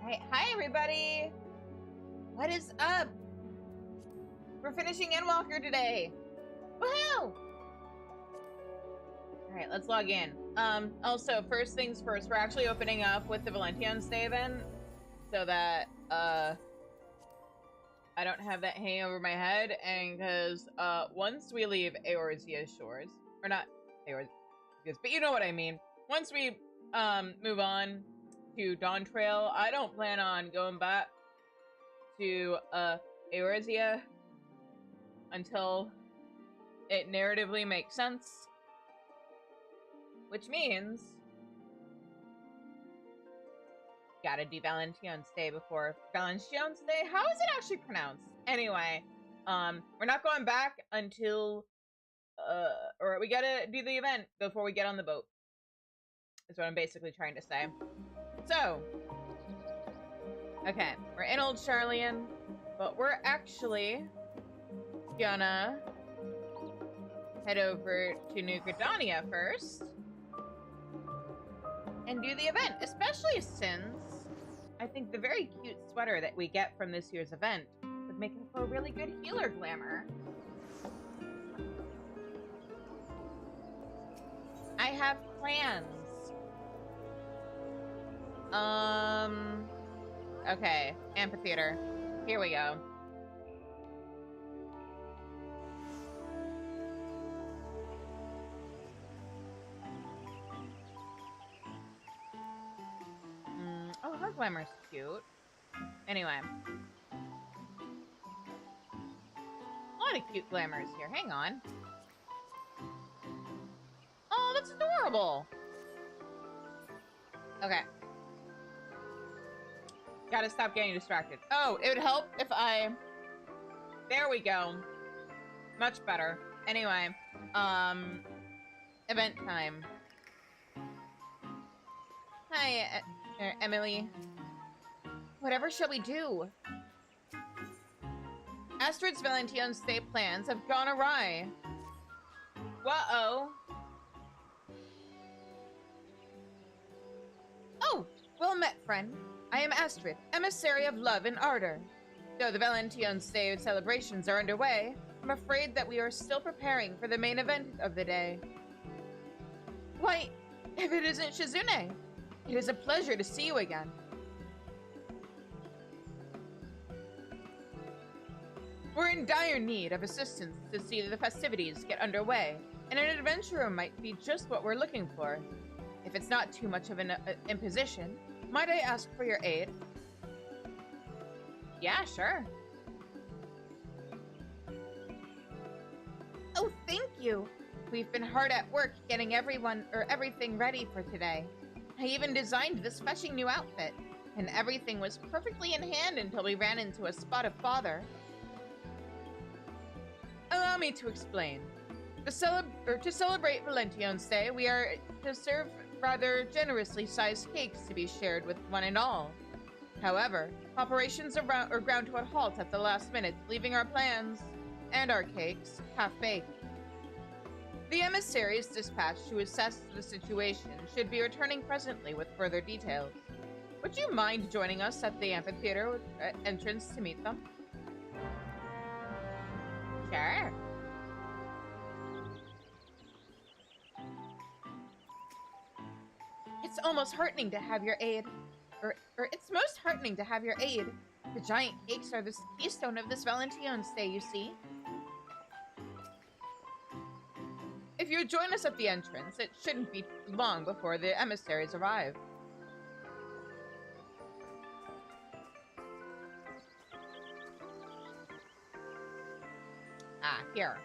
Hi everybody! What is up? We're finishing Endwalker today! Woohoo! Alright, let's log in. Also, first things first, we're actually opening up with the Valentine's Day event so that, I don't have that hanging over my head, and because, once we leave Eorzea's shores, or not Eorzea's, but you know what I mean. Once we, move on to Dawn Trail, I don't plan on going back to Eorzea until it narratively makes sense, which means gotta do Valentine's Day before Valentine's Day. How is it actually pronounced? Anyway, we're not going back until or we gotta do the event before we get on the boat. Is what I'm basically trying to say. So, okay, we're in Old Charlian, but we're actually gonna head over to New Gridania first and do the event, especially since I think the very cute sweater that we get from this year's event would make it for a really good healer glamour. I have plans. Okay, amphitheater. Here we go. Oh, her glamour's cute. Anyway. A lot of cute glamours here. Hang on. Oh, that's adorable. Okay. Gotta stop getting distracted. Oh, it would help if I... There we go. Much better. Anyway, event time. Hi, Emily. Whatever shall we do? Astrid's Valentine's Day plans have gone awry. Whoa-oh. Oh, well met, friend. I am Astrid, emissary of love and ardor. Though the Valentine's Day celebrations are underway, I'm afraid that we are still preparing for the main event of the day. Why, if it isn't Shizune! It is a pleasure to see you again. We're in dire need of assistance to see the festivities get underway, and an adventurer might be just what we're looking for. If it's not too much of an imposition, might I ask for your aid? Yeah, sure. Oh, thank you. We've been hard at work getting everything ready for today. I even designed this fetching new outfit, and everything was perfectly in hand until we ran into a spot of bother. Allow me to explain. To celebrate Valentine's Day, we are to serve rather generously sized cakes to be shared with one and all. However, operations are ground to a halt at the last minute, leaving our plans and our cakes half-baked. The emissaries dispatched to assess the situation should be returning presently with further details. Would you mind joining us at the amphitheater entrance to meet them? Sure. It's almost heartening to have your aid. It's most heartening to have your aid. The giant cakes are the keystone of this Valentine's Day, you see. If you join us at the entrance, it shouldn't be long before the emissaries arrive. Ah, here.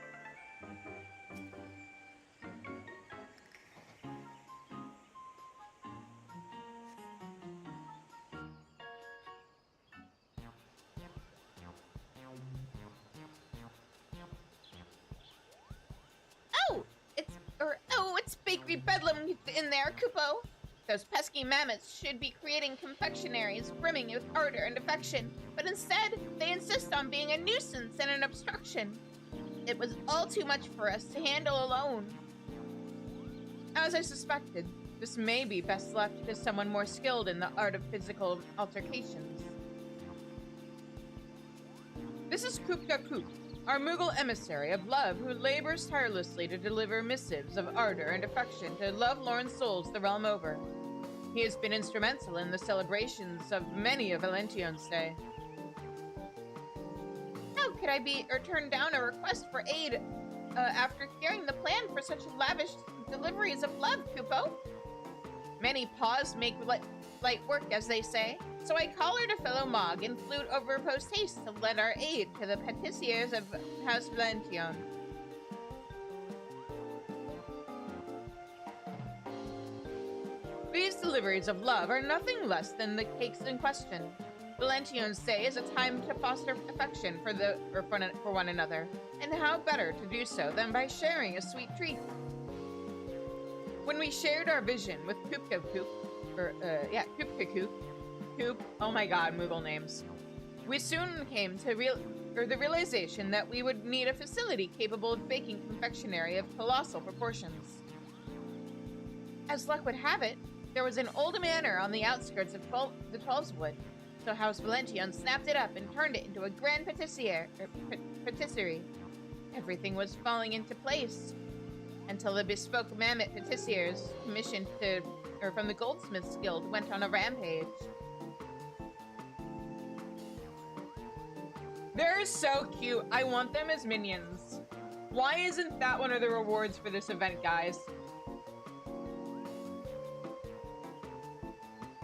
It's bakery bedlam in there, Kupo. Those pesky mammoths should be creating confectionaries brimming with ardor and affection, but instead, they insist on being a nuisance and an obstruction. It was all too much for us to handle alone. As I suspected, This may be best left to someone more skilled in the art of physical altercations. This is Kupka Koop, our Moogle emissary of love who labors tirelessly to deliver missives of ardor and affection to love-lorn souls the realm over. He has been instrumental in the celebrations of many a Valention's Day. How could I turn down a request for aid after hearing the plan for such lavish deliveries of love, Kupo? Many paws make light work, as they say, so I collared a fellow Mog and flew over post-haste to lend our aid to the patissiers of House Valention. These deliveries of love are nothing less than the cakes in question. Valention's Day is a time to foster affection for one another, and how better to do so than by sharing a sweet treat? When we shared our vision with Kupka Koop, oh my god, Moogle names. We soon came to the realization that we would need a facility capable of baking confectionery of colossal proportions. As luck would have it, there was an old manor on the outskirts of the Twelveswood, so House Valention snapped it up and turned it into a grand patisserie. Everything was falling into place until the bespoke mammoth patissiers commissioned from the Goldsmiths Guild went on a rampage. They're so cute. I want them as minions. Why isn't that one of the rewards for this event, guys?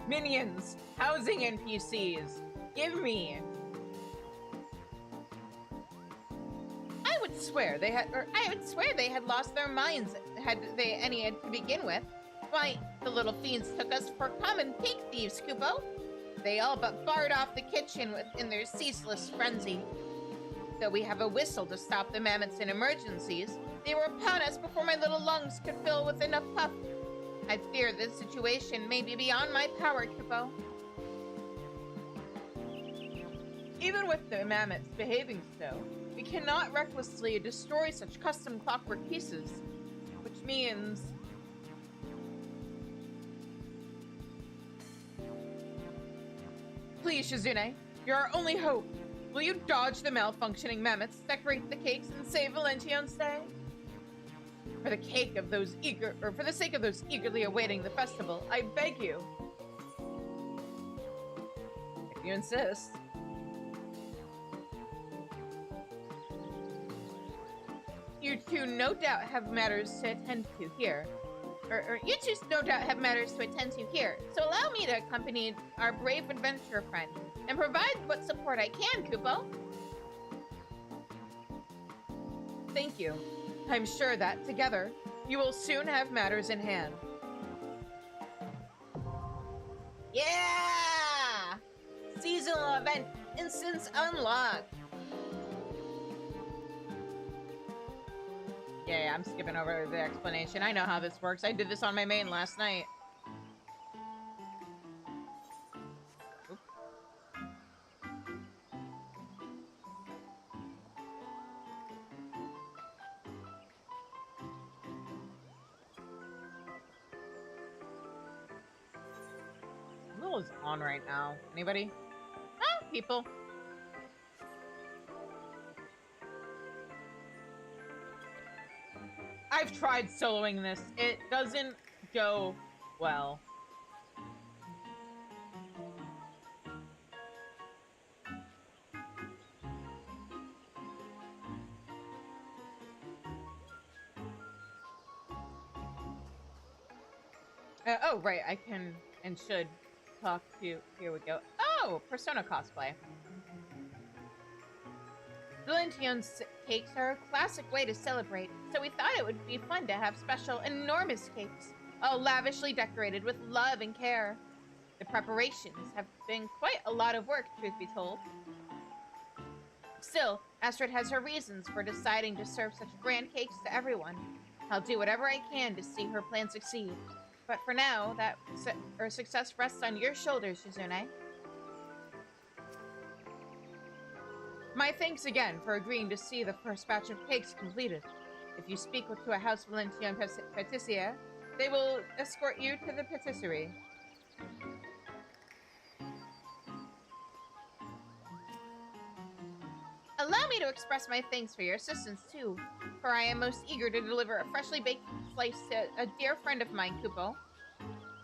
Minions, housing NPCs, give me. I would swear they had lost their minds had they any to begin with. Why, the little fiends took us for common cake thieves, Kupo. They all but barred off the kitchen in their ceaseless frenzy. Though we have a whistle to stop the mammoths in emergencies, they were upon us before my little lungs could fill with enough puff. I fear this situation may be beyond my power, Kupo. Even with the mammoths behaving so, we cannot recklessly destroy such custom clockwork pieces, which means... Please, Shizune, you're our only hope. Will you dodge the malfunctioning mammoths, decorate the cakes, and save Valention's Day? For the sake of those eagerly awaiting the festival, I beg you. If you insist. You two no doubt have matters to attend to here. You two no doubt have matters to attend to here, so allow me to accompany our brave adventurer friend and provide what support I can, Kupo. Thank you. I'm sure that, together, you will soon have matters in hand. Yeah! Seasonal event instance unlocked. Yeah, I'm skipping over the explanation. I know how this works. I did this on my main last night. Oops. What is on right now? Anybody? Ah, people. I've tried soloing this. It doesn't go well. Oh, right. I can and should talk to... Here we go. Oh! Persona cosplay. Valention's cakes are a classic way to celebrate, so we thought it would be fun to have special, enormous cakes, all lavishly decorated with love and care. The preparations have been quite a lot of work, truth be told. Still, Astrid has her reasons for deciding to serve such grand cakes to everyone. I'll do whatever I can to see her plan succeed. But for now, her success rests on your shoulders, Shizune. My thanks again for agreeing to see the first batch of cakes completed. If you speak to a House Valention patissier, They will escort you to the patisserie. Allow me to express my thanks for your assistance, too, for I am most eager to deliver a freshly baked slice to a dear friend of mine, Kupo.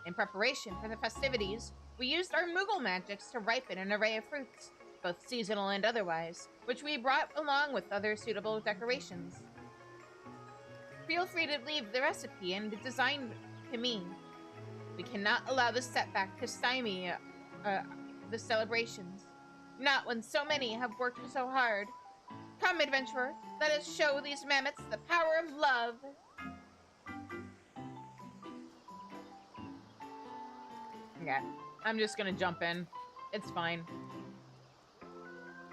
In preparation for the festivities, we used our Moogle magics to ripen an array of fruits, both seasonal and otherwise, which we brought along with other suitable decorations. Feel free to leave the recipe and the design to me. We cannot allow this setback to stymie the celebrations. Not when so many have worked so hard. Come, adventurer, let us show these mammoths the power of love. Okay, I'm just gonna jump in. It's fine.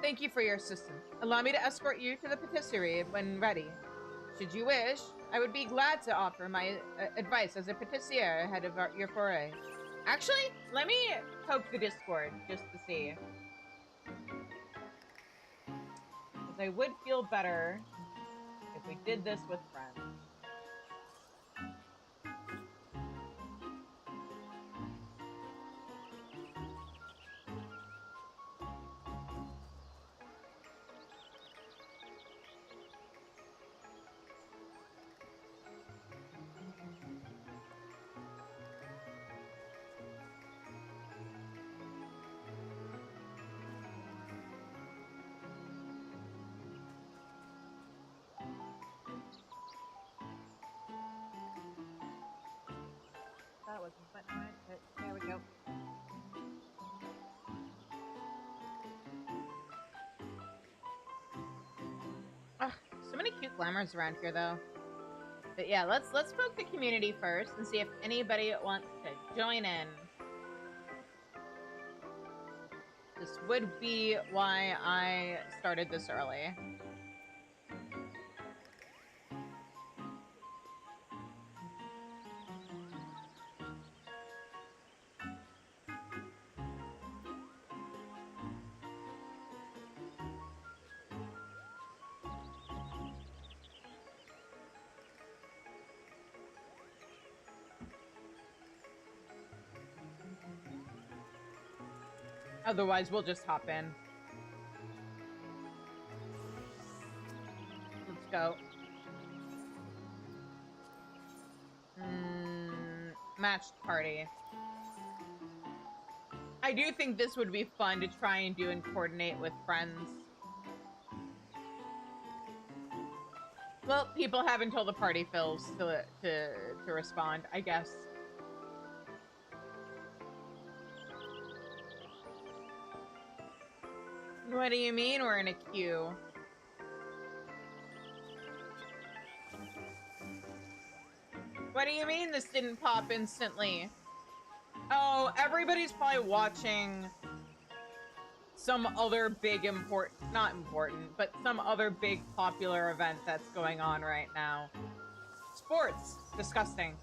Thank you for your assistance. Allow me to escort you to the patisserie when ready. Should you wish, I would be glad to offer my advice as a patissier ahead of your foray. Actually, let me poke the Discord just to see. Because I would feel better if we did this with friends. That wasn't button right, but there we go. Ugh, so many cute glamours around here, though. But yeah, let's poke the community first and see if anybody wants to join in. This would be why I started this early. Otherwise, we'll just hop in. Let's go. Matched party. I do think this would be fun to try and do and coordinate with friends. Well, people have until the party fills to respond, I guess. What do you mean we're in a queue? What do you mean this didn't pop instantly? Oh, everybody's probably watching some other big not important, but some other big popular event that's going on right now. Sports. Disgusting.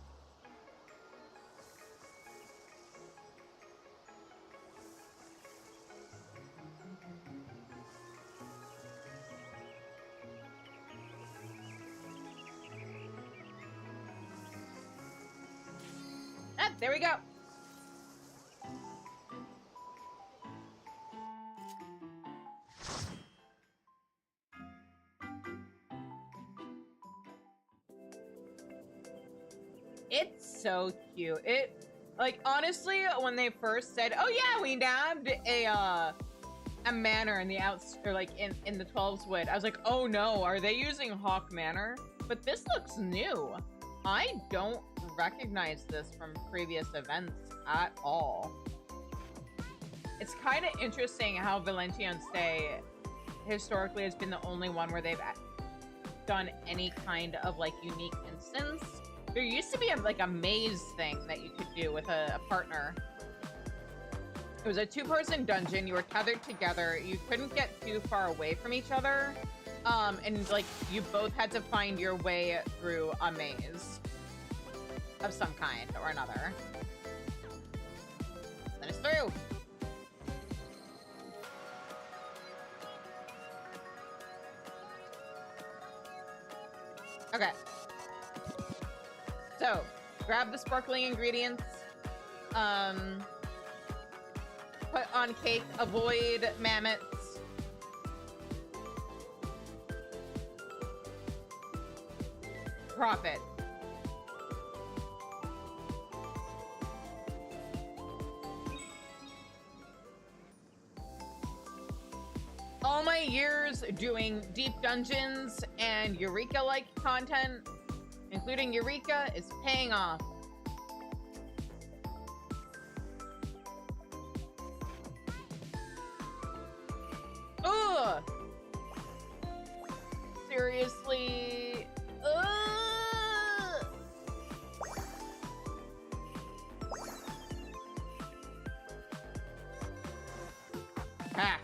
Ah, there we go. It's so cute. Like, honestly, when they first said, oh yeah, we nabbed a manor in the or like in the 12's Wood, I was like, oh no, are they using Hawk Manor? But this looks new. I don't recognize this from previous events at all. It's kind of interesting how Valentine's Day historically has been the only one where they've done any kind of like unique instance. There used to be like a maze thing that you could do with a partner. It was a 2-person dungeon. You were tethered together. You couldn't get too far away from each other. And like you both had to find your way through a maze of some kind or another. Let us through. Okay. So, grab the sparkling ingredients, put on cake, avoid mammoths. Profit. All my years doing deep dungeons and Eureka-like content, including Eureka, is paying off. Ugh! Seriously? Ugh! Ah.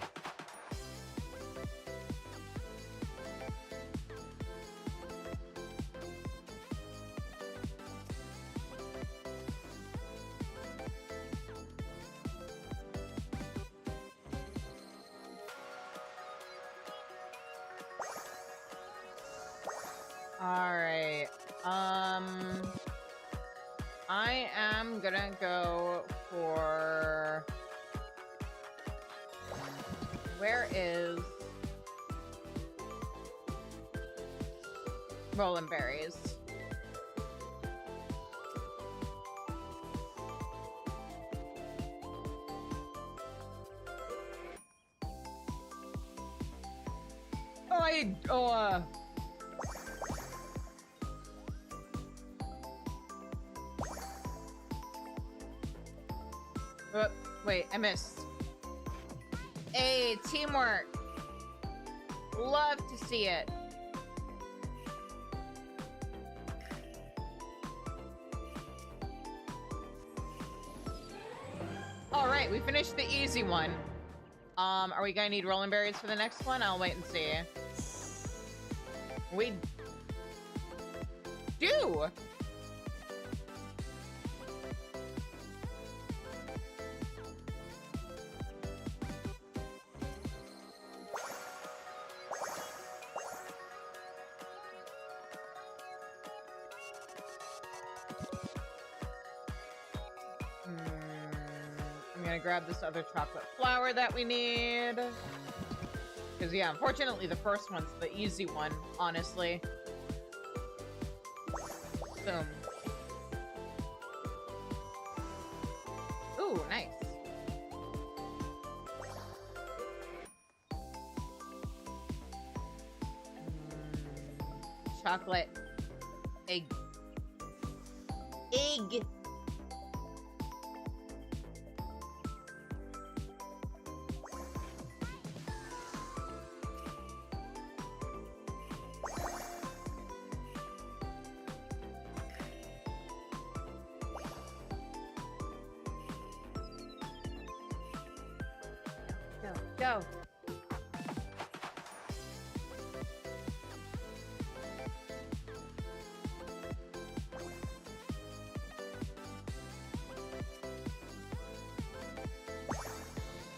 Alright, I am gonna go for... Where is... Rolling berries? Wait, I missed. Hey, teamwork. Love to see it. All right, we finished the easy one. Are we gonna need rolling berries for the next one? I'll wait and see. We do. I'm gonna grab this other chocolate flour that we need. Because, yeah, unfortunately, the first one's the easy one, honestly. Boom. Ooh, nice. Chocolate. Egg. Egg! Go.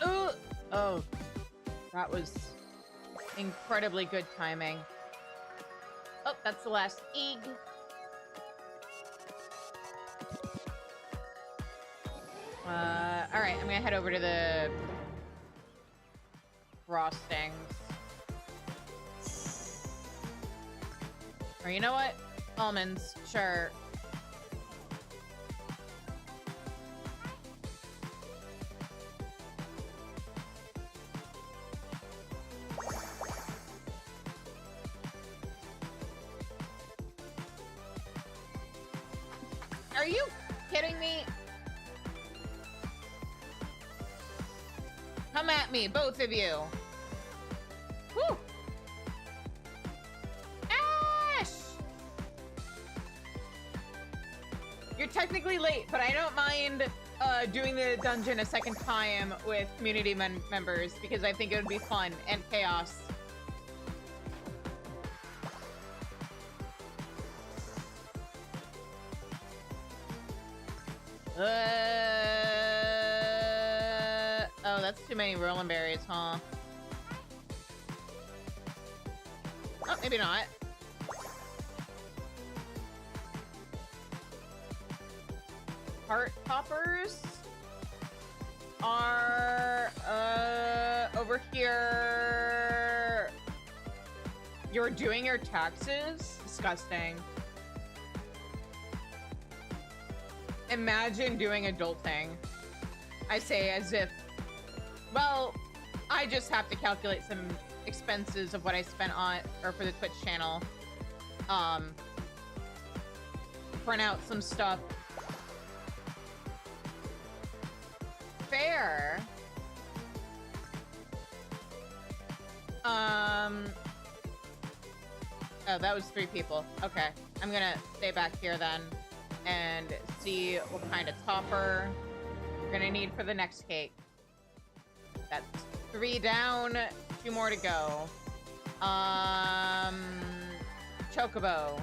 Ooh! Oh, that was incredibly good timing. Oh, that's the last egg. All right, I'm gonna head over to the frostings. Or you know what? Almonds, sure. Are you kidding me? Come at me, both of you. Whew. Ash! You're technically late, but I don't mind doing the dungeon a second time with community members because I think it would be fun and chaos. Oh, that's too many rolling berries, huh? Oh, maybe not. cart toppers are over here. You're doing your taxes? Disgusting. Imagine doing adulting. I say as if, well, I just have to calculate some expenses of what I spent on, or for the Twitch channel. Print out some stuff. Fair. Oh, that was 3 people. Okay. I'm gonna stay back here then and see what kind of topper we're gonna need for the next cake. That's 3 down, 2 more to go. Chocobo.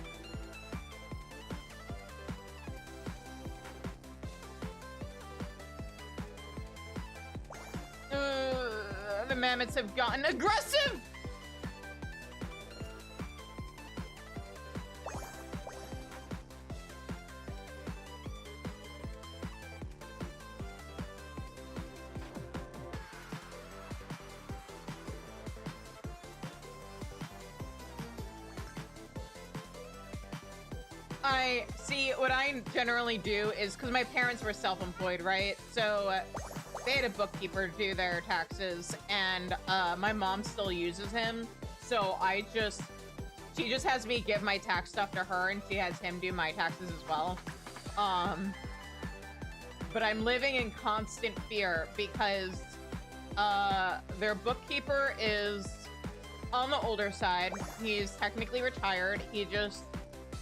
The mammoths have gotten aggressive! I see, what I generally do is, because my parents were self-employed, right? So they had a bookkeeper do their taxes, and my mom still uses him. So she just has me give my tax stuff to her, and she has him do my taxes as well. But I'm living in constant fear because their bookkeeper is on the older side. He's technically retired. He just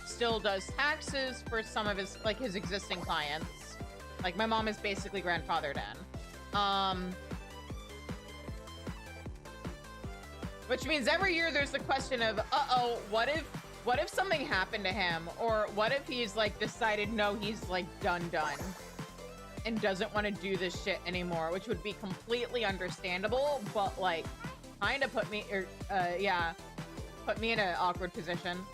still does taxes for some of his, like, his existing clients. Like, my mom is basically grandfathered in. Which means every year there's the question of, uh-oh, what if something happened to him? Or what if he's, like, decided, no, he's, like, done and doesn't want to do this shit anymore, which would be completely understandable, but, like, kind of put me, put me in an awkward position.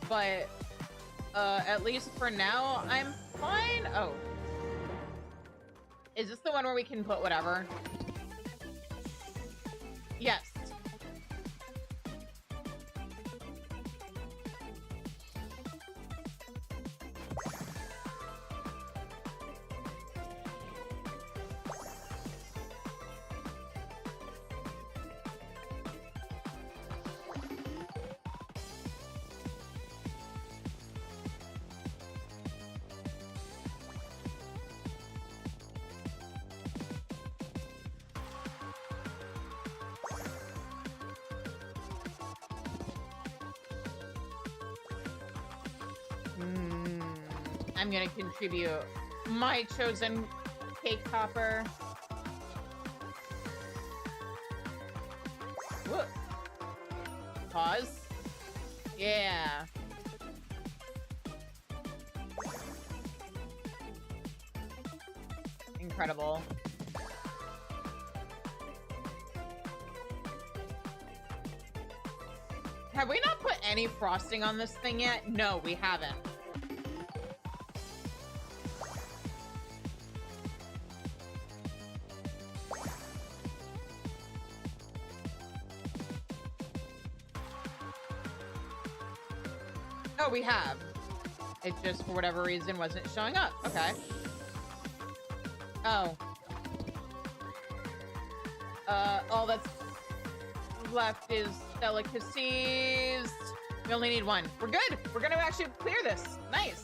But at least for now, I'm fine. Oh. Is this the one where we can put whatever? Yes. I'm gonna contribute my chosen cake topper. Whoa. Pause. Yeah. Incredible. Have we not put any frosting on this thing yet? No, we haven't. Oh, we have. It just, for whatever reason, wasn't showing up. Okay. Oh. All that's left is delicacies. We only need 1. We're good. We're gonna actually clear this. Nice.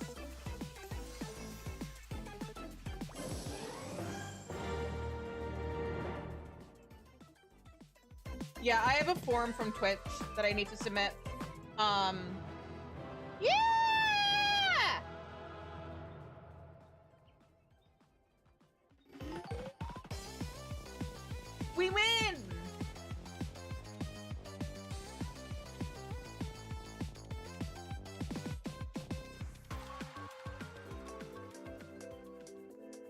Yeah, I have a form from Twitch that I need to submit. Yeah! We win!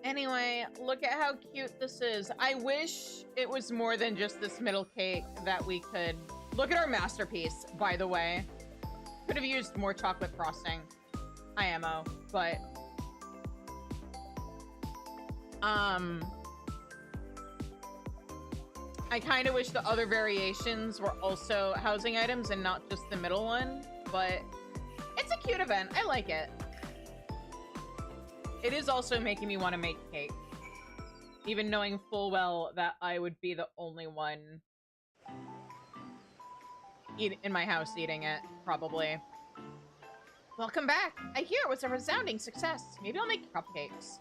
Anyway, look at how cute this is. I wish it was more than just this middle cake that we could... Look at our masterpiece, by the way. Could have used more chocolate frosting. IMO, but I kind of wish the other variations were also housing items and not just the middle one, but it's a cute event. I like it. It is also making me want to make cake, even knowing full well that I would be the only one in my house eating it, probably. Welcome back. I hear it was a resounding success. Maybe I'll make cupcakes.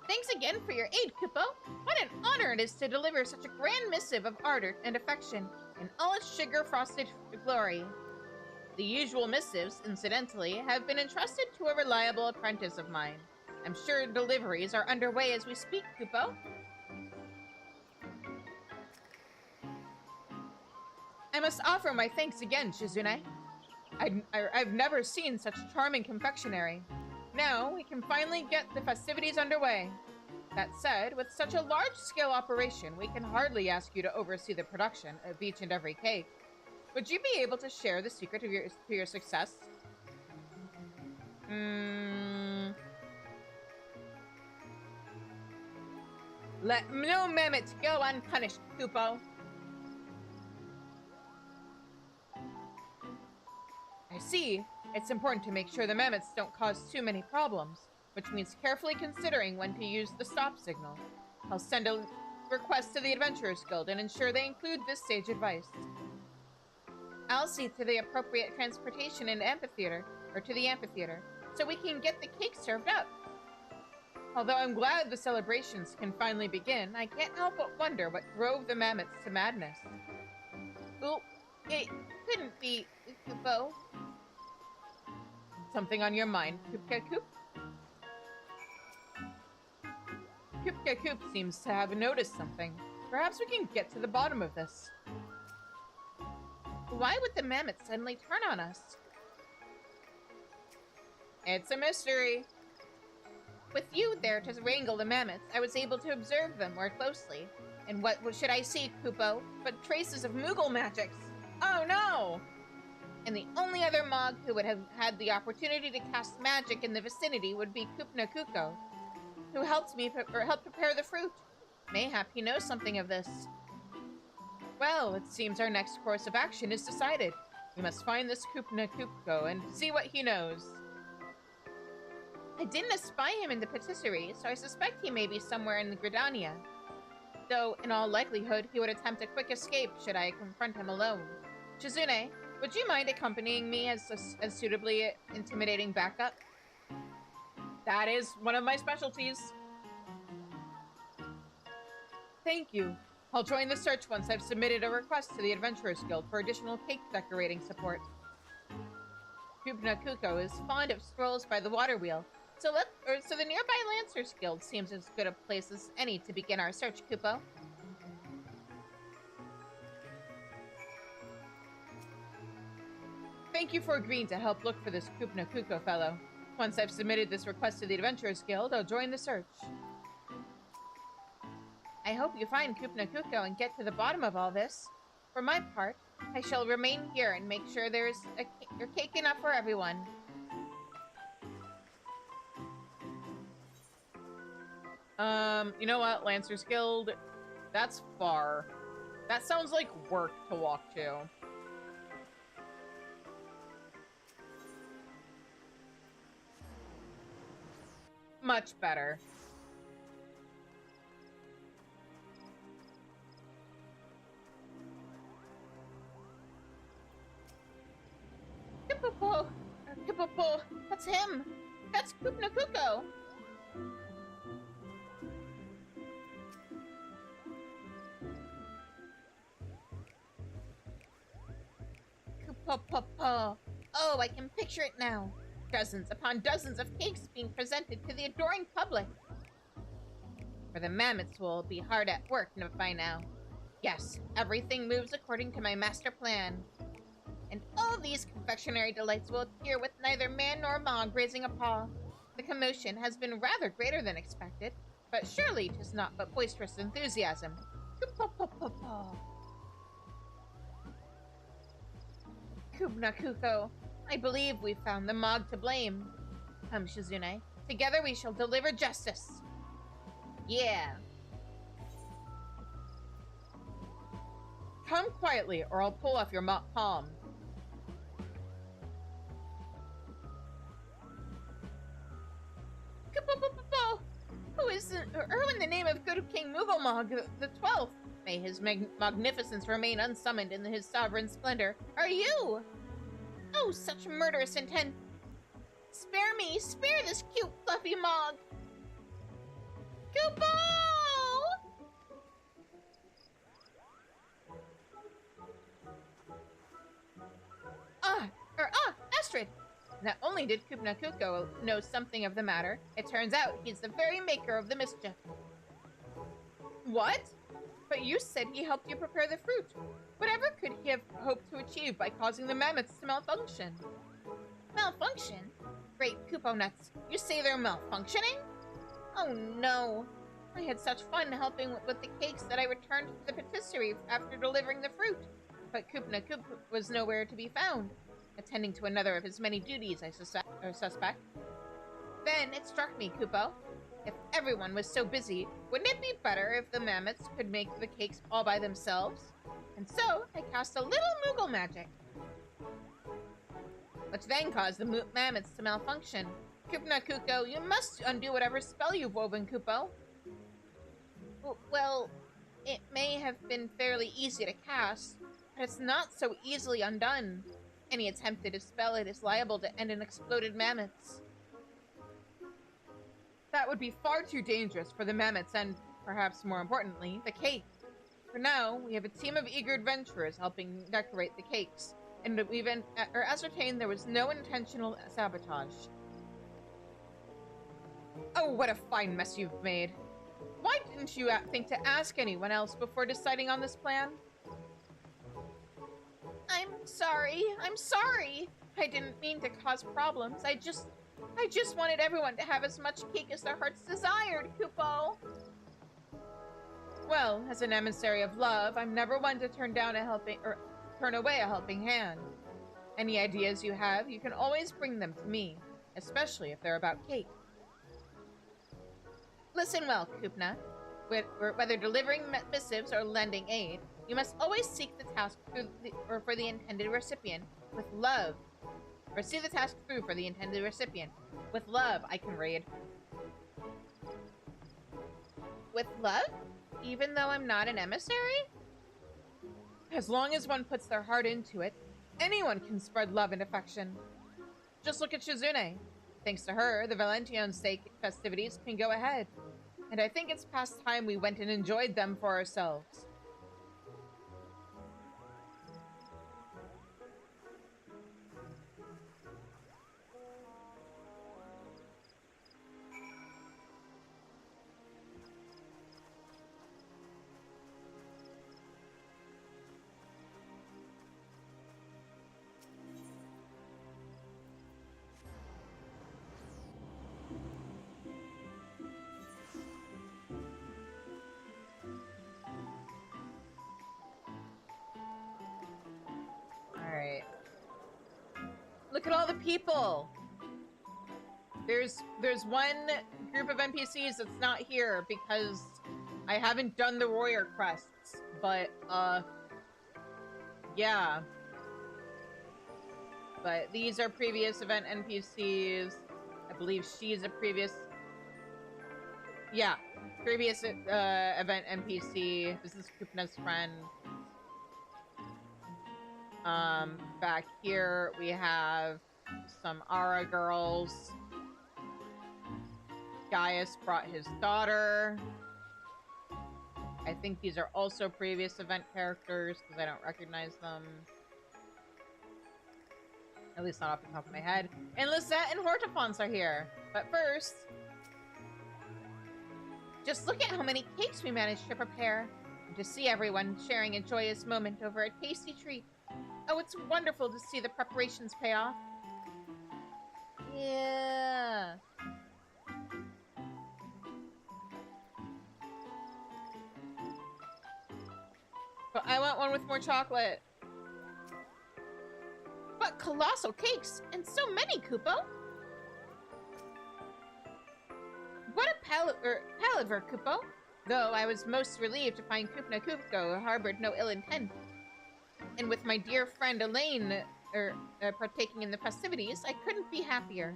Thanks again for your aid, Kupo. What an honor it is to deliver such a grand missive of ardor and affection in all its sugar-frosted glory. The usual missives, incidentally, have been entrusted to a reliable apprentice of mine. I'm sure deliveries are underway as we speak, Kupo. I must offer my thanks again, Shizune. I've never seen such charming confectionery. Now, we can finally get the festivities underway. That said, with such a large-scale operation, we can hardly ask you to oversee the production of each and every cake. Would you be able to share the secret of your success? Let no mammoth go unpunished, Kupo. I see. It's important to make sure the mammoths don't cause too many problems, which means carefully considering when to use the stop signal. I'll send a request to the Adventurers Guild and ensure they include this sage advice. I'll see to the appropriate transportation in the amphitheater, so we can get the cake served up. Although I'm glad the celebrations can finally begin, I can't help but wonder what drove the mammoths to madness. Well, it couldn't be Kupo. Something on your mind, Kupka Koop? Kupka Koop seems to have noticed something. Perhaps we can get to the bottom of this. Why would the mammoth suddenly turn on us? It's a mystery. With you there to wrangle the mammoths, I was able to observe them more closely. And what should I see, Kupo, but traces of Moogle magics? Oh no! And the only other Mog who would have had the opportunity to cast magic in the vicinity would be Kupna Kuko, who helped prepare the fruit. Mayhap he knows something of this. Well, it seems our next course of action is decided. We must find this Kupna Kuko and see what he knows. I didn't espy him in the patisserie, so I suspect he may be somewhere in the Gridania. Though, in all likelihood, he would attempt a quick escape should I confront him alone. Shizune, would you mind accompanying me as suitably intimidating backup? That is one of my specialties. Thank you. I'll join the search once I've submitted a request to the Adventurers Guild for additional cake decorating support. Kupna Kuko is fond of strolls by the water wheel, so the nearby Lancers Guild seems as good a place as any to begin our search, Kupo. Thank you for agreeing to help look for this Kupna Kuko fellow. Once I've submitted this request to the Adventurers Guild, I'll join the search. I hope you find Kupna Kuko and get to the bottom of all this. For my part, I shall remain here and make sure there's cake enough for everyone. You know what, Lancers Guild? That's far. That sounds like work to walk to. Much better. Kipopo, that's him. That's Kupna Kuko. Kupopopo. Oh, I can picture it now. Dozens upon dozens of cakes being presented to the adoring public. For the mammoths will be hard at work by now. Yes, everything moves according to my master plan. And all these confectionery delights will appear with neither man nor Mog raising a paw. The commotion has been rather greater than expected, but surely 'tis not but boisterous enthusiasm. Kubna Kuko. I believe we've found the Mog to blame. Come, Shizune. Together we shall deliver justice. Yeah. Come quietly, or I'll pull off your palm. Who in the name of good King Mugomog the 12th? May his magnificence remain unsummoned in his sovereign splendor. Are you? Oh, such murderous intent. Spare me! Spare this cute, fluffy Mog! Kupo! Astrid! Not only did Kubna Kuko know something of the matter, it turns out he's the very maker of the mischief. What? But you said he helped you prepare the fruit. Whatever could he have hoped to achieve by causing the mammoths to malfunction? Malfunction? Great Kupo nuts, you say they're malfunctioning? Oh no. I had such fun helping with the cakes that I returned to the patisserie after delivering the fruit. But Kubna Kupo was nowhere to be found, attending to another of his many duties, I suspect. Then it struck me, Kupo. If everyone was so busy, wouldn't it be better if the mammoths could make the cakes all by themselves? And so, I cast a little Moogle magic, which then caused the mammoths to malfunction. Kubna Kuko, you must undo whatever spell you've woven, Kupo. Well, it may have been fairly easy to cast, but it's not so easily undone. Any attempt to dispel it is liable to end in exploded mammoths. That would be far too dangerous for the mammoths and, perhaps more importantly, the cake. For now, we have a team of eager adventurers helping decorate the cakes, and we've ascertained there was no intentional sabotage. Oh, what a fine mess you've made. Why didn't you think to ask anyone else before deciding on this plan? I'm sorry. I didn't mean to cause problems. I just wanted everyone to have as much cake as their hearts desired, Kupo. Well, as an emissary of love, I'm never one to turn away a helping hand. Any ideas you have, you can always bring them to me, especially if they're about cake. Listen well, Kubna. Whether delivering missives or lending aid, you must always seek the task for the intended recipient with love. Or see the task through for the intended recipient. With love, I can read. With love? Even though I'm not an emissary? As long as one puts their heart into it, anyone can spread love and affection. Just look at Shizune. Thanks to her, the Valentine's Day festivities can go ahead. And I think it's past time we went and enjoyed them for ourselves. Alright. Look at all the people! There's one group of NPCs that's not here because I haven't done the warrior quests, but, yeah. But these are previous event NPCs. I believe she's a previous... Yeah, previous event NPC. This is Kupna's friend. Back here we have some Ara girls. Gaius brought his daughter. I think these are also previous event characters because I don't recognize them. At least not off the top of my head. And Lisette and Hortefons are here. But first, just look at how many cakes we managed to prepare. And to see everyone sharing a joyous moment over a tasty treat. Oh, it's wonderful to see the preparations pay off. Yeah. But I want one with more chocolate. colossal cakes, and so many, Kupo. What a palaver, Kupo. Though I was most relieved to find Kupna Kupko harbored no ill intent. And with my dear friend Elaine partaking in the festivities, I couldn't be happier.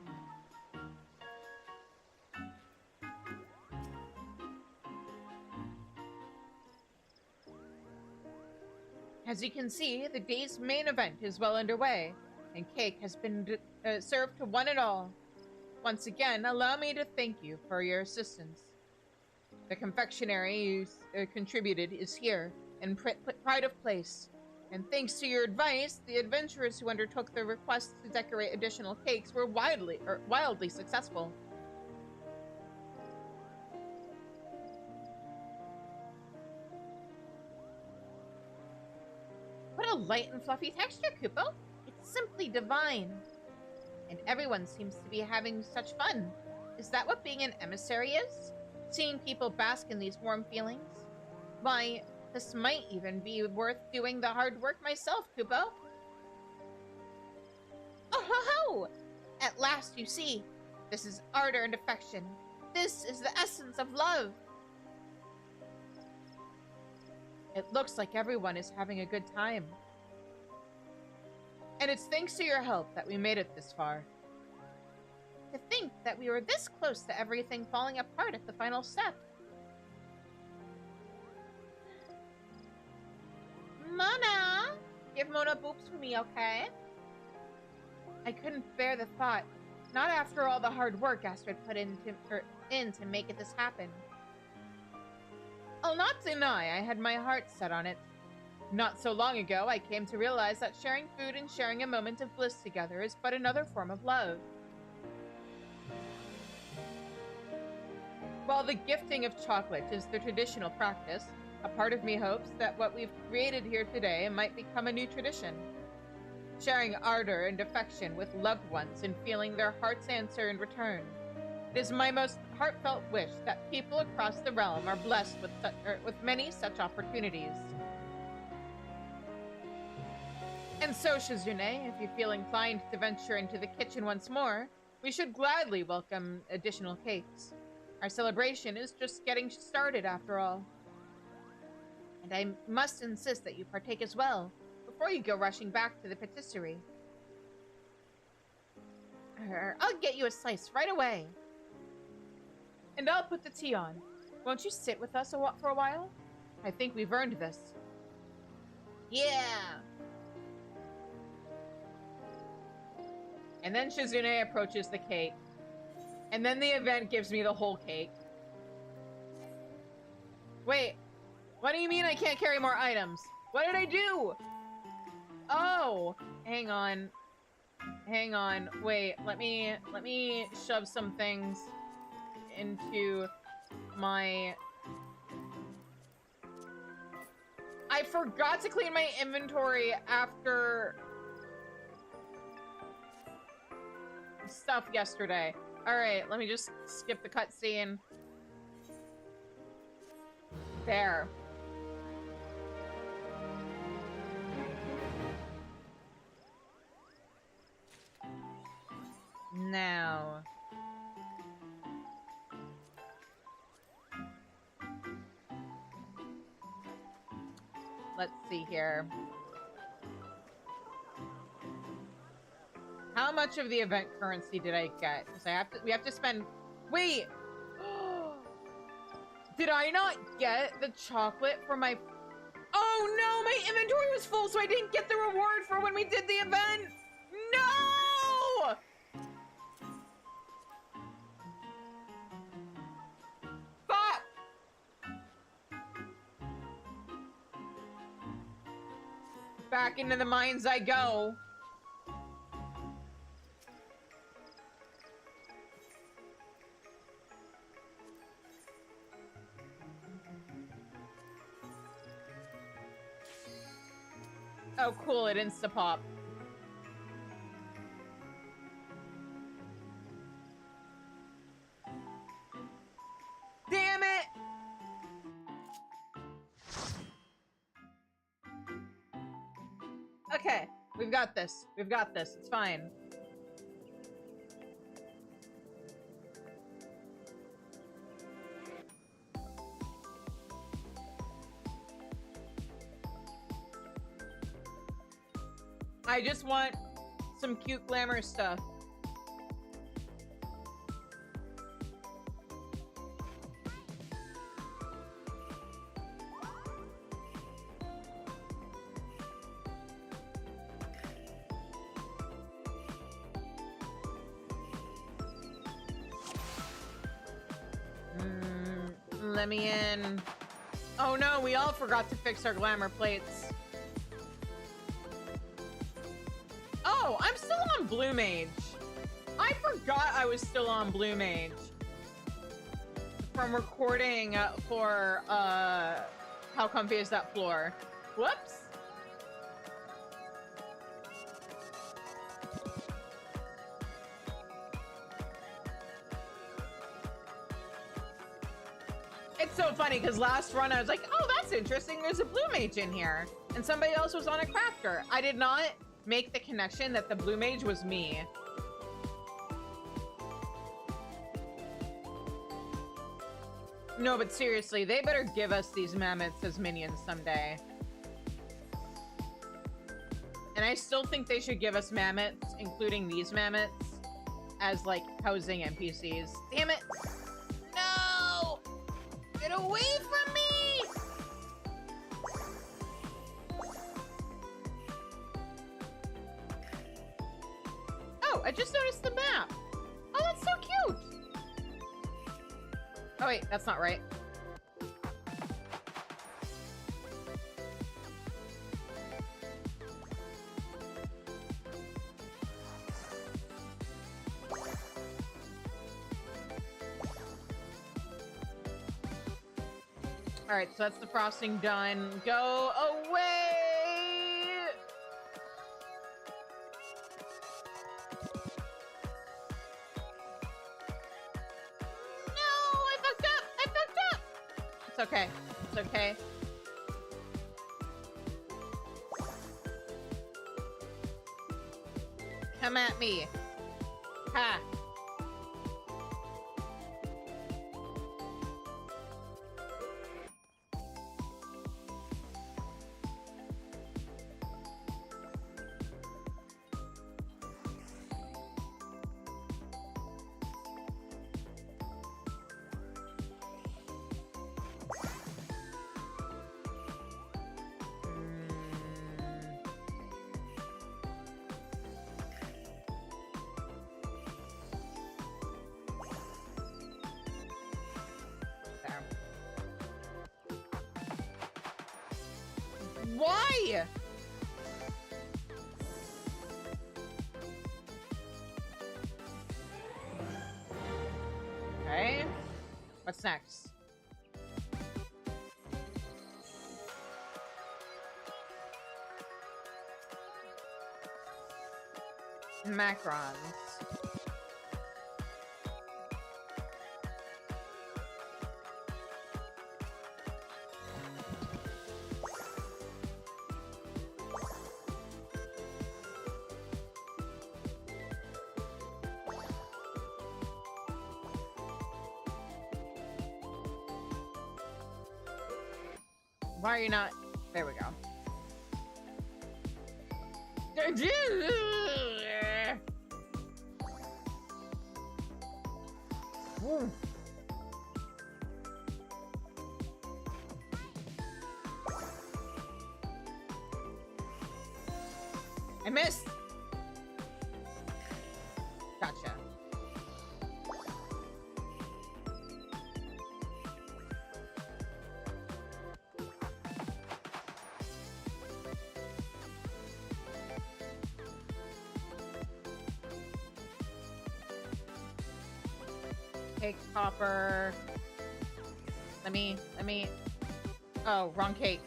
As you can see, the day's main event is well underway, and cake has been served to one and all. Once again, allow me to thank you for your assistance. The confectionery you contributed is here, in pride of place. And thanks to your advice, the adventurers who undertook the request to decorate additional cakes were wildly successful. What a light and fluffy texture, Kupo! It's simply divine. And everyone seems to be having such fun. Is that what being an emissary is? Seeing people bask in these warm feelings? Why, this might even be worth doing the hard work myself, Kupo. Oh ho ho! At last you see. This is ardor and affection. This is the essence of love. It looks like everyone is having a good time. And it's thanks to your help that we made it this far. To think that we were this close to everything falling apart at the final step. Mona! Give Mona boops for me, okay? I couldn't bear the thought. Not after all the hard work Astrid put in to make this happen. I'll not deny I had my heart set on it. Not so long ago, I came to realize that sharing food and sharing a moment of bliss together is but another form of love. While the gifting of chocolate is the traditional practice, a part of me hopes that what we've created here today might become a new tradition. Sharing ardor and affection with loved ones and feeling their hearts answer in return. It is my most heartfelt wish that people across the realm are blessed with many such opportunities. And so, Shizune, if you feel inclined to venture into the kitchen once more, we should gladly welcome additional cakes. Our celebration is just getting started, after all. And I must insist that you partake as well, before you go rushing back to the patisserie. I'll get you a slice right away. And I'll put the tea on. Won't you sit with us for a while? I think we've earned this. Yeah! And then Shizune approaches the cake. And then the event gives me the whole cake. Wait, what do you mean I can't carry more items? What did I do? Oh, hang on. Hang on. Wait, let me shove some things into my... I forgot to clean my inventory after stuff yesterday. Alright, let me just skip the cutscene. There. Now. Let's see here. How much of the event currency did I get? Because we have to spend... Wait! Did I not get the chocolate for my... Oh no! My inventory was full, so I didn't get the reward for when we did the event! No! Fuck! Back into the mines I go. Oh, cool, it insta-pop. Damn it! Okay, We've got this. We've got this. It's fine. I just want some cute glamour stuff. Let me in. Oh no, we all forgot to fix our glamour plates. Oh, I'm still on Blue Mage. I forgot I was still on Blue Mage from recording for How Comfy Is That Floor? Whoops. It's so funny because last run I was like, oh, that's interesting. There's a Blue Mage in here. And somebody else was on a crafter. I did not make the connection that the Blue Mage was me. No, but seriously, they better give us these mammoths as minions someday. And I still think they should give us mammoths, including these mammoths, as like housing NPCs. Damn it! No! Get away from me! Oh, I just noticed the map. Oh, that's so cute. Oh wait, that's not right. All right, so that's the frosting done. Go away! No, I fucked up! I fucked up! It's okay. It's okay. Come at me. Ha! Why? Okay. What's next? Macrons. Why are you not? There we go. Ooh. I missed. Gotcha. Cake popper. Let me. Oh, wrong cake.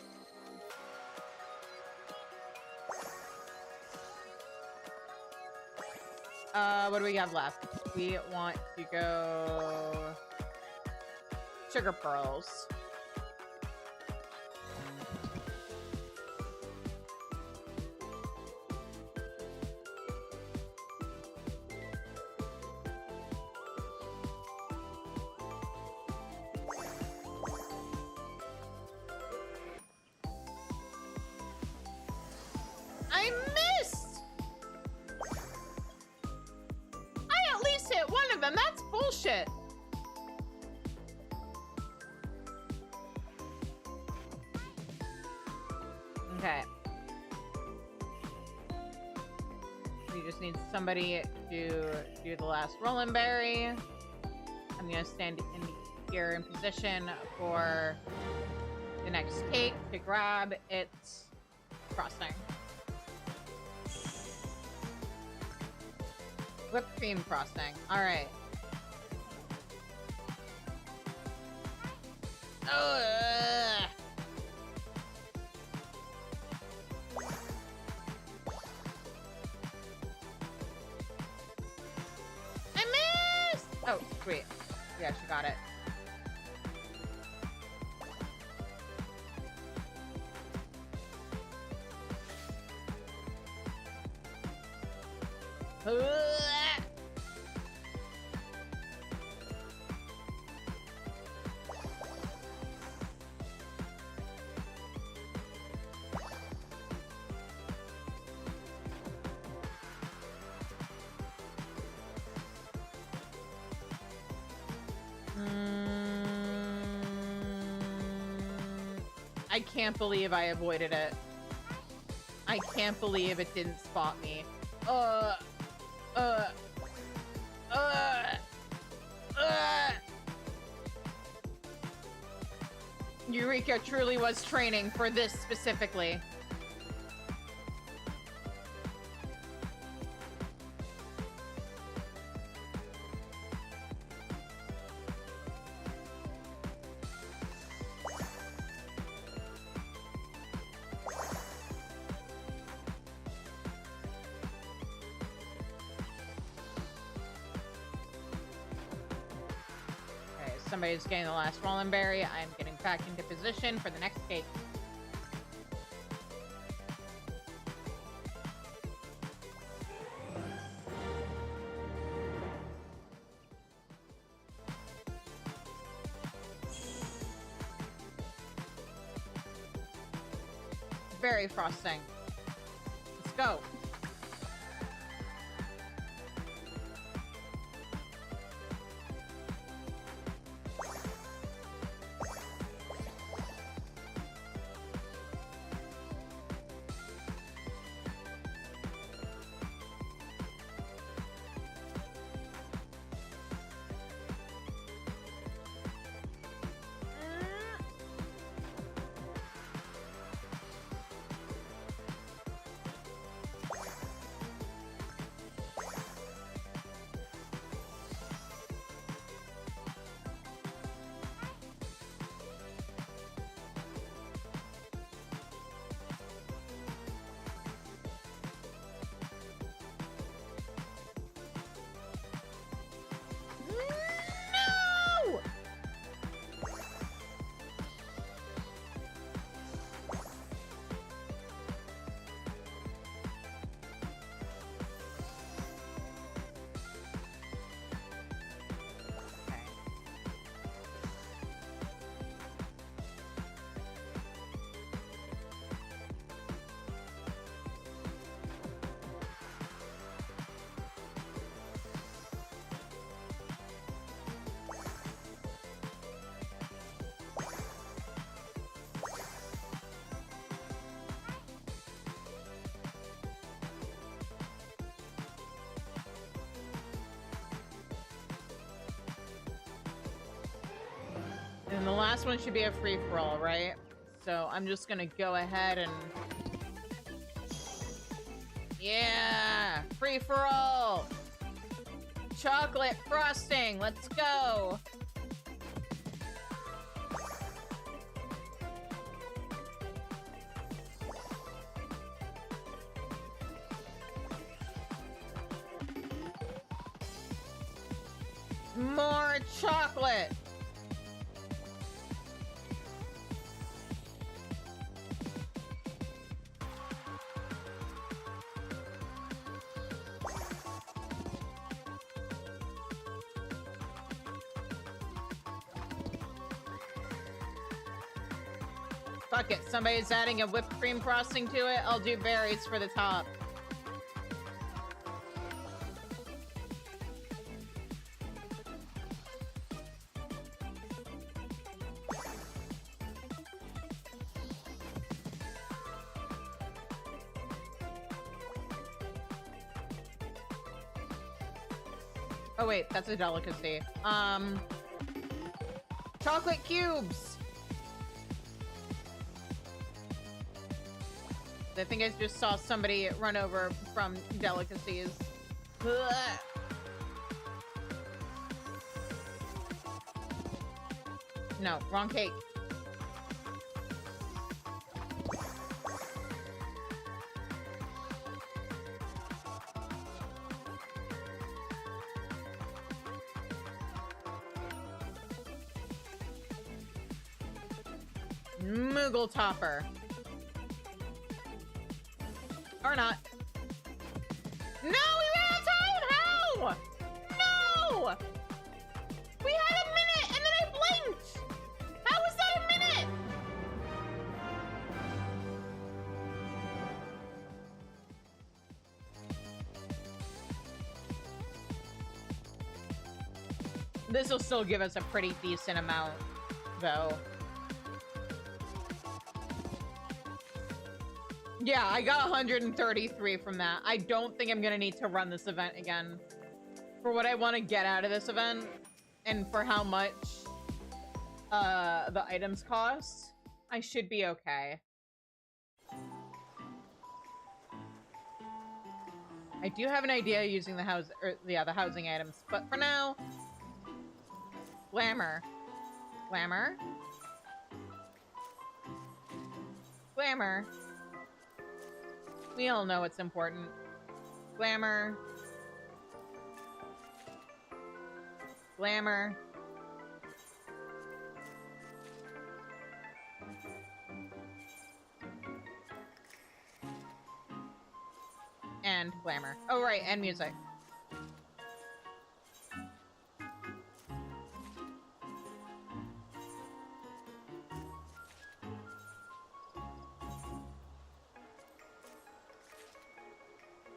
What do we have left? We want to go sugar pearls. Okay. We just need somebody to do the last Rollin' Berry. I'm gonna stand in here in position for the next cake to grab its frosting. Whipped cream frosting. All right. I missed! Oh, sweet. Yeah, she got it. I can't believe I avoided it. I can't believe it didn't spot me. Eureka truly was training for this specifically. Somebody's getting the last Rollin' Berry. I'm getting back into position for the next cake. Berry frosting. Let's go. And the last one should be a free-for-all, right? So I'm just gonna go ahead and... Yeah! Free-for-all! Chocolate frosting! Let's go! More chocolate! Fuck it, somebody's adding a whipped cream frosting to it. I'll do berries for the top. Oh wait, that's a delicacy. Chocolate cubes! I think I just saw somebody run over from delicacies. Ugh. No, wrong cake. Moogle topper. Or not. No, we ran out of time! How? No! We had a minute and then I blinked! How was that a minute? This will still give us a pretty decent amount, though. Yeah, I got 133 from that. I don't think I'm gonna need to run this event again. For what I want to get out of this event, and for how much the items cost, I should be okay. I do have an idea using the the housing items, but for now, glamour. Glamour? Glamour. We all know it's important. Glamour. Glamour. And glamour. Oh, right, and music.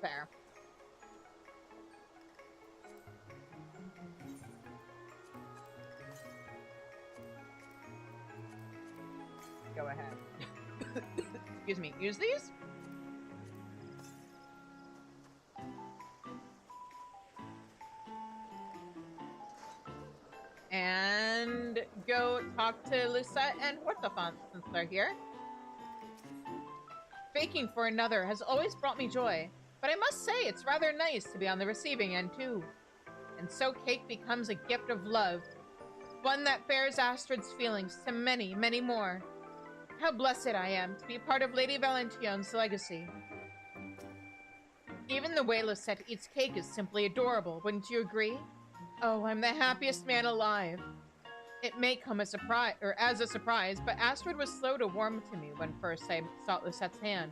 Fair. Go ahead. Excuse me. Use these? And go talk to Lucette and Hortefant since they're here. Baking for another has always brought me joy, but I must say it's rather nice to be on the receiving end too. And so cake becomes a gift of love, one that bears Astrid's feelings to many, many more. How blessed I am to be part of Lady Valention's legacy. Even the way Lucette eats cake is simply adorable, wouldn't you agree? Oh, I'm the happiest man alive. It may come as a surprise, but Astrid was slow to warm to me when first I sought Lucette's hand.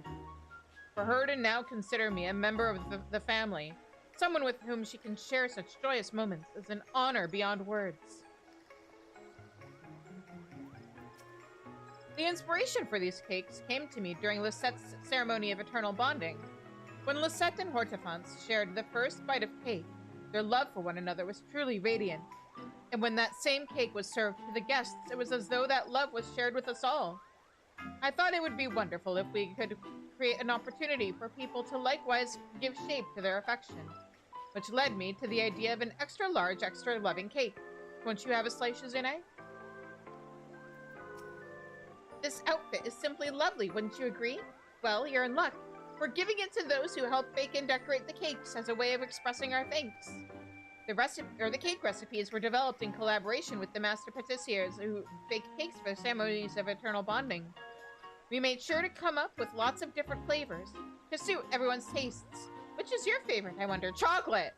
For her to now consider me a member of the family, someone with whom she can share such joyous moments, is an honor beyond words. The inspiration for these cakes came to me during Lucette's ceremony of eternal bonding. When Lucette and Hortefant shared the first bite of cake, their love for one another was truly radiant. And when that same cake was served to the guests, it was as though that love was shared with us all. I thought it would be wonderful if we could create an opportunity for people to likewise give shape to their affection, which led me to the idea of an extra large, extra loving cake. Won't you have a slice, Shizune? This outfit is simply lovely, wouldn't you agree? Well, you're in luck. We're giving it to those who help bake and decorate the cakes as a way of expressing our thanks. The cake recipes were developed in collaboration with the master patissiers who bake cakes for ceremonies of eternal bonding. We made sure to come up with lots of different flavors to suit everyone's tastes. Which is your favorite, I wonder? Chocolate!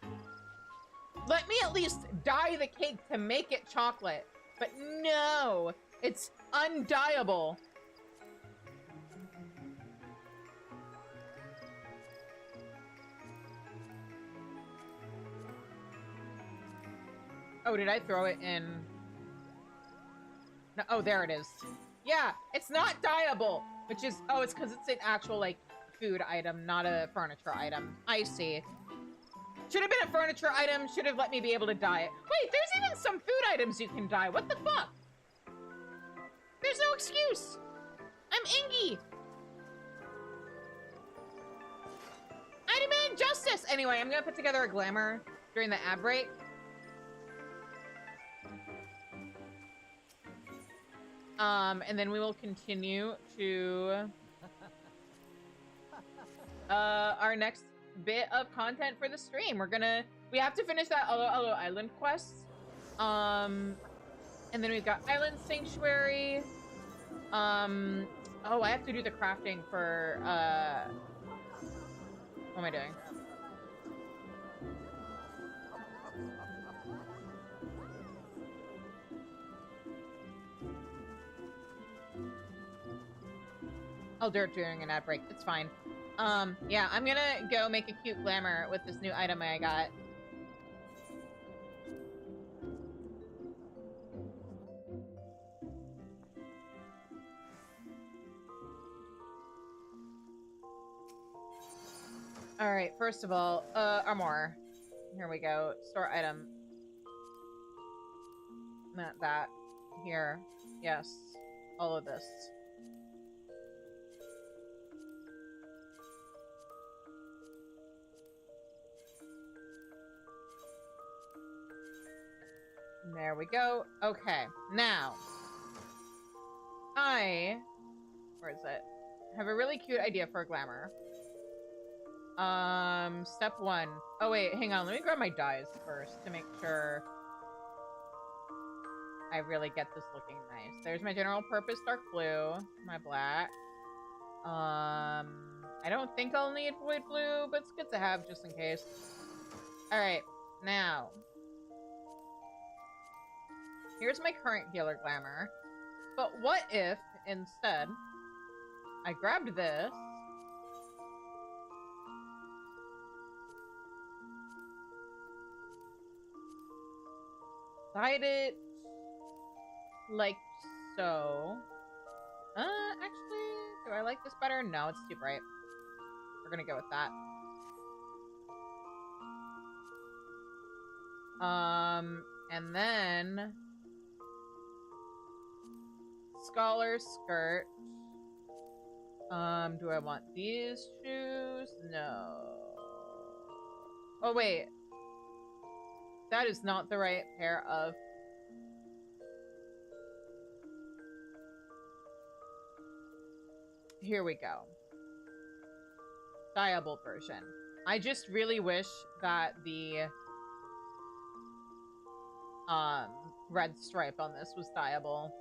Let me at least dye the cake to make it chocolate. But no! It's undyeable. Oh, did I throw it in? No, oh, there it is. Yeah, it's not dyeable, which is, oh, it's because it's an actual, like, food item, not a furniture item. I see. Should have been a furniture item, should have let me be able to dye it. Wait, there's even some food items you can dye. What the fuck? There's no excuse. I'm Ingy. I demand justice. Anyway, I'm gonna put together a glamour during the ad break. And then we will continue to our next bit of content for the stream. We have to finish that Alo Island quest. And then we've got Island Sanctuary. Oh, I have to do the crafting for, what am I doing? I'll do it during an ad break. It's fine. Yeah, I'm gonna go make a cute glamour with this new item I got. Alright, first of all, armor. Here we go. Store item. Not that. Here. Yes. All of this. There we go. Okay, now. Where is it? Have a really cute idea for a glamour. Step 1. Oh wait, hang on. Let me grab my dyes first to make sure I really get this looking nice. There's my general purpose dark blue, my black. I don't think I'll need void blue, but it's good to have just in case. Alright, now. Here's my current healer glamour. But what if, instead, I grabbed this, dyed it like so. Actually, do I like this better? No, it's too bright. We're gonna go with that. And then scholar skirt. Do I want these shoes? No. Oh, wait. That is not the right pair of... Here we go. Dyeable version. I just really wish that the red stripe on this was dyeable.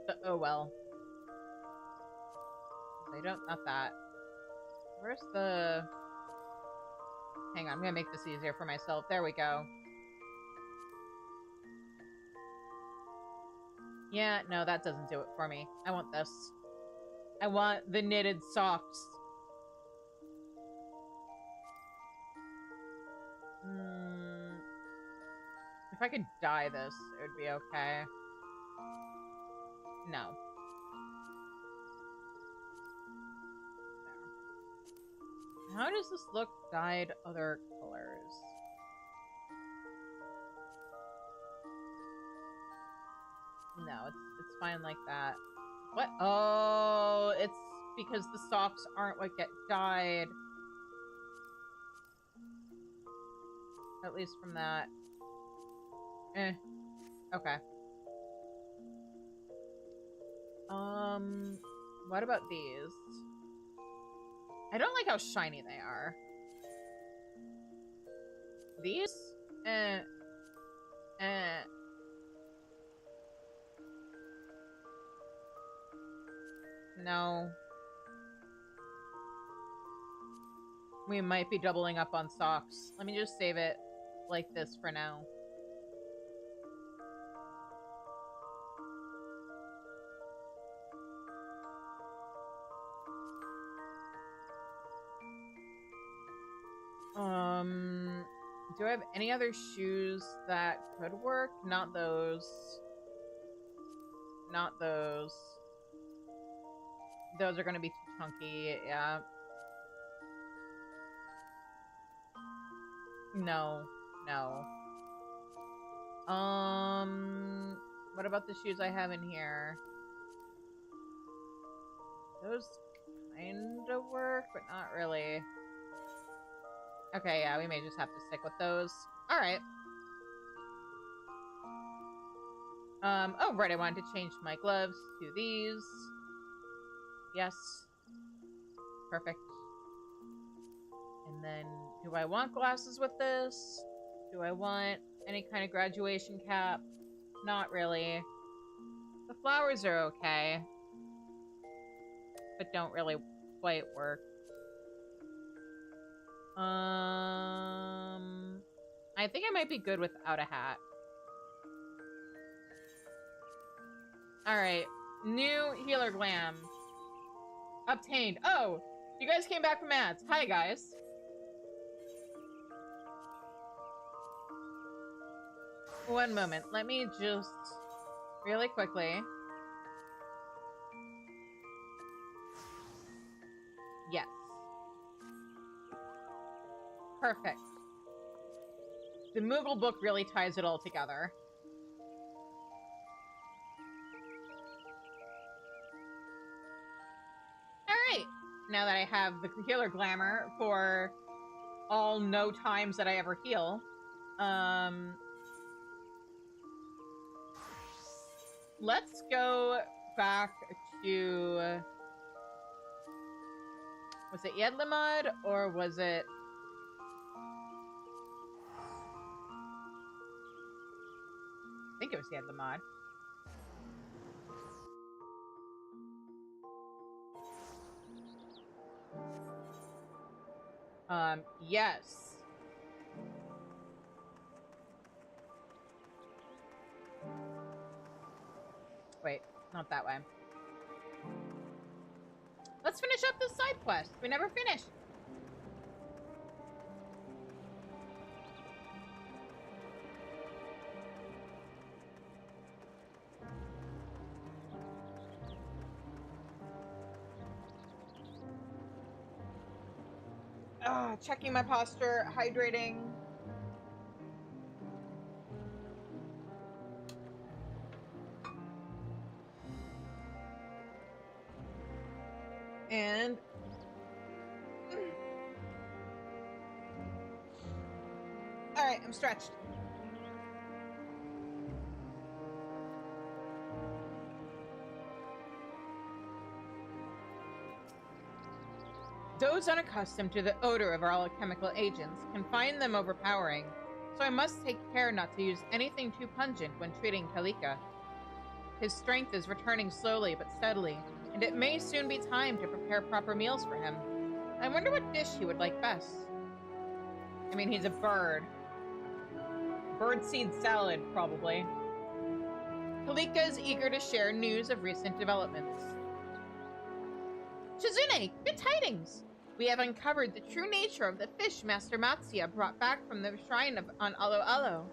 But oh well. Not that. Where's the... Hang on, I'm gonna make this easier for myself. There we go. Yeah, no, that doesn't do it for me. I want this. I want the knitted socks. If I could dye this, it would be okay. No. There. How does this look dyed other colors? No, it's fine like that. What? Oh, it's because the socks aren't what get dyed. At least from that. Okay. What about these? I don't like how shiny they are. These? No. We might be doubling up on socks. Let me just save it like this for now. Do I have any other shoes that could work? Not those. Not those. Those are gonna be too chunky, yeah. No. No. What about the shoes I have in here? Those kinda work, but not really. Okay, yeah, we may just have to stick with those. Alright. Oh, right, I wanted to change my gloves to these. Yes. Perfect. And then, do I want glasses with this? Do I want any kind of graduation cap? Not really. The flowers are okay, but don't really quite work. I think I might be good without a hat. Alright. New healer glam. Obtained. Oh! You guys came back from ads. Hi, guys. One moment. Let me just... really quickly... Yes. Perfect. The Moogle book really ties it all together. Alright! Now that I have the healer glamour for all no times that I ever heal, let's go back to... Was it Yedlamad, or was it... I think it was Yedlamad. Yes. Wait, not that way. Let's finish up this side quest. We never finished. Checking my posture, hydrating. And... Alright, I'm stretched. Those unaccustomed to the odor of our alchemical agents can find them overpowering, so I must take care not to use anything too pungent when treating Kalika. His strength is returning slowly but steadily, and it may soon be time to prepare proper meals for him. I wonder what dish he would like best. I mean, he's a bird. Birdseed salad, probably. Kalika is eager to share news of recent developments. Shizune, good tidings! We have uncovered the true nature of the fish Master Matsuya brought back from the shrine on Alo Alo.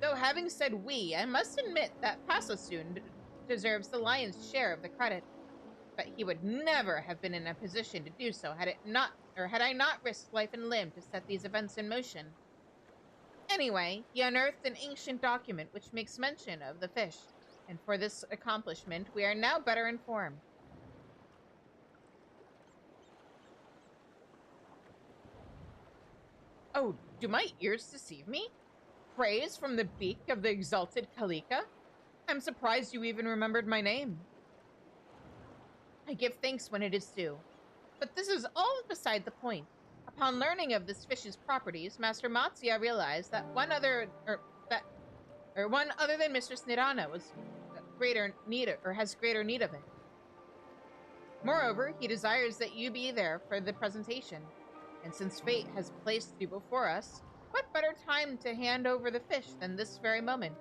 Though having said we, I must admit that Pasasune deserves the lion's share of the credit. But he would never have been in a position to do so had I not risked life and limb to set these events in motion. Anyway, he unearthed an ancient document which makes mention of the fish, and for this accomplishment we are now better informed. Oh, do my ears deceive me? Praise from the beak of the exalted Kalika? I'm surprised you even remembered my name. I give thanks when it is due. But this is all beside the point. Upon learning of this fish's properties, Master Matsuya realized that one other than Mistress Nirana has greater need of it. Moreover, he desires that you be there for the presentation. And since fate has placed you before us, what better time to hand over the fish than this very moment?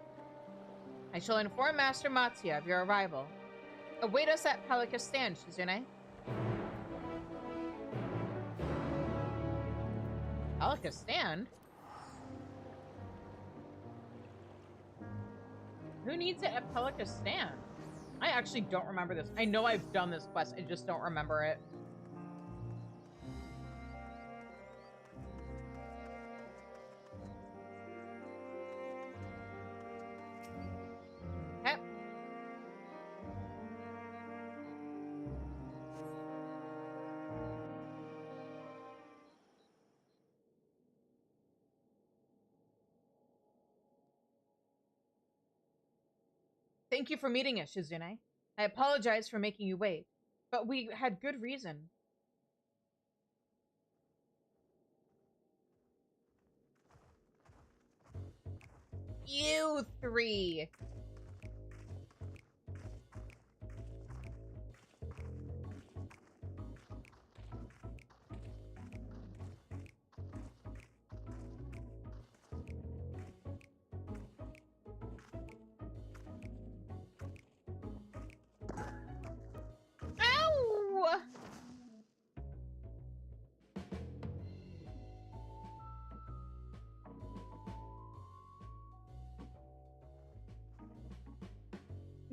I shall inform Master Matsuya of your arrival. Await us at Pelika Stand, Shizune. Pelika Stand? Who needs it at Pelika Stand? I actually don't remember this. I know I've done this quest, I just don't remember it. Okay. Thank you for meeting us, Shizune. I apologize for making you wait, but we had good reason. You three! Ow!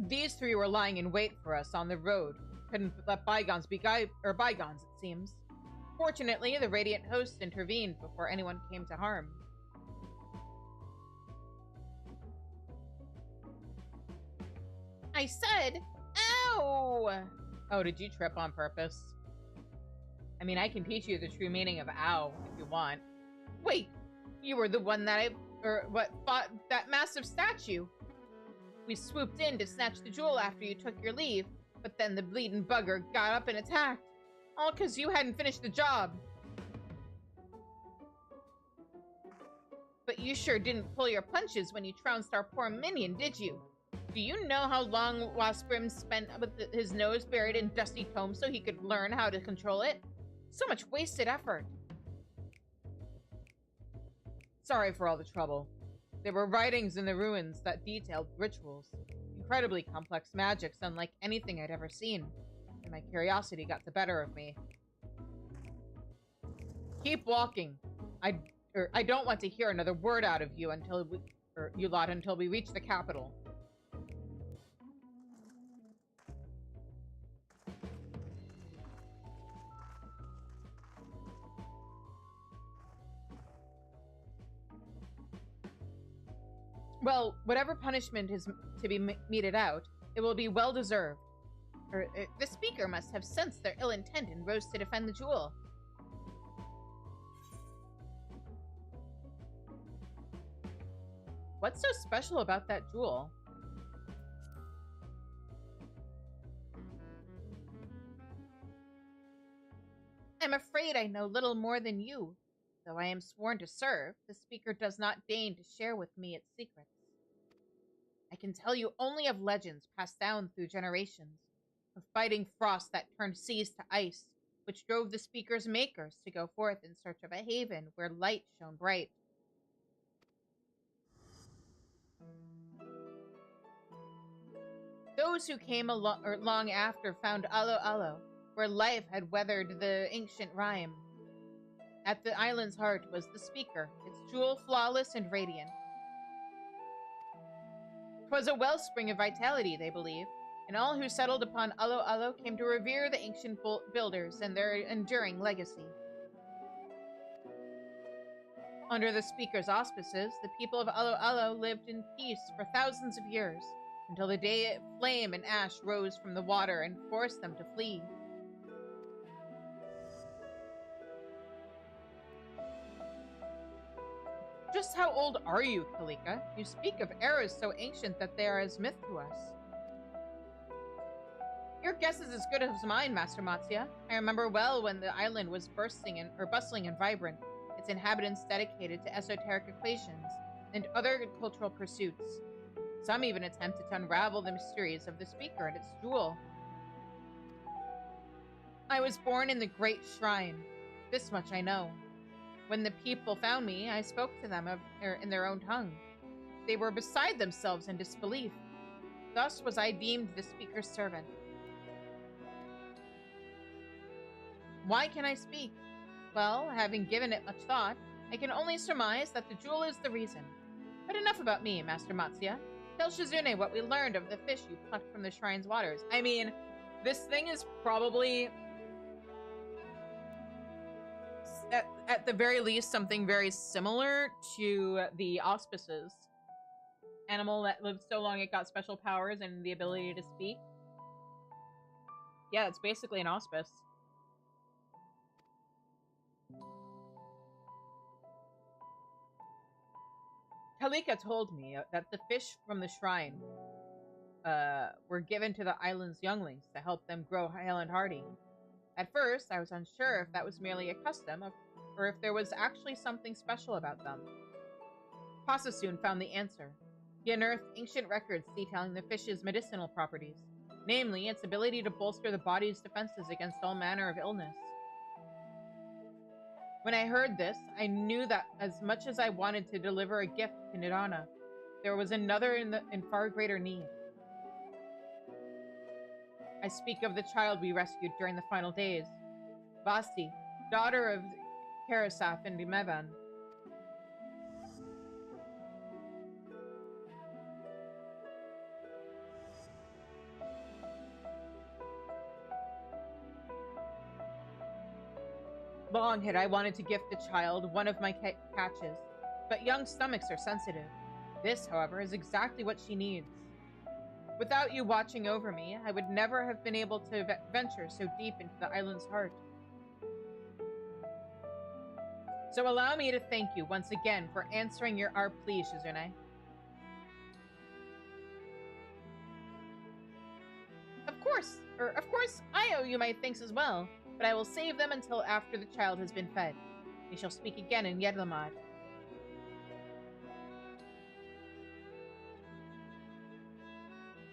These three were lying in wait for us on the road. Couldn't let bygones be bygones, it seems. Fortunately, the Radiant Host intervened before anyone came to harm. I said, ow! Oh, did you trip on purpose? I mean, I can teach you the true meaning of ow if you want. Wait, you were the one that fought that massive statue. We swooped in to snatch the jewel after you took your leave, but then the bleeding bugger got up and attacked. All because you hadn't finished the job. But you sure didn't pull your punches when you trounced our poor minion, did you? Do you know how long Wasprim spent with his nose buried in dusty tomes so he could learn how to control it? So much wasted effort. Sorry for all the trouble. There were writings in the ruins that detailed rituals. Incredibly complex magics unlike anything I'd ever seen. And my curiosity got the better of me. Keep walking. I don't want to hear another word out of you until we reach the capital. Well, whatever punishment is to be meted out, it will be well deserved. The speaker must have sensed their ill intent and rose to defend the jewel. What's so special about that jewel? I'm afraid I know little more than you. Though I am sworn to serve, the speaker does not deign to share with me its secrets. I can tell you only of legends passed down through generations, of fighting frost that turned seas to ice, which drove the speaker's makers to go forth in search of a haven where light shone bright. Those who came long after found Alo Alo, where life had weathered the ancient rime. At the island's heart was the speaker, its jewel flawless and radiant. 'Twas a wellspring of vitality, they believe, and all who settled upon Alo Alo came to revere the ancient builders and their enduring legacy. Under the speaker's auspices, the people of Alo Alo lived in peace for thousands of years, until the day flame and ash rose from the water and forced them to flee. Just how old are you, Kalika? You speak of eras so ancient that they are as myth to us. Your guess is as good as mine, Master Matsuya. I remember well when the island was bustling and vibrant, its inhabitants dedicated to esoteric equations and other cultural pursuits. Some even attempted to unravel the mysteries of the speaker and its jewel. I was born in the Great Shrine. This much I know. When the people found me, I spoke to them in their own tongue. They were beside themselves in disbelief. Thus was I deemed the speaker's servant. Why can I speak? Well, having given it much thought, I can only surmise that the jewel is the reason. But enough about me, Master Matsuya. Tell Shizune what we learned of the fish you plucked from the shrine's waters. I mean, this thing is probably, at the very least, something very similar to the auspices. Animal that lived so long it got special powers and the ability to speak. Yeah, it's basically an auspice. Kalika told me that the fish from the shrine were given to the island's younglings to help them grow hale and hardy. At first, I was unsure if that was merely a custom or if there was actually something special about them. Pasa soon found the answer. He unearthed ancient records detailing the fish's medicinal properties, namely its ability to bolster the body's defenses against all manner of illness. When I heard this, I knew that as much as I wanted to deliver a gift to Nirana, there was another in far greater need. I speak of the child we rescued during the final days, Vasti, daughter of Karasaf and Mevan. Long had I wanted to gift the child one of my catches, but young stomachs are sensitive. This, however, is exactly what she needs. Without you watching over me, I would never have been able to venture so deep into the island's heart. So allow me to thank you once again for answering our plea, Shizune. Of course, I owe you my thanks as well, but I will save them until after the child has been fed. We shall speak again in Yedlamad.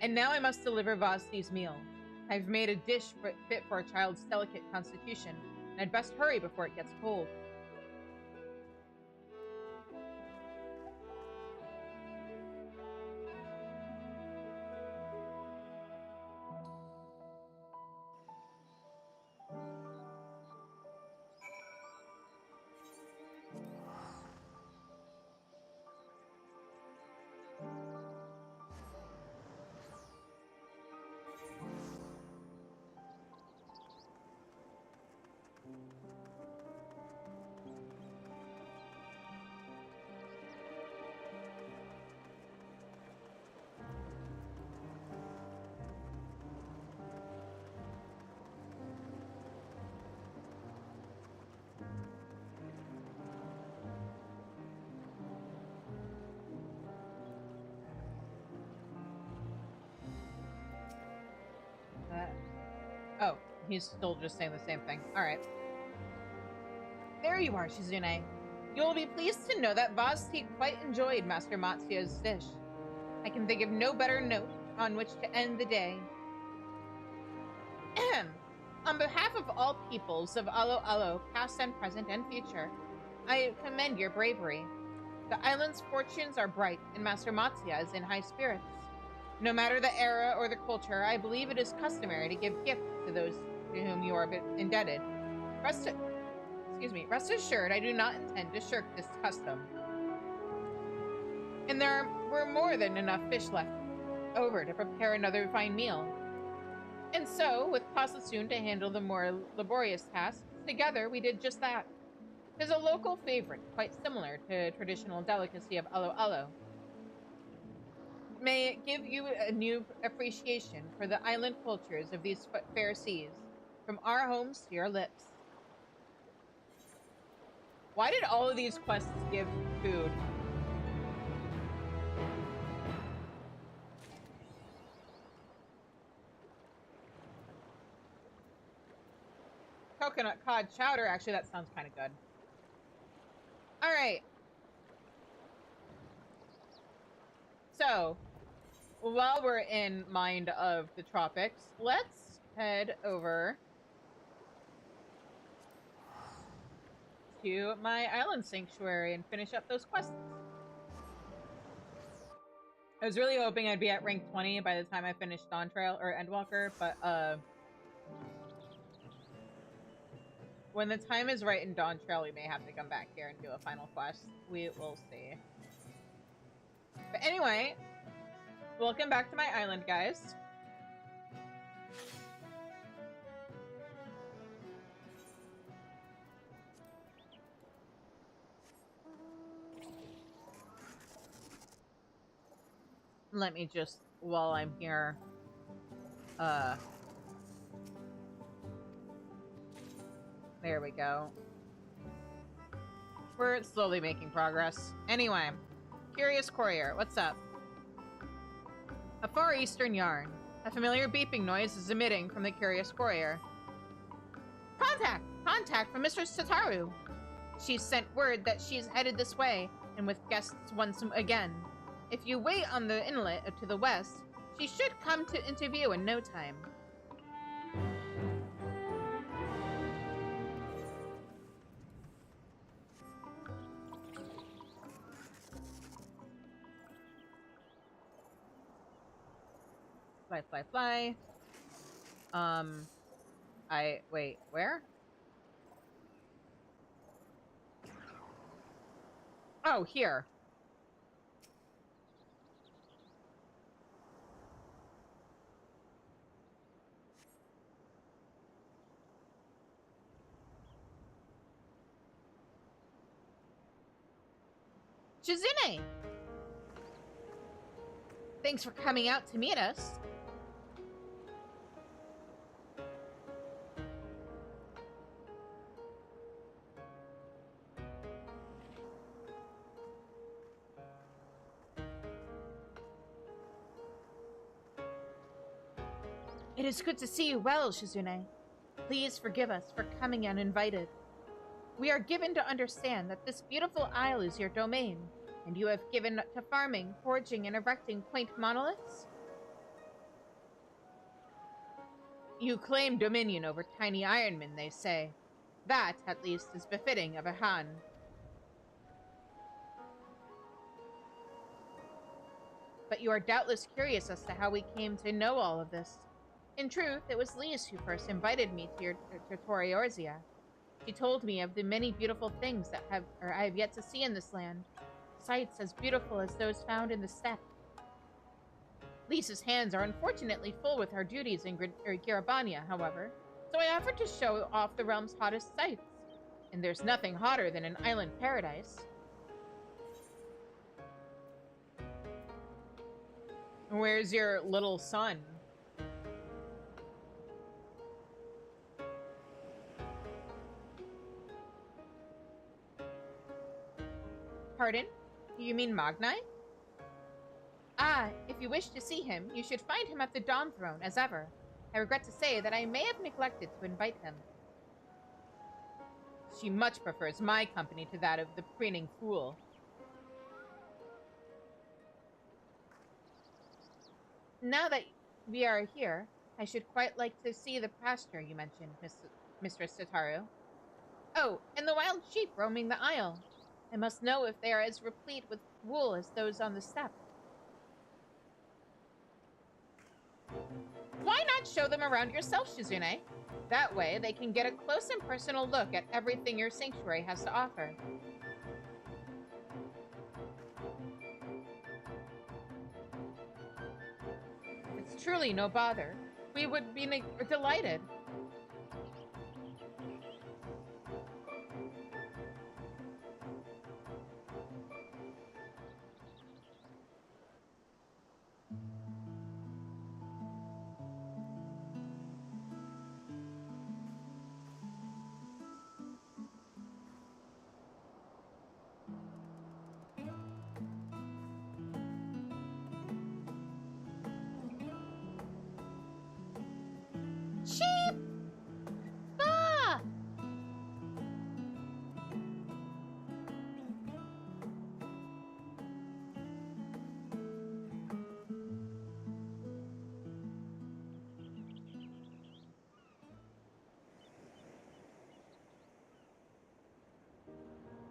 And now I must deliver Vasti's meal. I've made a dish fit for a child's delicate constitution, and I'd best hurry before it gets cold. Oh, he's still just saying the same thing. Alright. There you are, Shizune. You will be pleased to know that Vasti quite enjoyed Master Matsuya's dish. I can think of no better note on which to end the day. On behalf of all peoples of Alo Alo, past and present and future, I commend your bravery. The island's fortunes are bright, and Master Matsuya is in high spirits. No matter the era or the culture, I believe it is customary to give gifts to those to whom you are indebted. Rest assured, I do not intend to shirk this custom. And there were more than enough fish left over to prepare another fine meal. And so, with Pasasune to handle the more laborious tasks, together we did just that. It is a local favorite, quite similar to traditional delicacy of Alo Alo. May it give you a new appreciation for the island cultures of these fair seas, from our homes to your lips. Why did all of these quests give food? Coconut cod chowder, actually that sounds kind of good. Alright. So, while we're in mind of the tropics, let's head over to my island sanctuary and finish up those quests. I was really hoping I'd be at rank 20 by the time I finished Dawn Trail or Endwalker, but when the time is right in Dawn Trail, we may have to come back here and do a final quest. We will see. But anyway, welcome back to my island, guys. Let me just, while I'm here, there we go. We're slowly making progress. Anyway, Curious Courier, what's up? A Far Eastern yarn. A familiar beeping noise is emitting from the curious courier. Contact! Contact from Mistress Tataru! She's sent word that she's headed this way, and with guests once again. If you wait on the inlet to the west, she should come to interview in no time. Fly, fly, fly. Wait, where? Oh, here. Shizune! Thanks for coming out to meet us. It is good to see you well, Shizune. Please forgive us for coming uninvited. We are given to understand that this beautiful isle is your domain, and you have given to farming, forging, and erecting quaint monoliths? You claim dominion over tiny ironmen, they say. That, at least, is befitting of a Han. But you are doubtless curious as to how we came to know all of this. In truth, it was Lise who first invited me to Toriorzia. She told me of the many beautiful things that I have yet to see in this land. Sights as beautiful as those found in the steppe. Lisa's hands are unfortunately full with her duties in Garabania, however, so I offered to show off the realm's hottest sights. And there's nothing hotter than an island paradise. Where's your little son? Pardon? You mean Magnai? Ah, if you wish to see him, you should find him at the Dawn Throne, as ever. I regret to say that I may have neglected to invite him. She much prefers my company to that of the preening fool. Now that we are here, I should quite like to see the pasture you mentioned, Mistress Tataru. Oh, and the wild sheep roaming the isle. I must know if they are as replete with wool as those on the steppe. Why not show them around yourself, Shizune? That way, they can get a close and personal look at everything your sanctuary has to offer. It's truly no bother. We would be delighted. Sheep! Ah!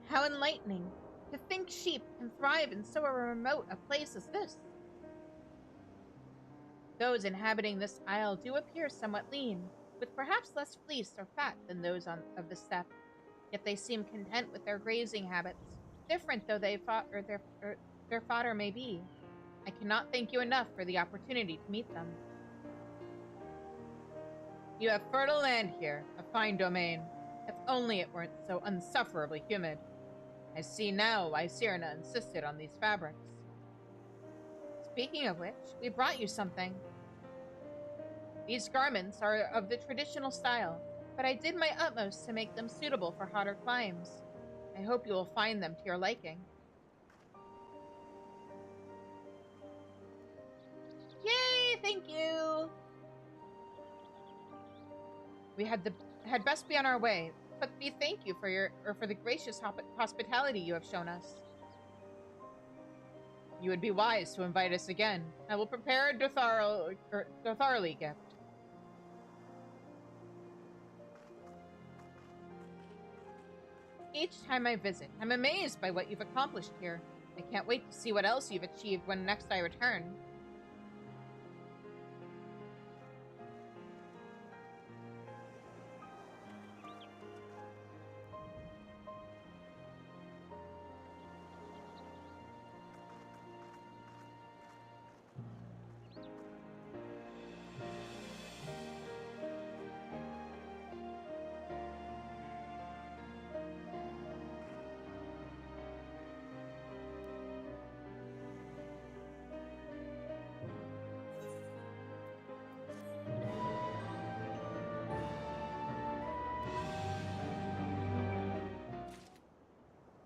How enlightening. To think sheep can thrive in so remote a place as this. Those inhabiting this isle do appear somewhat lean, with perhaps less fleece or fat than those of the steppe. Yet they seem content with their grazing habits, different though their fodder may be. I cannot thank you enough for the opportunity to meet them. You have fertile land here, a fine domain. If only it weren't so unsufferably humid. I see now why Cyrna insisted on these fabrics. Speaking of which, we brought you something. These garments are of the traditional style, but I did my utmost to make them suitable for hotter climes. I hope you will find them to your liking. thank you. We had best be on our way, but we thank you for the gracious hospitality you have shown us. You would be wise to invite us again. I will prepare a Dotharli gift. Each time I visit, I'm amazed by what you've accomplished here. I can't wait to see what else you've achieved when next I return.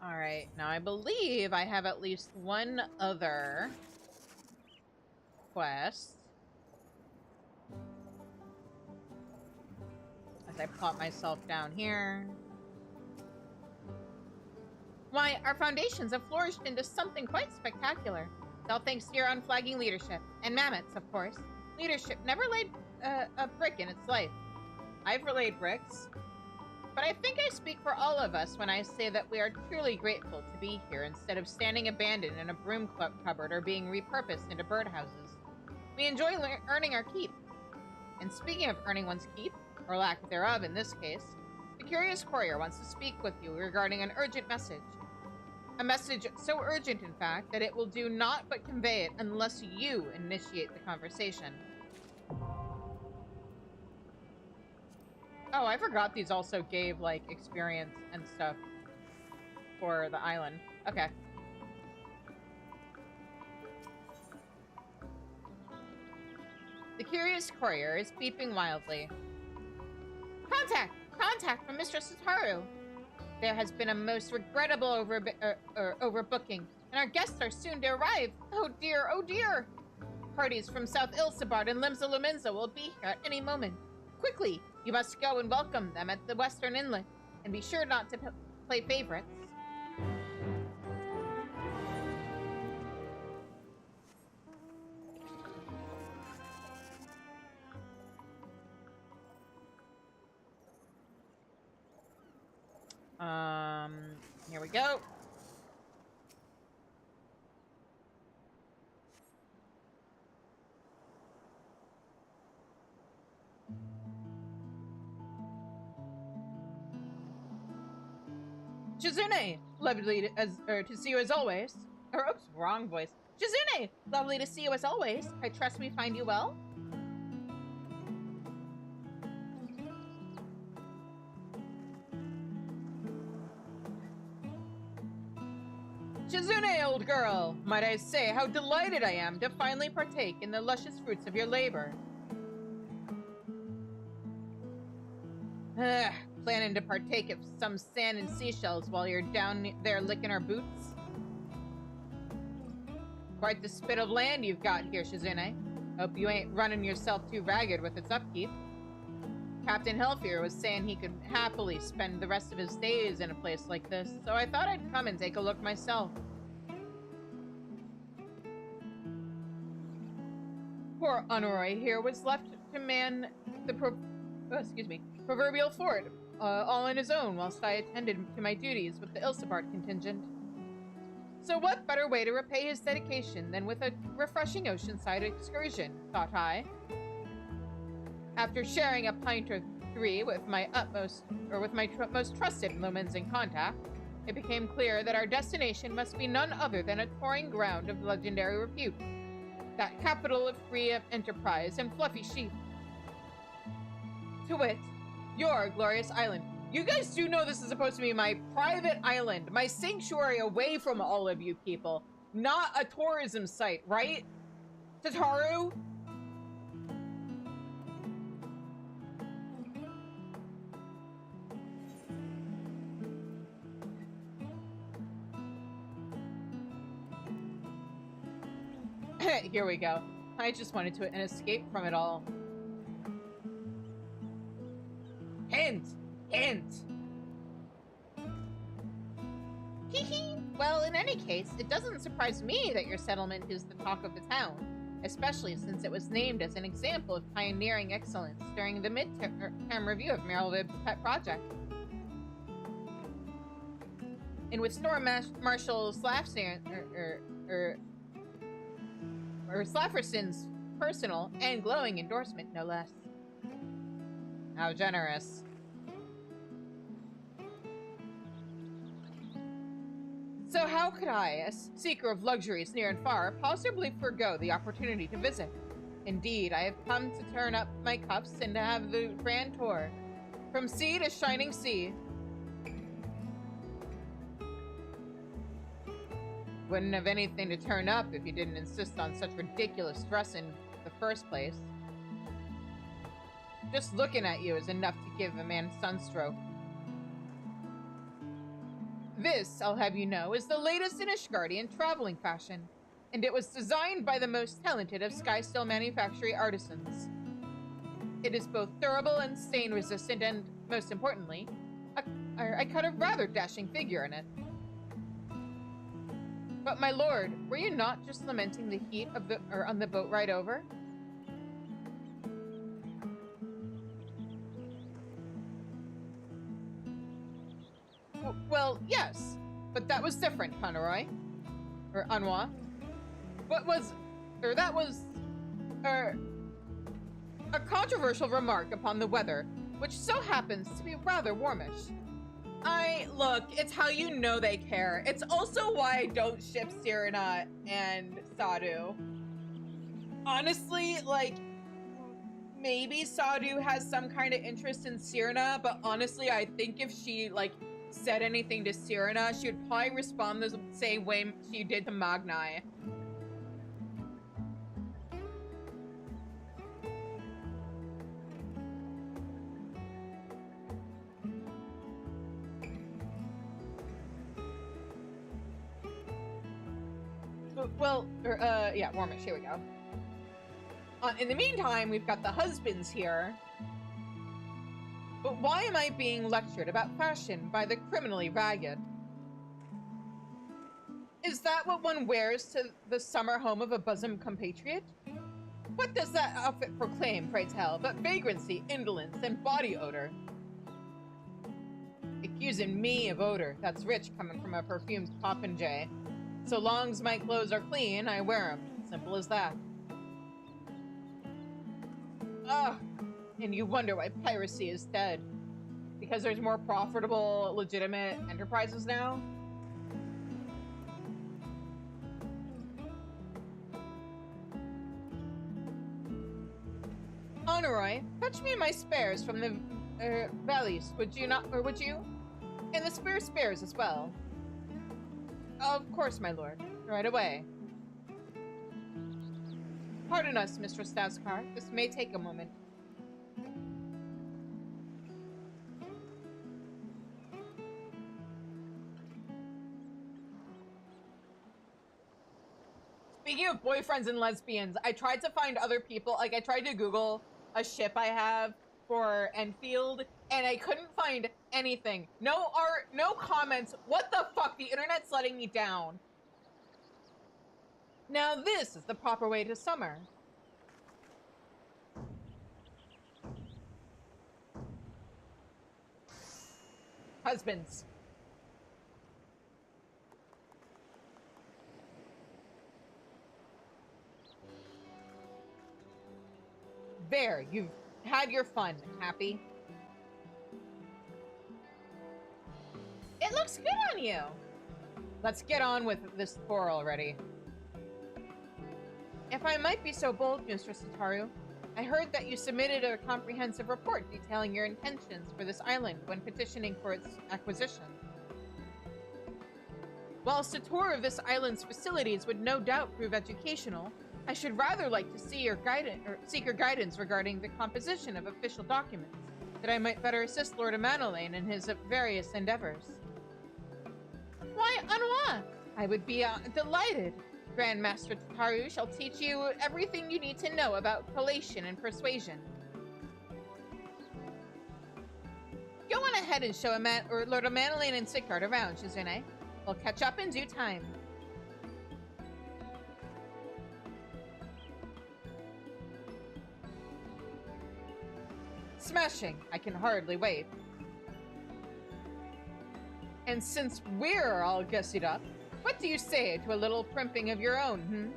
Alright, now I believe I have at least one other quest. As I plot myself down here. Why, our foundations have flourished into something quite spectacular. All thanks to your unflagging leadership. And Mammoth's, of course. Leadership never laid a brick in its life. I've relayed bricks. But I think I speak for all of us when I say that we are truly grateful to be here instead of standing abandoned in a broom cupboard or being repurposed into birdhouses. We enjoy earning our keep. And speaking of earning one's keep, or lack thereof in this case, the Curious Courier wants to speak with you regarding an urgent message. A message so urgent, in fact, that it will do naught but convey it unless you initiate the conversation. Oh, I forgot these also gave, like, experience and stuff for the island. Okay. The Curious Courier is beeping wildly. Contact! Contact from Mistress Sataru! There has been a most regrettable overbooking, and our guests are soon to arrive. Oh dear, oh dear! Parties from South Ilsabard and Limsa Lumenza will be here at any moment. Quickly, you must go and welcome them at the Western Inlet, and be sure not to play favorites. Here we go. Shizune, lovely to see you as always. Or, oops, wrong voice. Shizune, lovely to see you as always. I trust we find you well. Shizune, old girl! Might I say how delighted I am to finally partake in the luscious fruits of your labor. Planning to partake of some sand and seashells while you're down there licking our boots? Quite the spit of land you've got here, Shizune. Hope you ain't running yourself too ragged with its upkeep. Captain Helfier was saying he could happily spend the rest of his days in a place like this, so I thought I'd come and take a look myself. Poor Honoroi here was left to man the proverbial fort, all on his own, whilst I attended to my duties with the Ilsabard contingent. So what better way to repay his dedication than with a refreshing oceanside excursion, thought I. After sharing a pint or three with my most trusted lumens in contact, it became clear that our destination must be none other than a touring ground of legendary repute, that capital of free enterprise and fluffy sheep. To wit, your glorious island. You guys do know this is supposed to be my private island, my sanctuary away from all of you people, not a tourism site, right? Tataru? Here we go. I just wanted an escape from it all. Hint! Hint! Hee. Well, in any case, it doesn't surprise me that your settlement is the talk of the town, especially since it was named as an example of pioneering excellence during the midterm review of Merylvib's pet project. And with Storm Marshal Slafferson's personal and glowing endorsement, no less. How generous. So how could I, a seeker of luxuries near and far, possibly forego the opportunity to visit? Indeed, I have come to turn up my cups and to have the grand tour. From sea to shining sea. Wouldn't have anything to turn up if you didn't insist on such ridiculous dress in the first place. Just looking at you is enough to give a man sunstroke. This, I'll have you know, is the latest in Ishgardian traveling fashion, and it was designed by the most talented of Skysteel manufacturing artisans. It is both durable and stain-resistant, and, most importantly, I cut a rather dashing figure in it. But my lord, were you not just lamenting the heat of on the boat ride over? Well, yes, but that was different, Conroy. Or Anwa. That was a controversial remark upon the weather, which so happens to be rather warmish. Look, it's how you know they care. It's also why I don't ship Cyrano and Sadu. Honestly, like, maybe Sadu has some kind of interest in Cyrano, but honestly, I think if she, like, said anything to Cyrano, she would probably respond the same way she did to Magnai. Well, yeah, warmish, here we go. In the meantime, we've got the husbands here. But why am I being lectured about fashion by the criminally ragged? Is that what one wears to the summer home of a bosom compatriot? What does that outfit proclaim, pray tell, but vagrancy, indolence, and body odor? Accusing me of odor, that's rich coming from a perfumed popinjay. So long as my clothes are clean, I wear them. Simple as that. Ugh. And you wonder why piracy is dead. Because there's more profitable, legitimate enterprises now? Honoroi, fetch me my spares from the valleys, would you not, or would you? And the spare spares as well. Of course, my lord. Right away. Pardon us, Mistress Staskar. This may take a moment. Speaking of boyfriends and lesbians, I tried to find other people. Like, I tried to Google a ship I have for Enfield, and I couldn't find anything. No art, no comments. What the fuck? The internet's letting me down. Now this is the proper way to summer. Husbands. There, you've had your fun. Happy? It looks good on you. Let's get on with this tour already. If I might be so bold, Mistress Sataru, I heard that you submitted a comprehensive report detailing your intentions for this island when petitioning for its acquisition. Whilst a tour of this island's facilities would no doubt prove educational, I should rather like to see your guidance or seek your guidance regarding the composition of official documents, that I might better assist Lord Amanalain in his various endeavors. Why, Anwa, I would be delighted. Grandmaster Tataru shall teach you everything you need to know about collation and persuasion. Go on ahead and show Lord Manolane and Sicard around, Shizune. We'll catch up in due time. Smashing! I can hardly wait. And since we're all gussied up, what do you say to a little primping of your own,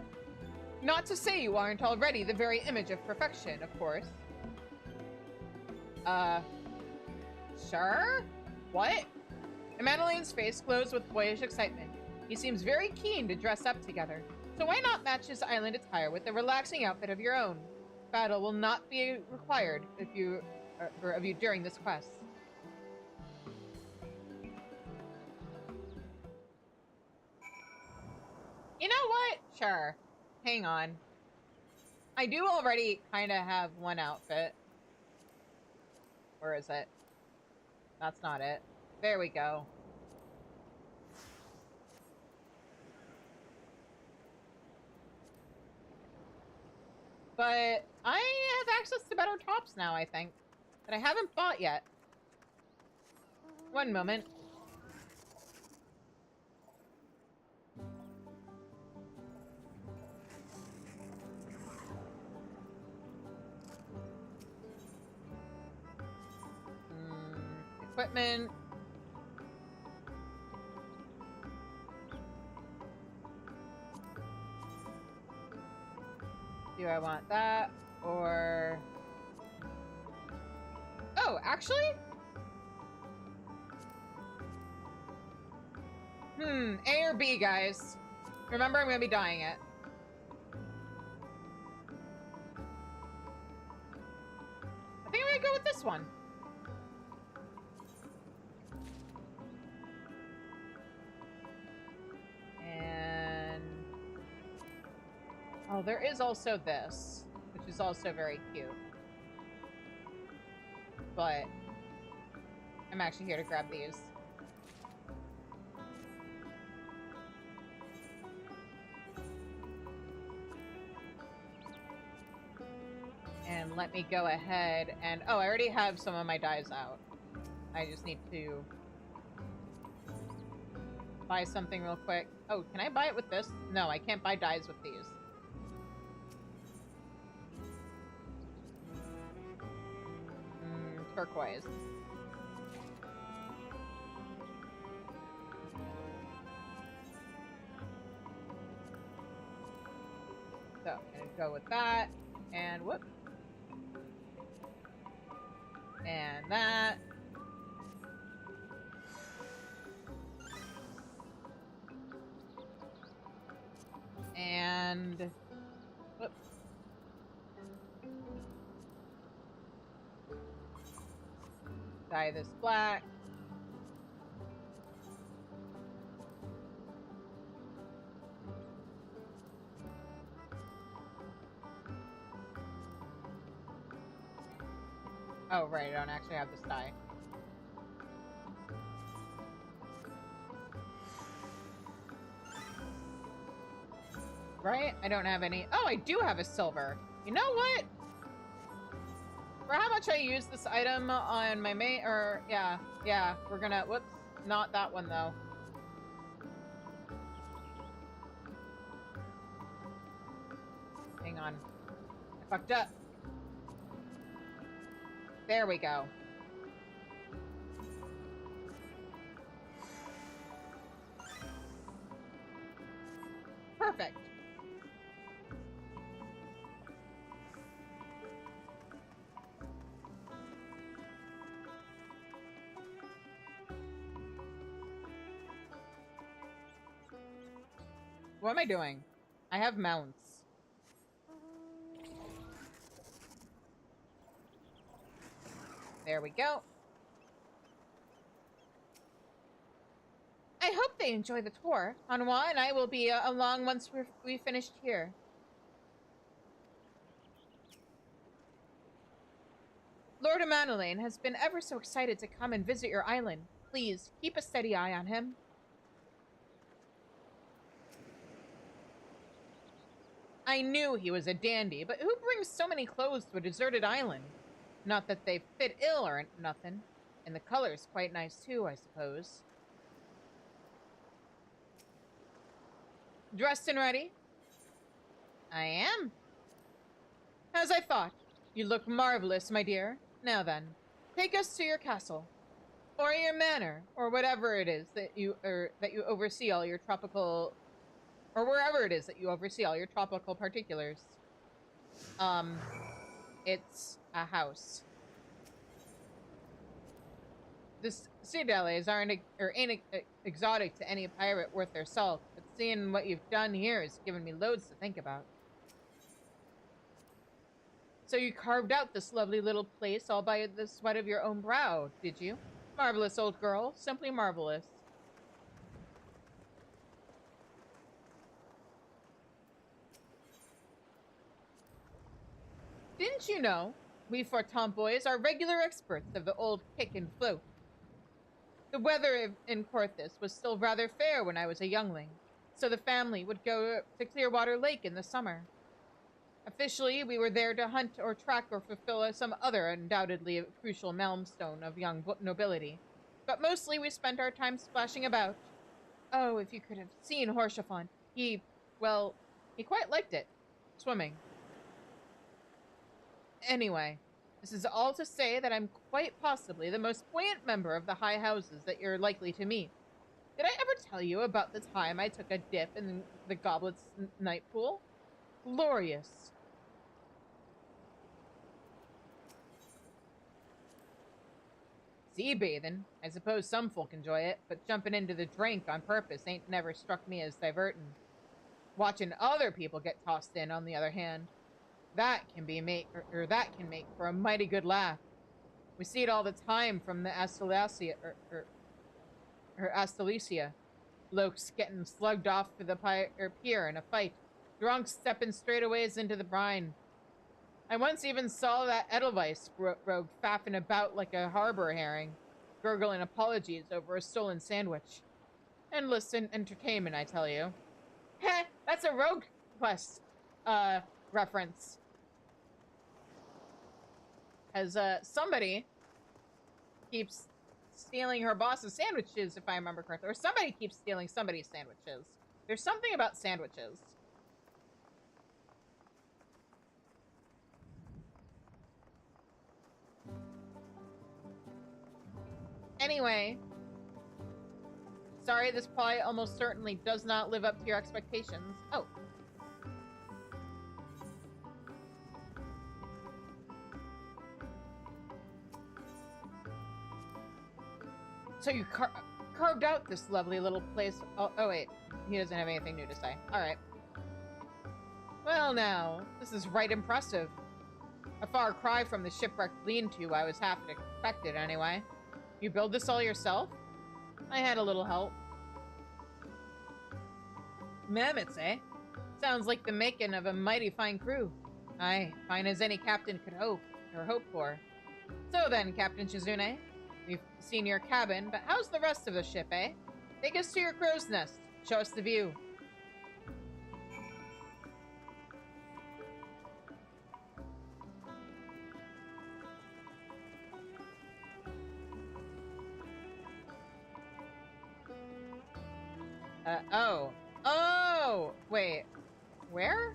Not to say you aren't already the very image of perfection, of course. Sure? What? Manolane's face glows with boyish excitement. He seems very keen to dress up together. So why not match his island attire with a relaxing outfit of your own? Battle will not be required of you during this quest. You know what? Sure. Hang on. I do already kind of have one outfit. Where is it? That's not it. There we go. But I have access to better tops now, I think. That I haven't bought yet. One moment. Equipment. Do I want that? Or... Oh, actually? A or B, guys. Remember, I'm gonna be dying it. I think I'm gonna go with this one. And... oh, there is also this, which is also very cute. But I'm actually here to grab these. And let me go ahead and... oh, I already have some of my dyes out. I just need to buy something real quick. Oh, can I buy it with this? No, I can't buy dyes with these. Turquoise. So, I'm gonna go with that. And whoop. And that. And whoop. Dye this black. Oh, right, I don't actually have this dye. Right? I don't have any... oh, I do have a silver. You know what? For how much I use this item on my main... or, yeah, we're gonna... whoops. Not that one, though. Hang on. I fucked up. There we go. Perfect. What am I doing? I have mounts. There we go. I hope they enjoy the tour. Hanwha and I will be along once we've finished here. Lord Manolane has been ever so excited to come and visit your island. Please, keep a steady eye on him. I knew he was a dandy, but who brings so many clothes to a deserted island? Not that they fit ill or nothing. And the color's quite nice too, I suppose. Dressed and ready? I am. As I thought. You look marvelous, my dear. Now then, take us to your castle. Or your manor, or whatever it is that you oversee all your tropical, or wherever it is that you oversee all your tropical particulars. It's a house. The citadels ain't exotic to any pirate worth their salt, but seeing what you've done here has given me loads to think about. So you carved out this lovely little place all by the sweat of your own brow, did you? Marvelous, old girl. Simply marvelous. Didn't you know? We four tomboys are regular experts of the old kick and float. The weather in Corthus was still rather fair when I was a youngling, so the family would go to Clearwater Lake in the summer. Officially, we were there to hunt or track or fulfill some other undoubtedly crucial milestone of young nobility. But mostly we spent our time splashing about. Oh, if you could have seen Horsefant. He quite liked it. Swimming. Anyway, this is all to say that I'm quite possibly the most buoyant member of the high houses that you're likely to meet. Did I ever tell you about the time I took a dip in the Goblet's night pool? Glorious. Sea bathing. I suppose some folk enjoy it, but jumping into the drink on purpose ain't never struck me as divertin'. Watching other people get tossed in, on the other hand, that can make for a mighty good laugh. We see it all the time from the Astalesia. Blokes getting slugged off to the pier in a fight. Drunks stepping straightaways into the brine. I once even saw that Edelweiss rogue faffing about like a harbor herring, gurgling apologies over a stolen sandwich. Endless entertainment, I tell you. Heh, that's a Rogue Quest, reference. As, somebody keeps stealing her boss's sandwiches, if I remember correctly. Or somebody keeps stealing somebody's sandwiches. There's something about sandwiches. Anyway. Sorry, this probably almost certainly does not live up to your expectations. Oh. So you carved out this lovely little place. Oh, wait. He doesn't have anything new to say. Alright. Well now, this is right impressive. A far cry from the shipwrecked lean-to I was half expected anyway. You build this all yourself? I had a little help. Mammoths, eh? Sounds like the making of a mighty fine crew. Aye, fine as any captain could hope for. So then, Captain Shizune, we've seen your cabin, but how's the rest of the ship, eh? Take us to your crow's nest. Show us the view. Oh, wait. Where?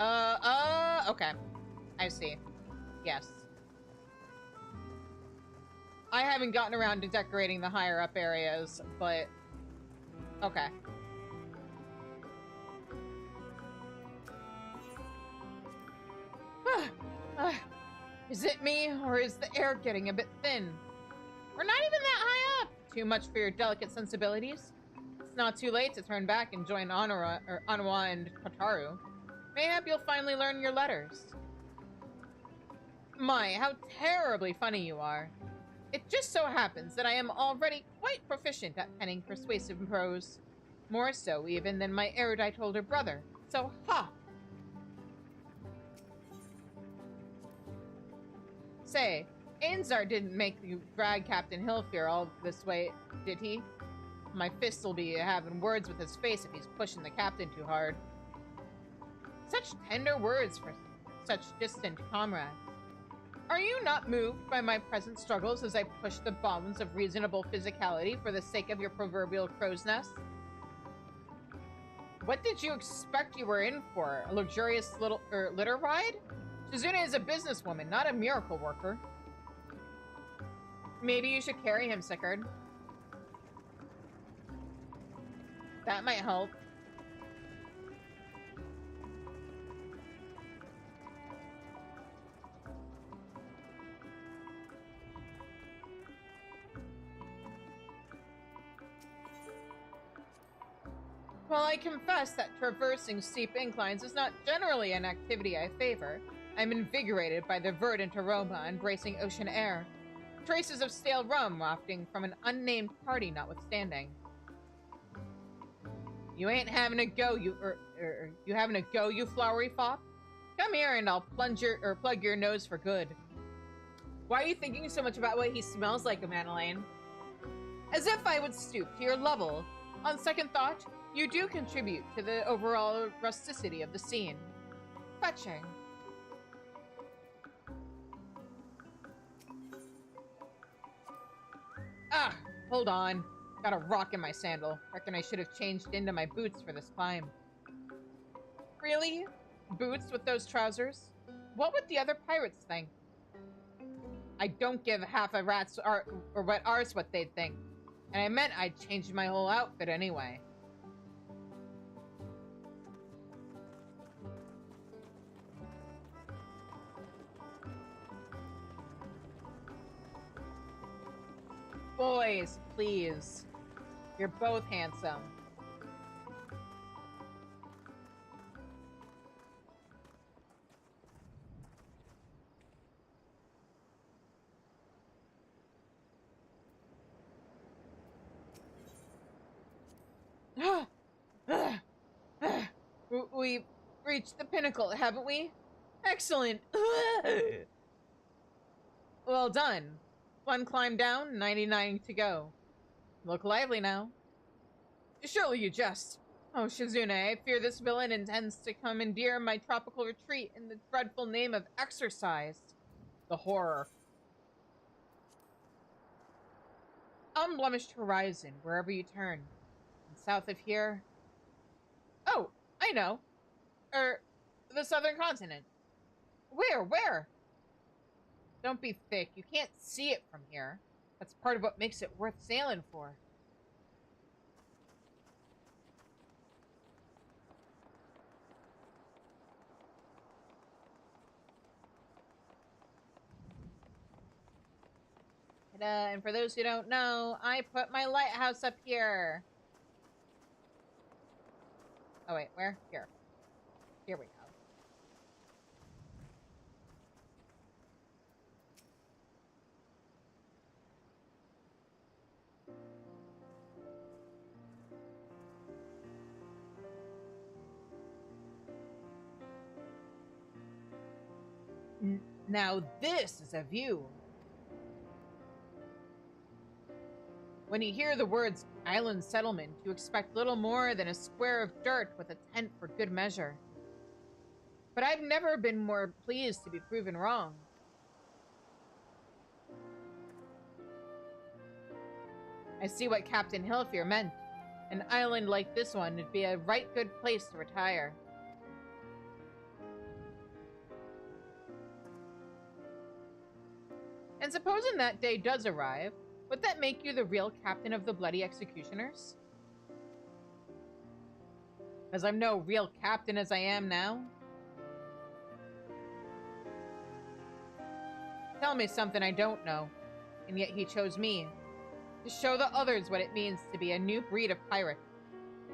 Okay. I see. Yes. I haven't gotten around to decorating the higher up areas, but... Okay. Is it me, or is the air getting a bit thin? We're not even that high up! Too much for your delicate sensibilities? It's not too late to turn back and join Anwa and Kotaru. Mayhap you'll finally learn your letters. My, how terribly funny you are. It just so happens that I am already quite proficient at penning persuasive prose. More so, even, than my erudite older brother. So, ha! Say, Ainzar didn't make you drag Captain Hilfear all this way, did he? My fist will be having words with his face if he's pushing the captain too hard. Such tender words for such distant comrade. Are you not moved by my present struggles as I push the bounds of reasonable physicality for the sake of your proverbial crow's nest? What did you expect you were in for? A luxurious little litter ride? Shizune is a businesswoman, not a miracle worker. Maybe you should carry him, Sickard. That might help. While I confess that traversing steep inclines is not generally an activity I favor, I'm invigorated by the verdant aroma embracing ocean air, traces of stale rum wafting from an unnamed party notwithstanding. You ain't having a go, you having a go, you flowery fop? Come here and I'll plug your nose for good. Why are you thinking so much about what he smells like, Madeleine? As if I would stoop to your level. On second thought, you do contribute to the overall rusticity of the scene. Fetching. Ah, hold on. Got a rock in my sandal. Reckon I should have changed into my boots for this climb. Really? Boots with those trousers? What would the other pirates think? I don't give half a rat's or what they'd think. And I meant I'd changed my whole outfit anyway. Boys, please. You're both handsome. We've reached the pinnacle, haven't we? Excellent. Well done. One climb down, 99 to go. Look lively now. Surely you jest. Oh, Shizune, I fear this villain intends to commandeer my tropical retreat in the dreadful name of Exorcised. The horror. Unblemished horizon, wherever you turn. And south of here... Oh, I know. The southern continent. Where? Don't be thick. You can't see it from here. That's part of what makes it worth sailing for. And for those who don't know, I put my lighthouse up here. Oh wait, where? Here. Here we go. Now this is a view. When you hear the words island settlement, you expect little more than a square of dirt with a tent for good measure. But I've never been more pleased to be proven wrong. I see what Captain Hillfear meant. An island like this one would be a right good place to retire. And supposing that day does arrive, would that make you the real captain of the Bloody Executioners? As I'm no real captain as I am now? Tell me something I don't know, and yet he chose me. To show the others what it means to be a new breed of pirate.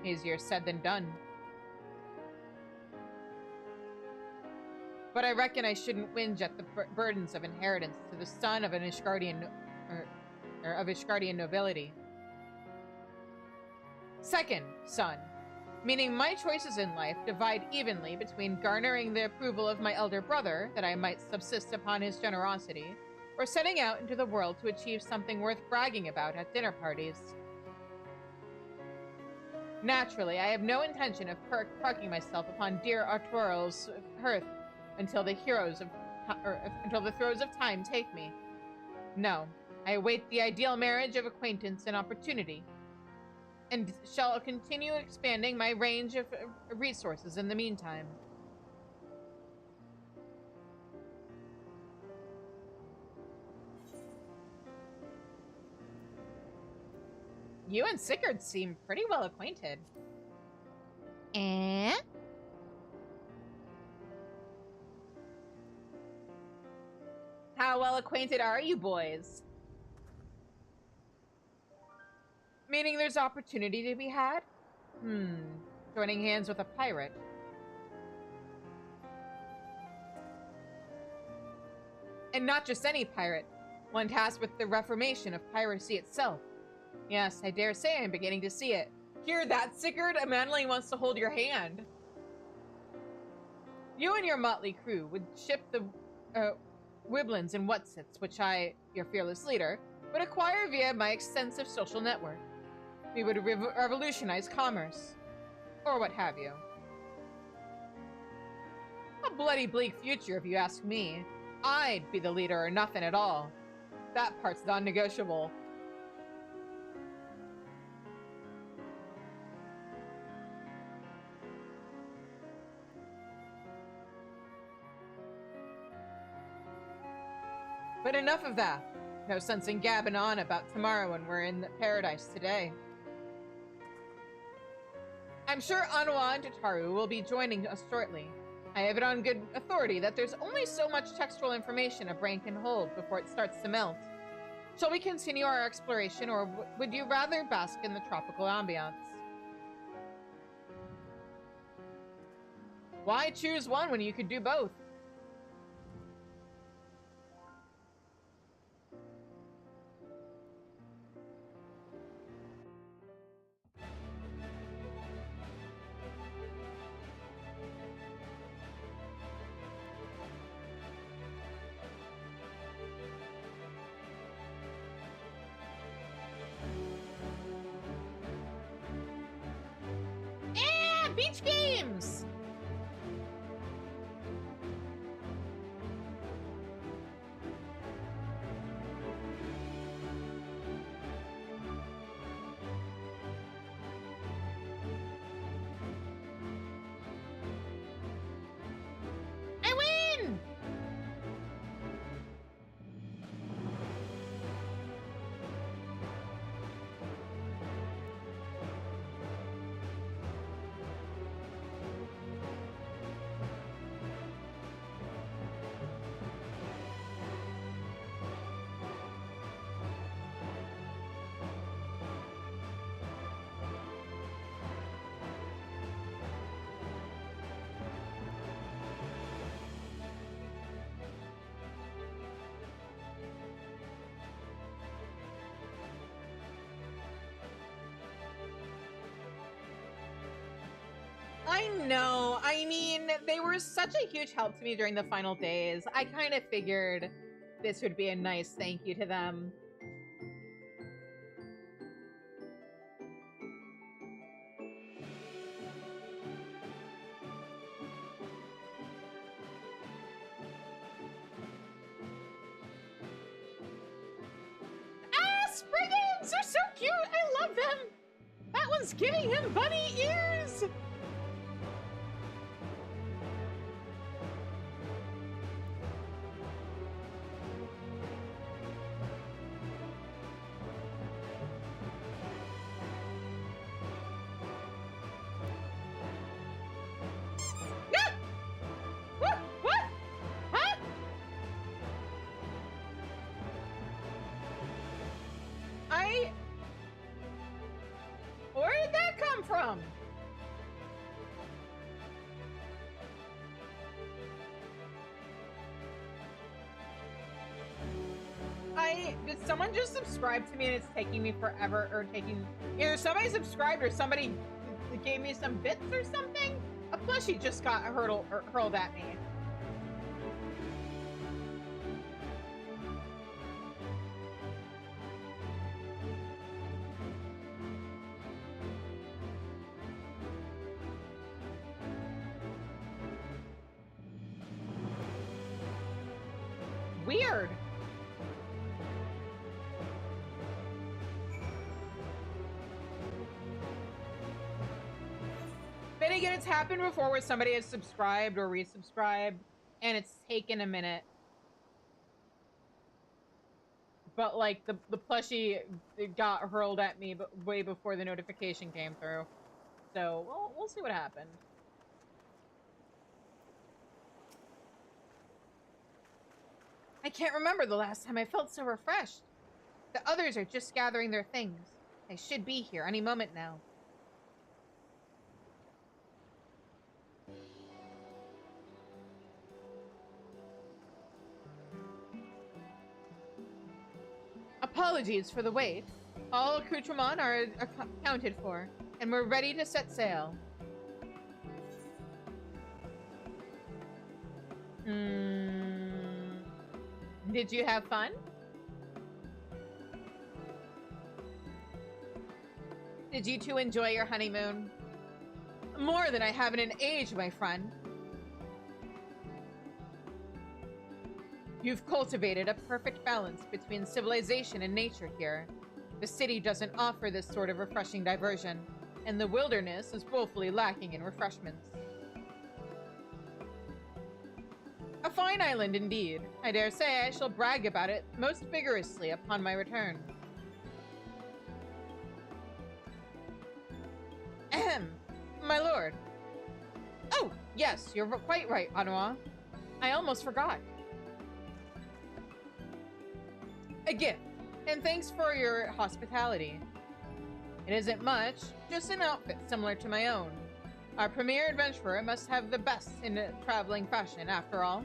Easier said than done. But I reckon I shouldn't whinge at the burdens of inheritance to the son of an Ishgardian, of Ishgardian nobility. Second, son, meaning my choices in life divide evenly between garnering the approval of my elder brother, that I might subsist upon his generosity, or setting out into the world to achieve something worth bragging about at dinner parties. Naturally, I have no intention of parking myself upon dear Arturo's hearth until the until the throes of time take me. No, I await the ideal marriage of acquaintance and opportunity, and shall continue expanding my range of resources in the meantime. You and Sigurd seem pretty well acquainted. Eh? How well acquainted are you boys? Meaning there's opportunity to be had? Joining hands with a pirate. And not just any pirate. One tasked with the reformation of piracy itself. Yes, I dare say I'm beginning to see it. Hear that, Sigurd? Manly wants to hold your hand. You and your motley crew would ship the Wiblins and Whatsits, which I, your fearless leader, would acquire via my extensive social network. We would revolutionize commerce. Or what have you. A bloody bleak future, if you ask me. I'd be the leader or nothing at all. That part's non-negotiable. But enough of that. No sense in gabbing on about tomorrow when we're in paradise today. I'm sure Anwa and Tataru will be joining us shortly. I have it on good authority that there's only so much textual information a brain can hold before it starts to melt. Shall we continue our exploration, or would you rather bask in the tropical ambiance? Why choose one when you could do both? Beach games! I win! I know. I mean, they were such a huge help to me during the final days. I kind of figured this would be a nice thank you to them. Ah, Spriggans are so cute! I love them! That one's giving him bunny ears! What? Huh? Where did that come from? Did someone just subscribe to me and it's taking me forever, or either somebody subscribed or somebody gave me some bits or something? A plushie just got hurled at me. Weird. Then again, it's happened before where somebody has subscribed or resubscribed, and it's taken a minute. But, like, the plushie got hurled at me way before the notification came through. So, we'll see what happened. I can't remember the last time I felt so refreshed. The others are just gathering their things. They should be here any moment now. Apologies for the wait. All accoutrements are accounted for, and we're ready to set sail. Did you have fun? Did you two enjoy your honeymoon? More than I have in an age, my friend. You've cultivated a perfect balance between civilization and nature here. The city doesn't offer this sort of refreshing diversion, and the wilderness is woefully lacking in refreshments. A fine island indeed. I dare say I shall brag about it most vigorously upon my return. Ahem, my lord. Oh, yes, you're quite right, Anua. I almost forgot. A gift, and thanks for your hospitality. It isn't much, just an outfit similar to my own. Our premier adventurer must have the best in traveling fashion, after all.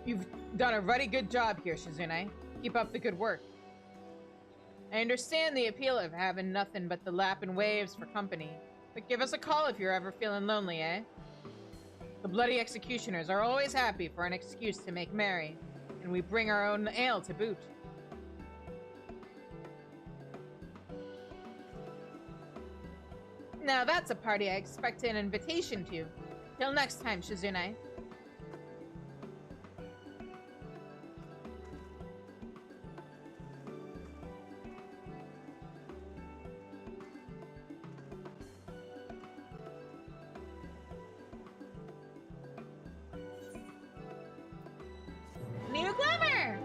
You've done a very good job here, Shizune. Keep up the good work. I understand the appeal of having nothing but the lap and waves for company, but give us a call if you're ever feeling lonely, eh? The bloody executioners are always happy for an excuse to make merry, and we bring our own ale to boot. Now that's a party I expect an invitation to. Till next time, Shizune. New Glimmer!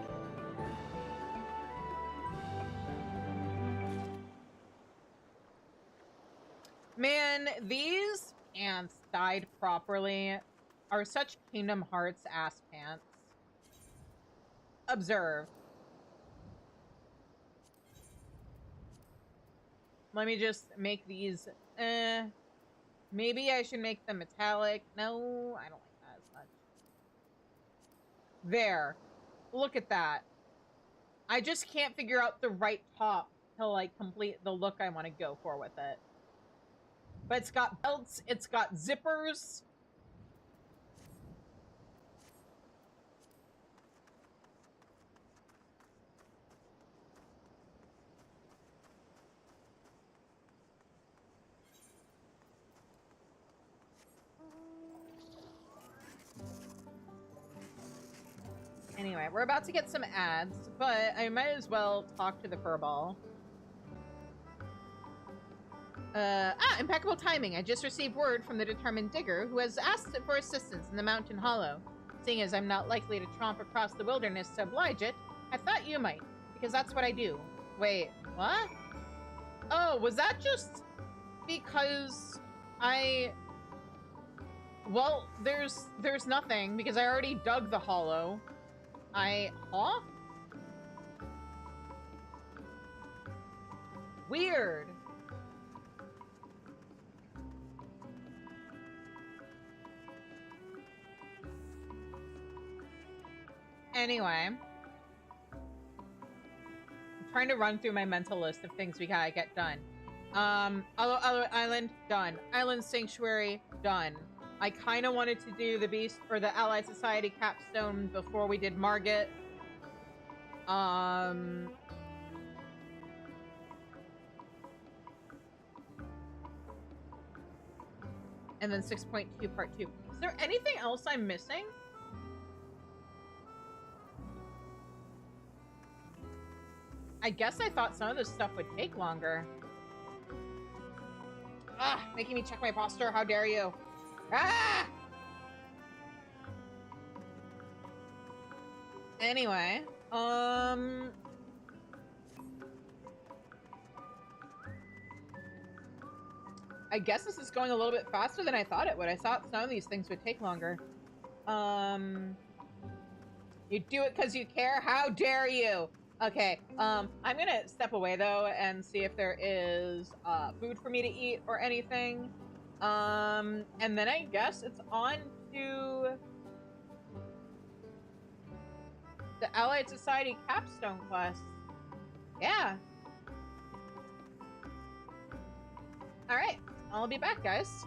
Man, these ants dyed properly are such Kingdom Hearts ass pants. Observe. Let me just make these, maybe I should make them metallic. No, I don't like that as much. There. Look at that. I just can't figure out the right top to, like, complete the look I want to go for with it. But it's got belts, it's got zippers. Anyway, we're about to get some ads, but I might as well talk to the furball. Impeccable timing. I just received word from the determined digger who has asked for assistance in the mountain hollow. Seeing as I'm not likely to tromp across the wilderness to oblige it, I thought you might, because that's what I do. Wait, what? Oh, was that just because I... Well, there's nothing, because I already dug the hollow. Huh? Weird. Anyway. I'm trying to run through my mental list of things we gotta get done. Island, done. Island Sanctuary, done. I kind of wanted to do the Beast or the Allied Society capstone before we did Margit. And then 6.2 part 2. Is there anything else I'm missing? I guess I thought some of this stuff would take longer. Ah, making me check my posture. How dare you? Ah! Anyway, I guess this is going a little bit faster than I thought it would. I thought some of these things would take longer. You do it because you care? How dare you? Okay, I'm gonna step away though and see if there is food for me to eat or anything. And then I guess it's on to the Allied Society capstone quest. Yeah. All right, I'll be back, guys.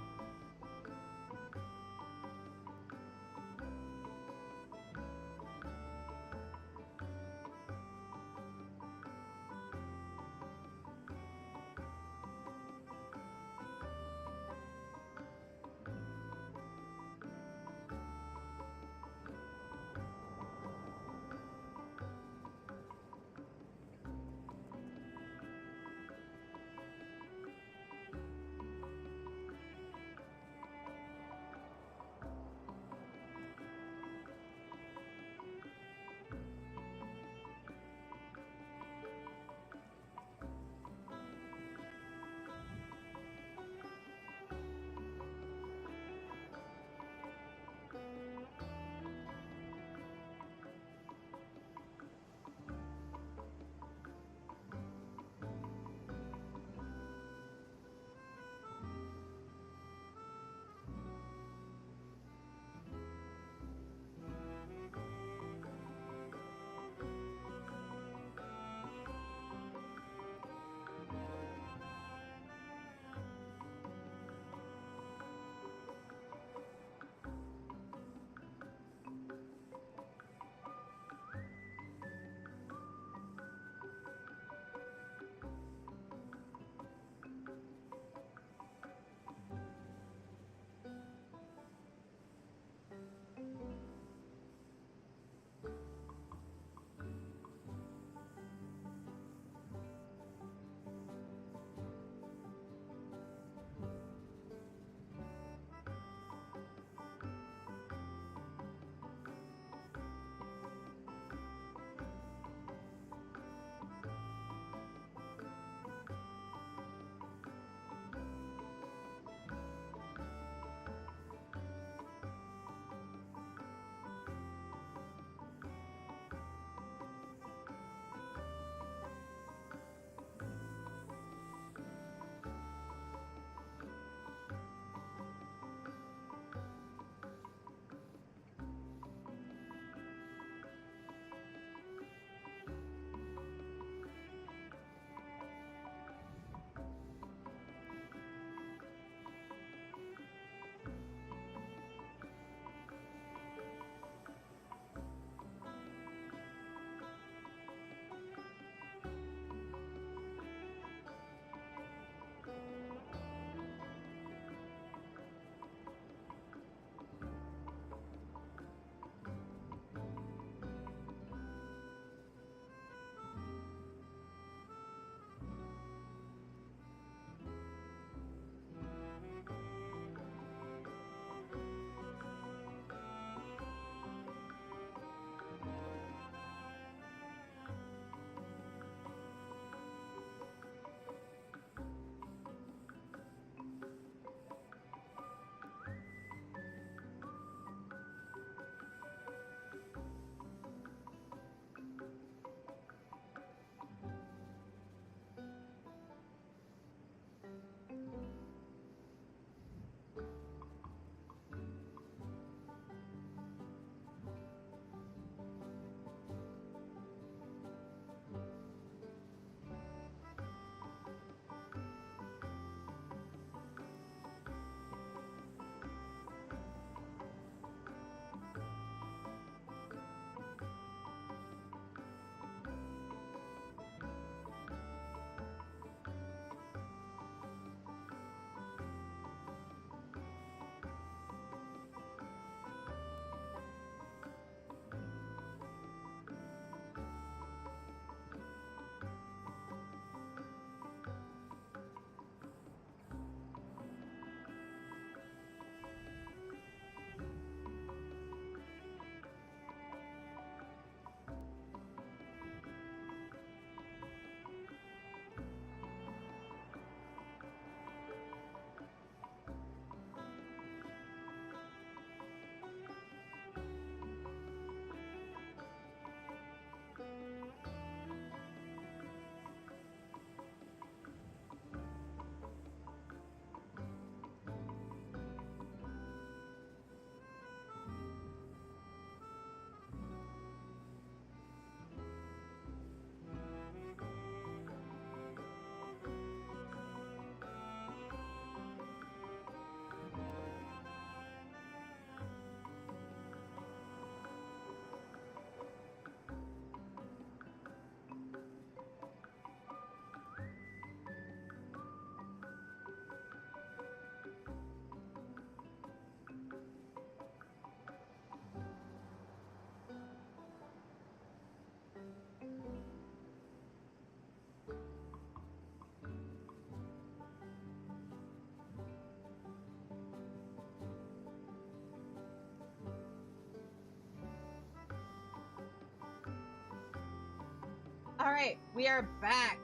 Alright, we are back.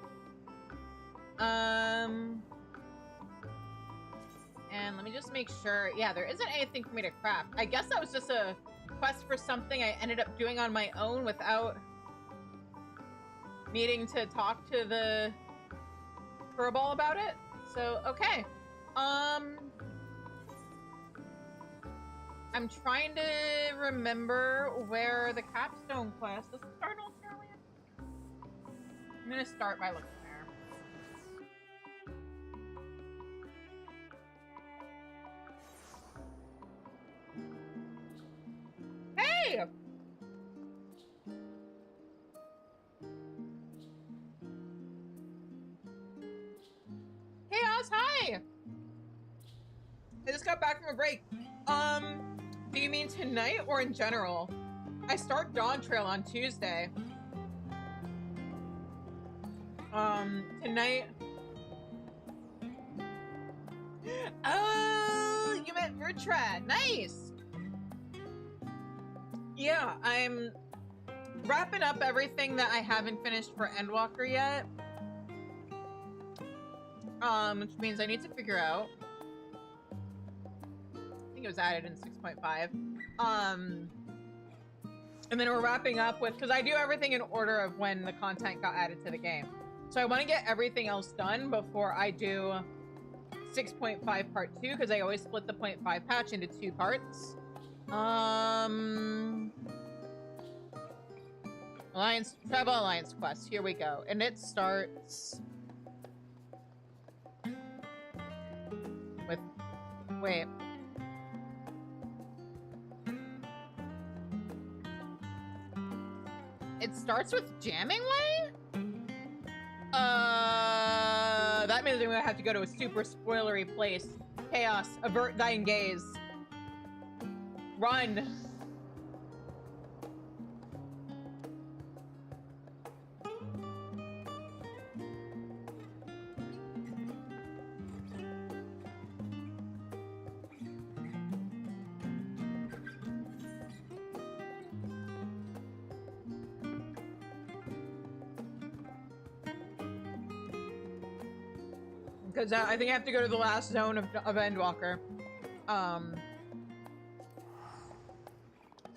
And let me just make sure. Yeah, there isn't anything for me to craft. I guess that was just a quest for something I ended up doing on my own without needing to talk to the furball about it. So, okay. I'm trying to remember where the capstone quest. Does it start on Australia? I'm gonna start by looking there. Hey! Chaos, hi! I just got back from a break. Do you mean tonight or in general? I start Dawn Trail on Tuesday. Tonight. Oh, you meant Vertrad. Nice! Yeah, I'm wrapping up everything that I haven't finished for Endwalker yet. Which means I need to figure out. I think it was added in 6.5. And then we're wrapping up with, because I do everything in order of when the content got added to the game. So I want to get everything else done before I do 6.5 part 2, because I always split the 0.5 patch into 2 parts. Tribal Alliance quest. Here we go. And it starts with, wait. It starts with Jamming Way? That means I'm gonna have to go to a super spoilery place. Chaos, avert thine gaze. Run. Because I think I have to go to the last zone of Endwalker.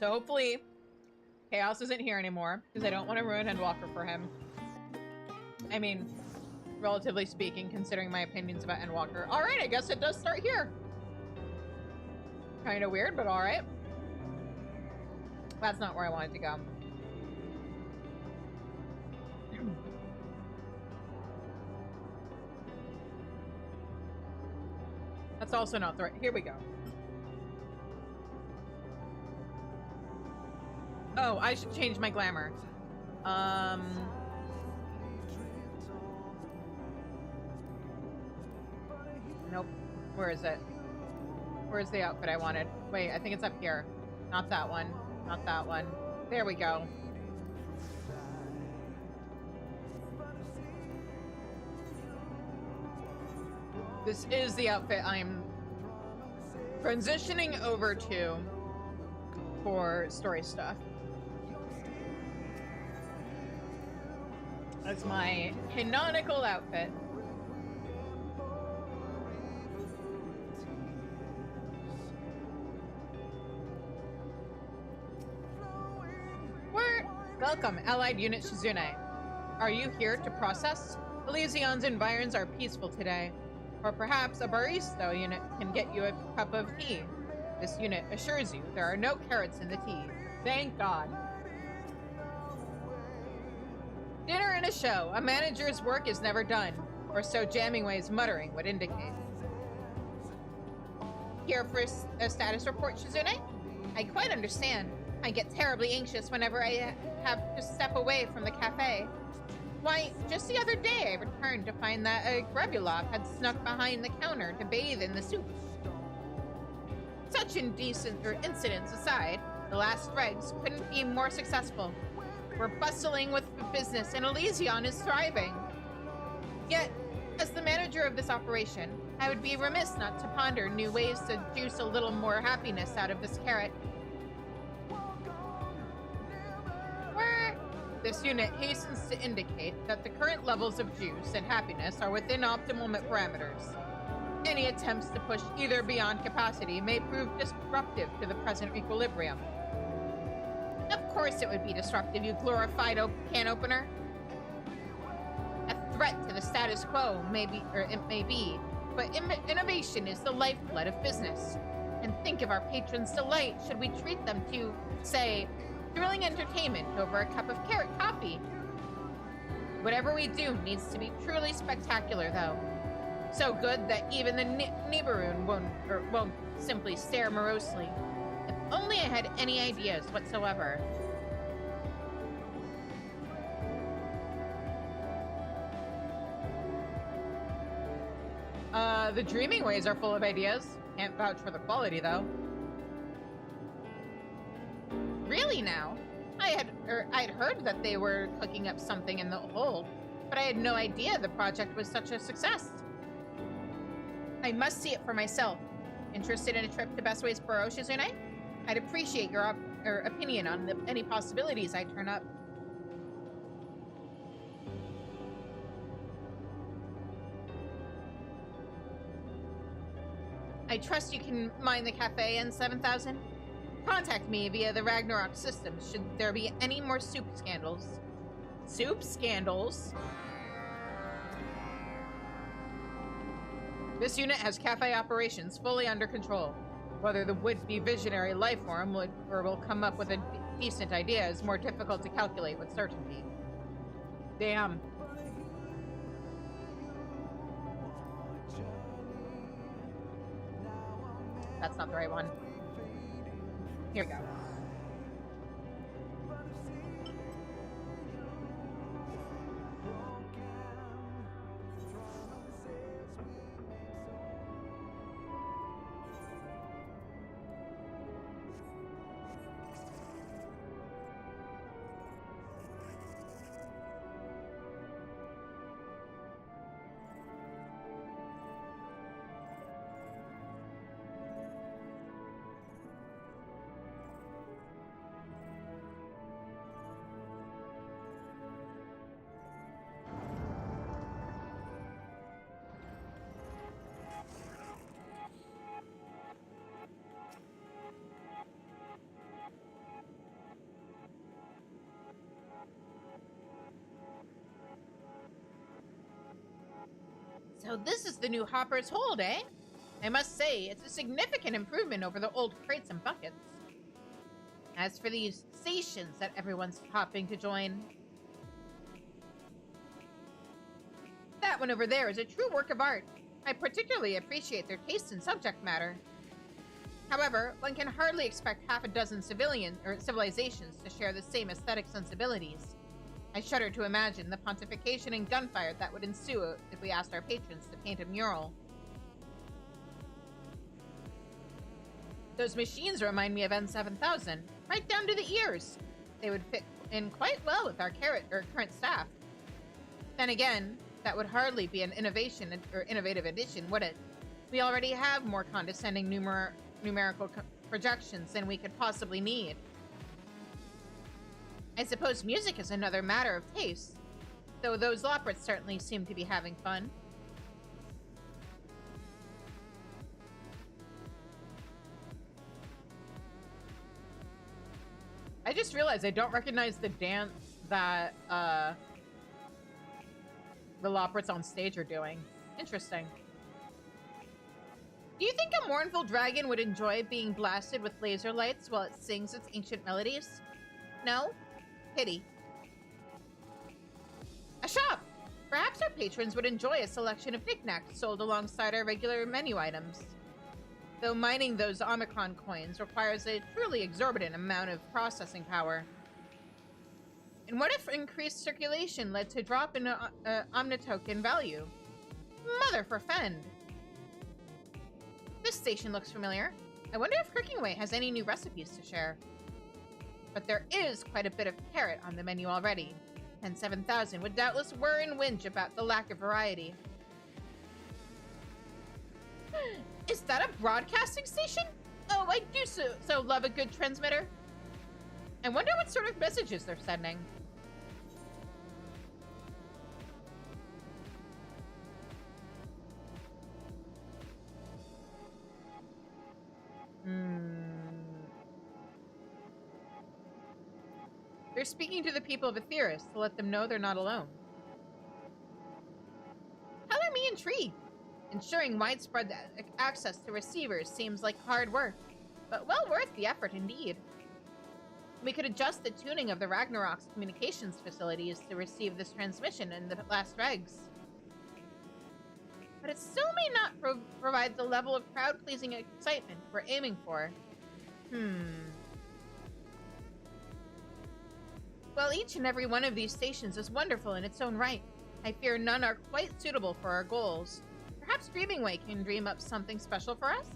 So hopefully Chaos isn't here anymore, because I don't want to ruin Endwalker for him. I mean, relatively speaking, considering my opinions about Endwalker. Alright, I guess it does start here. Kind of weird, but alright. That's not where I wanted to go. That's also not the right. Here we go. Oh, I should change my glamour. Nope. Where is it? Where's the outfit I wanted? Wait, I think it's up here. Not that one. Not that one. There we go. This is the outfit I'm transitioning over to for story stuff. That's my canonical outfit. Welcome, Allied Unit Shizune. Are you here to process? Elysion's environs are peaceful today. Or perhaps a barista unit can get you a cup of tea. This unit assures you there are no carrots in the tea. Thank God. Dinner and a show. A manager's work is never done. Or so Jammingway's muttering would indicate. Here for a status report, Shizune? I quite understand. I get terribly anxious whenever I have to step away from the cafe. Why, just the other day I returned to find that a Grebulov had snuck behind the counter to bathe in the soup. Such indecent incidents aside, the last dregs couldn't be more successful. We're bustling with business and Elysion is thriving. Yet, as the manager of this operation, I would be remiss not to ponder new ways to juice a little more happiness out of this carrot. This unit hastens to indicate that the current levels of juice and happiness are within optimal parameters. Any attempts to push either beyond capacity may prove disruptive to the present equilibrium. Of course it would be disruptive, you glorified can opener. A threat to the status quo it may be, but innovation is the lifeblood of business. And think of our patrons' delight should we treat them to, say, thrilling entertainment over a cup of carrot coffee. Whatever we do needs to be truly spectacular, though. So good that even the Nibiruun won't simply stare morosely. If only I had any ideas whatsoever. The Dreaming Ways are full of ideas. Can't vouch for the quality, though. Really now? I'd heard that they were cooking up something in the hold, but I had no idea the project was such a success. I must see it for myself. Interested in a trip to Best Ways Burrow, Shizune? I'd appreciate your opinion on any possibilities I turn up. I trust you can mine the cafe in 7000? Contact me via the Ragnarok system should there be any more soup scandals. Soup scandals? This unit has cafe operations fully under control. Whether the would-be visionary lifeform will come up with a decent idea is more difficult to calculate with certainty. Damn. That's not the right one. Here we go. So this is the new Hopper's Hold, eh? I must say, it's a significant improvement over the old crates and buckets. As for these stations that everyone's hopping to join, that one over there is a true work of art. I particularly appreciate their taste in subject matter. However, one can hardly expect half a dozen civilizations to share the same aesthetic sensibilities. I shudder to imagine the pontification and gunfire that would ensue if we asked our patrons to paint a mural. Those machines remind me of N7000, right down to the ears. They would fit in quite well with our current staff. Then again, that would hardly be an innovation or innovative addition, would it? We already have more condescending numerical projections than we could possibly need. I suppose music is another matter of taste, though those Loprits certainly seem to be having fun. I just realized I don't recognize the dance that the Loprits on stage are doing. Interesting. Do you think a mournful dragon would enjoy being blasted with laser lights while it sings its ancient melodies? No? Pity. A shop! Perhaps our patrons would enjoy a selection of knickknacks sold alongside our regular menu items. Though mining those Omicron coins requires a truly exorbitant amount of processing power. And what if increased circulation led to a drop in omnitoken value? Mother forfend! This station looks familiar. I wonder if Crookingway has any new recipes to share. But there is quite a bit of carrot on the menu already, and 7000 would doubtless whir and whinge about the lack of variety. Is that a broadcasting station? Oh, I do so love a good transmitter. I wonder what sort of messages they're sending. They're speaking to the people of Aetheris to let them know they're not alone. Color me intrigued. Ensuring widespread access to receivers seems like hard work, but well worth the effort indeed. We could adjust the tuning of the Ragnarok's communications facilities to receive this transmission in the last regs. But it still may not provide the level of crowd-pleasing excitement we're aiming for. While each and every one of these stations is wonderful in its own right, I fear none are quite suitable for our goals. Perhaps Dreaming Way can dream up something special for us?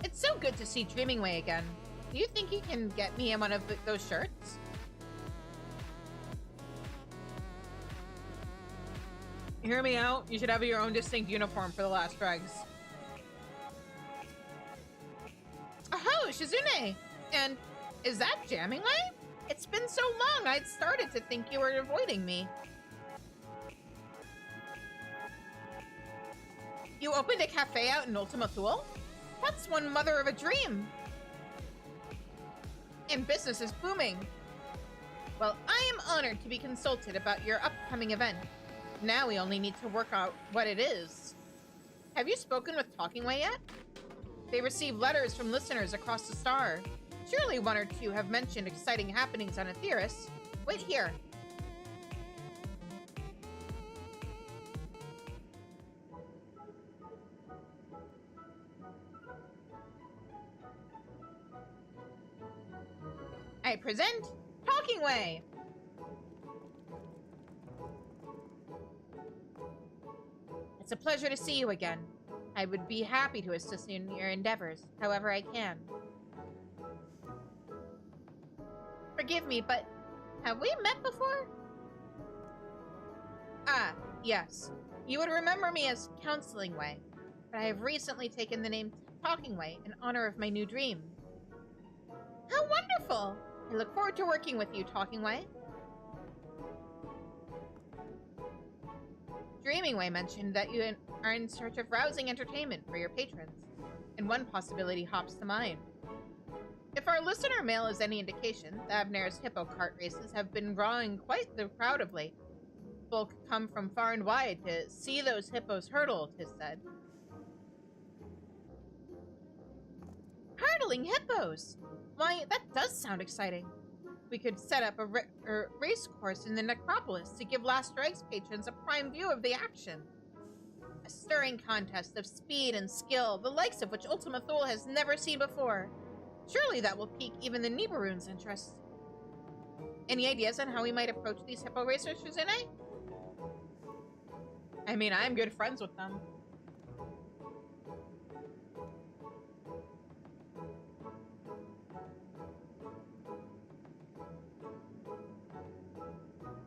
It's so good to see Dreaming Way again. Do you think you can get me in one of those shirts? Hear me out. You should have your own distinct uniform for the last regs. Oh, Shizune! And is that Jamming Way? It's been so long, I'd started to think you were avoiding me. You opened a cafe out in Ultima Thule? That's one mother of a dream. And business is booming. Well, I am honored to be consulted about your upcoming event. Now we only need to work out what it is. Have you spoken with Talking Way yet? They receive letters from listeners across the star. Surely one or two have mentioned exciting happenings on Aetheris. Wait here. I present Talking Way. It's a pleasure to see you again. I would be happy to assist you in your endeavors, however I can. Forgive me, but have we met before? Ah, yes. You would remember me as Counseling Way, but I have recently taken the name Talking Way in honor of my new dream. How wonderful! I look forward to working with you, Talking Way. Dreaming Way mentioned that you are in search of rousing entertainment for your patrons, and one possibility hops to mind. If our listener mail is any indication, the Abner's hippo cart races have been drawing quite the crowd of late. Folk come from far and wide to see those hippos hurdle, 'tis said. Hurdling hippos! Why, that does sound exciting. We could set up a race course in the necropolis to give Last Regs patrons a prime view of the action. A stirring contest of speed and skill, the likes of which Ultima Thule has never seen before. Surely that will pique even the Nibiru's interest. Any ideas on how we might approach these hippo racers, Shizune? I mean, I'm good friends with them.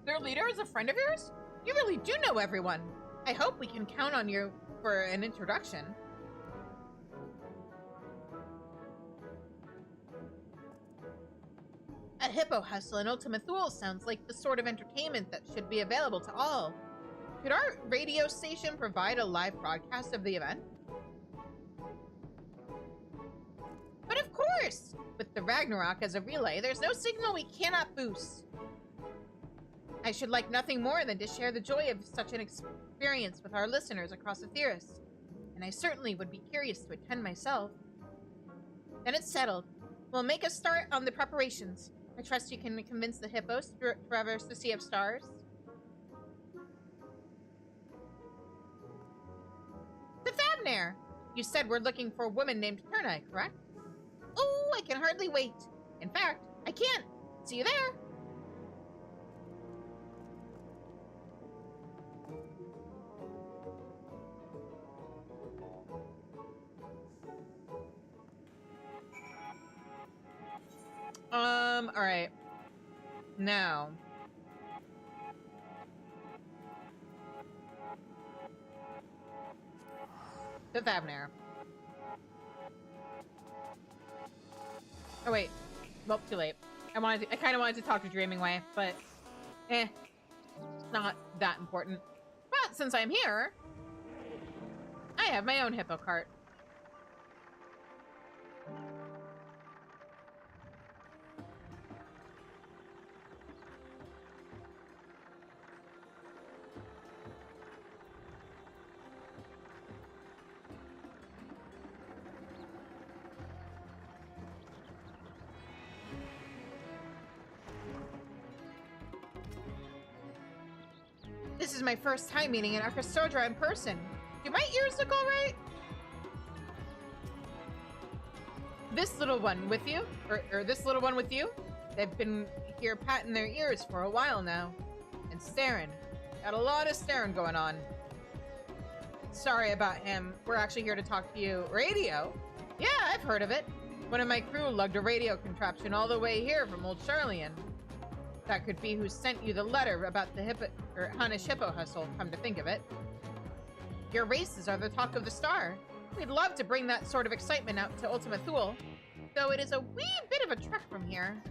Their leader is a friend of yours? You really do know everyone. I hope we can count on you for an introduction. A hippo hustle in Ultima Thule sounds like the sort of entertainment that should be available to all. Could our radio station provide a live broadcast of the event? But of course! With the Ragnarok as a relay, there's no signal we cannot boost. I should like nothing more than to share the joy of such an experience with our listeners across Aetheris, and I certainly would be curious to attend myself. Then it's settled. We'll make a start on the preparations. I trust you can convince the hippos to traverse the Sea of Stars. The Fabner! You said we're looking for a woman named Turnai, correct? Oh, I can hardly wait. In fact, I can't. See you there. Alright. Now. Fifth Avenue. Oh wait, well, too late. I kind of wanted to talk to Dreaming Way, but not that important. But since I'm here, I have my own hippo cart. This is my first time meeting an Orchestra in person. Do my ears look all right? This little one with you? Or this little one with you? They've been here patting their ears for a while now. And staring. Got a lot of staring going on. Sorry about him. We're actually here to talk to you. Radio? Yeah, I've heard of it. One of my crew lugged a radio contraption all the way here from old Charlian. That could be who sent you the letter about the Hunnish hippo hustle, come to think of it. Your races are the talk of the star. We'd love to bring that sort of excitement out to Ultima Thule, though it is a wee bit of a trek from here.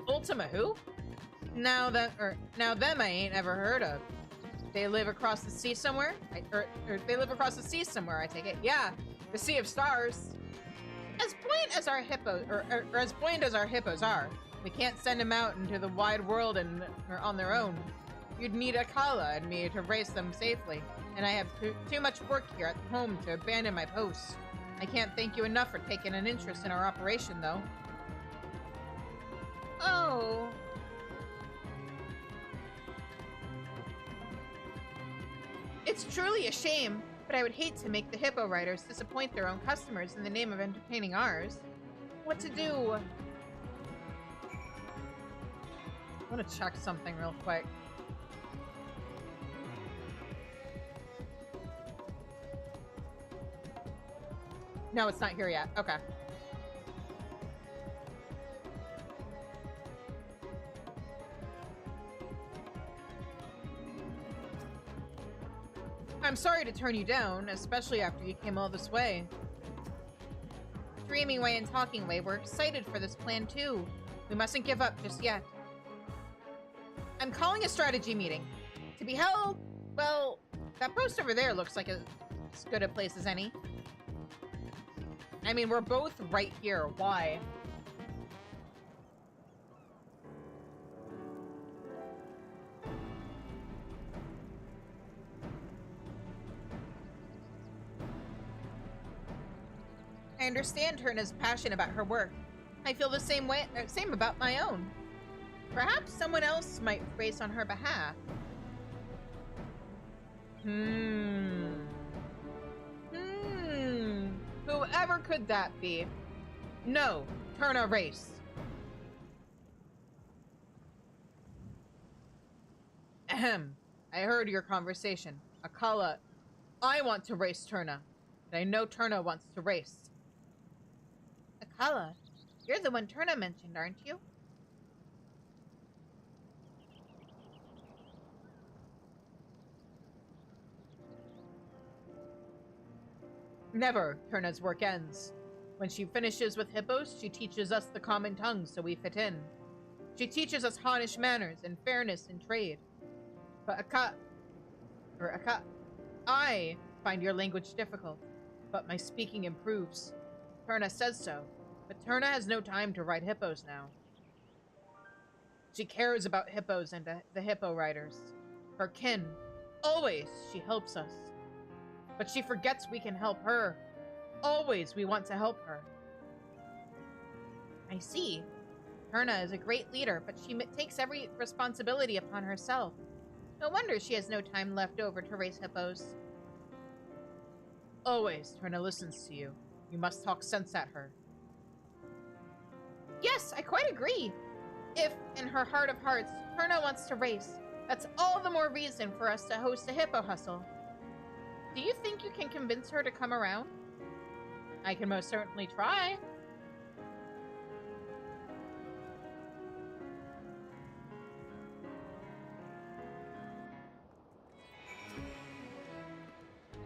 Ultima who? Now them I ain't ever heard of. They live across the sea somewhere? They live across the sea somewhere, I take it. Yeah, the Sea of Stars. As buoyant as our hippos, or as buoyant as our hippos are, we can't send them out into the wide world or on their own. You'd need Akala and me to race them safely, and I have too much work here at home to abandon my post. I can't thank you enough for taking an interest in our operation, though. Oh. It's truly a shame, but I would hate to make the hippo riders disappoint their own customers in the name of entertaining ours. What to do? I want to check something real quick. No, it's not here yet. Okay. I'm sorry to turn you down, especially after you came all this way. Dreaming Way and Talking Way, we're excited for this plan too. We mustn't give up just yet. I'm calling a strategy meeting. To be held, well, that post over there looks like as good a place as any. I mean, we're both right here. Why? I understand Herna's passion about her work. I feel the same about my own. Perhaps someone else might race on her behalf. Whoever could that be? No, Herna race. Ahem. I heard your conversation. Akala, I want to race Terna, but I know Terna wants to race. Akala, you're the one Terna mentioned, aren't you? Never Terna's work ends. When she finishes with hippos, she teaches us the common tongue so we fit in. She teaches us Hannish manners and fairness in trade. But I find your language difficult, but my speaking improves. Terna says so, but Terna has no time to ride hippos now. She cares about hippos and the hippo riders. Her kin. Always she helps us. But she forgets we can help her. Always we want to help her. I see. Terna is a great leader, but she takes every responsibility upon herself. No wonder she has no time left over to race hippos. Always Terna listens to you. You must talk sense at her. Yes, I quite agree. If, in her heart of hearts, Terna wants to race, that's all the more reason for us to host a hippo hustle. Do you think you can convince her to come around? I can most certainly try.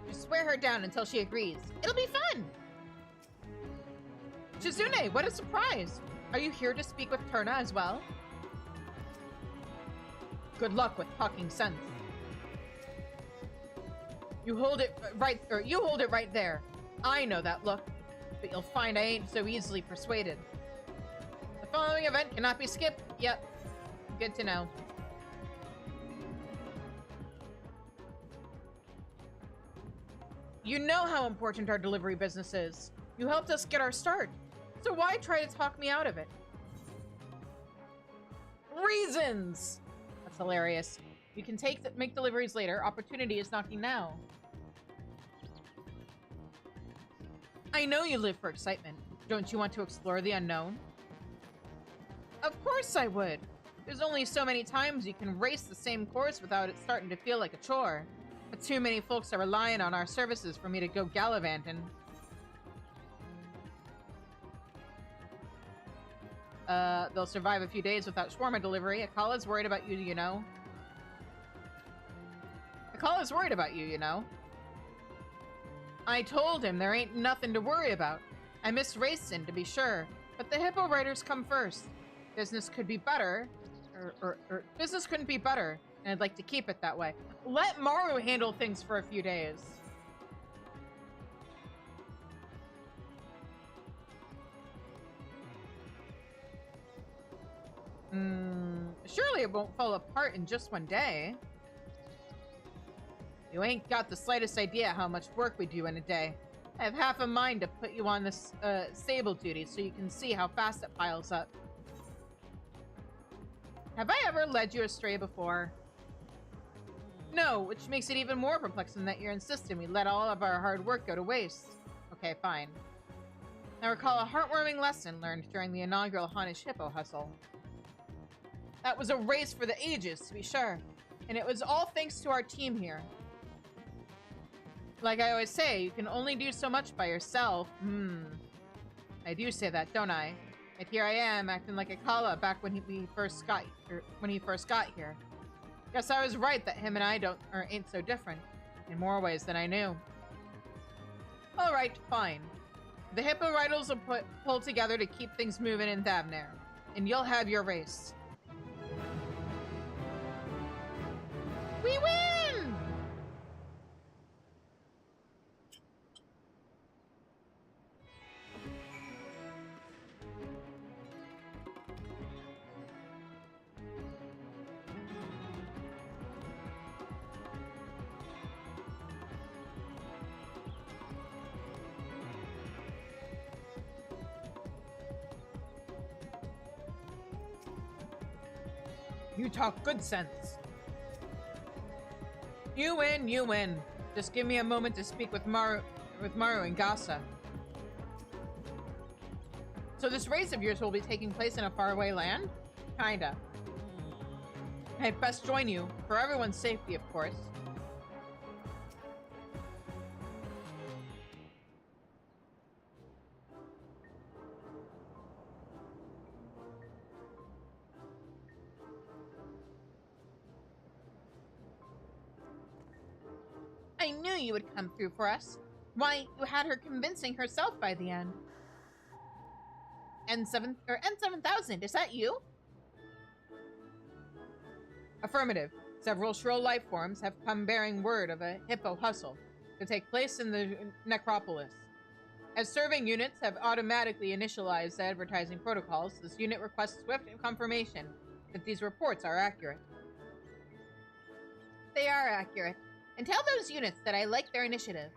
Just wear her down until she agrees. It'll be fun! Shizune, what a surprise! Are you here to speak with Turna as well? Good luck with talking sense. You hold it right there. I know that look, but you'll find I ain't so easily persuaded. The following event cannot be skipped. Yep. Good to know. You know how important our delivery business is. You helped us get our start. So why try to talk me out of it? Reasons! That's hilarious. You can make deliveries later. Opportunity is knocking now. I know you live for excitement. Don't you want to explore the unknown? Of course I would. There's only so many times you can race the same course without it starting to feel like a chore. But too many folks are relying on our services for me to go gallivanting. They'll survive a few days without shawarma delivery. Akala's worried about you, you know. Akala's worried about you, you know. I told him there ain't nothing to worry about. I miss racing, to be sure, but the hippo riders come first. Business could be better, or business couldn't be better, and I'd like to keep it that way. Let Maru handle things for a few days. Surely it won't fall apart in just one day. You ain't got the slightest idea how much work we do in a day. I have half a mind to put you on this stable duty so you can see how fast it piles up. Have I ever led you astray before? No, which makes it even more perplexing that you're insisting we let all of our hard work go to waste. Okay, fine. I recall a heartwarming lesson learned during the inaugural Hanish Hippo hustle. That was a race for the ages, to be sure, and it was all thanks to our team here. Like I always say, you can only do so much by yourself. I do say that, don't I? And here I am, acting like Akala back when he first got here. Guess I was right that him and I ain't so different, in more ways than I knew. All right, fine. The hippo riders will pull together to keep things moving in Thavnair, and you'll have your race. We win! You talk good sense. You win, you win. Just give me a moment to speak with Maru and Gasa. So this race of yours will be taking place in a faraway land? Kinda. I'd best join you, for everyone's safety, of course. I knew you would come through for us. Why, you had her convincing herself by the end. N7000, is that you? Affirmative. Several shrill life forms have come bearing word of a hippo hustle to take place in the necropolis. As serving units have automatically initialized the advertising protocols, this unit requests swift confirmation that these reports are accurate. They are accurate. And tell those units that I like their initiative.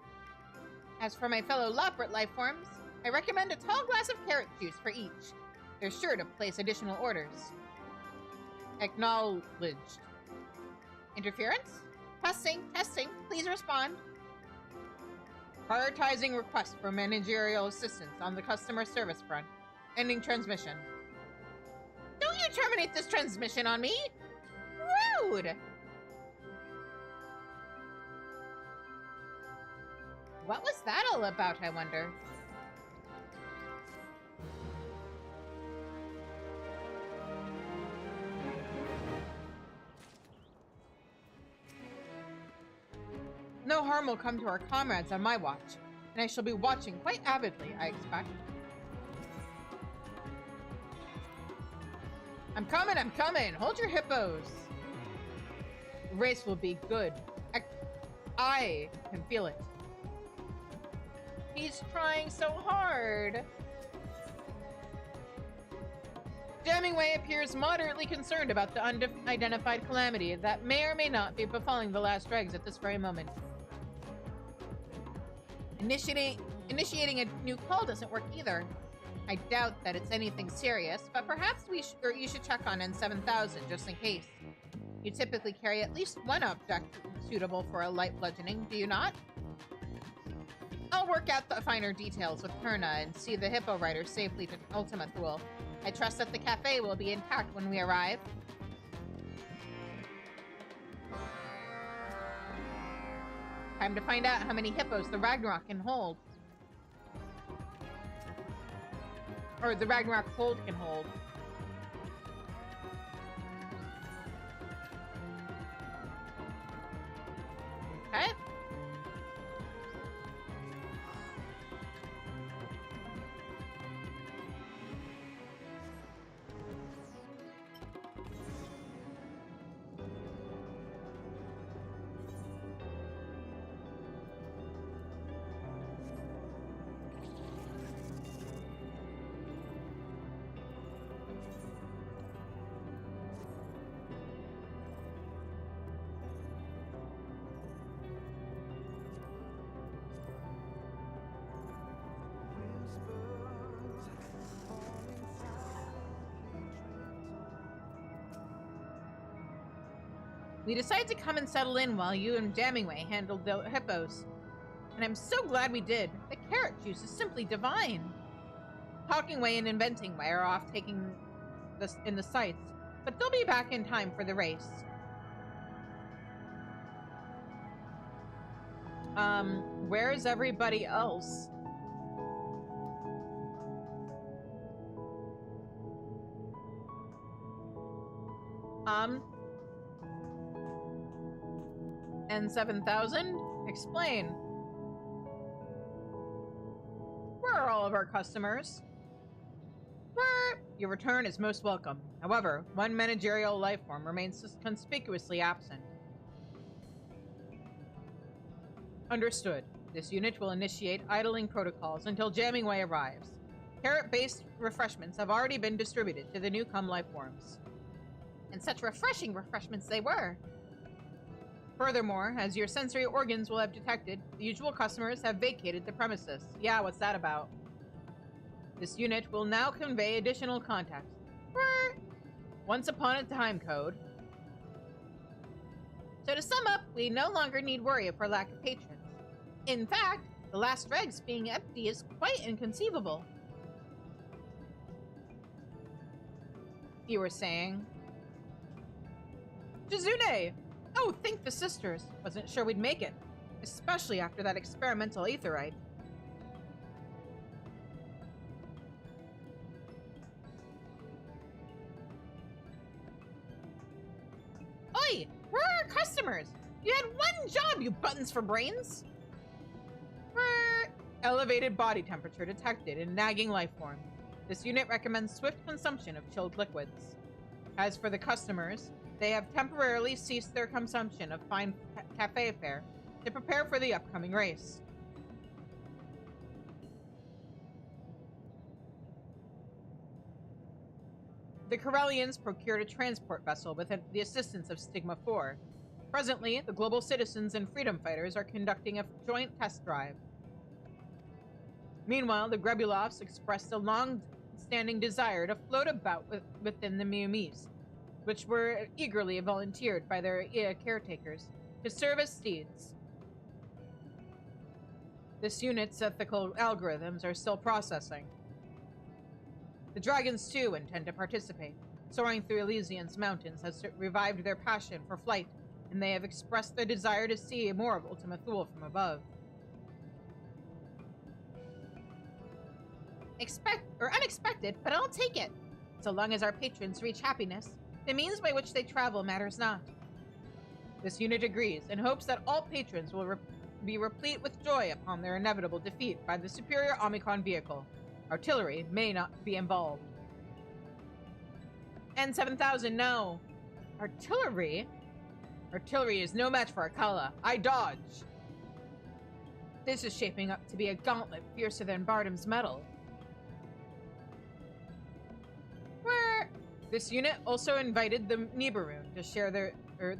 As for my fellow Loprit life forms, I recommend a tall glass of carrot juice for each. They're sure to place additional orders. Acknowledged. Interference? Testing, please respond. Prioritizing request for managerial assistance on the customer service front. Ending transmission. Don't you terminate this transmission on me! Rude! What was that all about, I wonder? No harm will come to our comrades on my watch, and I shall be watching quite avidly, I expect. I'm coming! Hold your hippos! The race will be good. I can feel it. He's trying so hard. Hemingway appears moderately concerned about the unidentified calamity that may or may not be befalling the last dregs at this very moment. Initiating a new call doesn't work either. I doubt that it's anything serious, but perhaps you should check on N7000 just in case. You typically carry at least one object suitable for a light bludgeoning, do you not? I'll work out the finer details with Perna and see the hippo rider safely to Ultima Thule. I trust that the cafe will be intact when we arrive. Time to find out how many hippos the Ragnarok can hold. Or the Ragnarok hold can hold. Okay. We decided to come and settle in while you and Damingway handled the hippos. And I'm so glad we did. The carrot juice is simply divine. Talking Way and Inventing Way are off taking this in the sights, but they'll be back in time for the race. Where's everybody else? N7000? Explain. Where are all of our customers? Your return is most welcome. However, one managerial lifeform remains conspicuously absent. Understood. This unit will initiate idling protocols until Jammingway arrives. Carrot-based refreshments have already been distributed to the newcome lifeforms. And such refreshing refreshments they were! Furthermore, as your sensory organs will have detected, the usual customers have vacated the premises. Yeah, what's that about? This unit will now convey additional context. Once upon a time code. So to sum up, we no longer need worry for lack of patrons. In fact, the last dregs being empty is quite inconceivable. You were saying? Jizune! Oh, thank the sisters. Wasn't sure we'd make it. Especially after that experimental aetherite. Oi! Where are our customers? You had one job, you buttons for brains! Elevated body temperature detected in nagging lifeform. This unit recommends swift consumption of chilled liquids. As for the customers, they have temporarily ceased their consumption of fine cafe fare to prepare for the upcoming race. The Corellians procured a transport vessel with the assistance of Stigma 4. Presently, the global citizens and freedom fighters are conducting a joint test drive. Meanwhile, the Grebulovs expressed a long-standing desire to float about within the Miumis, which were eagerly volunteered by their caretakers to serve as steeds. This unit's ethical algorithms are still processing. The dragons, too, intend to participate. Soaring through Elysian's mountains has revived their passion for flight, and they have expressed their desire to see more of Ultima Thule from above. Unexpected, but I'll take it. So long as our patrons reach happiness, the means by which they travel matters not. This unit agrees and hopes that all patrons will be replete with joy upon their inevitable defeat by the superior Omicron vehicle. Artillery may not be involved. N7000, no. Artillery? Artillery is no match for Akala. I dodge. This is shaping up to be a gauntlet fiercer than Bardam's metal. Where? This unit also invited the Nibiru to share the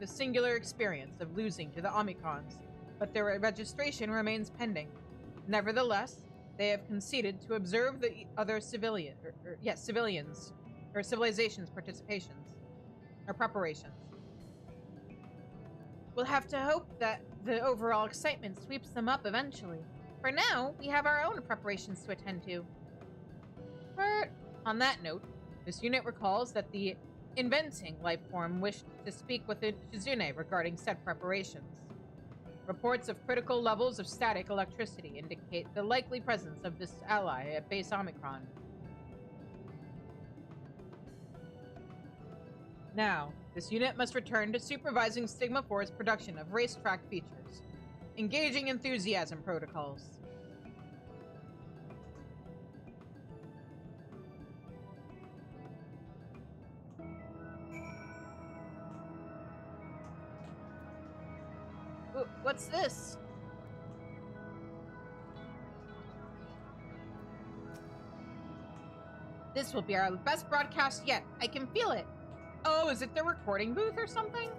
singular experience of losing to the Omicrons, but their registration remains pending. Nevertheless, they have conceded to observe the other civilizations' preparations. We'll have to hope that the overall excitement sweeps them up eventually. For now, we have our own preparations to attend to. But on that note, this unit recalls that the inventing life form wished to speak with the Shizune regarding said preparations. Reports of critical levels of static electricity indicate the likely presence of this ally at base Omicron. Now, this unit must return to supervising Sigma 4's production of racetrack features, engaging enthusiasm protocols. What's this? This will be our best broadcast yet. I can feel it. Oh, is it the recording booth or something?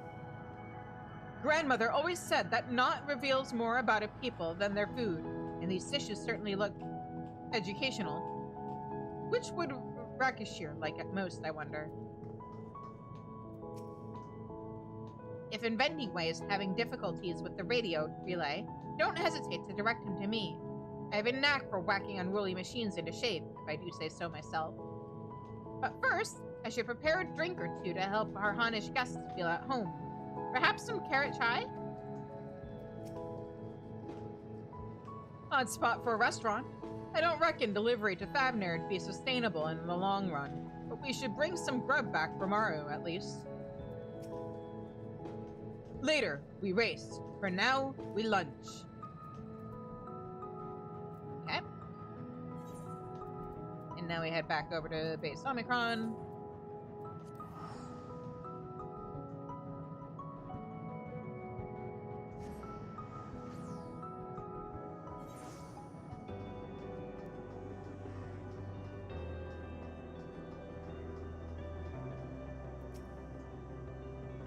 Grandmother always said that naught reveals more about a people than their food, and these dishes certainly look educational. Which would Rakashir like at most, I wonder? If Inventing Way is having difficulties with the radio relay, don't hesitate to direct him to me. I have a knack for whacking unruly machines into shape, if I do say so myself. But first, I should prepare a drink or two to help our Hanish guests feel at home. Perhaps some carrot chai? Odd spot for a restaurant. I don't reckon delivery to Thavner would be sustainable in the long run, but we should bring some grub back from Aru, at least. Later, we race. For now, we lunch. Okay. And now we head back over to base Omicron.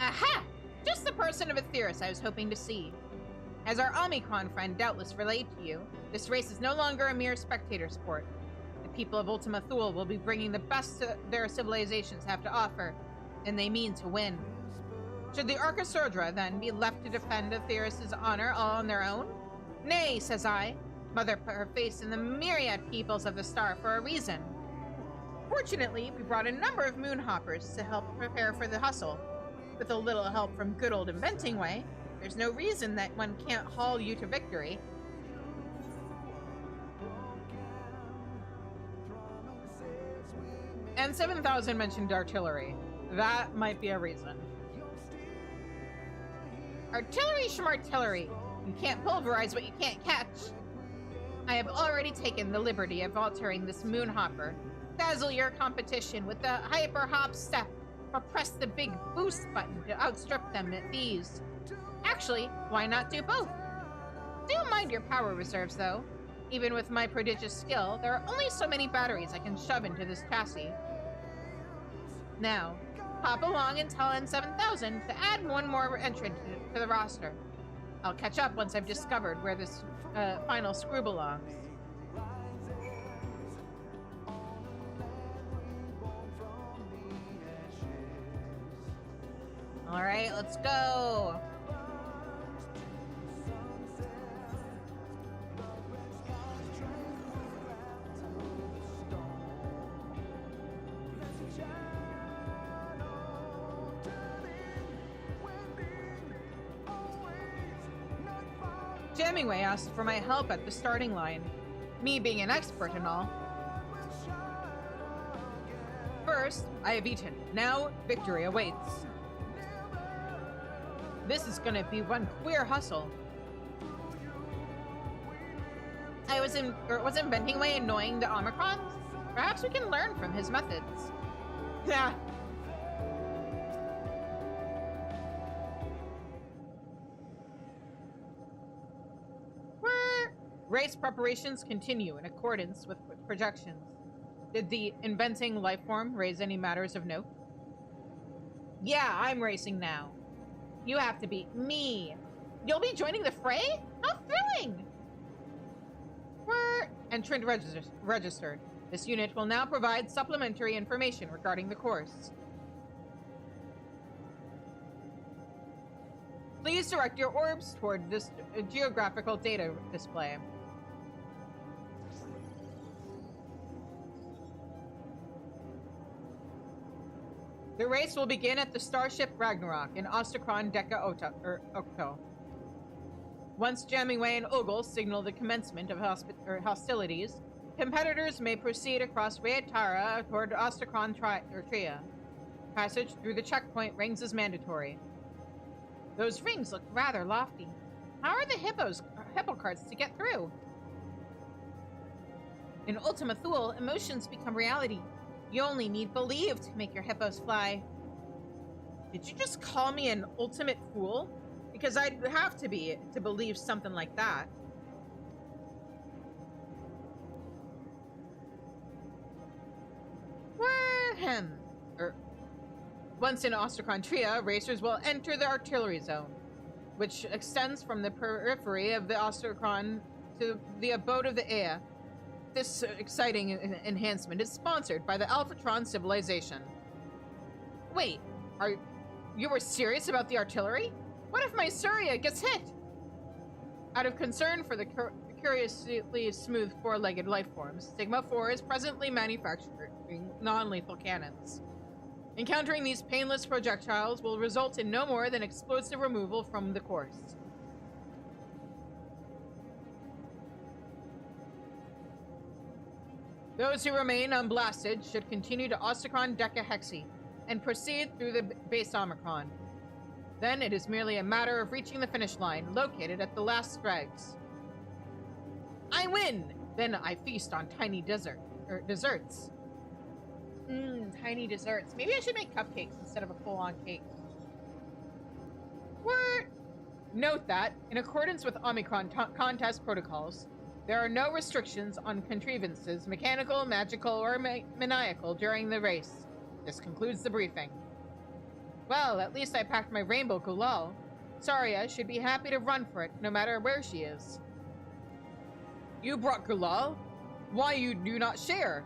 Aha! Just the person of Aetheris I was hoping to see. As our Omicron friend doubtless relayed to you, this race is no longer a mere spectator sport. The people of Ultima Thule will be bringing the best their civilizations have to offer, and they mean to win. Should the Archasurdra then be left to defend Aetheris' honor all on their own? Nay, says I. Mother put her face in the myriad peoples of the star for a reason. Fortunately, we brought a number of moonhoppers to help prepare for the hustle. With a little help from good old Inventing Way, there's no reason that one can't haul you to victory. And 7,000 mentioned artillery. That might be a reason. Artillery schmartillery. You can't pulverize what you can't catch. I have already taken the liberty of altering this moonhopper. Dazzle your competition with the hyper hop step, or press the big boost button to outstrip them at these. Actually, why not do both? Do mind your power reserves, though. Even with my prodigious skill, there are only so many batteries I can shove into this chassis. Now, hop along and tell N7000 to add one more entrant to the roster. I'll catch up once I've discovered where this final screw belongs. All right, let's go. Jammingway asked for my help at the starting line, me being an expert and all. First, I have eaten. Now, victory awaits. This is gonna be one queer hustle. was inventing way annoying the Omicrons? Perhaps we can learn from his methods. Yeah. Race preparations continue in accordance with projections. Did the inventing life form raise any matters of note? Yeah, I'm racing now. You have to beat me. You'll be joining the fray? How thrilling! Entrant registered. This unit will now provide supplementary information regarding the course. Please direct your orbs toward this geographical data display. The race will begin at the starship Ragnarok in Ostracron Deca Octo. Once Jammingway and Ogle signal the commencement of hostilities, competitors may proceed across Rayatara toward Ostracron Tria. Passage through the checkpoint rings is mandatory. Those rings look rather lofty. How are the hippo carts to get through? In Ultima Thule, emotions become reality. You only need believe to make your hippos fly. Did you just call me an ultimate fool? Because I'd have to be to believe something like that. Once in Ostracon Tria, racers will enter the artillery zone, which extends from the periphery of the Ostracon to the abode of the Ea. This exciting enhancement is sponsored by the Alphatron civilization. Wait, you were serious about the artillery? What if my Surya gets hit? Out of concern for the curiously smooth four-legged life forms, Sigma 4 is presently manufacturing non-lethal cannons. Encountering these painless projectiles will result in no more than explosive removal from the course. Those who remain unblasted should continue to Ostracon Deca Hexi and proceed through the base Omicron. Then it is merely a matter of reaching the finish line, located at the last dregs. I win! Then I feast on tiny desserts. Tiny desserts. Maybe I should make cupcakes instead of a full-on cake. What? Note that, in accordance with Omicron contest protocols, there are no restrictions on contrivances, mechanical, magical, or maniacal during the race. This concludes the briefing. Well, at least I packed my rainbow Gulal. Saria should be happy to run for it, no matter where she is. You brought Gulal? Why you do not share?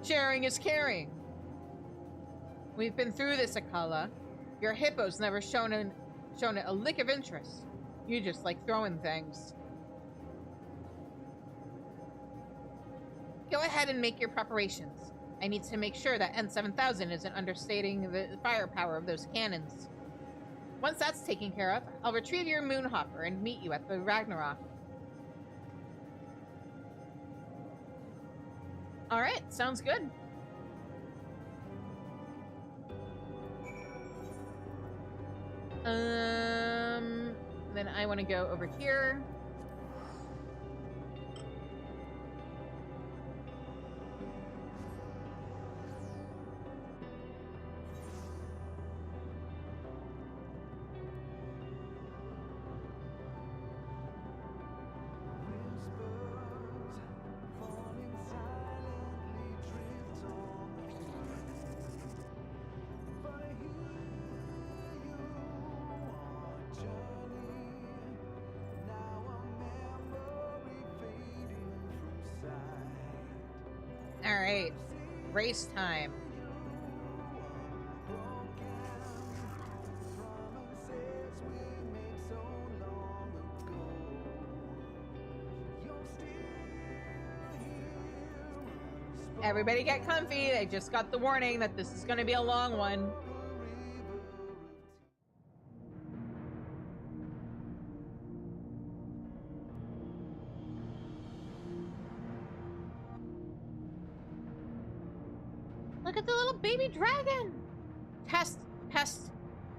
Sharing is caring. We've been through this, Akala. Your hippo's never shown it a lick of interest. You just like throwing things. Go ahead and make your preparations. I need to make sure that N7000 isn't understating the firepower of those cannons. Once that's taken care of, I'll retrieve your Moonhopper and meet you at the Ragnarok. Alright, sounds good. Then I want to go over here. Alright, race time. Everybody get comfy. I just got the warning that this is going to be a long one. Look at the little baby dragon! Pest,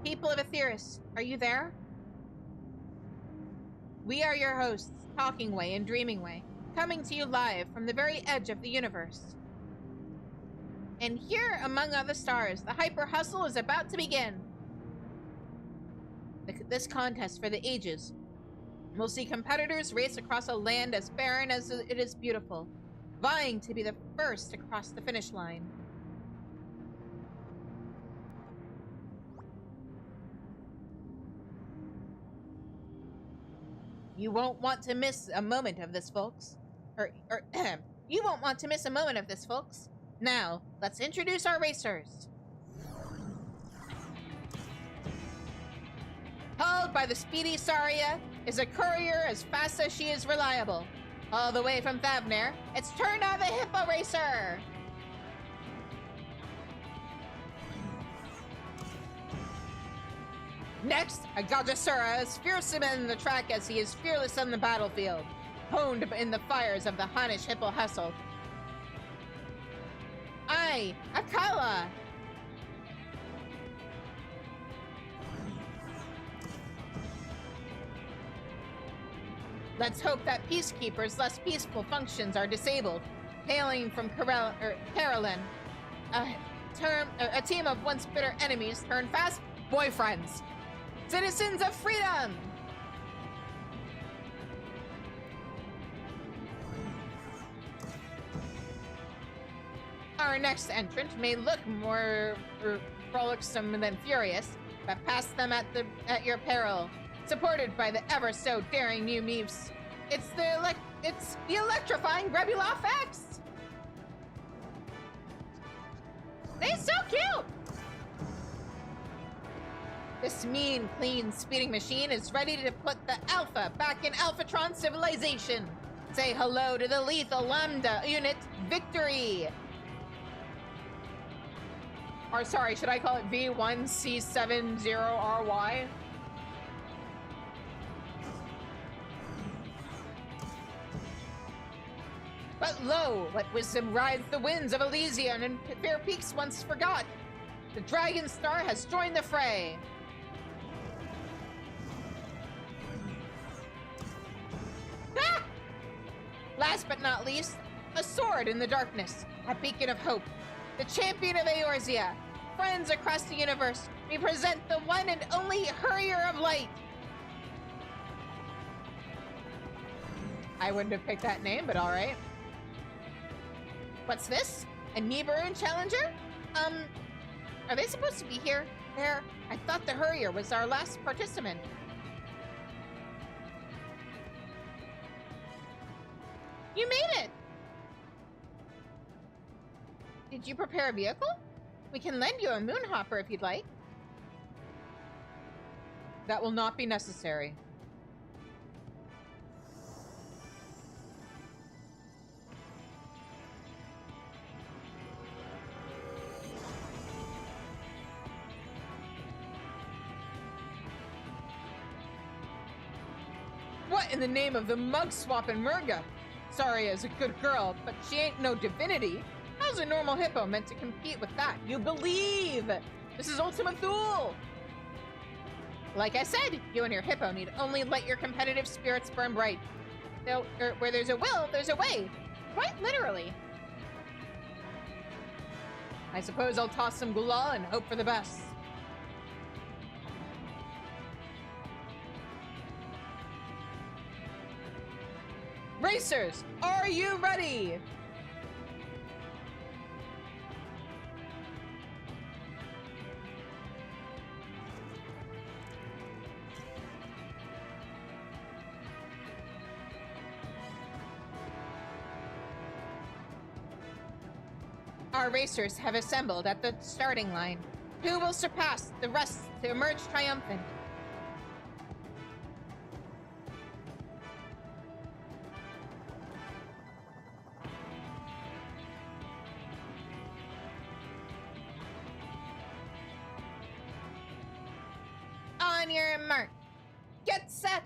people of Aetheris, are you there? We are your hosts, Talking Way and Dreaming Way. coming to you live from the very edge of the universe. And here, among other stars, the Hyper Hustle is about to begin. This contest for the ages will see competitors race across a land as barren as it is beautiful, vying to be the first to cross the finish line. You won't want to miss a moment of this, folks. You won't want to miss a moment of this, folks. Now, let's introduce our racers. Hauled by the speedy Saria, is a courier as fast as she is reliable. All the way from Thavner, it's Turna the Hippo Racer! Next, a Gajasura is fearsome in the track as he is fearless on the battlefield, honed in the fires of the Hanish Hippo Hustle. Akala! Let's hope that Peacekeeper's less peaceful functions are disabled. Hailing from Carolyn, a team of once bitter enemies turned fast boyfriends. Citizens of freedom! Our next entrant may look more frolicsome than furious, but pass them at your peril. Supported by the ever so daring new Meeves. It's the electrifying Rebula X! They're so cute! This mean, clean speeding machine is ready to put the Alpha back in Alphatron civilization. Say hello to the lethal Lambda unit, Victory! Or sorry, should I call it V1C70RY? But lo, what wisdom rides the winds of Elysium and fair peaks once forgot. The Dragon Star has joined the fray. Ah! Last but not least, a sword in the darkness, a beacon of hope. The champion of Eorzea. Friends across the universe, we present the one and only Hurrier of Light. I wouldn't have picked that name, but alright. What's this? A Nibiru Challenger? Are they supposed to be here? There. I thought the Hurrier was our last participant. You made it! Did you prepare a vehicle? We can lend you a Moonhopper if you'd like. That will not be necessary. What in the name of the mug swap and Murga? Saria's a good girl, but she ain't no divinity. How's a normal hippo meant to compete with that? You believe! This is Ultima Thule! Like I said, you and your hippo need only let your competitive spirits burn bright. Where there's a will, there's a way. Quite literally. I suppose I'll toss some gulal and hope for the best. Racers, are you ready? Our racers have assembled at the starting line. Who will surpass the rest to emerge triumphant? On your mark. Get set.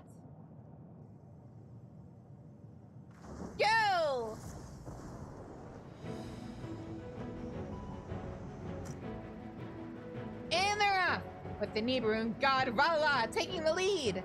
Go! And they're off, with the Nibiru god Rala taking the lead.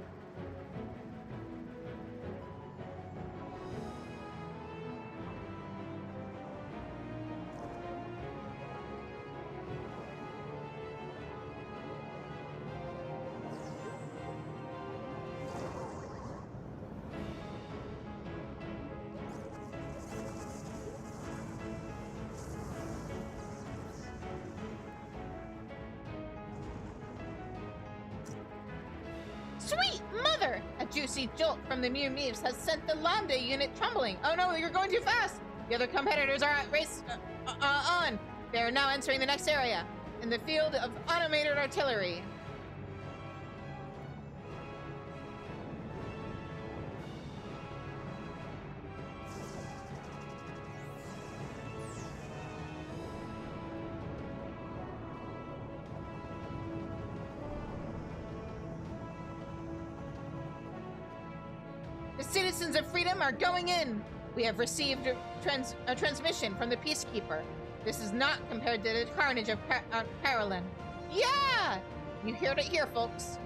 Sweet mother! A juicy jolt from the Mew Meeves has sent the Lambda unit trembling. Oh no, you're going too fast! The other competitors are at race on. They are now entering the next area, in the field of automated artillery. The citizens of freedom are going in. We have received a transmission from the Peacekeeper. This is not compared to the carnage of Carolyn. Yeah! You heard it here, folks.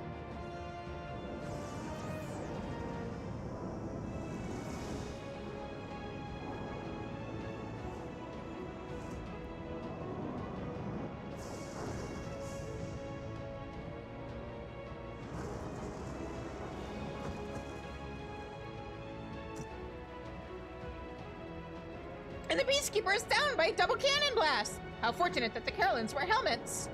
And the Peacekeeper is down by a double cannon blast! How fortunate that the Carolyns wear helmets!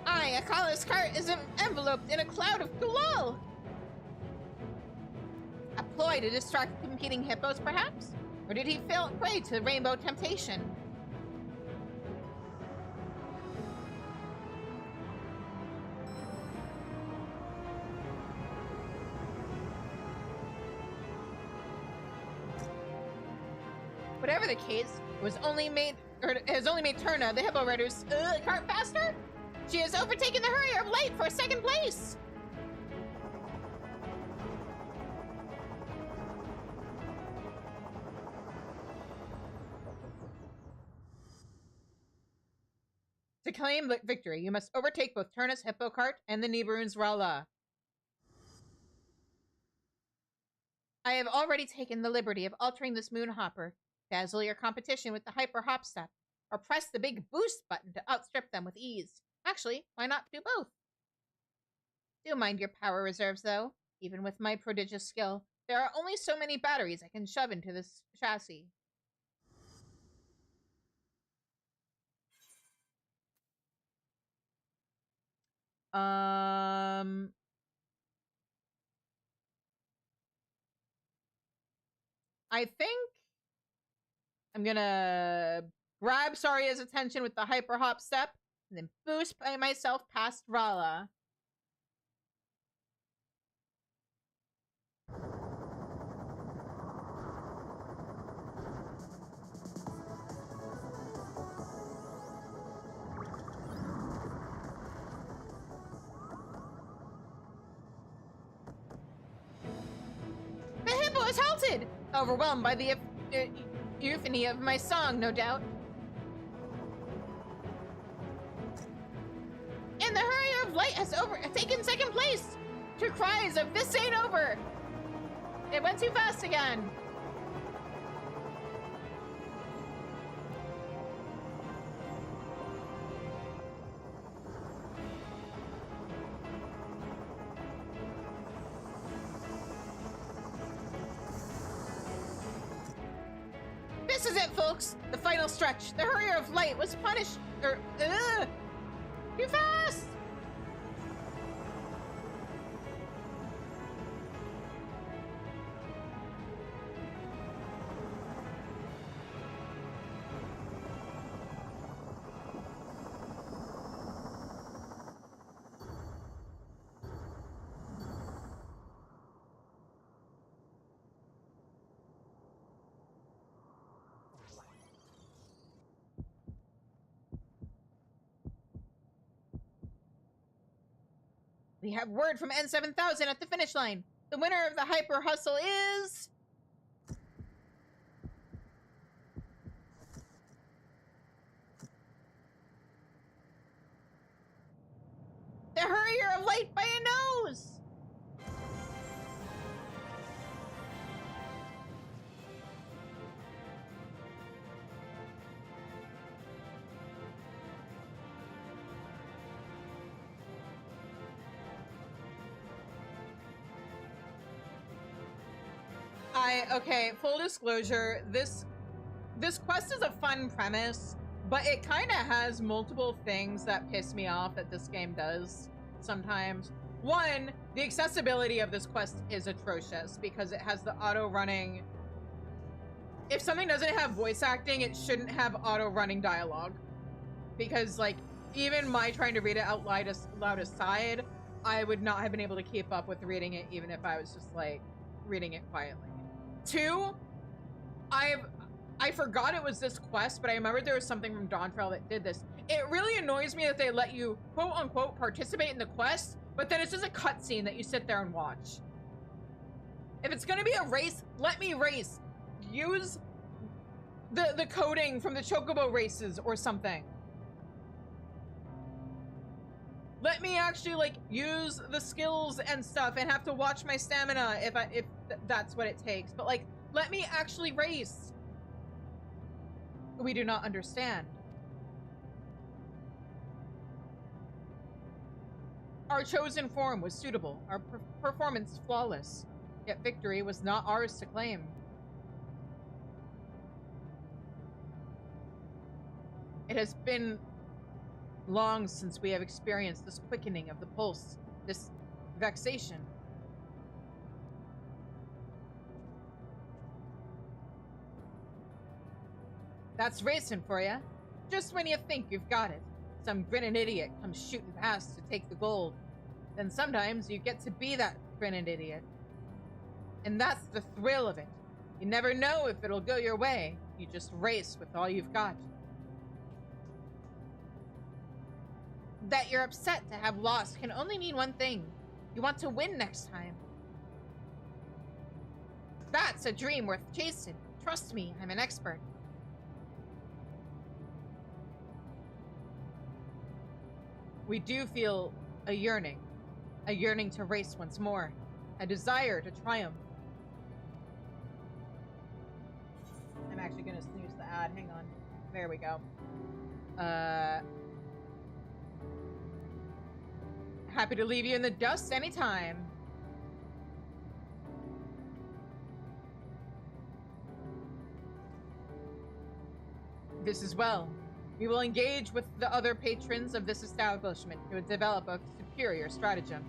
Aye, Akala's cart is enveloped in a cloud of glow! A ploy to distract competing hippos, perhaps? Or did he fall prey to rainbow temptation? Whatever the case, it has only made Turna, the hippo rider's cart faster? She has overtaken the Hurrier of Light for second place! To claim victory, you must overtake both Turna's hippo cart and the Nibiru's Rala. I have already taken the liberty of altering this moon hopper. Dazzle your competition with the hyper hop step, or press the big boost button to outstrip them with ease. Actually, why not do both? Do mind your power reserves, though. Even with my prodigious skill, there are only so many batteries I can shove into this chassis. I think I'm gonna grab Saria's attention with the hyper hop step, and then boost by myself past Rala. The hippo is halted! Overwhelmed by the euphony of my song, no doubt. And the Hurrier of Light has taken second place! To cries of "This ain't over!" It went too fast again! This is it, folks! The final stretch. The Hurrier of Light was punished. Too fast! We have word from N7000 at the finish line. The winner of the Hyper Hustle is... the Hurrier of Light by a nose! Okay, full disclosure, this quest is a fun premise, but it kind of has multiple things that piss me off that this game does sometimes. One, the accessibility of this quest is atrocious because it has the auto-running. If something doesn't have voice acting, it shouldn't have auto-running dialogue. Because, like, even my trying to read it out loud aside, I would not have been able to keep up with reading it even if I was just, like, reading it quietly. Two, I forgot it was this quest, but I remembered there was something from Dawntrail that did this. It really annoys me that they let you, quote unquote, participate in the quest, but then it's just a cutscene that you sit there and watch. If it's gonna be a race, let me race. Use the coding from the Chocobo races or something. Let me actually, like, use the skills and stuff and have to watch my stamina if that's what it takes. But, like, let me actually race. We do not understand. Our chosen form was suitable, our performance flawless, yet victory was not ours to claim. It has been long since we have experienced this quickening of the pulse, this vexation. That's racing for you. Just when you think you've got it, some grinning idiot comes shooting past to take the gold. Then sometimes you get to be that grinning idiot. And that's the thrill of it. You never know if it'll go your way. You just race with all you've got. That you're upset to have lost can only mean one thing. You want to win next time. That's a dream worth chasing. Trust me, I'm an expert. We do feel a yearning to race once more, a desire to triumph. I'm actually gonna snooze the ad, hang on. There we go. Happy to leave you in the dust anytime. This as well. We will engage with the other patrons of this establishment to develop a superior stratagem.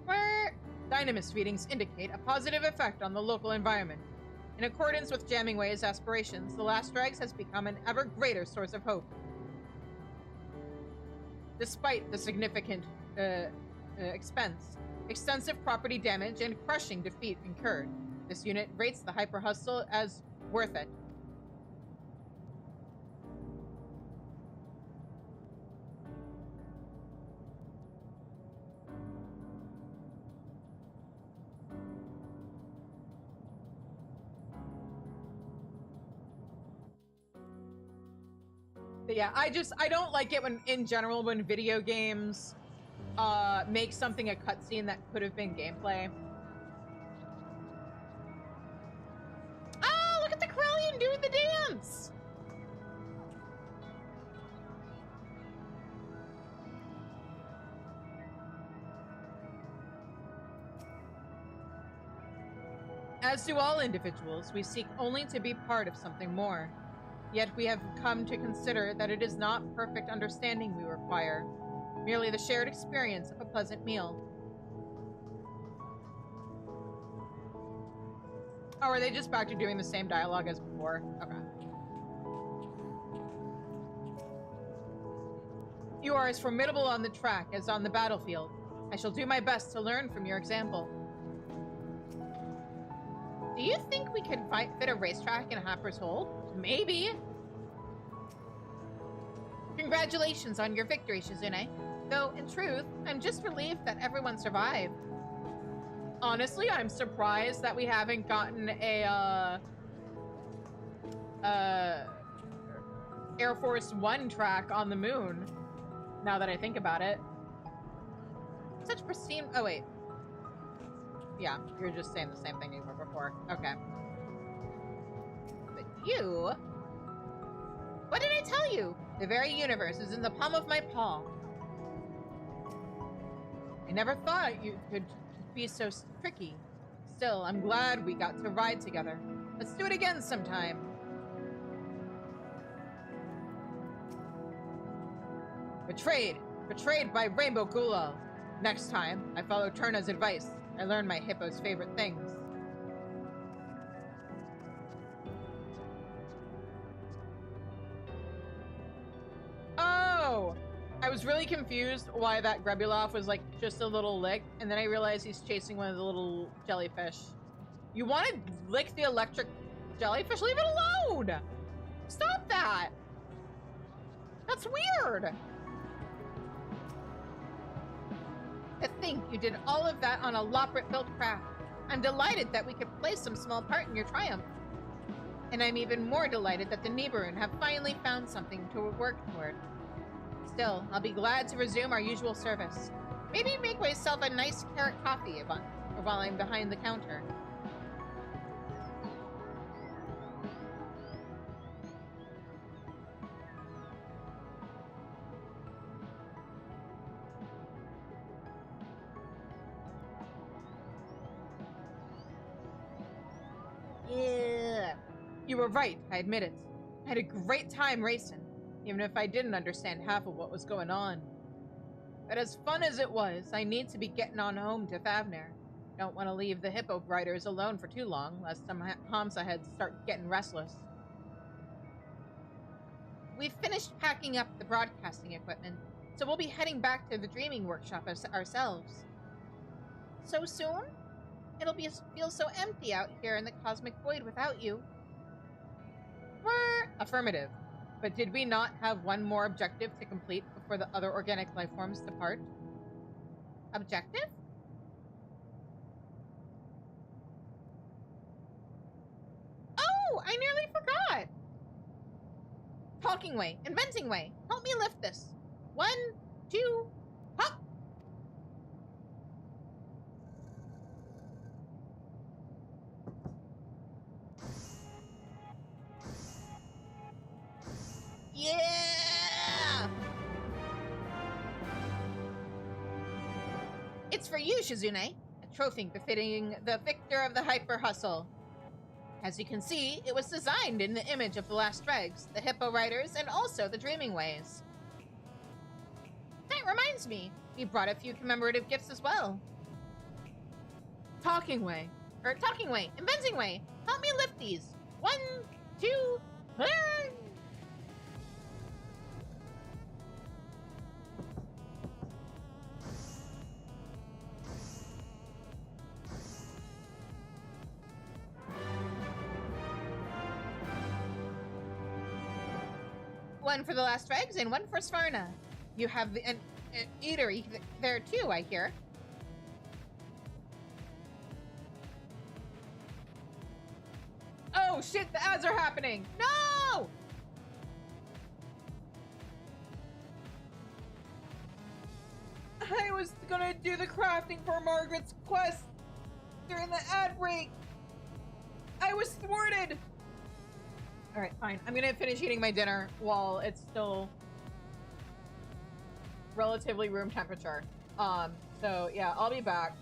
Where Dynamis readings indicate a positive effect on the local environment. In accordance with Jammingway's aspirations, the Last Dregs has become an ever greater source of hope. Despite the significant expense, extensive property damage, and crushing defeat incurred, this unit rates the Hyper Hustle as worth it. But yeah, I don't like it when, in general, when video games make something a cutscene that could have been gameplay. Oh, look at the Corellian doing the dance! As do all individuals, we seek only to be part of something more. Yet we have come to consider that it is not perfect understanding we require, merely the shared experience of a pleasant meal. Oh, are they just back to doing the same dialogue as before? Okay. You are as formidable on the track as on the battlefield. I shall do my best to learn from your example. Do you think we could fit a racetrack in Hopper's Hold? Maybe. Congratulations on your victory, Shizune. Though, in truth, I'm just relieved that everyone survived. Honestly, I'm surprised that we haven't gotten a, Air Force One track on the moon, now that I think about it. Such pristine... Oh, wait. Yeah, you're just saying the same thing you were before. Okay. But you... What did I tell you? The very universe is in the palm of my paw. I never thought you could be so tricky. Still, I'm glad we got to ride together. Let's do it again sometime. Betrayed! Betrayed by Rainbow Gulal. Next time, I follow Turna's advice. I learn my hippo's favorite things. Oh! I was really confused why that Grebulov was like just a little lick, and then I realized he's chasing one of the little jellyfish. You want to lick the electric jellyfish? Leave it alone! Stop that! That's weird! To think you did all of that on a Loprit-built craft. I'm delighted that we could play some small part in your triumph. And I'm even more delighted that the Nibiruun have finally found something to work toward. Still, I'll be glad to resume our usual service. Maybe make myself a nice carrot coffee while I'm behind the counter. Yeah. You were right, I admit it. I had a great time racing, even if I didn't understand half of what was going on. But as fun as it was, I need to be getting on home to Favner. Don't want to leave the hippo riders alone for too long, lest some Hamsa heads start getting restless. We've finished packing up the broadcasting equipment, so we'll be heading back to the dreaming workshop ourselves. So soon? It'll feel so empty out here in the cosmic void without you. We're affirmative. But did we not have one more objective to complete before the other organic life forms depart? Objective? Oh, I nearly forgot! Talking way, inventing way, help me lift this. 1, 2, hop! Yeah! It's for you, Shizune. A trophy befitting the victor of the Hyper Hustle. As you can see, it was designed in the image of the last dregs, the Hippo Riders, and also the Dreaming Ways. That reminds me, we brought a few commemorative gifts as well. Talking way, inventing way, help me lift these. 1, 2, One for the last dregs and one for Svarna. You have an eatery there too, I hear. Oh shit, the ads are happening! No! I was gonna do the crafting for Margaret's quest during the ad break. I was thwarted! Alright, fine. I'm gonna finish eating my dinner while it's still relatively room temperature. So yeah, I'll be back.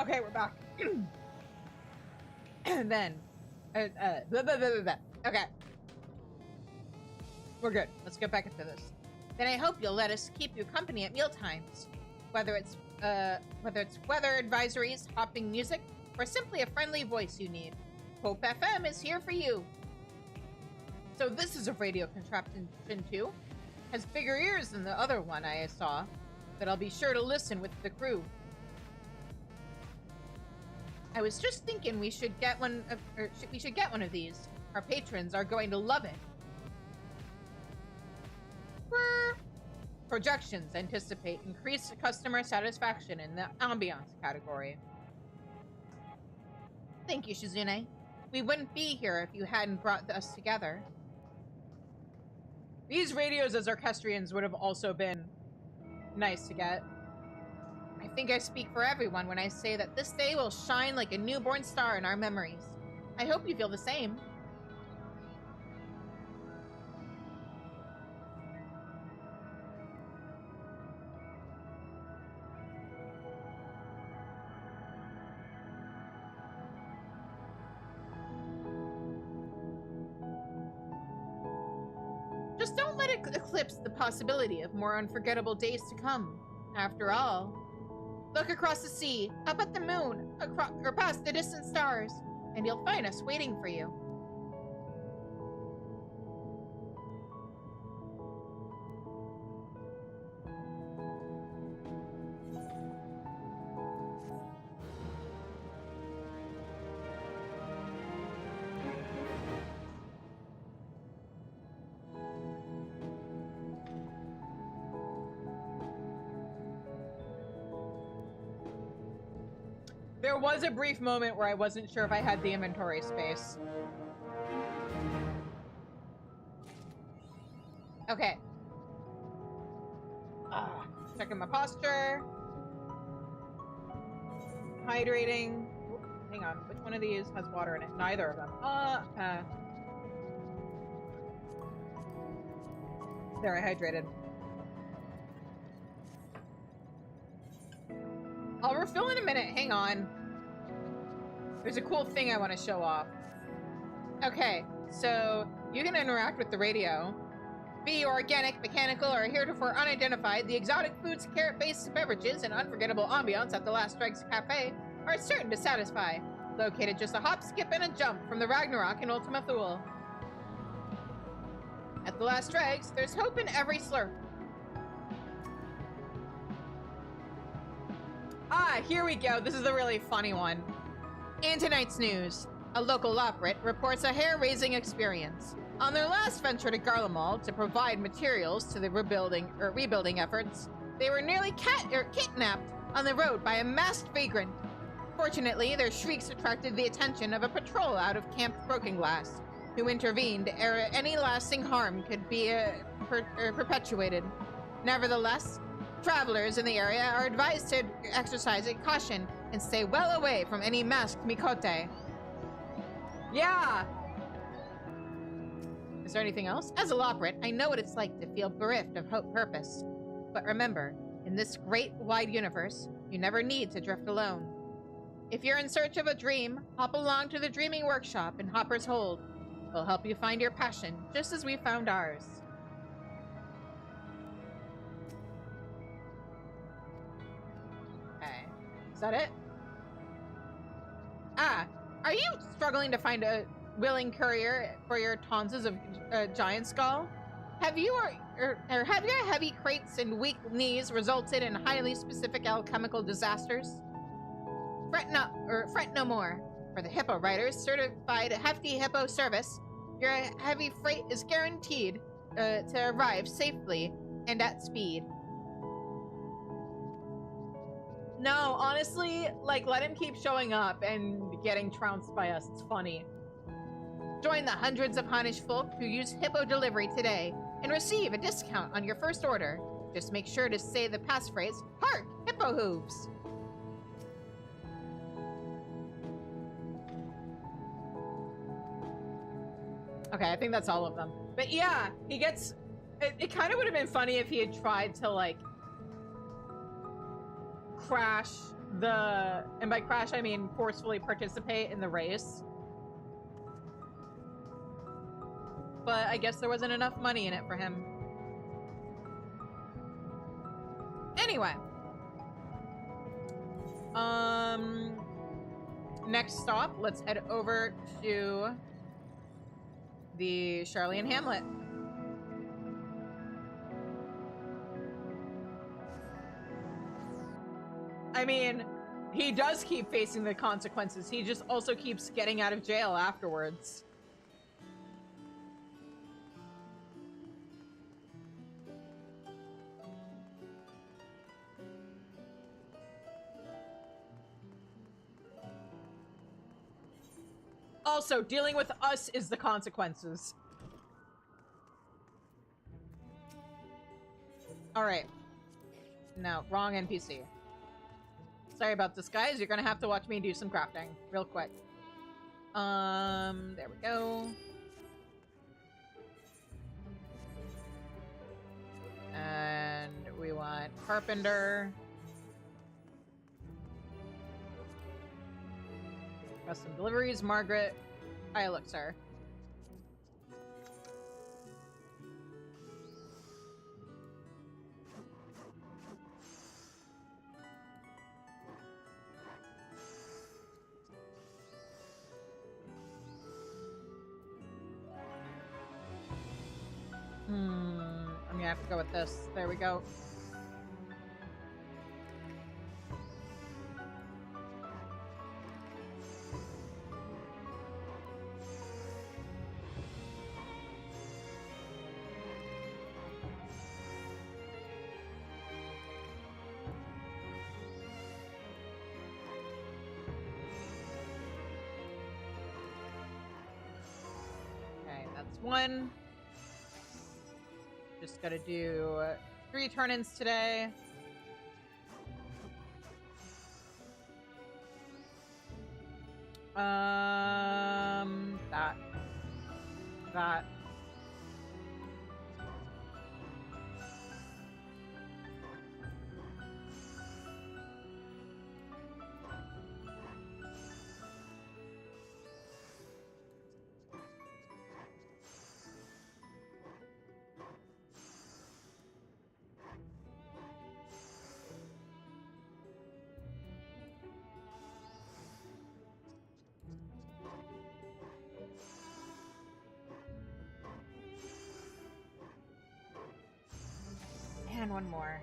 Okay, we're back. And then, blah, blah, blah, blah, blah. Okay. We're good. Let's get back into this. Then I hope you'll let us keep you company at mealtimes. Whether it's weather advisories, hopping music, or simply a friendly voice you need. Hope FM is here for you. So this is a radio contraption too. Has bigger ears than the other one I saw, but I'll be sure to listen with the crew. I was just thinking we should get one of these. Our patrons are going to love it. Projections anticipate increased customer satisfaction in the ambiance category. Thank you, Shizune. We wouldn't be here if you hadn't brought us together. These radios as orchestrians would have also been nice to get. I think I speak for everyone when I say that this day will shine like a newborn star in our memories. I hope you feel the same. Just don't let it eclipse the possibility of more unforgettable days to come. After all, look across the sea, up at the moon, or past the distant stars, and you'll find us waiting for you. There was a brief moment where I wasn't sure if I had the inventory space. Okay. Checking my posture. Hydrating. Oop, hang on. Which one of these has water in it? Neither of them. There, I hydrated. I'll refill in a minute. Hang on. There's a cool thing I want to show off. Okay, so you can interact with the radio. Be organic, mechanical, or heretofore unidentified, the exotic foods, carrot-based beverages, and unforgettable ambiance at the Last Dregs Cafe are certain to satisfy. Located just a hop, skip, and a jump from the Ragnarok and Ultima Thule. At the Last Dregs, there's hope in every slurp. Here we go. This is a really funny one. In tonight's news, a local operate reports a hair-raising experience. On their last venture to Garlemald to provide materials to the rebuilding efforts, they were nearly kidnapped on the road by a masked vagrant. Fortunately, their shrieks attracted the attention of a patrol out of Camp Broken Glass, who intervened ere any lasting harm could be perpetuated. Nevertheless, travelers in the area are advised to exercise caution and stay well away from any masked Mikote. Yeah! Is there anything else? As a Loperate, I know what it's like to feel bereft of purpose. But remember, in this great, wide universe, you never need to drift alone. If you're in search of a dream, hop along to the Dreaming Workshop in Hopper's Hold. We'll help you find your passion, just as we found ours. Okay. Is that it? Are you struggling to find a willing courier for your tonsils of giant skull? Have your heavy crates and weak knees resulted in highly specific alchemical disasters? Fret no more. For the Hippo Riders certified hefty Hippo service, your heavy freight is guaranteed to arrive safely and at speed. No, honestly, like, let him keep showing up and getting trounced by us. It's funny. Join the hundreds of Hunnish folk who use Hippo delivery today and receive a discount on your first order. Just make sure to say the passphrase, "Hark, Hippo Hooves!" Okay, I think that's all of them. But yeah, he gets... It kind of would have been funny if he had tried to, like, crash and by crash I mean forcefully participate in the race. But I guess there wasn't enough money in it for him. Anyway. Next stop, let's head over to the Charlian Hamlet. I mean, he does keep facing the consequences. He just also keeps getting out of jail afterwards. Also, dealing with us is the consequences. Alright. No, wrong NPC. Sorry about this, guys. You're gonna have to watch me do some crafting real quick. There we go. And we want carpenter. Custom deliveries, Margaret. Hi, look, sir. I'm gonna have to go with this. There we go. Okay, that's one. Just gotta do 3 turn-ins today. That. And one more.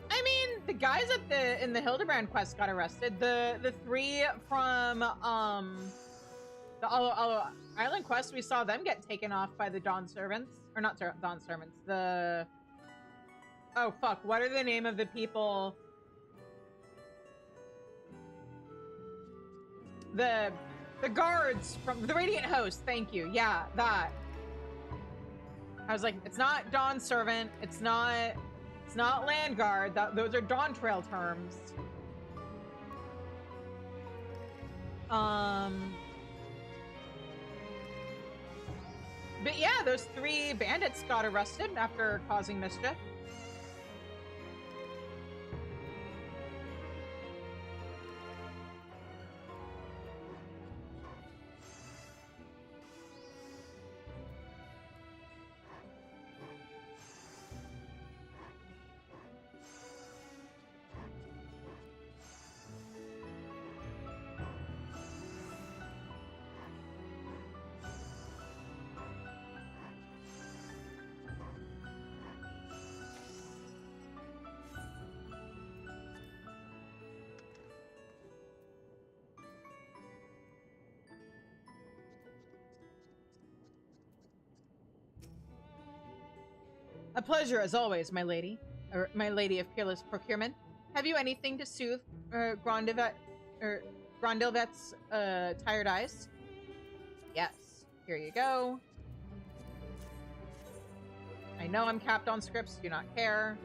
I mean, the guys in the Hildebrand quest got arrested. The 3 from the Aloe Island quest, we saw them get taken off by the Dawn Servants. Or not Dawn Servants. The... Oh, fuck. What are the name of the people? The guards from the Radiant Host. Thank you. Yeah, that. I was like, it's not Dawn Servant. It's not Land Guard. Those are Dawn Trail terms. But yeah, those 3 bandits got arrested after causing mischief. A pleasure as always, my lady. Or my lady of peerless procurement. Have you anything to soothe Grondilvet's tired eyes? Yes. Here you go. I know I'm capped on scripts, do not care.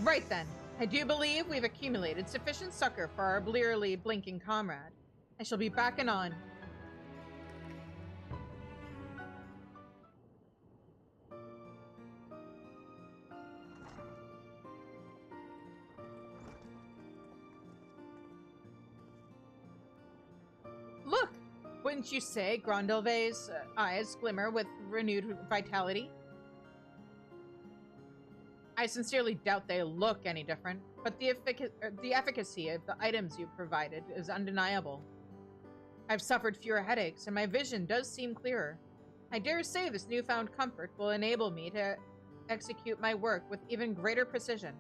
Right then. I do believe we've accumulated sufficient succor for our blearily blinking comrade. I shall be back and on. Look! Wouldn't you say Grondelve's eyes glimmer with renewed vitality? I sincerely doubt they look any different, but the efficacy of the items you've provided is undeniable. I've suffered fewer headaches, and my vision does seem clearer. I dare say this newfound comfort will enable me to execute my work with even greater precision.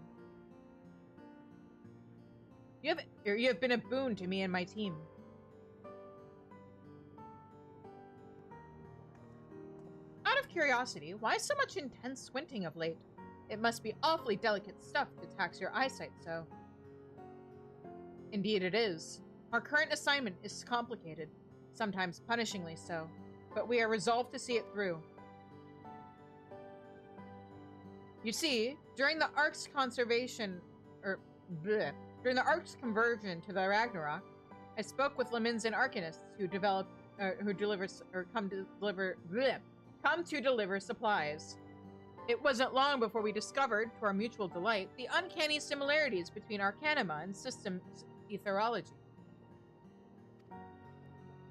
You have been a boon to me and my team. Out of curiosity, why so much intense squinting of late? It must be awfully delicate stuff to tax your eyesight so. Indeed it is. Our current assignment is complicated, sometimes punishingly so, but we are resolved to see it through. You see, during the Ark's conversion to the Ragnarok, I spoke with Lemons and Arcanists who come to deliver supplies. It wasn't long before we discovered, to our mutual delight, the uncanny similarities between Arcanima and systems etherology.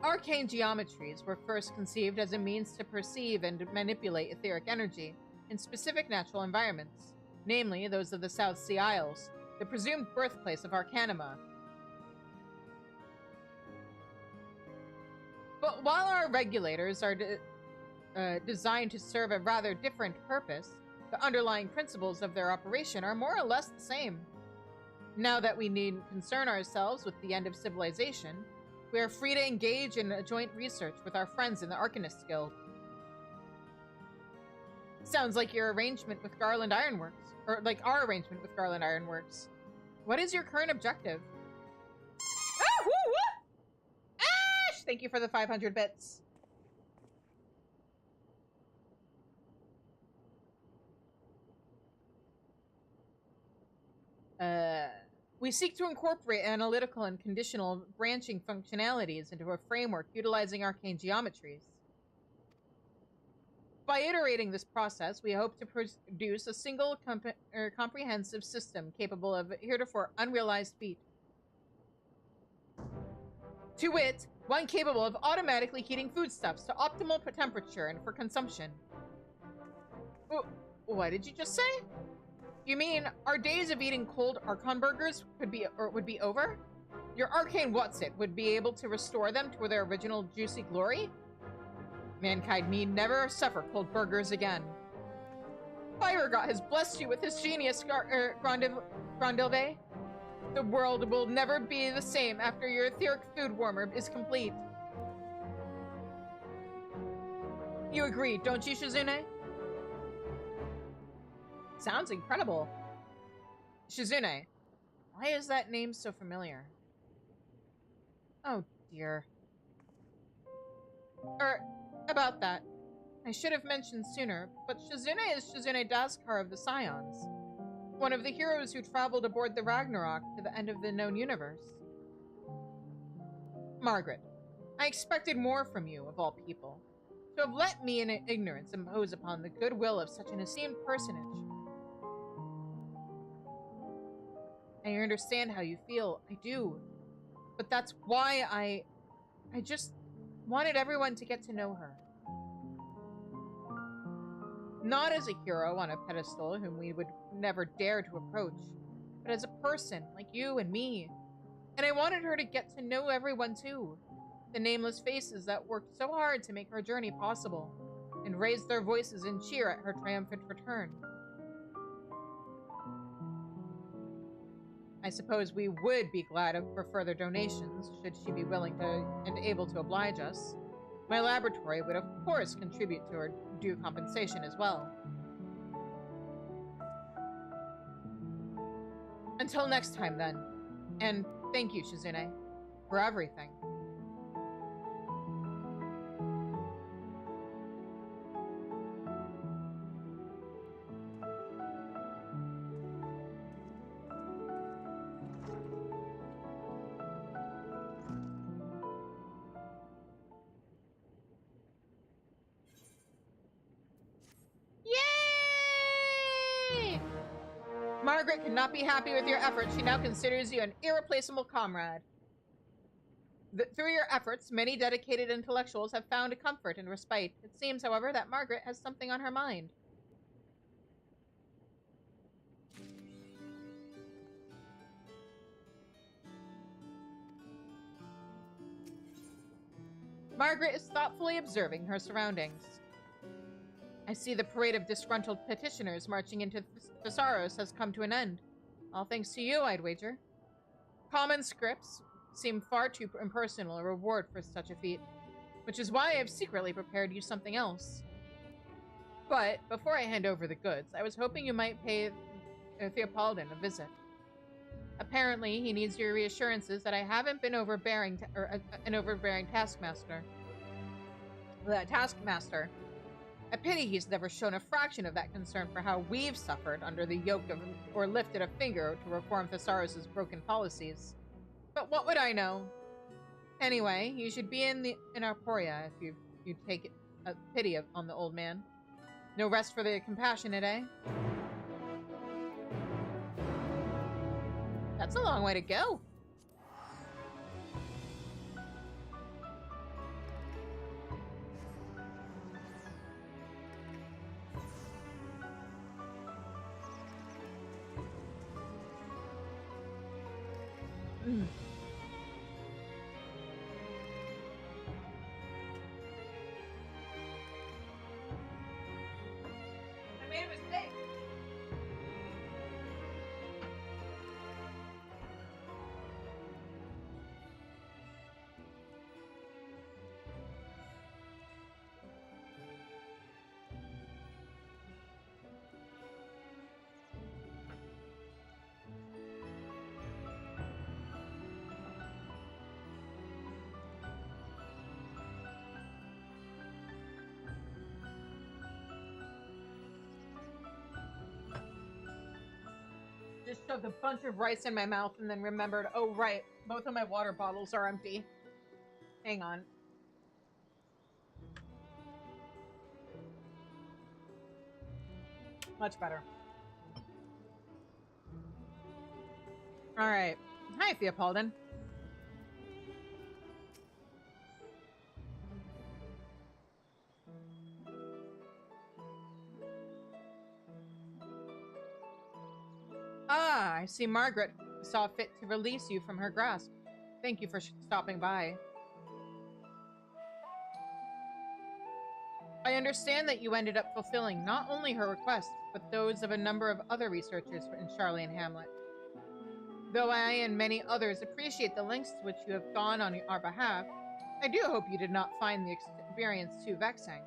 Arcane geometries were first conceived as a means to perceive and manipulate etheric energy in specific natural environments, namely those of the South Sea Isles, the presumed birthplace of Arcanima. But while our regulators are designed to serve a rather different purpose, the underlying principles of their operation are more or less the same. Now that we needn't concern ourselves with the end of civilization, we are free to engage in a joint research with our friends in the Arcanist Guild. Sounds like your arrangement with Garland Ironworks, or like our arrangement with Garland Ironworks. What is your current objective? Ah, woo, woo! Ash! Thank you for the 500 bits. We seek to incorporate analytical and conditional branching functionalities into a framework utilizing arcane geometries. By iterating this process, we hope to produce a single comprehensive system capable of heretofore unrealized feat. To wit, one capable of automatically heating foodstuffs to optimal temperature and for consumption. What did you just say? You mean our days of eating cold Archon burgers would be over? Your arcane whatsit would be able to restore them to their original juicy glory? Mankind need never suffer cold burgers again. Firegod has blessed you with his genius, Grondelve. The world will never be the same after your etheric food warmer is complete. You agree, don't you, Shizune? Sounds incredible. Shizune, why is that name so familiar? Oh dear. About that. I should have mentioned sooner, but Shizune is Shizune Daskar of the Scions, one of the heroes who traveled aboard the Ragnarok to the end of the known universe. Margaret, I expected more from you, of all people. To have let me in ignorance impose upon the goodwill of such an esteemed personage. I understand how you feel, I do. But that's why I just wanted everyone to get to know her. Not as a hero on a pedestal whom we would never dare to approach, but as a person like you and me. And I wanted her to get to know everyone too. The nameless faces that worked so hard to make her journey possible, and raised their voices in cheer at her triumphant return. I suppose we would be glad for further donations, should she be willing to and able to oblige us. My laboratory would of course contribute to her due compensation as well. Until next time then, and thank you, Shizune, for everything. Margaret could not be happy with your efforts. She now considers you an irreplaceable comrade. Through your efforts, many dedicated intellectuals have found a comfort and respite. It seems, however, that Margaret has something on her mind. Margaret is thoughtfully observing her surroundings. I see the parade of disgruntled petitioners marching into Thesaurus has come to an end. All thanks to you, I'd wager. Common scripts seem far too impersonal a reward for such a feat, which is why I've secretly prepared you something else. But before I hand over the goods, I was hoping you might pay Theopoldin a visit. Apparently, he needs your reassurances that I haven't been an overbearing taskmaster. A pity he's never shown a fraction of that concern for how we've suffered under the yoke of, or lifted a finger to reform Thesaurus' broken policies. But what would I know? Anyway, you should be in Arporia if you take a pity on the old man. No rest for the compassionate, eh? That's a long way to go. I made a mistake. Just shoved a bunch of rice in my mouth and then remembered, oh right, both of my water bottles are empty. Hang on. Much better. Alright. Hi, Theopoldin. Ah, I see Margaret saw fit to release you from her grasp. Thank you for stopping by. I understand that you ended up fulfilling not only her requests, but those of a number of other researchers in Charlian Hamlet. Though I and many others appreciate the lengths to which you have gone on our behalf, I do hope you did not find the experience too vexing.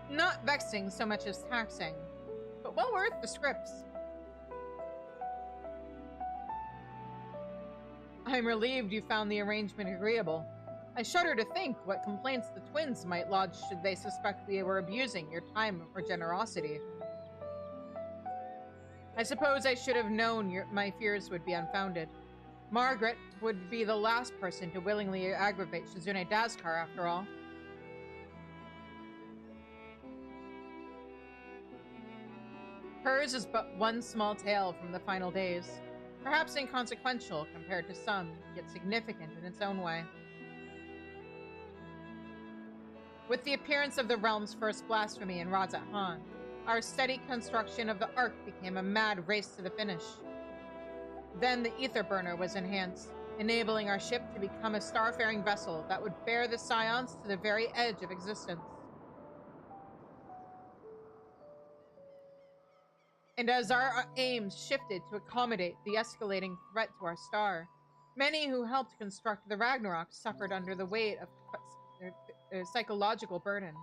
Not vexing so much as taxing, but well worth the scripts. I'm relieved you found the arrangement agreeable. I shudder to think what complaints the twins might lodge should they suspect we were abusing your time or generosity. I suppose I should have known my fears would be unfounded. Margaret would be the last person to willingly aggravate Shizune Dazkar, after all. Hers is but one small tale from the final days, perhaps inconsequential compared to some, yet significant in its own way. With the appearance of the realm's first blasphemy in Razat Han, our steady construction of the Ark became a mad race to the finish. Then the ether burner was enhanced, enabling our ship to become a starfaring vessel that would bear the Scions to the very edge of existence. And as our aims shifted to accommodate the escalating threat to our star, many who helped construct the Ragnarok suffered under the weight of psychological burden.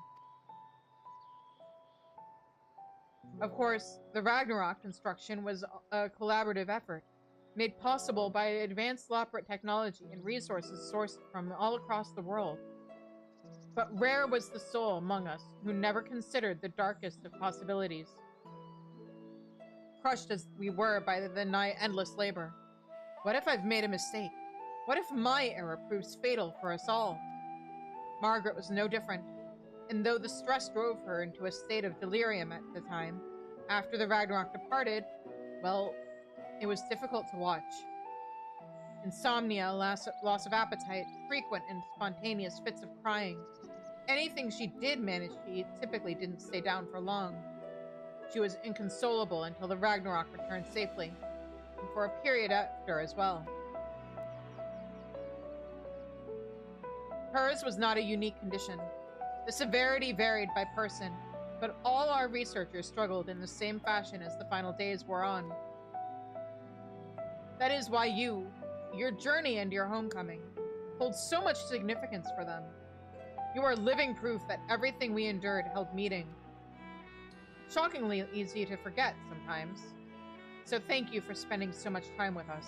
Of course, the Ragnarok construction was a collaborative effort, made possible by advanced Loprite technology and resources sourced from all across the world. But rare was the soul among us who never considered the darkest of possibilities. Crushed as we were by the nigh endless labor, What if I've made a mistake? What if my error proves fatal for us all? Margaret was no different, and though the stress drove her into a state of delirium at the time, after the Ragnarok departed, well, it was difficult to watch. Insomnia, loss of appetite, frequent and spontaneous fits of crying. Anything she did manage to eat typically didn't stay down for long. She was inconsolable until the Ragnarok returned safely, and for a period after as well. Hers was not a unique condition. The severity varied by person, but all our researchers struggled in the same fashion as the final days wore on. That is why your journey and your homecoming, hold so much significance for them. You are living proof that everything we endured held meaning. Shockingly easy to forget sometimes. So thank you for spending so much time with us.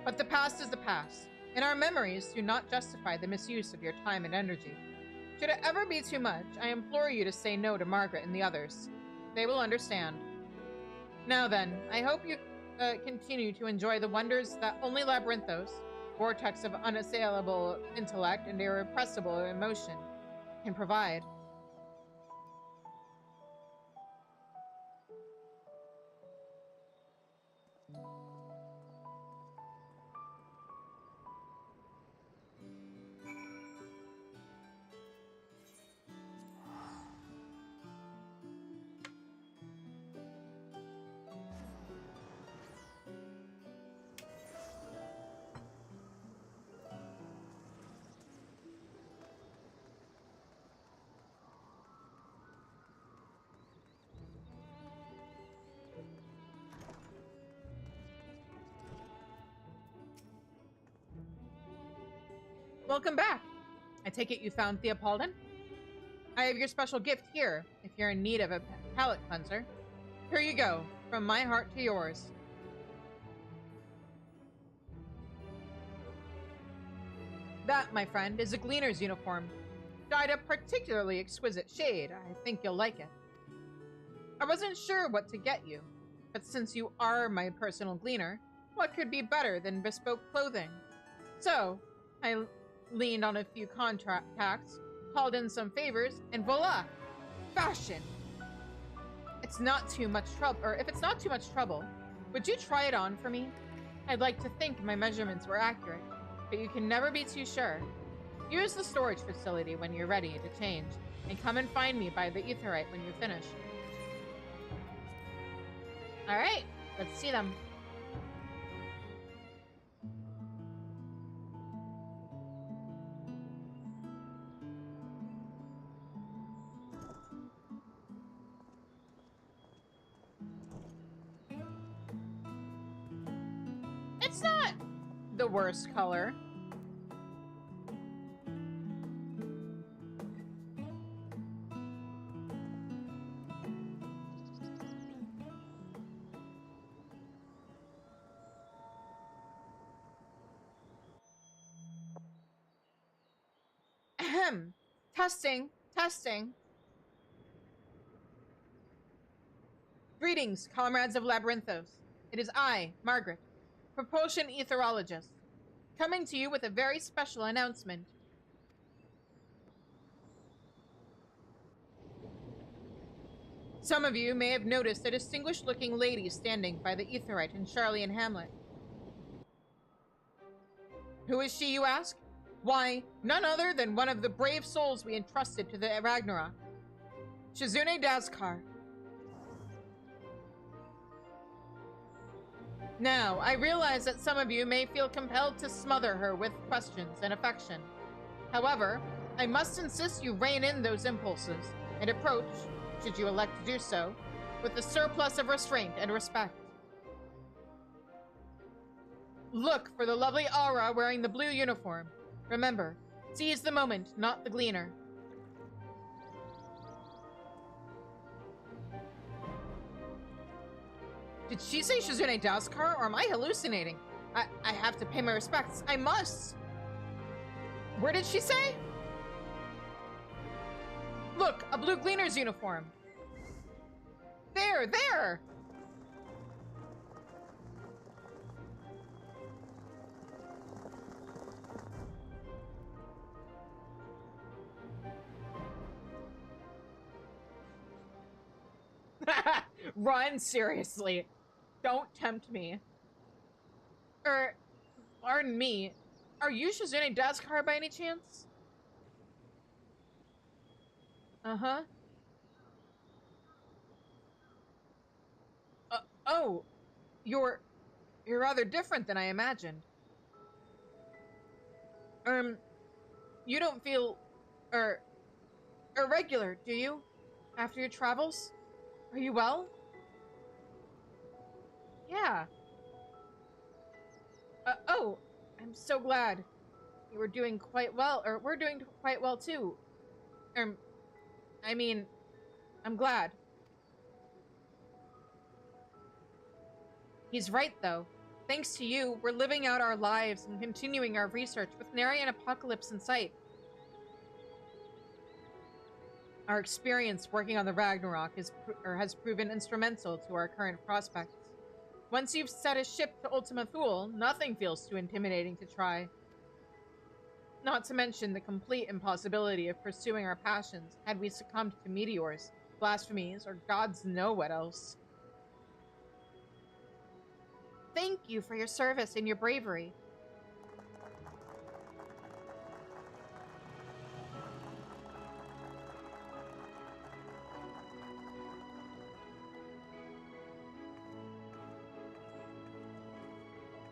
But the past is the past, and our memories do not justify the misuse of your time and energy. Should it ever be too much, I implore you to say no to Margaret and the others. They will understand. Now then, I hope you continue to enjoy the wonders that only Labyrinthos, vortex of unassailable intellect and irrepressible emotion, can provide. Welcome back. I take it you found Theopaldon? I have your special gift here, if you're in need of a palate cleanser. Here you go, from my heart to yours. That, my friend, is a gleaner's uniform. Dyed a particularly exquisite shade. I think you'll like it. I wasn't sure what to get you, but since you are my personal gleaner, what could be better than bespoke clothing? So, I leaned on a few contacts, called in some favors, and voila! Fashion! It's not too much trouble, or if it's not too much trouble, would you try it on for me? I'd like to think my measurements were accurate, but you can never be too sure. Use the storage facility when you're ready to change, and come and find me by the Aetheryte when you finish. Alright, let's see them. It's not the worst color. Ahem. Testing. Greetings, comrades of Labyrinthos. It is I, Margaret, Propulsion Etherologist, coming to you with a very special announcement. Some of you may have noticed a distinguished-looking lady standing by the Aetheryte in Charlian Hamlet. Who is she, you ask? Why, none other than one of the brave souls we entrusted to the Ragnarok. Shizune Dazkar. Now, I realize that some of you may feel compelled to smother her with questions and affection. However, I must insist you rein in those impulses and approach, should you elect to do so, with a surplus of restraint and respect. Look for the lovely Aura wearing the blue uniform. Remember, seize the moment, not the gleaner. Did she say Shizune Dazkar, or am I hallucinating? I have to pay my respects. I must! Where did she say? Look, a blue gleaner's uniform. There, there! Run, seriously. Don't tempt me. Pardon me. Are you Shizune Daskar by any chance? Uh-huh. Oh, you're rather different than I imagined. You don't feel, er, irregular, do you? After your travels? Are you well? Yeah. Oh, I'm so glad. You were doing quite well, or we're doing quite well too. Um, I mean, I'm glad. He's right, though. Thanks to you, we're living out our lives and continuing our research with nary an apocalypse in sight. Our experience working on the Ragnarok has proven instrumental to our current prospects. Once you've set a ship to Ultima Thule, nothing feels too intimidating to try. Not to mention the complete impossibility of pursuing our passions had we succumbed to meteors, blasphemies, or gods know what else. Thank you for your service and your bravery.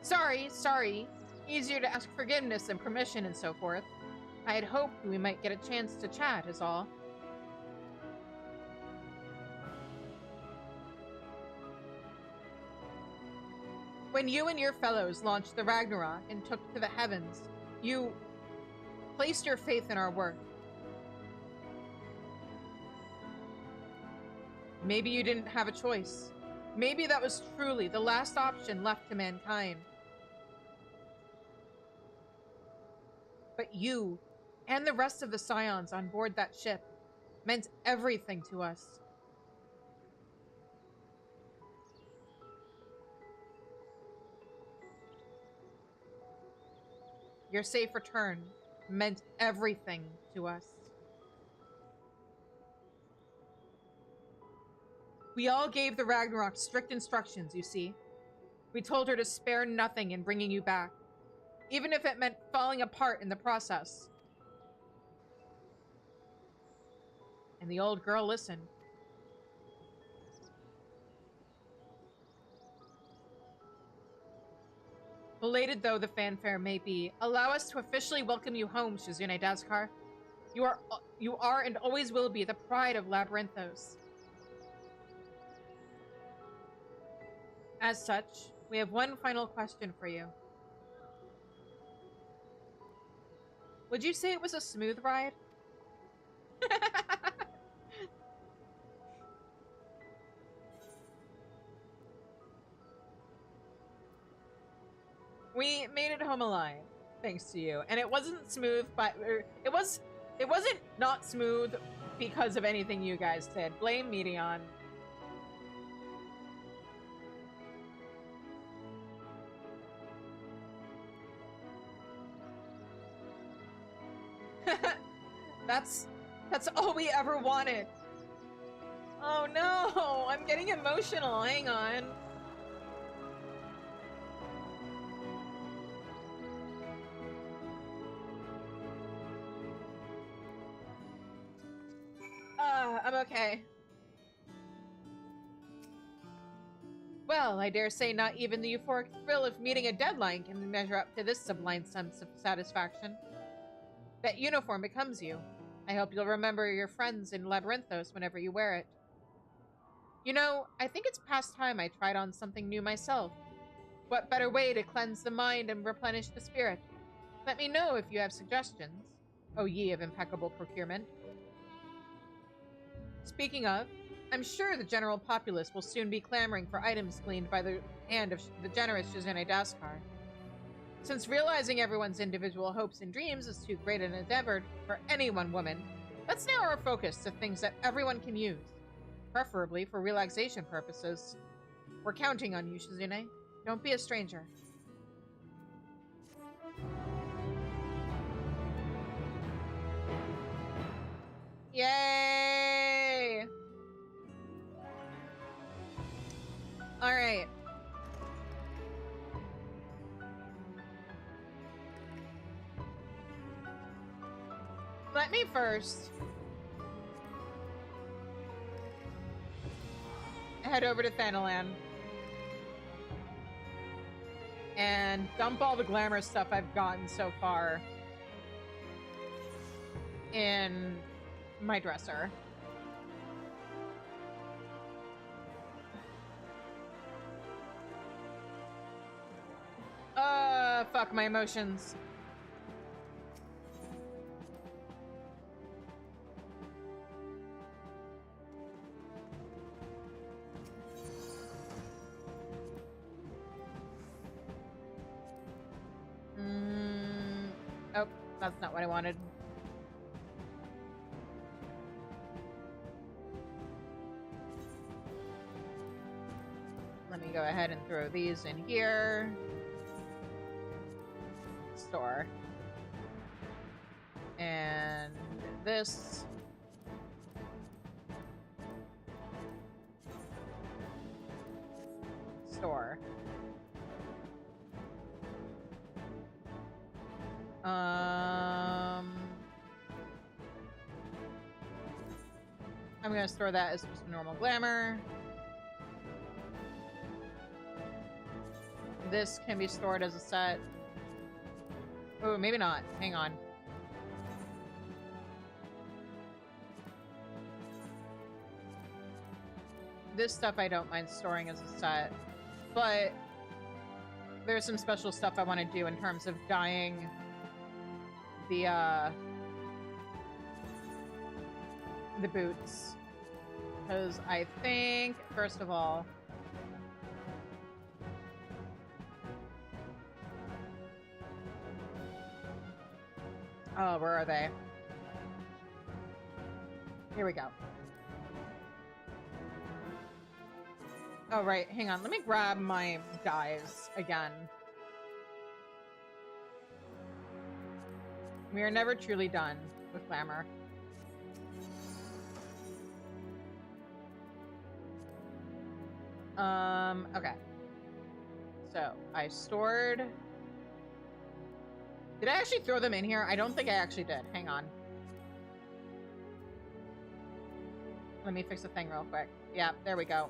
Sorry. Easier to ask forgiveness and permission and so forth. I had hoped we might get a chance to chat, is all. When you and your fellows launched the Ragnarok and took to the heavens, you placed your faith in our work. Maybe you didn't have a choice. Maybe that was truly the last option left to mankind. But you, and the rest of the Scions on board that ship, meant everything to us. Your safe return meant everything to us. We all gave the Ragnarok strict instructions, you see. We told her to spare nothing in bringing you back, even if it meant falling apart in the process. And the old girl listened. Belated though the fanfare may be, allow us to officially welcome you home, Shizune Daskar. You are and always will be the pride of Labyrinthos. As such, we have one final question for you. Would you say it was a smooth ride? We made it home alive, thanks to you. And it wasn't smooth, but it wasn't not smooth because of anything you guys did. Blame Medion. That's all we ever wanted. Oh no, I'm getting emotional. Hang on. I'm okay. Well, I dare say not even the euphoric thrill of meeting a deadline can measure up to this sublime sense of satisfaction. That uniform becomes you. I hope you'll remember your friends in Labyrinthos whenever you wear it. You know, I think it's past time I tried on something new myself. What better way to cleanse the mind and replenish the spirit? Let me know if you have suggestions, O ye of impeccable procurement. Speaking of, I'm sure the general populace will soon be clamoring for items gleaned by the hand of the generous Shizune Daskar. Since realizing everyone's individual hopes and dreams is too great an endeavor for any one woman, let's narrow our focus to things that everyone can use. preferably for relaxation purposes. We're counting on you, Shizune. Don't be a stranger. Yay! Alright. Let me first head over to Thanalan and dump all the glamour stuff I've gotten so far in my dresser. Fuck my emotions. Oh, that's not what I wanted. Let me go ahead and throw these in here. Store. And this. Store. I'm gonna store that as just normal glamour. This can be stored as a set. Oh, maybe not. Hang on. This stuff I don't mind storing as a set, but there's some special stuff I want to do in terms of dyeing the boots. Because I think, first of all, oh, where are they? Here we go. Oh, right. Hang on. Let me grab my dyes again. We are never truly done with glamour. Okay. So, I stored... Did I actually throw them in here? I don't think I actually did. Hang on. Let me fix the thing real quick. Yeah, there we go.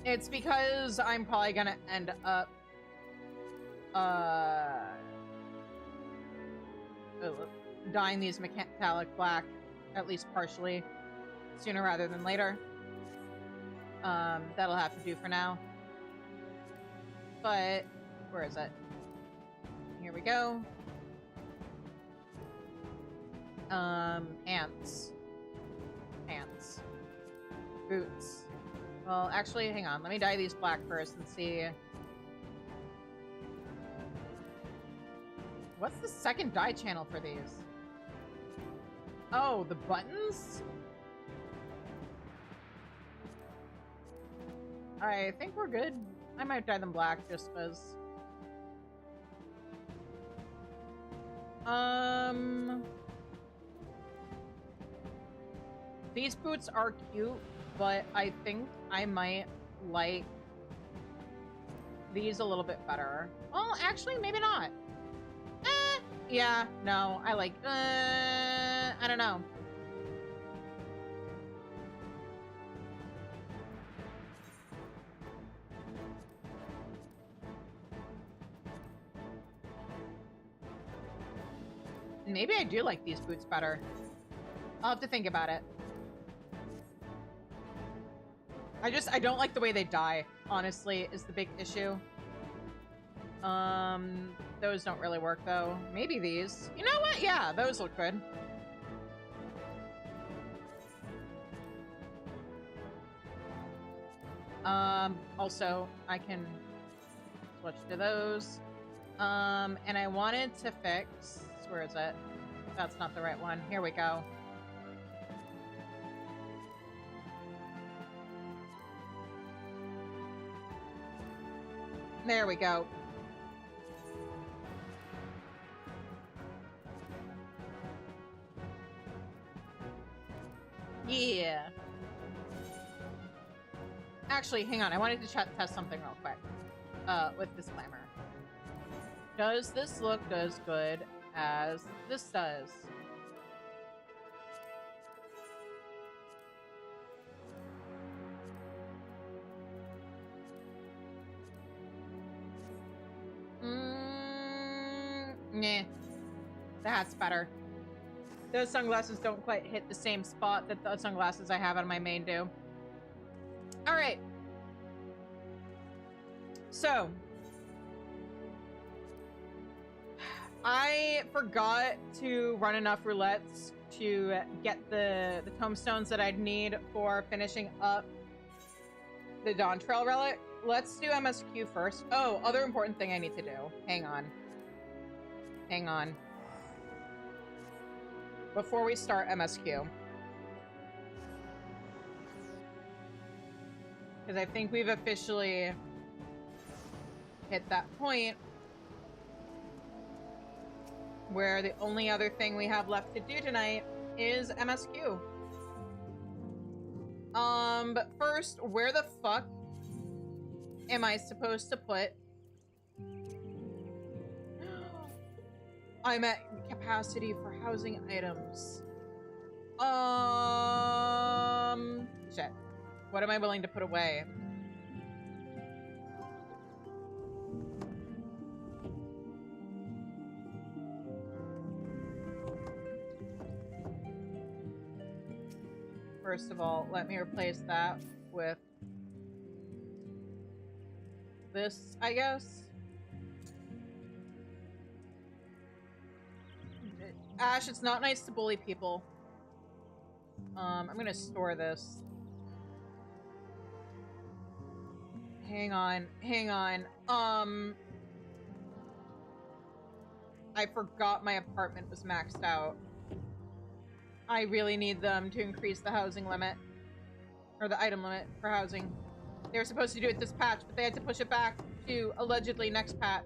It's because I'm probably gonna end up dyeing these metallic black, at least partially, sooner rather than later. That'll have to do for now. But, where is it? Here we go. Pants. Pants. Boots. Well, actually, hang on. Let me dye these black first and see. What's the second dye channel for these? Oh, the buttons? I think we're good. I might dye them black just because. These boots are cute, but I think I might like these a little bit better. Well, actually, maybe not. Yeah, no, I like, I don't know. Maybe I do like these boots better. I'll have to think about it. I don't like the way they dye, honestly, is the big issue. Those don't really work, though. Maybe these. You know what? Yeah, those look good. Also, I can switch to those. And I wanted to fix... Where is it? that's not the right one. Here we go. There we go. Yeah. Actually, hang on. I wanted to test something real quick. With disclaimer. Does this look as good as this does? Nah. That's better. Those sunglasses don't quite hit the same spot that the sunglasses I have on my main do. Alright. So. I forgot to run enough roulettes to get the tombstones that I'd need for finishing up the Dawn Trail relic. Let's do MSQ first. Oh, other important thing I need to do. Hang on. Hang on. Before we start MSQ. Because I think we've officially hit that point where the only other thing we have left to do tonight is MSQ. But first, where the fuck am I supposed to put... I'm at capacity for housing items. Shit. What am I willing to put away? First of all, let me replace that with this, I guess. Ash, it's not nice to bully people. I'm gonna store this. Hang on, hang on. I forgot my apartment was maxed out. I really need them to increase the housing limit. Or the item limit for housing. They were supposed to do it this patch, but they had to push it back to allegedly next patch.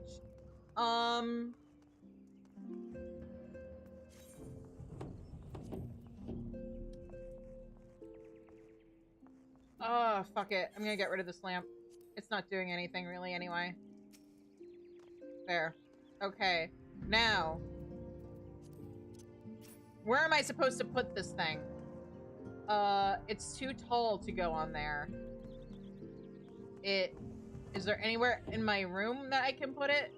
Oh, fuck it. I'm gonna get rid of this lamp. It's not doing anything really anyway. There. Okay. Now. Where am I supposed to put this thing? It's too tall to go on there. Is there anywhere in my room that I can put it?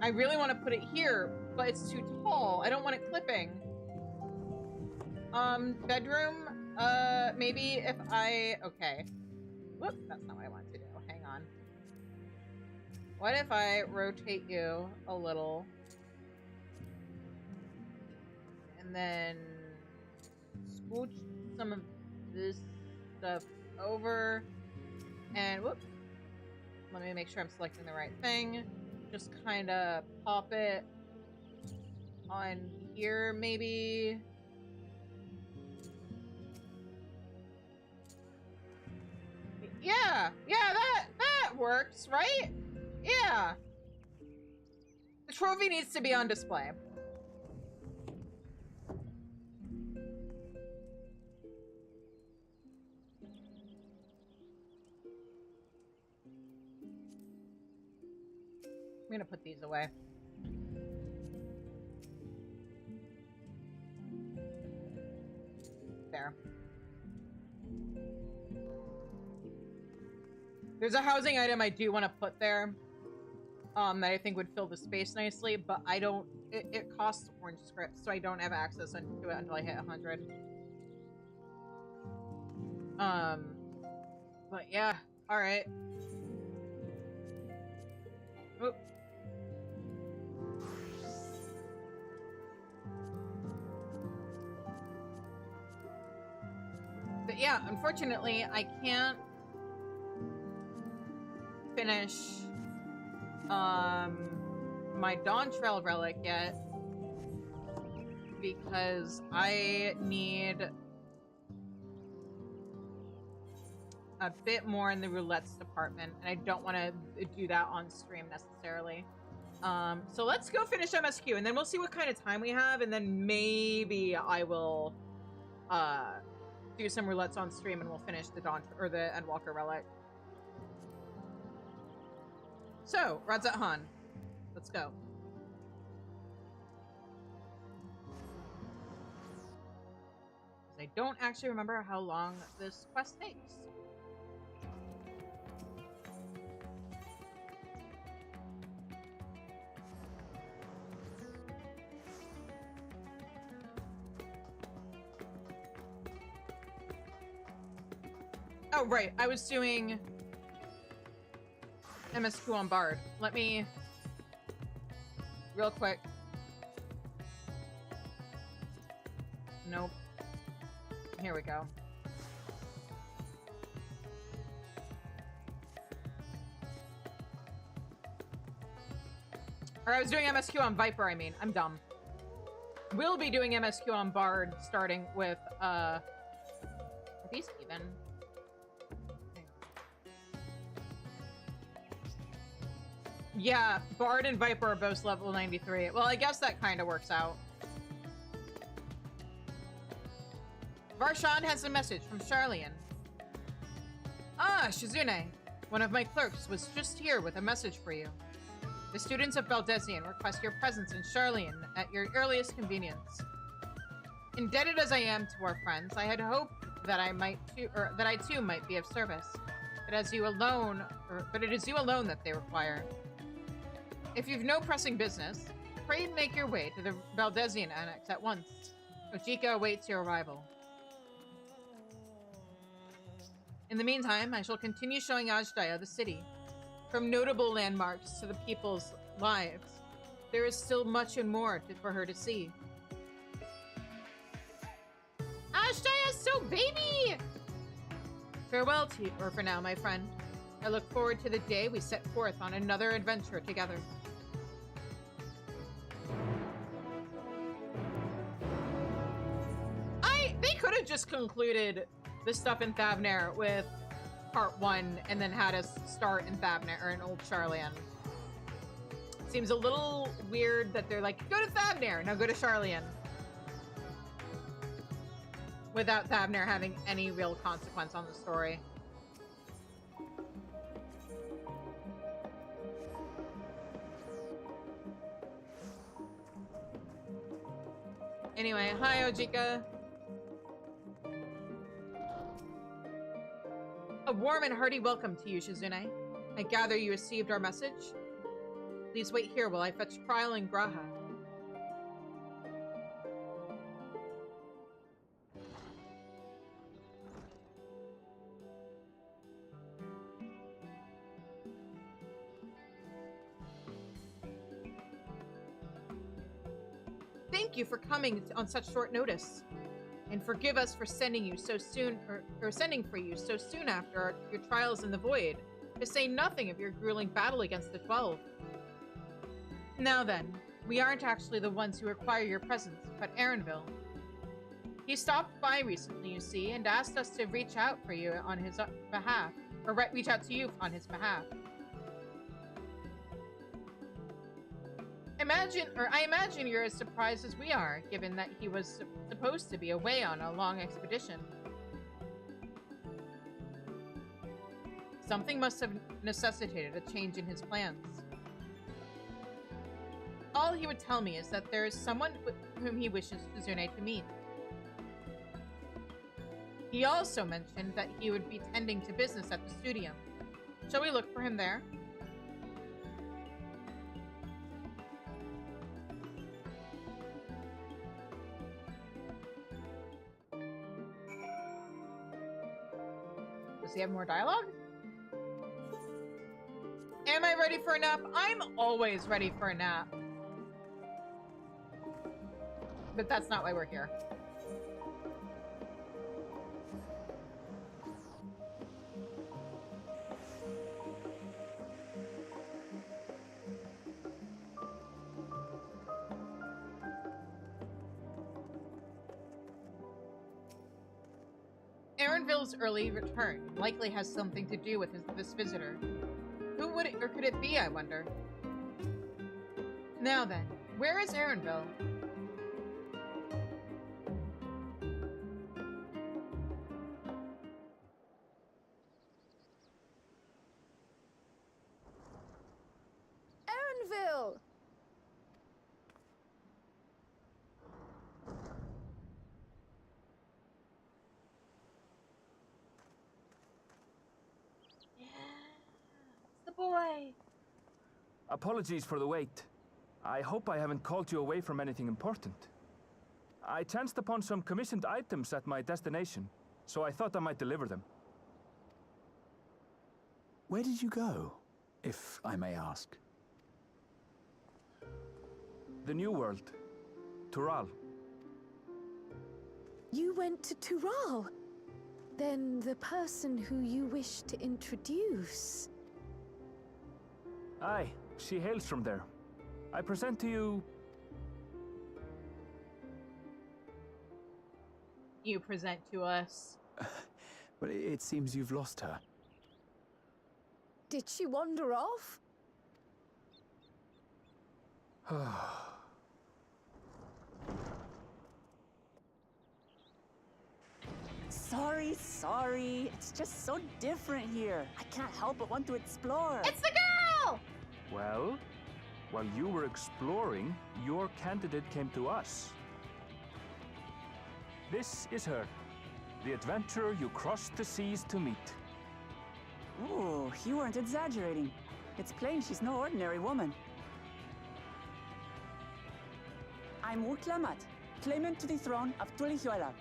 I really want to put it here, but it's too tall. I don't want it clipping. Bedroom? Maybe if I... Okay. Whoop, that's not what I wanted to do. Hang on. What if I rotate you a little? And then... scooch some of this stuff over. And whoop. Let me make sure I'm selecting the right thing. Just kind of pop it on here, maybe. Yeah, that works, right? Yeah. The trophy needs to be on display. I'm gonna put these away. There. There's a housing item I do want to put there. that I think would fill the space nicely, but I don't... It costs orange scripts, so I don't have access to it until I hit 100. But yeah, alright. Oop. But yeah, unfortunately, I can't finish my Dawn Trail relic yet because I need a bit more in the roulettes department, and I don't want to do that on stream necessarily. So let's go finish MSQ, and then we'll see what kind of time we have, and then maybe I will do some roulettes on stream, and we'll finish the Dawn or the Endwalker relic. So, Radzat Han, let's go. I don't actually remember how long this quest takes. Oh, right. I was doing MSQ on Bard. Let me... Real quick. Nope. Here we go. Or I was doing MSQ on Viper, I mean. I'm dumb. We'll be doing MSQ on Bard, starting with, are these even? Yeah, Bard and Viper are both level 93. Well, I guess that kind of works out. Varshan has a message from Charlian. Ah, Shizune. One of my clerks was just here with a message for you. The students of Baldesion request your presence in Charlian at your earliest convenience. Indebted as I am to our friends, I had hoped that I too might be of service. But it is you alone that they require. If you've no pressing business, pray make your way to the Baldesion Annex at once. Ojika awaits your arrival. In the meantime, I shall continue showing Ajdaya the city. From notable landmarks to the people's lives, there is still much and more for her to see. Ajdaya, so baby! Farewell to you, or for now, my friend. I look forward to the day we set forth on another adventure together. They could have just concluded the stuff in Thavnair with part 1 and then had us start in Thavnair or in Old Charlian. Seems a little weird that they're like, go to Thavnair, now go to Charlian. Without Thavnair having any real consequence on the story. Anyway, hi Ojika. A warm and hearty welcome to you, Shizune. I gather you received our message? Please wait here while I fetch Kryl and Graha. Thank you for coming on such short notice. And forgive us for sending you so soon, or sending for you so soon after your trials in the void, to say nothing of your grueling battle against the 12. Now then, we aren't actually the ones who require your presence, but Aaronville. He stopped by recently, you see, and asked us to reach out for you on his behalf, or reach out to you on his behalf. I imagine you're as surprised as we are, given that he was supposed to be away on a long expedition. Something must have necessitated a change in his plans. All he would tell me is that there is someone whom he wishes Shizune to meet. He also mentioned that he would be tending to business at the studio. Shall we look for him there? Does he have more dialogue? Am I ready for a nap? I'm always ready for a nap. But that's not why we're here. Aaronville's early return likely has something to do with this visitor. Who would it, or could it be, I wonder? Now then, where is Aaronville? Aaronville! It's the boy. Apologies for the wait. I hope I haven't called you away from anything important. I chanced upon some commissioned items at my destination, so I thought I might deliver them. Where did you go, if I may ask? The New World. Tural. You went to Tural? Then the person who you wish to introduce... Aye, she hails from there. I present to you... You present to us. But it seems you've lost her. Did she wander off? Sorry. It's just so different here. I can't help but want to explore. It's the girl! Well, while you were exploring, your candidate came to us. This is her, the adventurer you crossed the seas to meet. Ooh, you weren't exaggerating. It's plain she's no ordinary woman. I'm Wrapup, claimant to the throne of Tulihuela.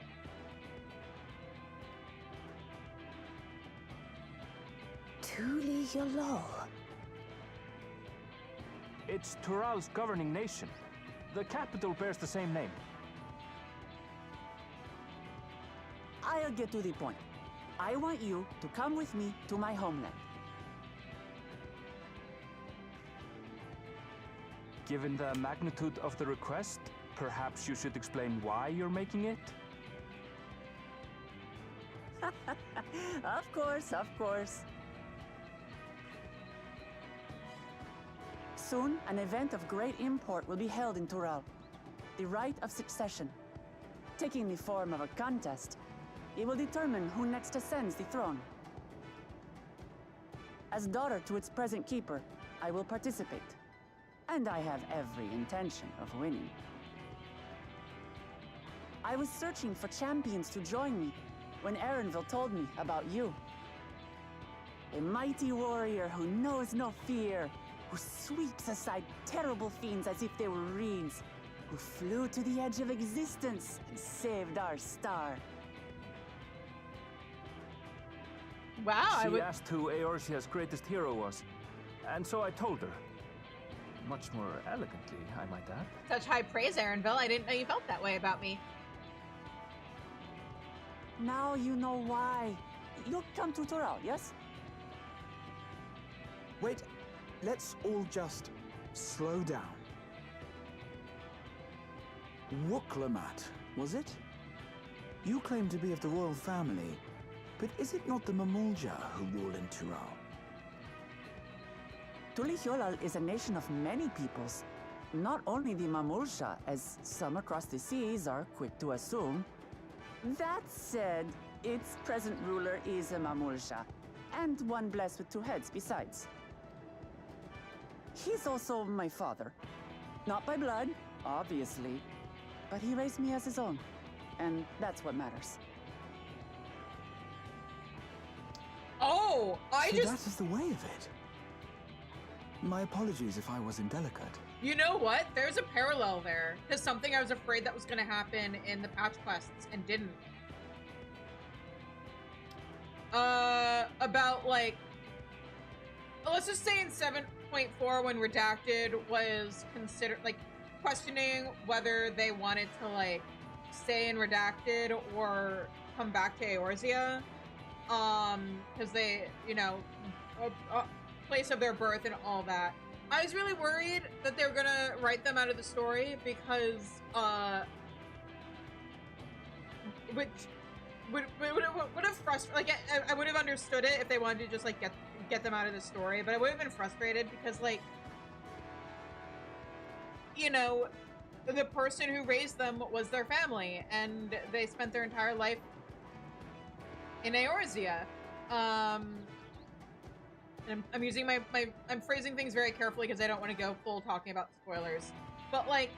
Tulihuela. It's Tural's governing nation. The capital bears the same name. I'll get to the point. I want you to come with me to my homeland. Given the magnitude of the request, perhaps you should explain why you're making it? Of course. Soon, an event of great import will be held in Tural. The Rite of Succession. Taking the form of a contest, it will determine who next ascends the throne. As daughter to its present keeper, I will participate. And I have every intention of winning. I was searching for champions to join me when Aaronville told me about you. A mighty warrior who knows no fear, who sweeps aside terrible fiends as if they were reeds, who flew to the edge of existence and saved our star. Wow, She asked who Eorzea's greatest hero was, and so I told her. Much more elegantly, I might add. Such high praise, Aaronville. I didn't know you felt that way about me. Now you know why. You'll come to Tural, yes? Wait, let's all just slow down. Wrapup, was it? You claim to be of the royal family, but is it not the Mamulja who rule in Tural? Tulihuela is a nation of many peoples. Not only the Mamulsha, as some across the seas are quick to assume. That said, its present ruler is a Mamulsha, and one blessed with two heads besides. He's also my father. Not by blood, obviously, but he raised me as his own, and that's what matters. Oh, That is the way of it. My apologies if I was indelicate. You know what? There's a parallel there to something I was afraid that was going to happen in the patch quests and didn't. about, like, let's just say in 7.4 when Redacted was considered, like, questioning whether they wanted to, like, stay in Redacted or come back to Eorzea, because they, you know, place of their birth and all that. I was really worried that they were gonna write them out of the story because, which would have frustrated, like, I would have understood it if they wanted to just, like, get them out of the story, but I would have been frustrated because, like, you know, the person who raised them was their family, and they spent their entire life in Eorzea. And I'm using I'm phrasing things very carefully because I don't want to go full talking about spoilers. But, like,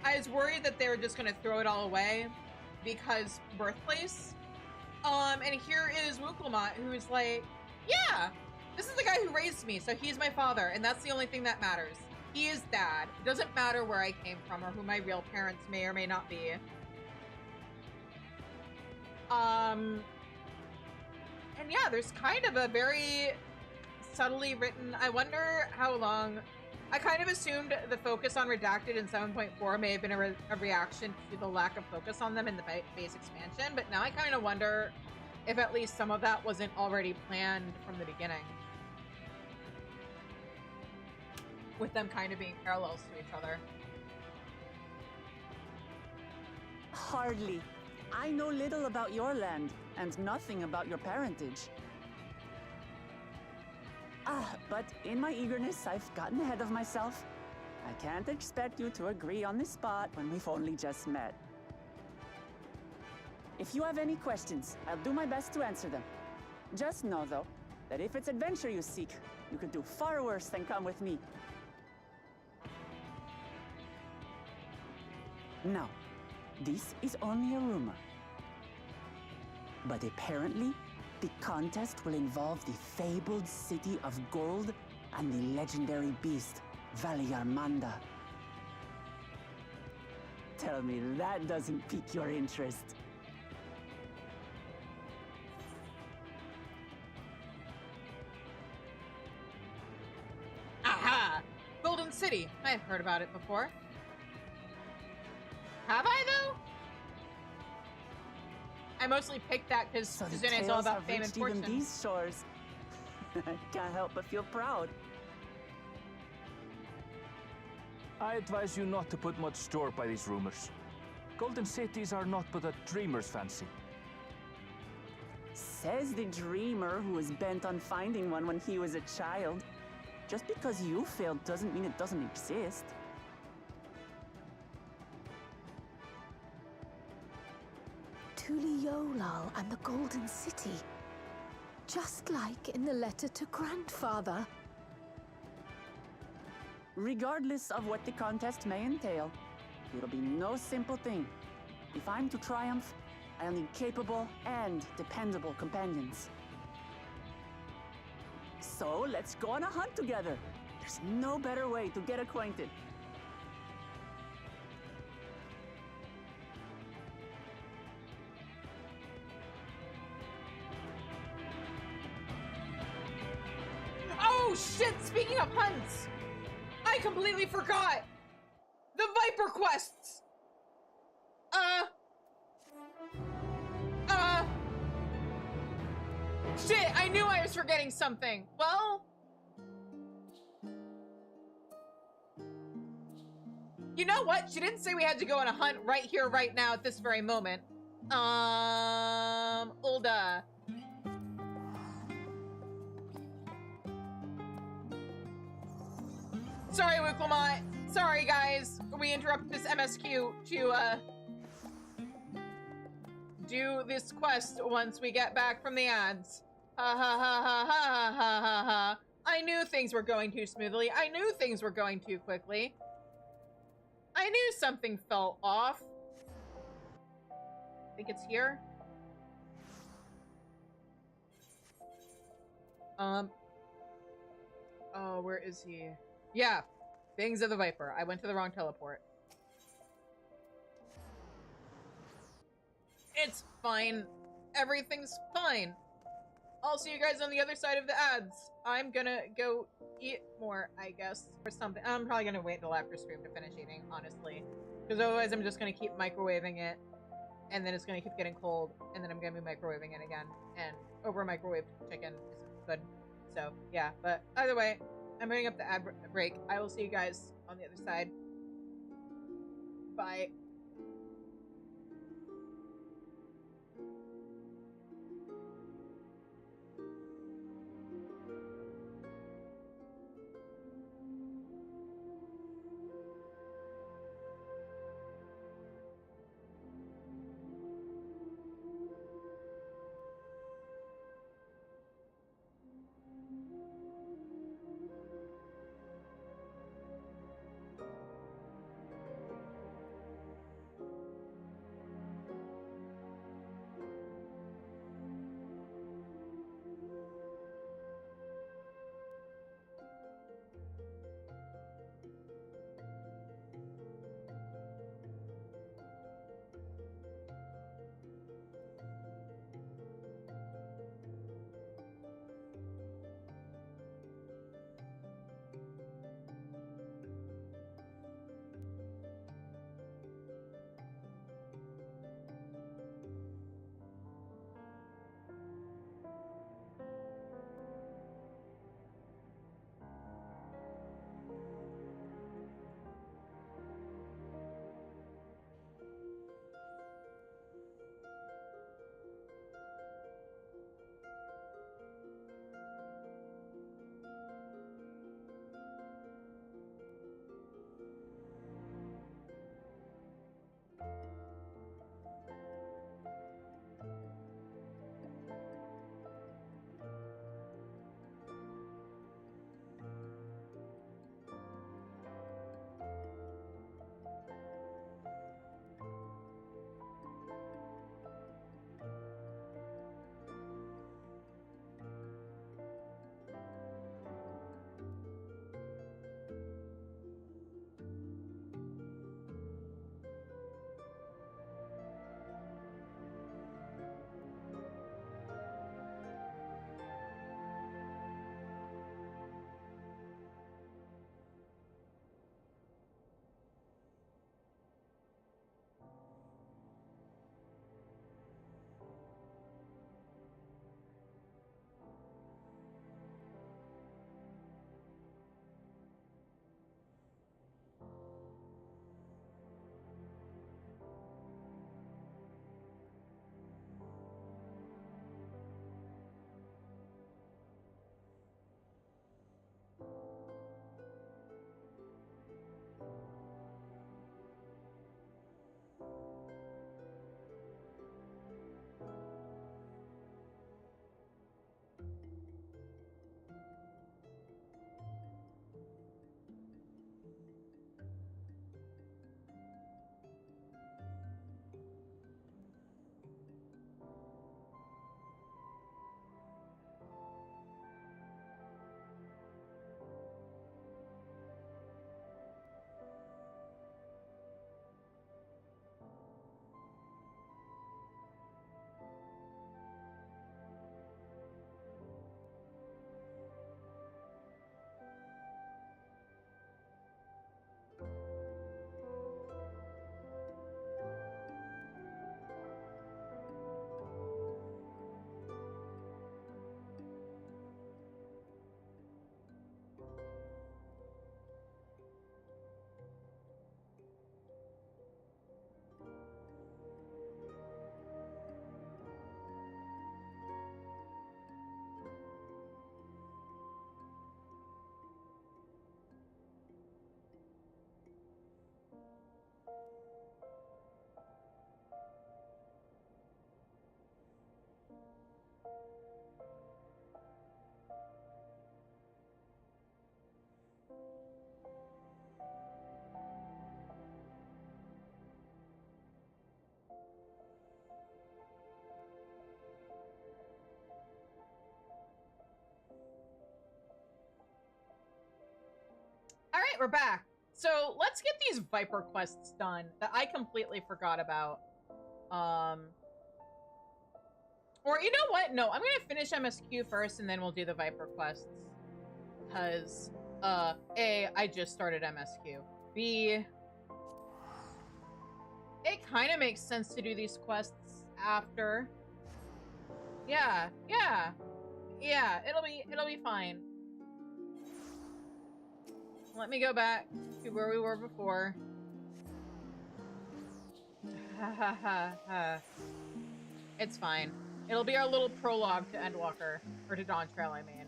I was worried that they were just going to throw it all away because birthplace. And here is Wukelmat, who is like, yeah, this is the guy who raised me, so he's my father, and that's the only thing that matters. He is dad. It doesn't matter where I came from or who my real parents may or may not be. And yeah, there's kind of a very subtly written, I wonder how long, I kind of assumed the focus on Redacted in 7.4 may have been a reaction to the lack of focus on them in the base expansion, but now I kind of wonder if at least some of that wasn't already planned from the beginning. With them kind of being parallels to each other. Hardly. I know little about your land, and nothing about your parentage. But in my eagerness, I've gotten ahead of myself. I can't expect you to agree on the spot when we've only just met. If you have any questions, I'll do my best to answer them. Just know, though, that if it's adventure you seek, you could do far worse than come with me. Now, this is only a rumor. But apparently, the contest will involve the fabled city of gold and the legendary beast, Valiarmanda. Tell me that doesn't pique your interest. Aha! Golden City. I've heard about it before. Have I, though? I mostly picked that because So the it's all tales about have fame and reached even fortune. these shores. Can't help but feel proud. I advise you not to put much store by these rumors. Golden cities are not but a dreamer's fancy. Says the dreamer who was bent on finding one when he was a child. Just because you failed doesn't mean it doesn't exist. Tuliolal and the Golden City. Just like in the letter to Grandfather. Regardless of what the contest may entail, it'll be no simple thing. If I'm to triumph, I'll need capable and dependable companions. So let's go on a hunt together. There's no better way to get acquainted. Oh shit! Speaking of hunts, I completely forgot the Viper quests. Shit! I knew I was forgetting something. Well, you know what? She didn't say we had to go on a hunt right here, right now, at this very moment. Ulda. Sorry, Wicklemont. Sorry, guys. We interrupted this MSQ to, do this quest once we get back from the ads. Ha ha ha ha ha ha ha ha. I knew things were going too smoothly. I knew things were going too quickly. I knew something felt off. I think it's here. Oh, where is he? Yeah, Fangs of the Viper. I went to the wrong teleport. It's fine. Everything's fine. I'll see you guys on the other side of the ads. I'm gonna go eat more, I guess, or something. I'm probably gonna wait until after stream to finish eating, honestly. Because otherwise I'm just gonna keep microwaving it, and then it's gonna keep getting cold, and then I'm gonna be microwaving it again. And over-microwaved chicken isn't good. So, yeah. But either way, I'm bringing up the ad break. I will see you guys on the other side. Bye. All right, we're back. So let's get these Viper quests done that I completely forgot about. Or you know what? No, I'm gonna finish MSQ first and then we'll do the Viper quests. Because, A, I just started MSQ. B, it kind of makes sense to do these quests after. Yeah, it'll be fine. Let me go back to where we were before. It's fine. It'll be our little prologue to Endwalker. Or to Dawn Trail, I mean.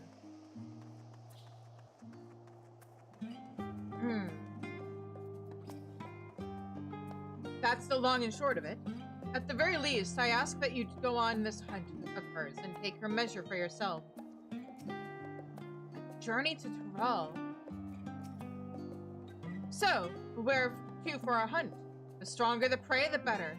That's the long and short of it. At the very least, I ask that you go on this hunt of hers and take her measure for yourself. A journey to Tural. So, where to for our hunt? The stronger the prey, the better.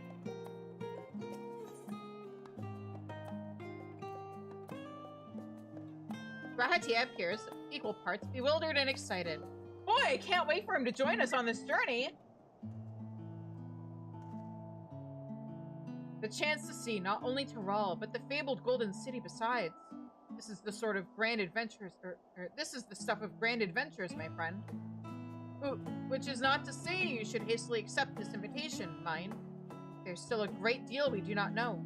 Rahatia appears equal parts bewildered and excited. Boy, I can't wait for him to join us on this journey! The chance to see not only Tural, but the fabled Golden City besides. This is the sort of grand adventures, this is the stuff of grand adventures, my friend. Which is not to say you should hastily accept this invitation, mind. There's still a great deal we do not know.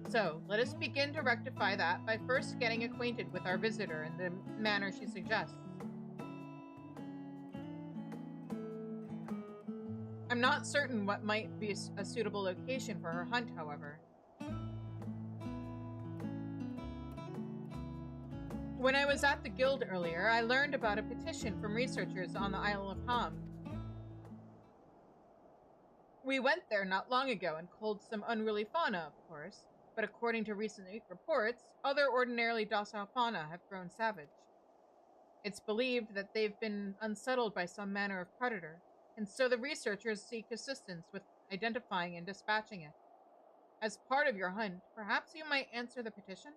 So, let us begin to rectify that by first getting acquainted with our visitor in the manner she suggests. I'm not certain what might be a suitable location for her hunt, however. When I was at the guild earlier, I learned about a petition from researchers on the Isle of Ham. We went there not long ago and culled some unruly fauna, of course, but according to recent reports, other ordinarily docile fauna have grown savage. It's believed that they've been unsettled by some manner of predator, and so the researchers seek assistance with identifying and dispatching it. As part of your hunt, perhaps you might answer the petition?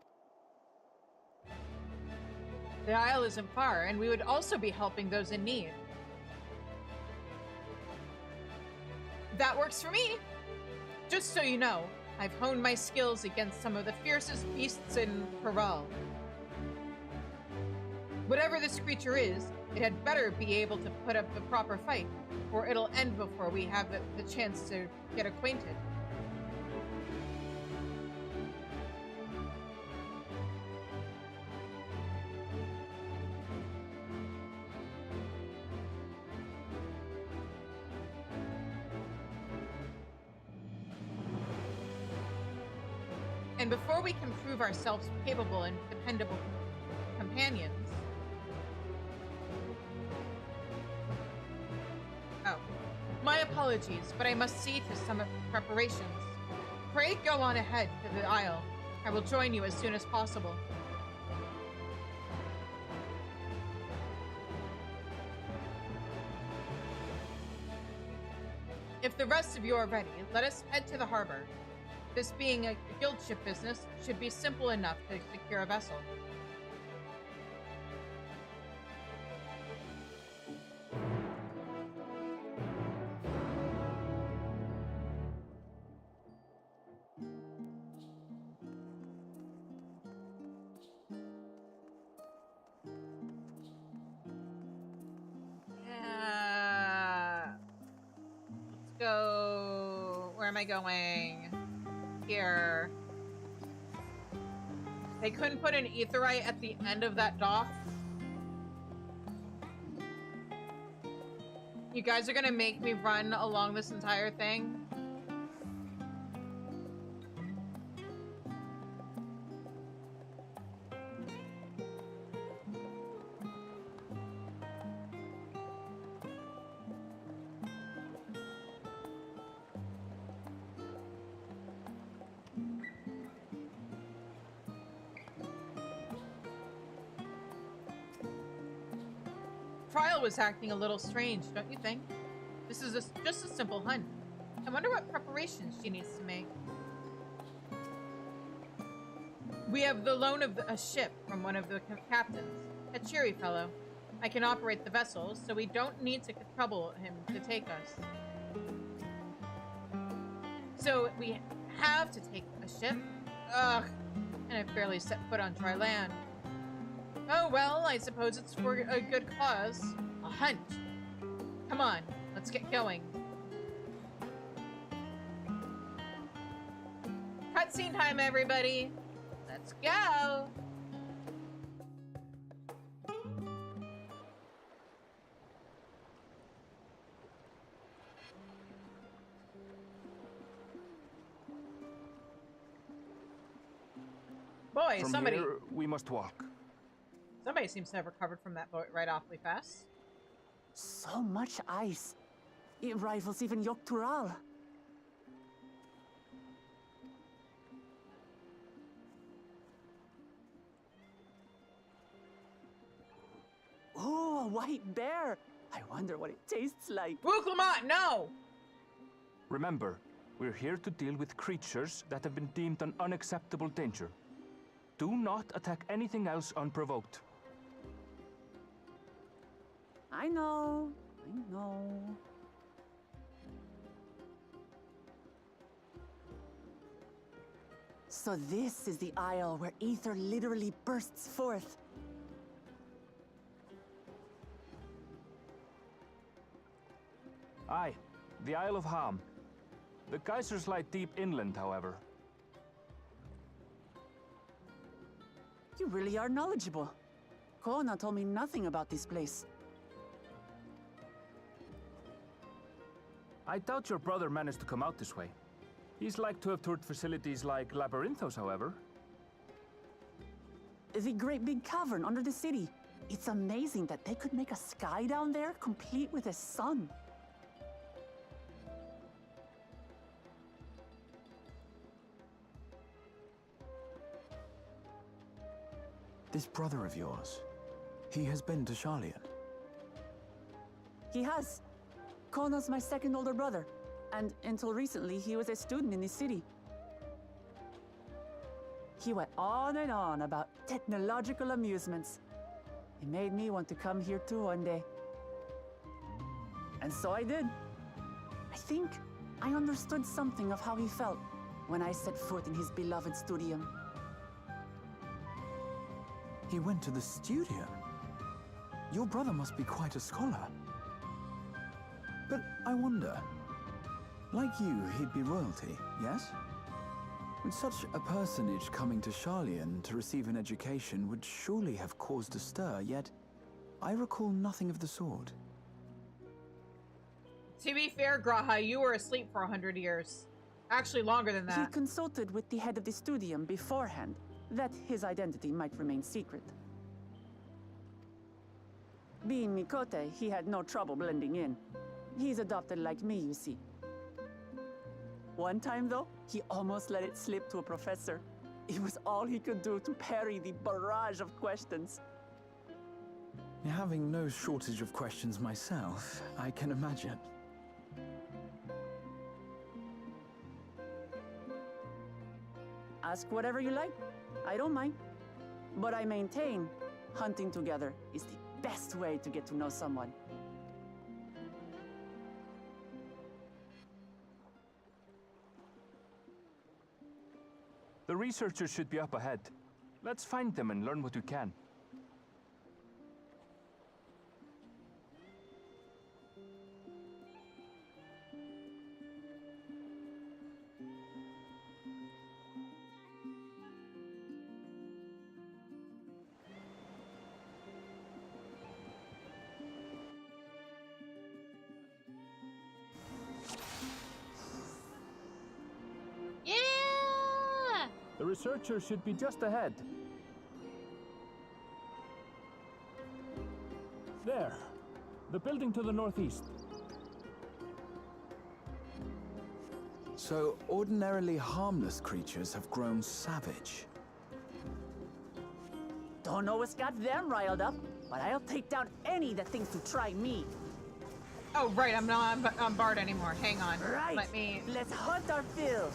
The Isle isn't far, and we would also be helping those in need. That works for me! Just so you know, I've honed my skills against some of the fiercest beasts in Tural. Whatever this creature is, it had better be able to put up the proper fight, or it'll end before we have the chance to get acquainted. And before we can prove ourselves capable and dependable companions... Oh. My apologies, but I must see to some preparations. Pray go on ahead to the Isle. I will join you as soon as possible. If the rest of you are ready, let us head to the harbor. This being a guild ship business should be simple enough to secure a vessel. Let's go. Where am I going? Here. They couldn't put an aetheryte at the end of that dock. You guys are gonna make me run along this entire thing? Trial was acting a little strange, don't you think? This is just a simple hunt. I wonder what preparations she needs to make. We have the loan of a ship from one of the captains, a cheery fellow. I can operate the vessel, so we don't need to trouble him to take us. So we have to take a ship? Ugh. And I barely set foot on dry land. Oh well, I suppose it's for a good cause. A hunt. Come on, let's get going. Cutscene time, everybody. Let's go. Boy, From somebody here, we must walk. seems to have recovered from that boat right awfully fast. So much ice. It rivals even Yogg-Tural. Oh, a white bear. I wonder what it tastes like. Wooklamot, no! Remember, we're here to deal with creatures that have been deemed an unacceptable danger. Do not attack anything else unprovoked. I know. So this is the isle where ether literally bursts forth. Aye, the Isle of Ham. The geysers lie deep inland, however. You really are knowledgeable. Kona told me nothing about this place. I doubt your brother managed to come out this way. He's like to have toured facilities like Labyrinthos, however. The great big cavern under the city. It's amazing that they could make a sky down there complete with a sun. This brother of yours, he has been to Sharlayan. He has. Kona's my second older brother, and until recently, he was a student in this city. He went on and on about technological amusements. It made me want to come here too one day. And so I did. I think I understood something of how he felt when I set foot in his beloved studium. He went to the studio. Your brother must be quite a scholar. But I wonder, like you, he'd be royalty, yes? And such a personage coming to Sharlayan to receive an education would surely have caused a stir, yet I recall nothing of the sort. To be fair, Graha, you were asleep for 100 years. Actually, longer than He that. consulted with the head of the studium beforehand, that his identity might remain secret. Being Mikote, he had no trouble blending in. He's adopted like me, you see. One time, though, he almost let it slip to a professor. It was all he could do to parry the barrage of questions. Having no shortage of questions myself, I can imagine. Ask whatever you like. I don't mind. But I maintain, hunting together is the best way to get to know someone. The researchers should be up ahead. Let's find them and learn what we can. Yeah! The researchers should be just ahead. There. The building to the northeast. So, ordinarily harmless creatures have grown savage. Don't know what's got them riled up, but I'll take down any that thinks to try me. Oh, right, I'm not on Bard anymore. Hang on. Right. Let me... Let's hunt our fill.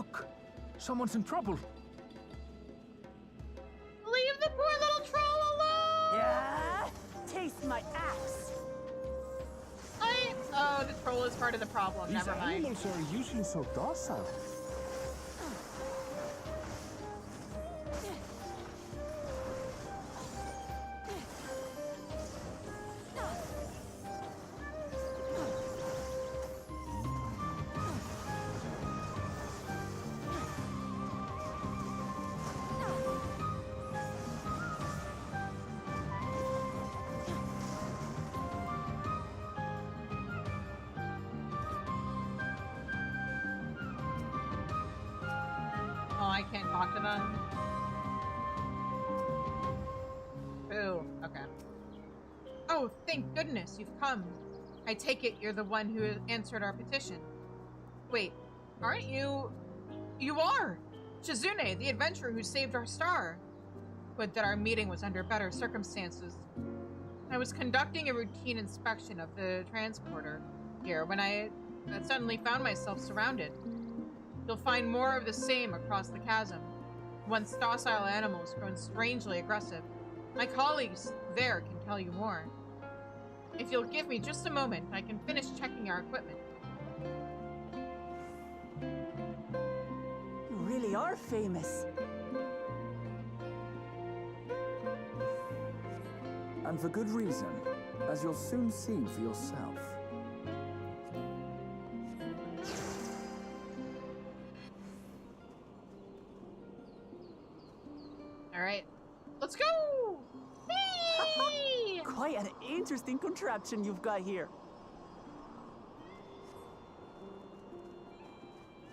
Look! Someone's in trouble. Leave the poor little troll alone! Yeah? Taste my axe. Oh, the troll is part of the problem. These Never mind. animals are usually so docile. Oh, I can't talk to them. Ooh, okay. Oh, thank goodness you've come. I take it you're the one who answered our petition. Wait, aren't you? You are! Shizune, the adventurer who saved our star. Would that our meeting was under better circumstances. I was conducting a routine inspection of the transporter here when I suddenly found myself surrounded. You'll find more of the same across the chasm. Once docile animals grown strangely aggressive. My colleagues there can tell you more. If you'll give me just a moment, I can finish checking our equipment. You really are famous. And for good reason, as you'll soon see for yourself. Alright, let's go! Whee! Quite an interesting contraption you've got here.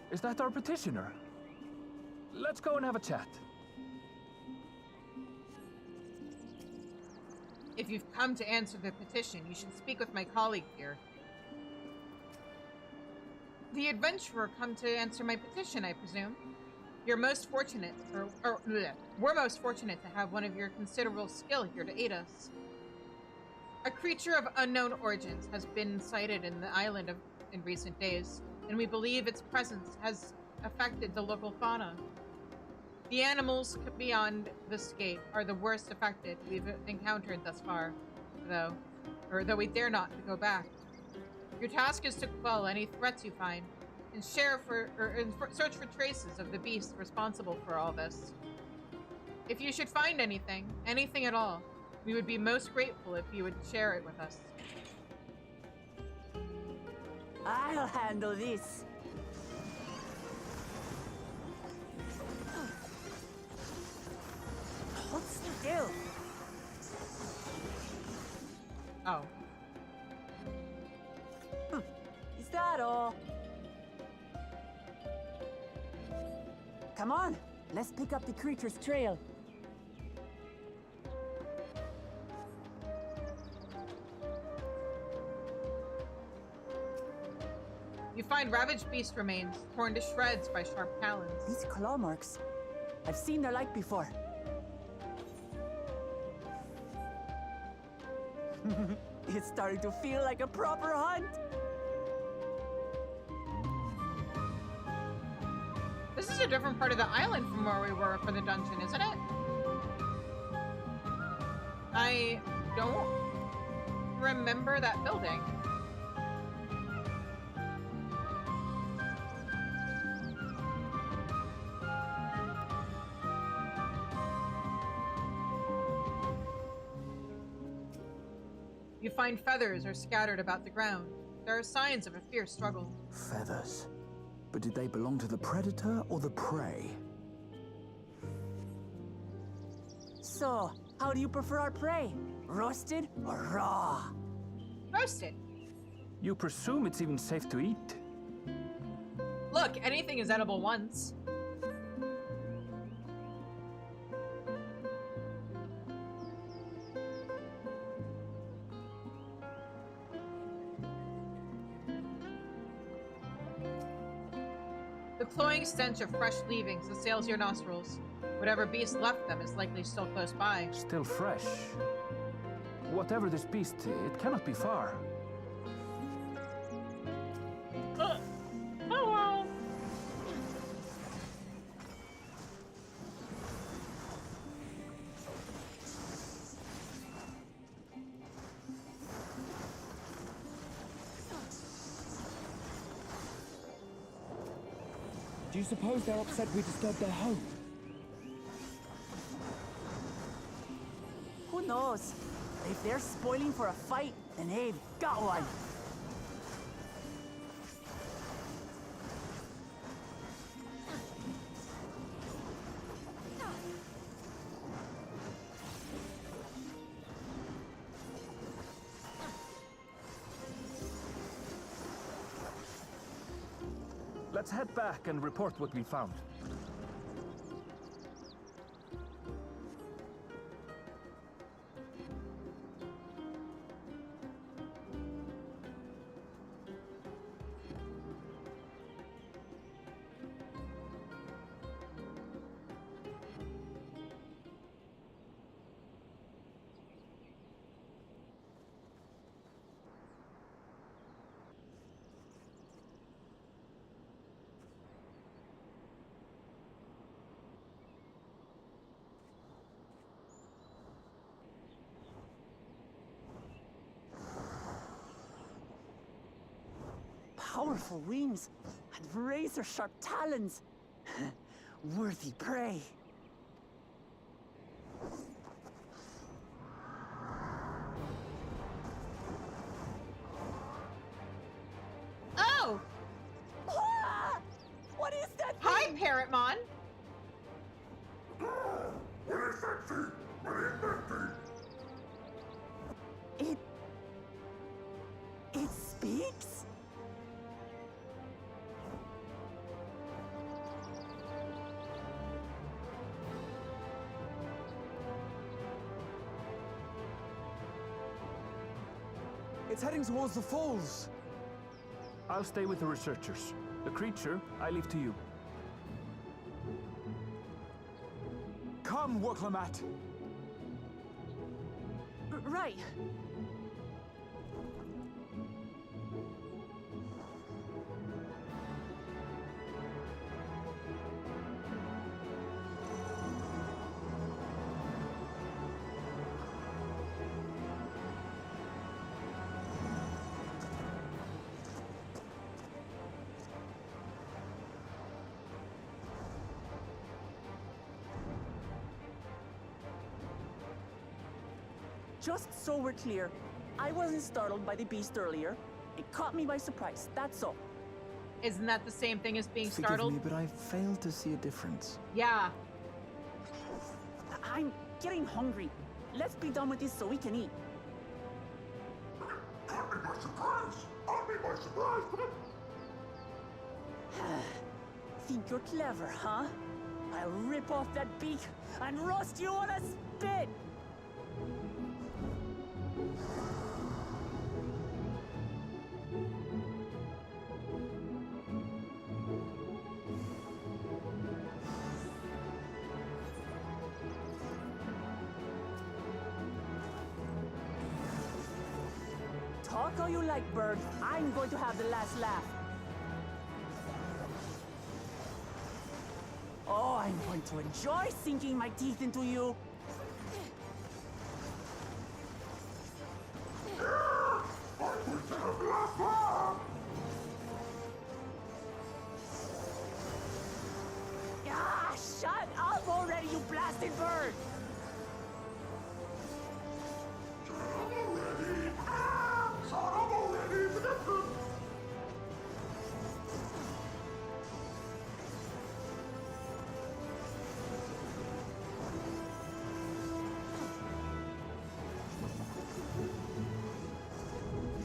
Is that our petitioner? Let's go and have a chat. If you've come to answer the petition, you should speak with my colleague here. The adventurer come to answer my petition, I presume. You're most fortunate, we're most fortunate to have one of your considerable skill here to aid us. A creature of unknown origins has been sighted in the island in recent days, and we believe its presence has affected the local fauna. The animals beyond the scape are the worst affected we've encountered thus far, though we dare not to go back. Your task is to quell any threats you find, and search for traces of the beast responsible for all this. If you should find anything at all, we would be most grateful if you would share it with us. I'll handle this. Hold still. Oh. Is that all? Come on, let's pick up the creature's trail. You find ravaged beast remains, torn to shreds by sharp talons. These claw marks. I've seen their like before. It's starting to feel like a proper hunt. This is a different part of the island from where we were for the dungeon, isn't it? I don't remember that building. You find feathers are scattered about the ground. There are signs of a fierce struggle. Feathers. But did they belong to the predator or the prey? So, how do you prefer our prey? Roasted or raw? Roasted. You presume it's even safe to eat? Look, anything is edible once. The cloying stench of fresh leavings assails your nostrils. Whatever beast left them is likely still close by. Still fresh. Whatever this beast, it cannot be far. Oh well. Do you suppose they're upset we disturbed their home? Who knows? If they're spoiling for a fight, then they've got one. Let's head back and report what we found. Powerful wings and razor-sharp talons. Worthy prey. Oh! Ah! What is that Hi, thing? Parrotmon! It speaks? It's heading towards the falls. I'll stay with the researchers. The creature, I leave to you. Come, Wrapup. Right. Just so we're clear, I wasn't startled by the beast earlier. It caught me by surprise, that's all. Isn't that the same thing as being Forgive startled? me, but I failed to see a difference. Yeah. I'm getting hungry. Let's be done with this so we can eat. Caught me by surprise! Caught me by surprise! Think you're clever, huh? I'll rip off that beak and roast you on a spit! Talk all you like, bird. I'm going to have the last laugh. Oh, I'm going to enjoy sinking my teeth into you. Ah, shut up already, you blasted bird!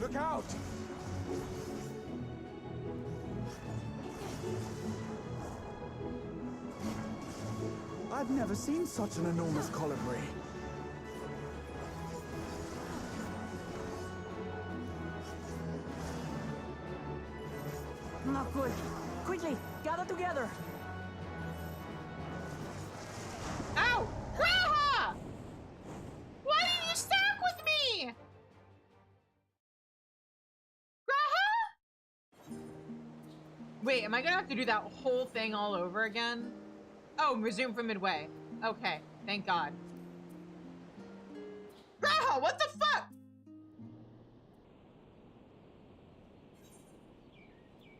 Look out! I've never seen such an enormous colibri. Not good. Quickly, gather together. Ow! Graha! Why did you stack with me? Graha? Wait, am I gonna have to do that whole thing all over again? Oh, resume from midway. Okay, thank God. Graha, what the fuck?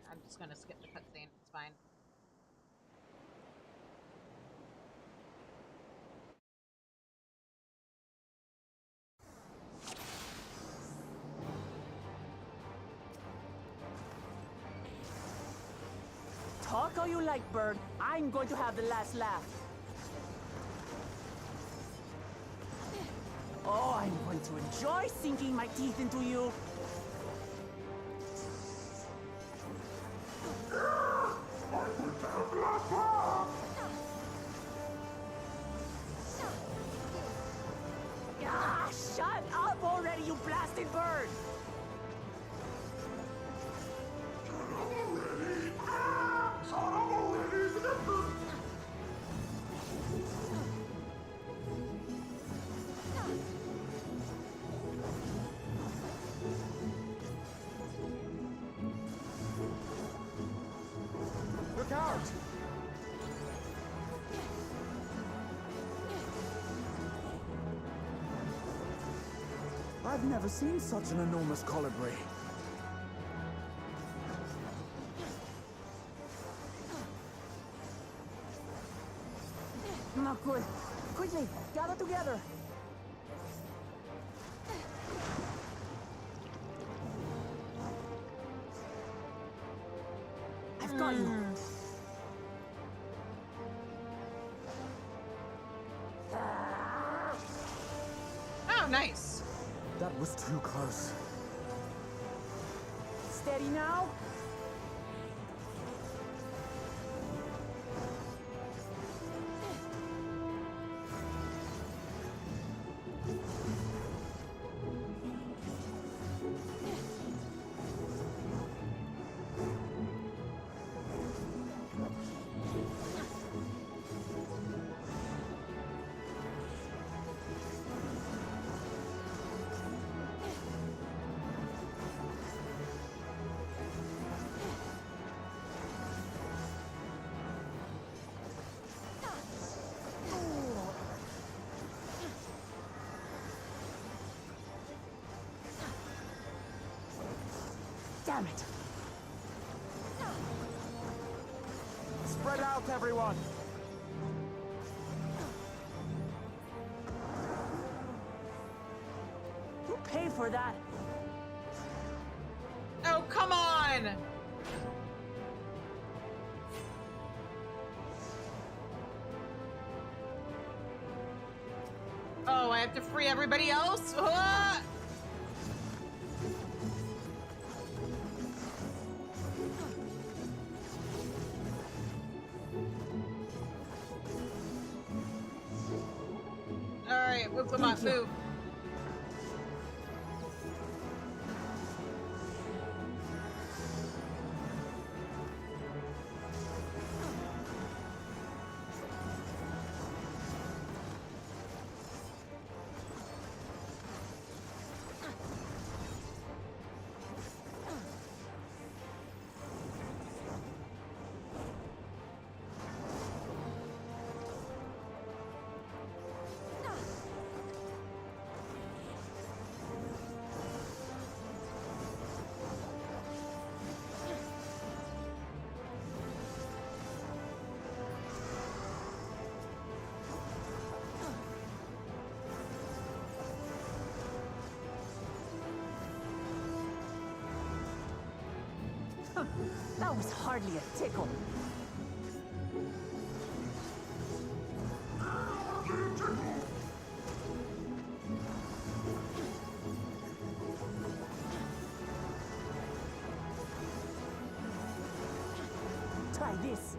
I'm just gonna skip the cutscene, it's fine. Talk all you like, bird. I'm going to have the last laugh. Oh, I'm going to enjoy sinking my teeth into you. Ah, shut up already, you blasted bird! Look out! I've never seen such an enormous colibri. Not good. Quickly, gather together. I've got you. Oh, nice. That was too close. Steady now. Damn it. Spread out, everyone! You paid for that. Oh, come on! Oh, I have to free everybody else? Ah! Alright, move them up, move. That was hardly a tickle. Try this.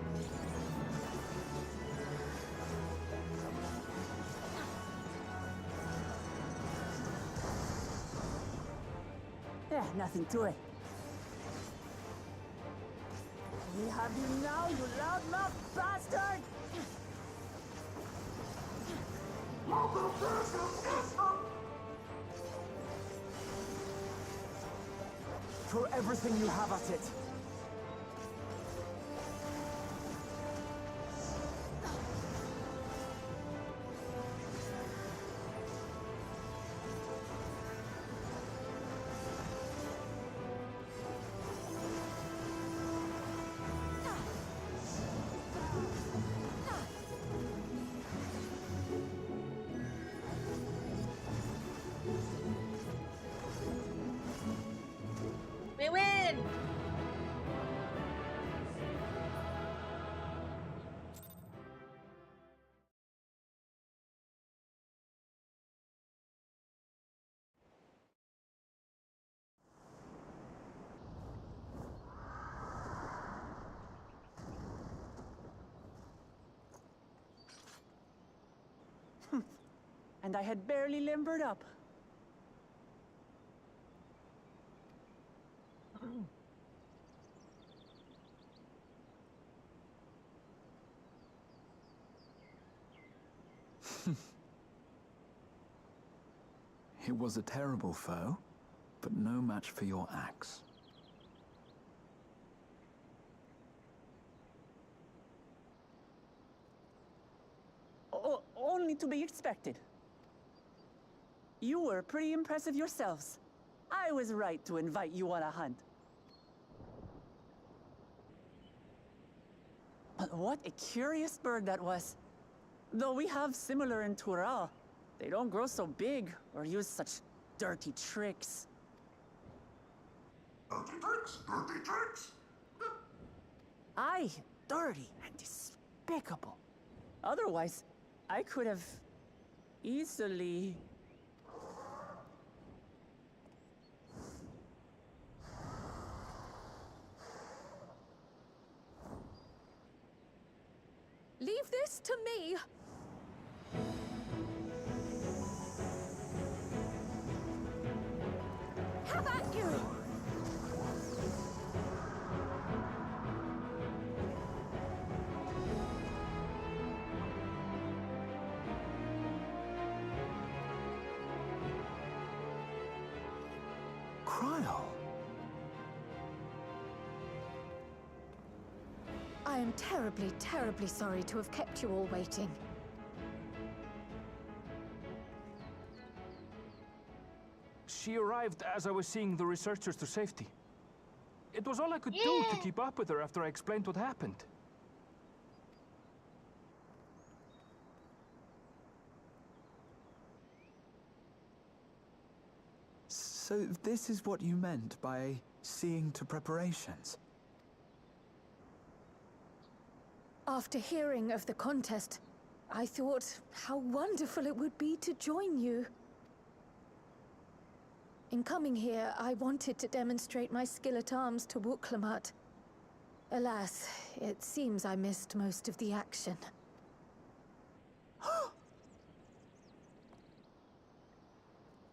Yeah, nothing to it. We have you now, you loudmouth bastard! Throw everything you have at it. We win! and I had barely limbered up. It was a terrible foe, but no match for your axe. Only to be expected. You were pretty impressive yourselves. I was right to invite you on a hunt. But what a curious bird that was. Though we have similar in Tural, they don't grow so big or use such dirty tricks. Dirty tricks? Dirty tricks? Aye, dirty and despicable. Otherwise, I could have easily... Leave this to me. Have at you! Cryle! I am terribly, terribly sorry to have kept you all waiting. She arrived as I was seeing the researchers to safety. It was all I could do to keep up with her after I explained what happened. So this is what you meant by seeing to preparations? After hearing of the contest, I thought how wonderful it would be to join you. In coming here, I wanted to demonstrate my skill at arms to Wuklamut. Alas, it seems I missed most of the action.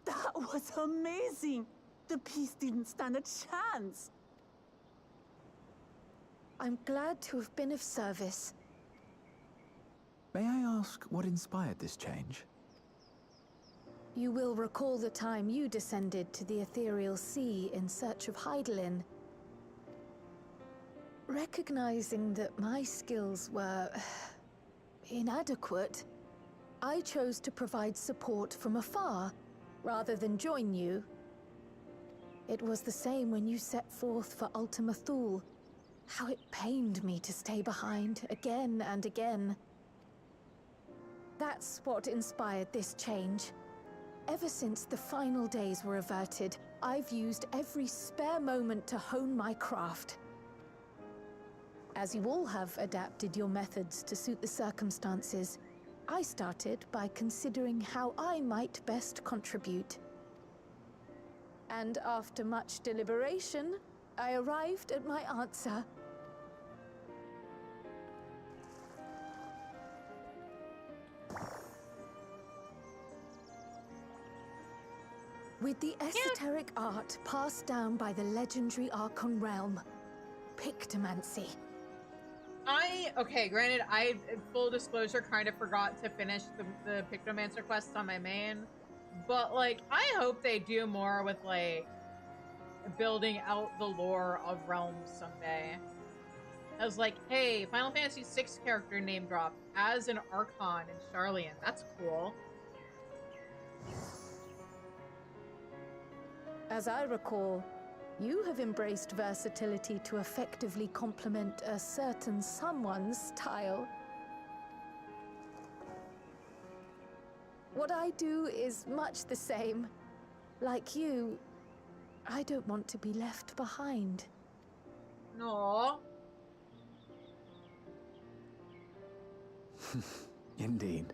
That was amazing! The piece didn't stand a chance! I'm glad to have been of service. May I ask what inspired this change? You will recall the time you descended to the ethereal sea in search of Heidelin. Recognizing that my skills were inadequate, I chose to provide support from afar, rather than join you. It was the same when you set forth for Ultima Thule. How it pained me to stay behind, again and again. That's what inspired this change. Ever since the final days were averted, I've used every spare moment to hone my craft. As you all have adapted your methods to suit the circumstances, I started by considering how I might best contribute. And after much deliberation, I arrived at my answer. With the esoteric art passed down by the legendary Archon realm, Pictomancy. Okay, granted, I, full disclosure, kind of forgot to finish the Pictomancer quests on my main. But, like, I hope they do more with, like, building out the lore of realms someday. I was like, hey, Final Fantasy VI character name dropped as an Archon in Charlian. That's cool. As I recall, you have embraced versatility to effectively complement a certain someone's style. What I do is much the same. Like you, I don't want to be left behind. No. Indeed.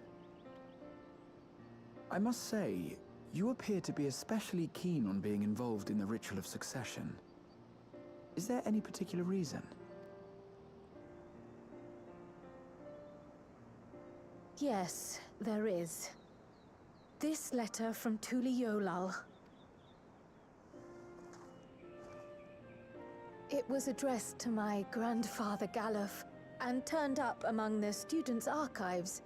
I must say, you appear to be especially keen on being involved in the ritual of succession. Is there any particular reason? Yes, there is. This letter from Tuli Yolal. It was addressed to my grandfather Galuf and turned up among the students' archives.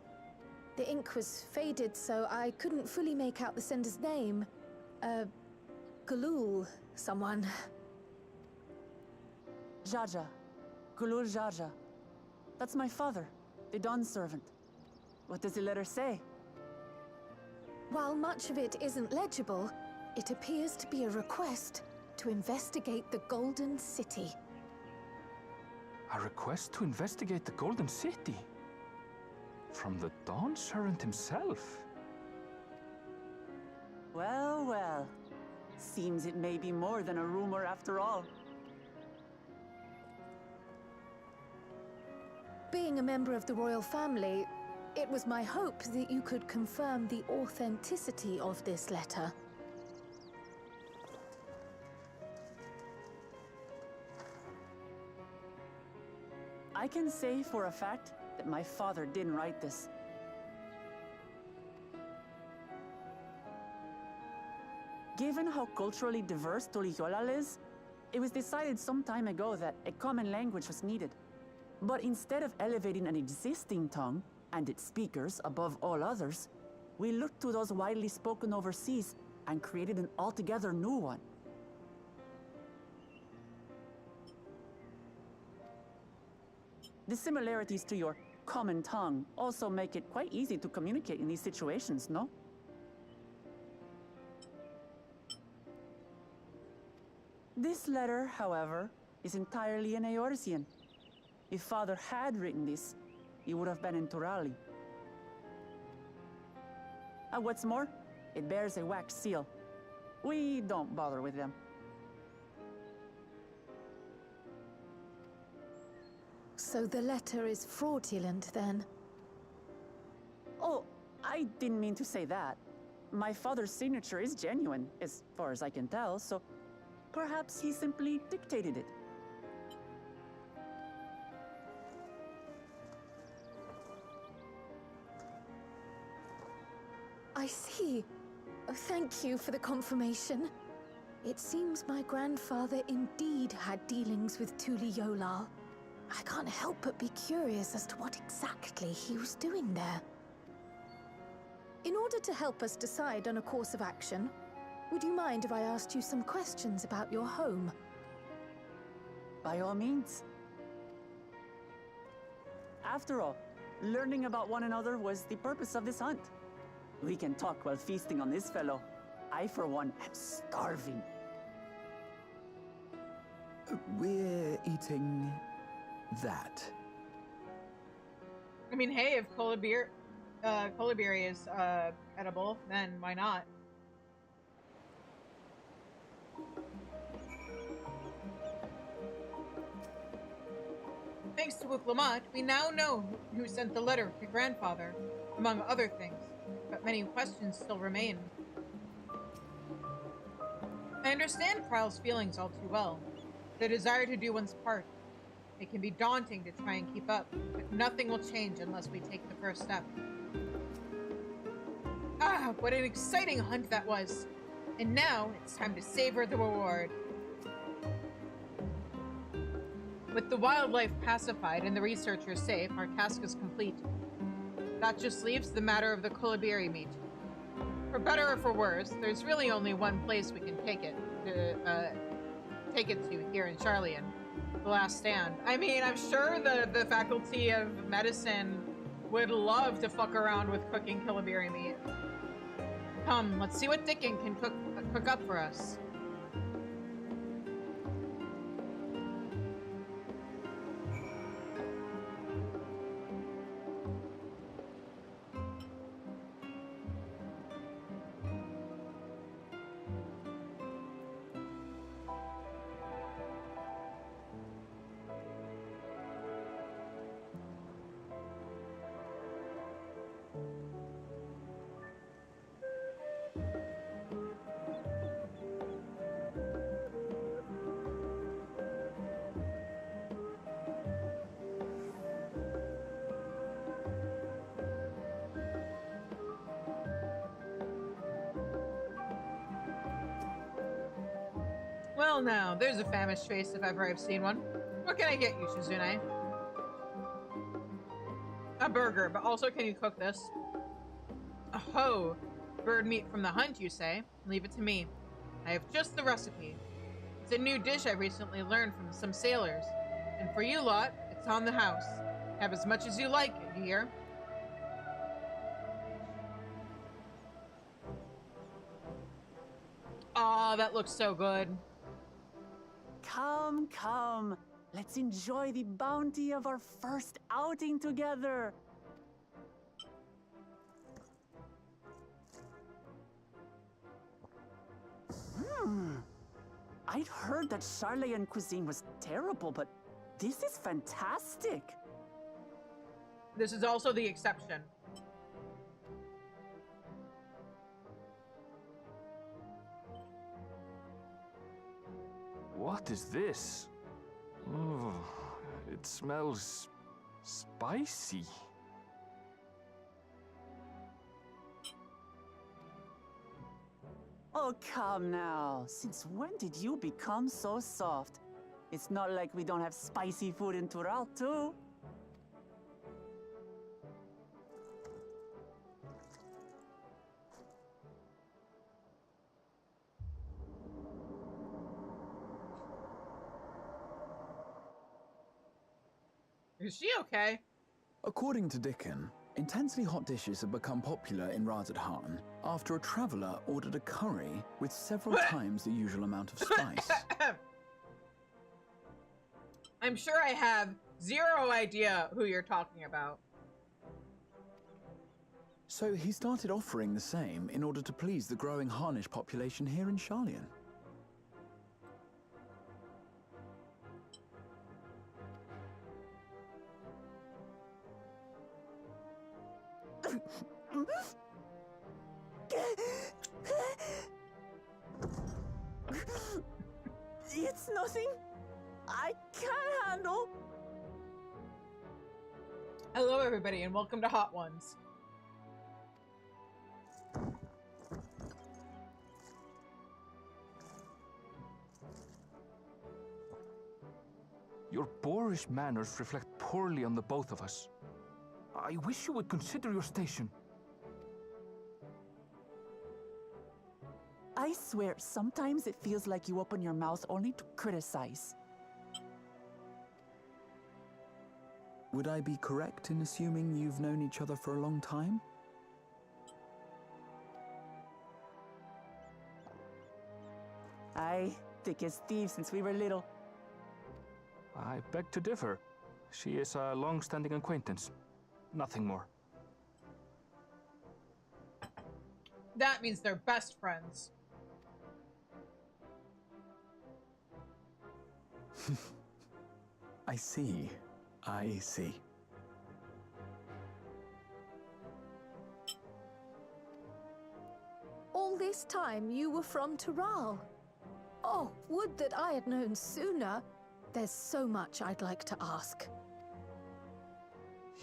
The ink was faded, so I couldn't fully make out the sender's name. Galul, someone. Jaja. Gulul Jaja. That's my father, the Dawn servant. What does the letter say? While much of it isn't legible, it appears to be a request to investigate the Golden City. A request to investigate the Golden City? From the Dawn Servant himself? Well, well. Seems it may be more than a rumor after all. Being a member of the royal family, it was my hope that you could confirm the authenticity of this letter. I can say for a fact that my father didn't write this. Given how culturally diverse Tuliyollal is, it was decided some time ago that a common language was needed. But instead of elevating an existing tongue and its speakers above all others, we looked to those widely spoken overseas and created an altogether new one. The similarities to your common tongue also make it quite easy to communicate in these situations, no? This letter, however, is entirely in Eorzean. If Father had written this, he would have been in Turali. What's more, it bears a wax seal. We don't bother with them. So the letter is fraudulent, then? Oh, I didn't mean to say that. My father's signature is genuine, as far as I can tell, so perhaps he simply dictated it. I see. Oh, thank you for the confirmation. It seems my grandfather indeed had dealings with Tuli Yolal. I can't help but be curious as to what exactly he was doing there. In order to help us decide on a course of action, would you mind if I asked you some questions about your home? By all means. After all, learning about one another was the purpose of this hunt. We can talk while feasting on this fellow. I, for one, am starving. We're eating that. I mean, hey, if Kolibiri is edible, then why not? Thanks to Wuklamot, we now know who sent the letter to grandfather, among other things, but many questions still remain. I understand Kryl's feelings all too well. The desire to do one's part. It can be daunting to try and keep up, but nothing will change unless we take the first step. Ah, what an exciting hunt that was! And now, it's time to savor the reward. With the wildlife pacified and the researchers safe, our task is complete. That just leaves the matter of the Kolibiri meat. For better or for worse, there's really only one place we can take it to here in Charlian. The Last Stand. I mean, I'm sure the faculty of medicine would love to fuck around with cooking Kolibiri meat. Come, let's see what Dickon can cook up for us. Well now, there's a famished face if ever I've seen one. What can I get you, Shizune? A burger, but also can you cook this? Oh, bird meat from the hunt, you say? Leave it to me. I have just the recipe. It's a new dish I recently learned from some sailors. And for you lot, it's on the house. Have as much as you like, you hear? Aw, that looks so good. Come, come. Let's enjoy the bounty of our first outing together. I'd heard that Charlayan cuisine was terrible, but this is fantastic. This is also the exception. What is this? Oh, it smells spicy. Oh, come now. Since when did you become so soft? It's not like we don't have spicy food in Tural, too. Is she okay? According to Dickon, intensely hot dishes have become popular in Razadhan after a traveler ordered a curry with several times the usual amount of spice. I'm sure I have zero idea who you're talking about. So he started offering the same in order to please the growing Harnish population here in Charlian. It's nothing I can't handle. Hello, everybody, and welcome to Hot Ones. Your boorish manners reflect poorly on the both of us. I wish you would consider your station. I swear, sometimes it feels like you open your mouth only to criticize. Would I be correct in assuming you've known each other for a long time? Aye, thick as thieves since we were little. I beg to differ. She is a long-standing acquaintance. Nothing more. That means they're best friends. I see. I see. All this time you were from Tural. Oh, would that I had known sooner. There's so much I'd like to ask.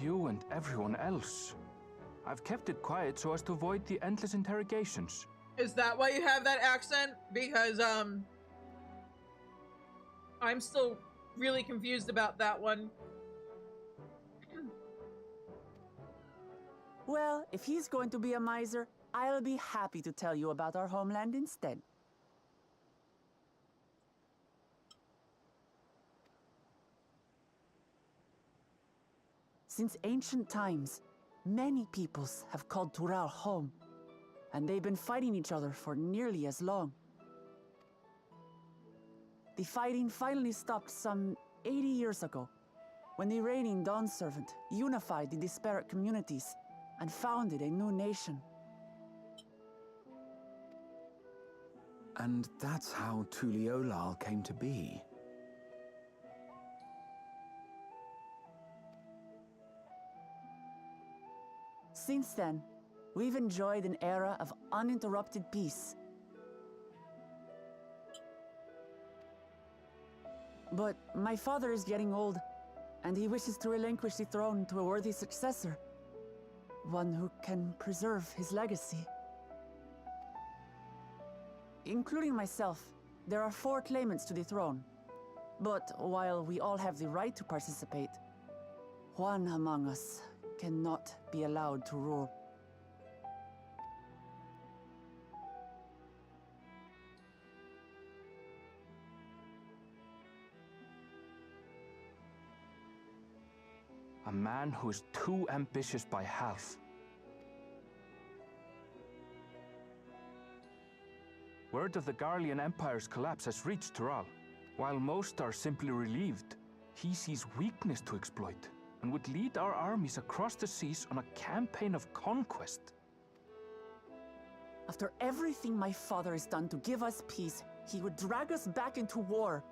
You and everyone else. I've kept it quiet so as to avoid the endless interrogations. Is that why you have that accent? Because, I'm still really confused about that one. Well, if he's going to be a miser, I'll be happy to tell you about our homeland instead. Since ancient times, many peoples have called Tural home, and they've been fighting each other for nearly as long. The fighting finally stopped some 80 years ago, when the reigning Dawn Servant unified the disparate communities and founded a new nation. And that's how Tuliolal came to be. Since then, we've enjoyed an era of uninterrupted peace. But my father is getting old, and he wishes to relinquish the throne to a worthy successor. One who can preserve his legacy. Including myself, There are 4 claimants to the throne. But while we all have the right to participate, one among us cannot be allowed to rule. A man who is too ambitious by half. Word of the Garlean Empire's collapse has reached Tural. While most are simply relieved, he sees weakness to exploit and would lead our armies across the seas on a campaign of conquest. After everything my father has done to give us peace, he would drag us back into war.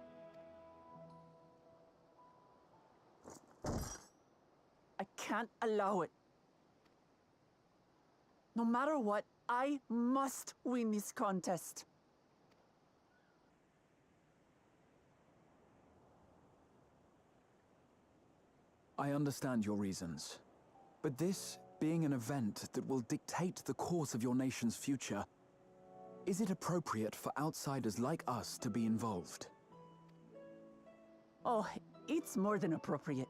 I can't allow it. No matter what, I must win this contest. I understand your reasons. But this being an event that will dictate the course of your nation's future, is it appropriate for outsiders like us to be involved? Oh, it's more than appropriate.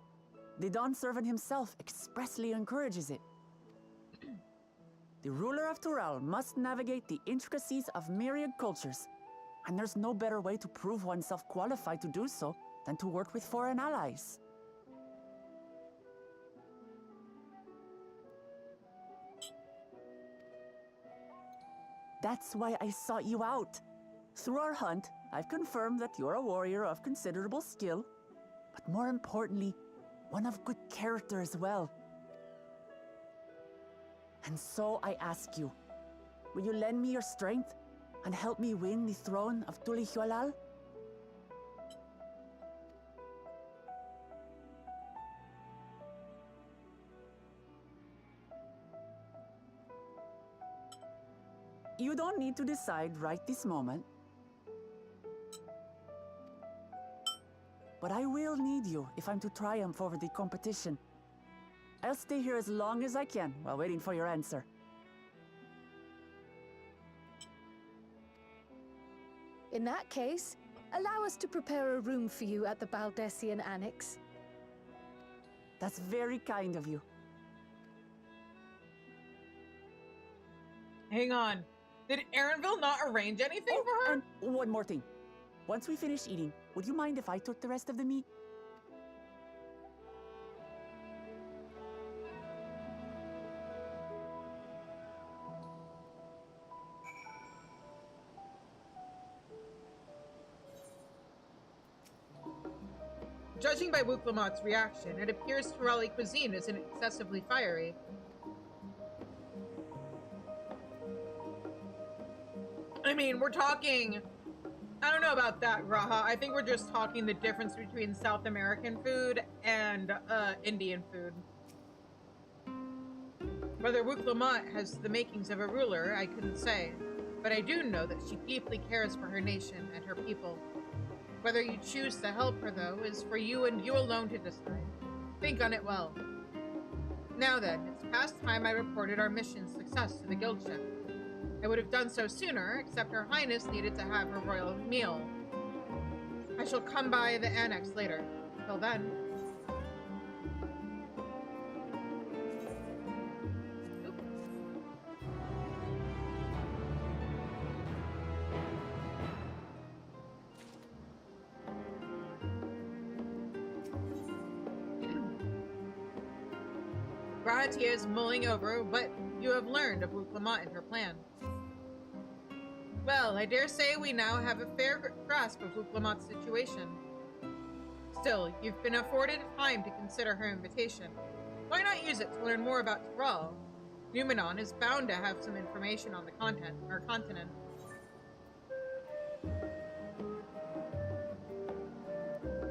The Dawn Servant himself expressly encourages it. The ruler of Tural must navigate the intricacies of myriad cultures, and there's no better way to prove oneself qualified to do so than to work with foreign allies. That's why I sought you out. Through our hunt, I've confirmed that you're a warrior of considerable skill, but more importantly, one of good character as well. And so I ask you, will you lend me your strength and help me win the throne of Tulihualal? You don't need to decide right this moment. But I will need you if I'm to triumph over the competition. I'll stay here as long as I can while waiting for your answer. In that case, allow us to prepare a room for you at the Baldessian Annex. That's very kind of you. Hang on. Did Aaronville not arrange anything for her? And one more thing. Once we finish eating, would you mind if I took the rest of the meat? Judging by Wuklamat's reaction, it appears Turali cuisine isn't excessively fiery. I mean, we're talking... I don't know about that, Raha. I think we're just talking the difference between South American food and Indian food. Whether Wuklamat has the makings of a ruler, I couldn't say. But I do know that she deeply cares for her nation and her people. Whether you choose to help her, though, is for you and you alone to decide. Think on it well. Now then, it's past time I reported our mission's success to the guild ship. I would have done so sooner, except Her Highness needed to have her royal meal. I shall come by the annex later. Till then... Rahatia is mulling over what you have learned of Wuklamat and her plan. Well, I dare say we now have a fair grasp of Wuklamat's situation. Still, you've been afforded time to consider her invitation. Why not use it to learn more about Tural? Numenon is bound to have some information on the continent.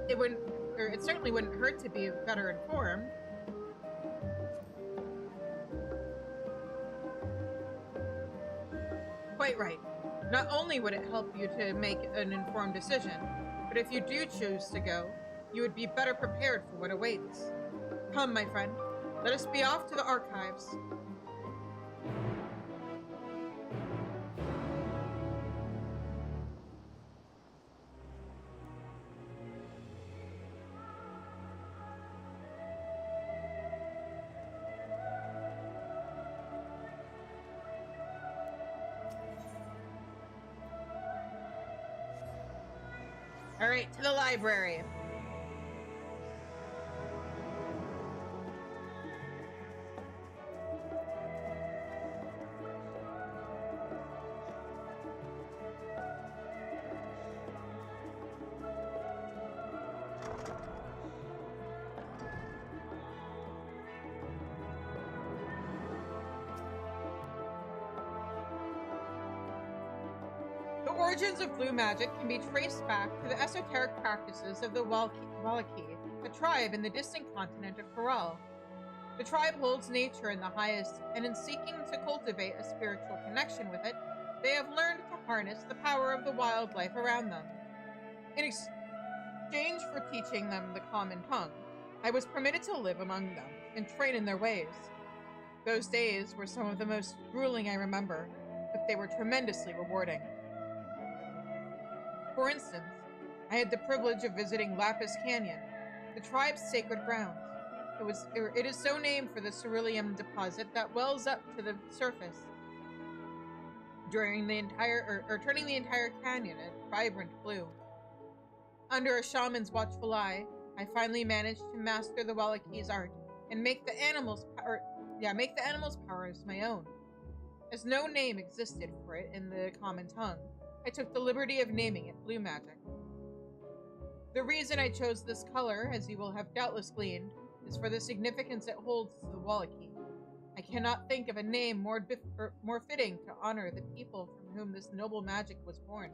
It certainly wouldn't hurt to be better informed. Quite right. Not only would it help you to make an informed decision, but if you do choose to go, you would be better prepared for what awaits. Come, my friend. Let us be off to the archives. All right, to the library. The origins of blue magic can be traced back to the esoteric practices of the Wallaki, a tribe in the distant continent of Coral. The tribe holds nature in the highest, and in seeking to cultivate a spiritual connection with it, they have learned to harness the power of the wildlife around them. In exchange for teaching them the common tongue, I was permitted to live among them and train in their ways. Those days were some of the most grueling I remember, but they were tremendously rewarding. For instance, I had the privilege of visiting Lapis Canyon, the tribe's sacred grounds. It is so named for the ceruleum deposit that wells up to the surface, turning the entire canyon a vibrant blue. Under a shaman's watchful eye, I finally managed to master the Wallaki's art and make the animal's powers my own. As no name existed for it in the common tongue, I took the liberty of naming it blue magic. The reason I chose this color, as you will have doubtless gleaned, is for the significance it holds to the Wallaki. I cannot think of a name more fitting to honor the people from whom this noble magic was born.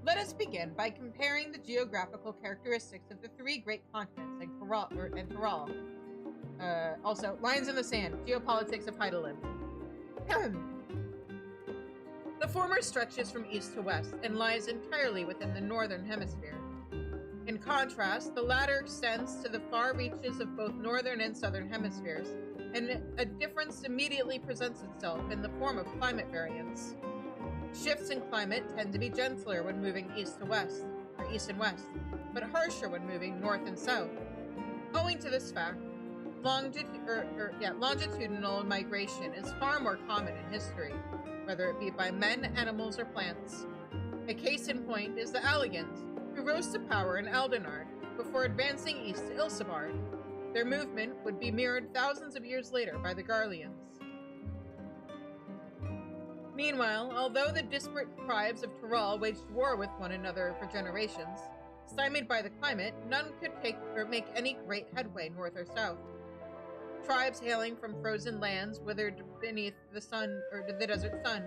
Let us begin by comparing the geographical characteristics of the three great continents and Coral. Also, lines in the sand, geopolitics of Heidelin. The former stretches from east to west and lies entirely within the northern hemisphere. In contrast, the latter extends to the far reaches of both northern and southern hemispheres, and a difference immediately presents itself in the form of climate variance. Shifts in climate tend to be gentler when moving east and west, but harsher when moving north and south. Owing to this fact, longitudinal migration is far more common in history, whether it be by men, animals, or plants. A case in point is the Alligans, who rose to power in Aldenard before advancing east to Ilsabard. Their movement would be mirrored thousands of years later by the Garleans. Meanwhile, although the disparate tribes of Tyrol waged war with one another for generations, stymied by the climate, none could make any great headway north or south. Tribes hailing from frozen lands withered beneath the desert sun,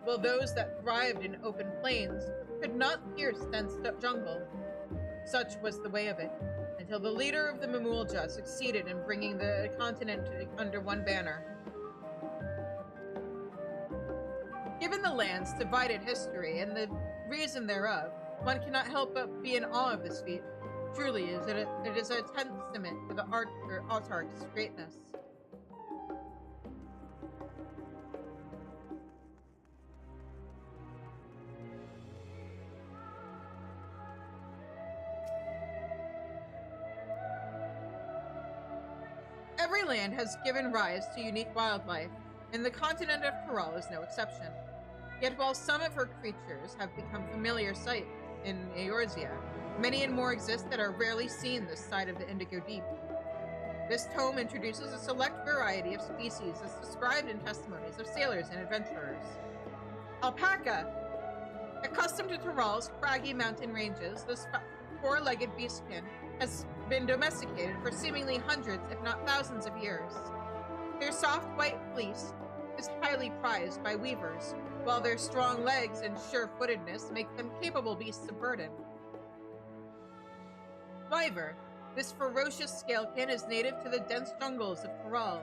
while those that thrived in open plains could not pierce dense jungle. Such was the way of it, until the leader of the Mamulja succeeded in bringing the continent under one banner. Given the land's divided history and the reason thereof, one cannot help but be in awe of this feat. Truly, it is a testament to the autarch's greatness. Every land has given rise to unique wildlife, and the continent of Coral is no exception. Yet while some of her creatures have become familiar sights in Eorzea, many and more exist that are rarely seen this side of the Indigo Deep. This tome introduces a select variety of species as described in testimonies of sailors and adventurers. Alpaca! Accustomed to Tyrol's craggy mountain ranges, this four-legged beastkin has been domesticated for seemingly hundreds, if not thousands of years. Their soft white fleece is highly prized by weavers, while their strong legs and sure-footedness make them capable beasts of burden. Wyver, this ferocious scalekin, is native to the dense jungles of Coral.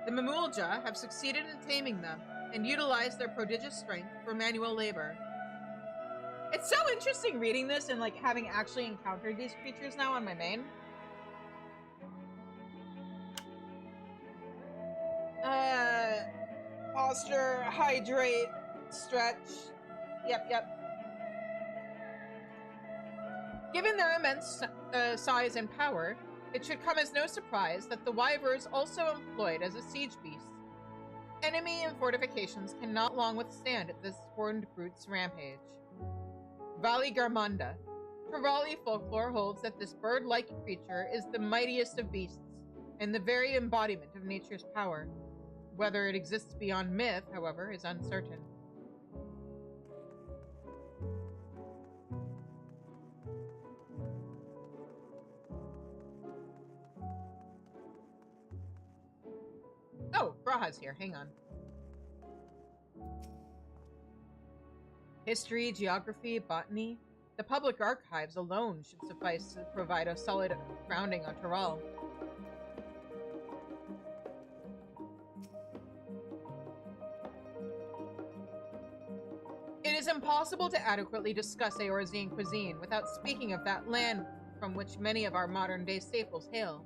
The Mamulja have succeeded in taming them and utilize their prodigious strength for manual labor. It's so interesting reading this and having actually encountered these creatures now on my main. posture, hydrate, stretch. Yep. Given their immense size and power, it should come as no surprise that the wyvers also employed as a siege beast. Enemy and fortifications cannot long withstand this horned brute's rampage. Vali Garmanda. Tirali folklore holds that this bird-like creature is the mightiest of beasts, and the very embodiment of nature's power. Whether it exists beyond myth, however, is uncertain. Oh, Braha's here. Hang on. History, geography, botany. The public archives alone should suffice to provide a solid grounding on Tiral. It is impossible to adequately discuss Eorzean cuisine without speaking of that land from which many of our modern-day staples hail,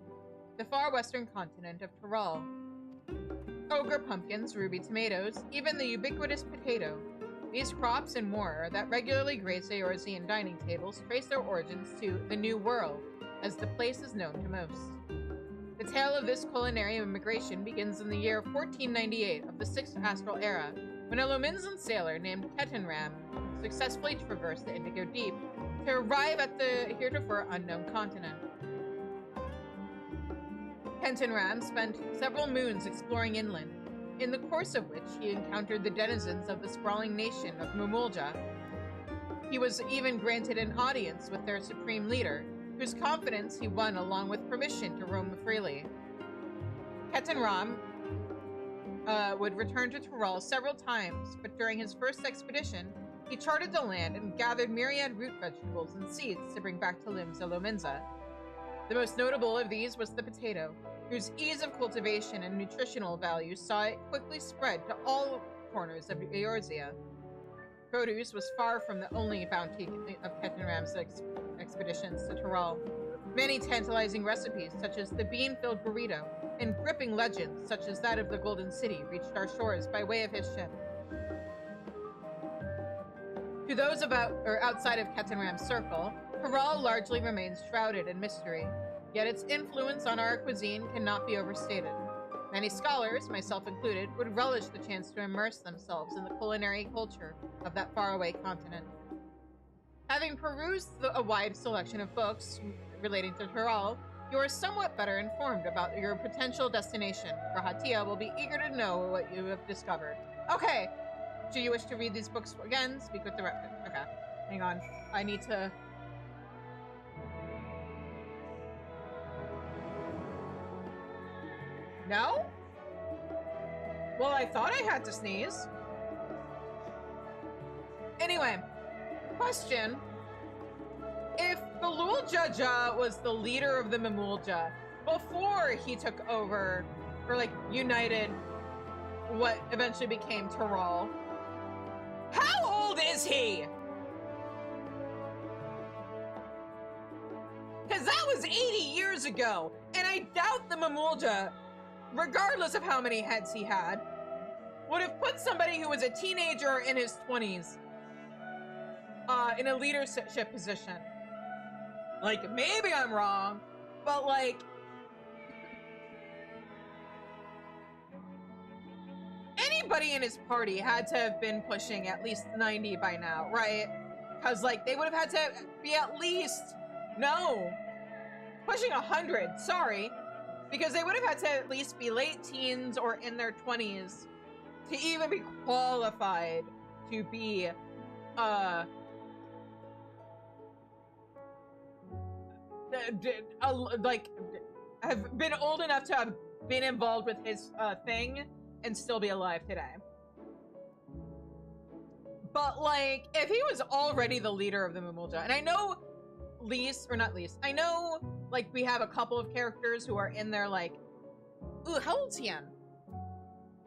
the far western continent of Tiral. Ogre pumpkins, ruby tomatoes, even the ubiquitous potato. These crops and more that regularly grace Eorzean dining tables trace their origins to the New World, as the place is known to most. The tale of this culinary immigration begins in the year 1498 of the 6th Astral Era, when a Lominsan sailor named Ketenram successfully traversed the Indigo Deep to arrive at the heretofore unknown continent. Ketenram spent several moons exploring inland, in the course of which he encountered the denizens of the sprawling nation of Mumulja. He was even granted an audience with their supreme leader, whose confidence he won along with permission to roam freely. Ketenram would return to Tiral several times, but during his first expedition, he charted the land and gathered myriad root vegetables and seeds to bring back to Limsa Lominsa. The most notable of these was the potato, whose ease of cultivation and nutritional value saw it quickly spread to all corners of Eorzea. Produce was far from the only bounty of Ketenram's expeditions to Tiral. Many tantalizing recipes, such as the bean-filled burrito, and gripping legends, such as that of the Golden City, reached our shores by way of his ship. To those about or outside of Ketenram's circle, Tiral largely remains shrouded in mystery, yet its influence on our cuisine cannot be overstated. Many scholars, myself included, would relish the chance to immerse themselves in the culinary culture of that faraway continent. Having perused a wide selection of books relating to Tiral, you are somewhat better informed about your potential destination. Rahatia will be eager to know what you have discovered. Okay, do you wish to read these books again? Speak with the rep. Okay, hang on. I need to... No? Well, I thought I had to sneeze. Anyway, question. If Beluljaja was the leader of the Mumulja before he took over, or like united what eventually became Tiral, how old is he? Because that was 80 years ago, and I doubt the Mumulja, regardless of how many heads he had, would have put somebody who was a teenager in his 20s in a leadership position. Like, maybe I'm wrong, but like, anybody in his party had to have been pushing at least 90 by now, right? Because like, they would have had to be at least, no, pushing 100, sorry. Because they would have had to at least be late teens or in their 20s to even be qualified to be, like, have been old enough to have been involved with his thing and still be alive today. But, like, if he was already the leader of the Mumulja, and I know I know, like, we have a couple of characters who are in their, like, ooh, how old's Hien?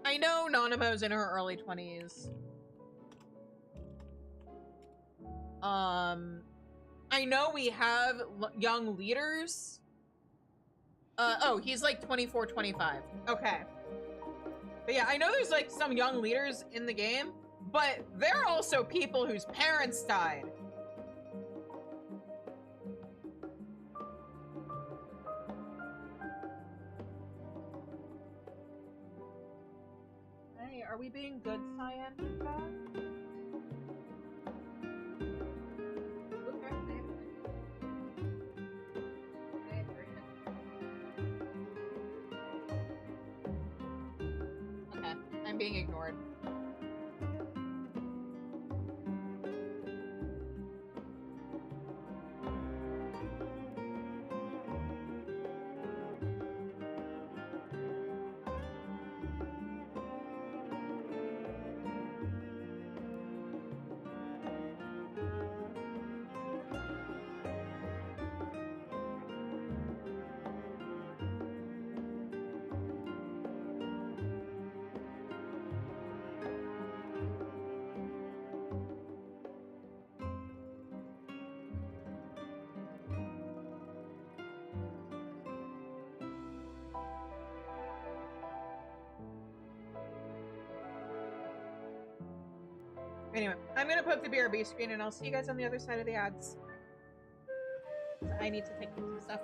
I know Nanimo's in her early 20s. I know we have young leaders. Oh, he's like 24, 25. Okay. But yeah, I know there's like some young leaders in the game, but they're also people whose parents died. Hey, are we being good, Cyan? Okay, I'm being ignored. Anyway, I'm gonna put up the BRB screen and I'll see you guys on the other side of the ads. I need to take some stuff.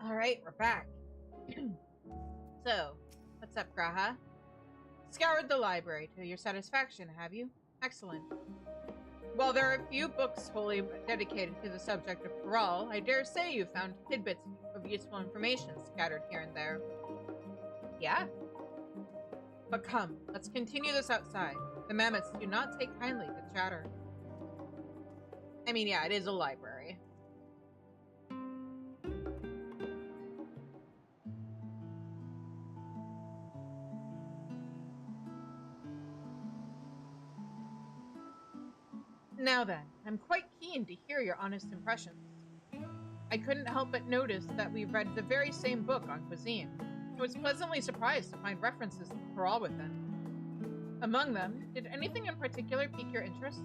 All right, we're back. So, what's up, Graha? Scoured the library to your satisfaction, have you? Excellent. While there are a few books wholly dedicated to the subject of parole, I dare say you found tidbits of useful information scattered here and there. Yeah? But come, let's continue this outside. The mammoths do not take kindly to chatter. I mean, yeah, it is a library. Now then, I'm quite keen to hear your honest impressions. I couldn't help but notice that we read the very same book on cuisine. I was pleasantly surprised to find references to parole within. Among them, did anything in particular pique your interest?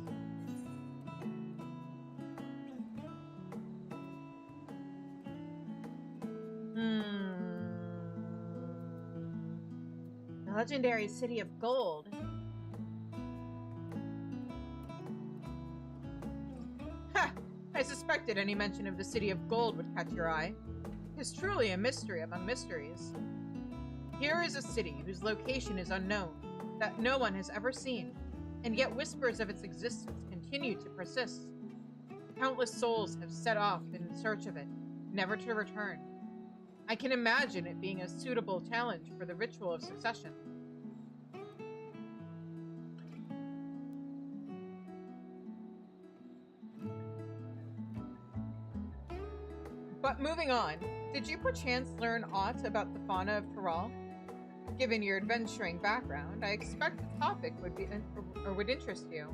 The legendary City of Gold. I suspected any mention of the City of Gold would catch your eye. It is truly a mystery among mysteries. Here is a city whose location is unknown, that no one has ever seen, and yet whispers of its existence continue to persist. Countless souls have set off in search of it, never to return. I can imagine it being a suitable challenge for the ritual of succession. But moving on, did you perchance learn aught about the fauna of Tyrol? Given your adventuring background, I expect the topic would interest you.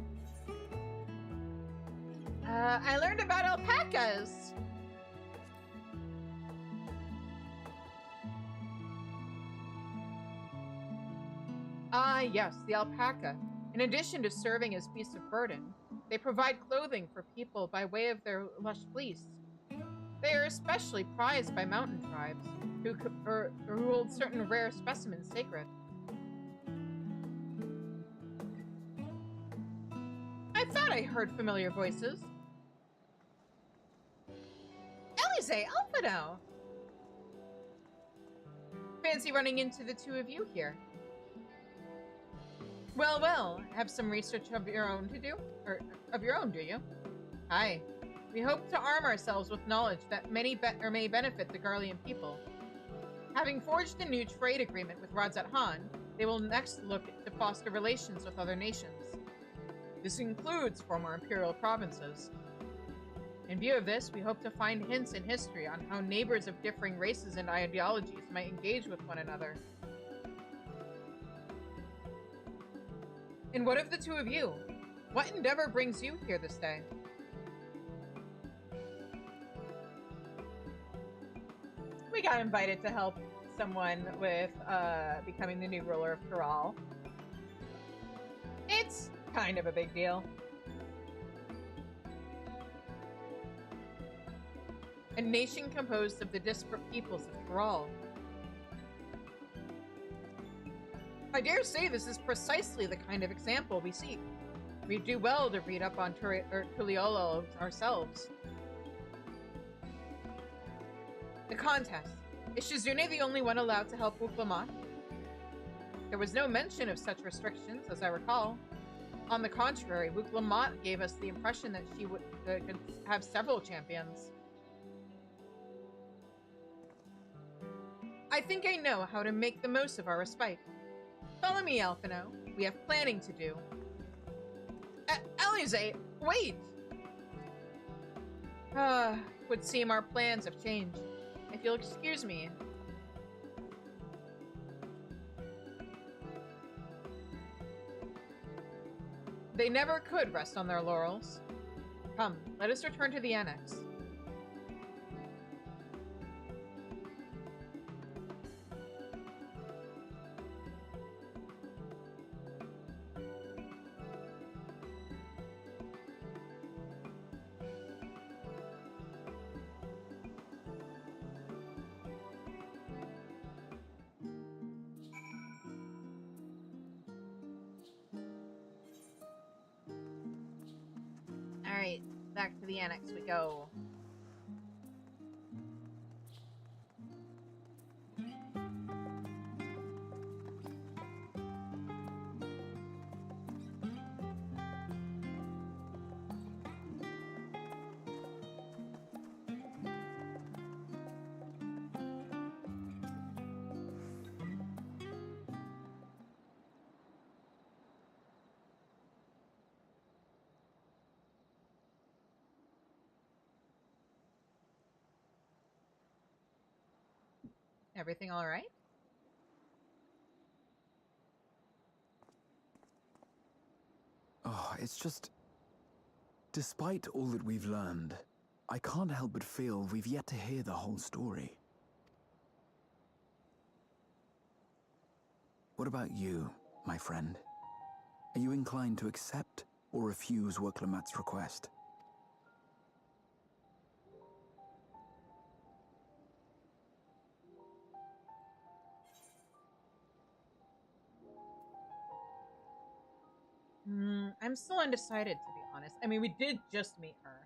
I learned about alpacas! Ah, yes, the alpaca. In addition to serving as beasts of burden, they provide clothing for people by way of their lush fleece. They are especially prized by mountain tribes, who hold certain rare specimens sacred. I thought I heard familiar voices. Elise, Alphino! Fancy running into the two of you here. Well, well, have some research of your own to do? Or of your own, do you? Aye. We hope to arm ourselves with knowledge that may benefit the Garlean people. Having forged a new trade agreement with Radzat Han, they will next look to foster relations with other nations. This includes former imperial provinces. In view of this, we hope to find hints in history on how neighbors of differing races and ideologies might engage with one another. And what of the two of you? What endeavor brings you here this day? We got invited to help someone with becoming the new ruler of Tyrol. It's kind of a big deal. A nation composed of the disparate peoples of Tyrol. I dare say this is precisely the kind of example we seek. We do well to read up on Tuliolo ourselves. The contest. Is Shizune the only one allowed to help Wrapup? There was no mention of such restrictions, as I recall. On the contrary, Wrapup gave us the impression that she would could have several champions. I think I know how to make the most of our respite. Follow me, Alphino. We have planning to do. Elise, wait! Would seem our plans have changed. If you'll excuse me. They never could rest on their laurels. Come, let us return to the annex. Alright, back to the annex we go. Everything all right? Oh, it's just... Despite all that we've learned, I can't help but feel we've yet to hear the whole story. What about you, my friend? Are you inclined to accept or refuse Wrapumat's request? I'm still undecided, to be honest. I mean, we did just meet her.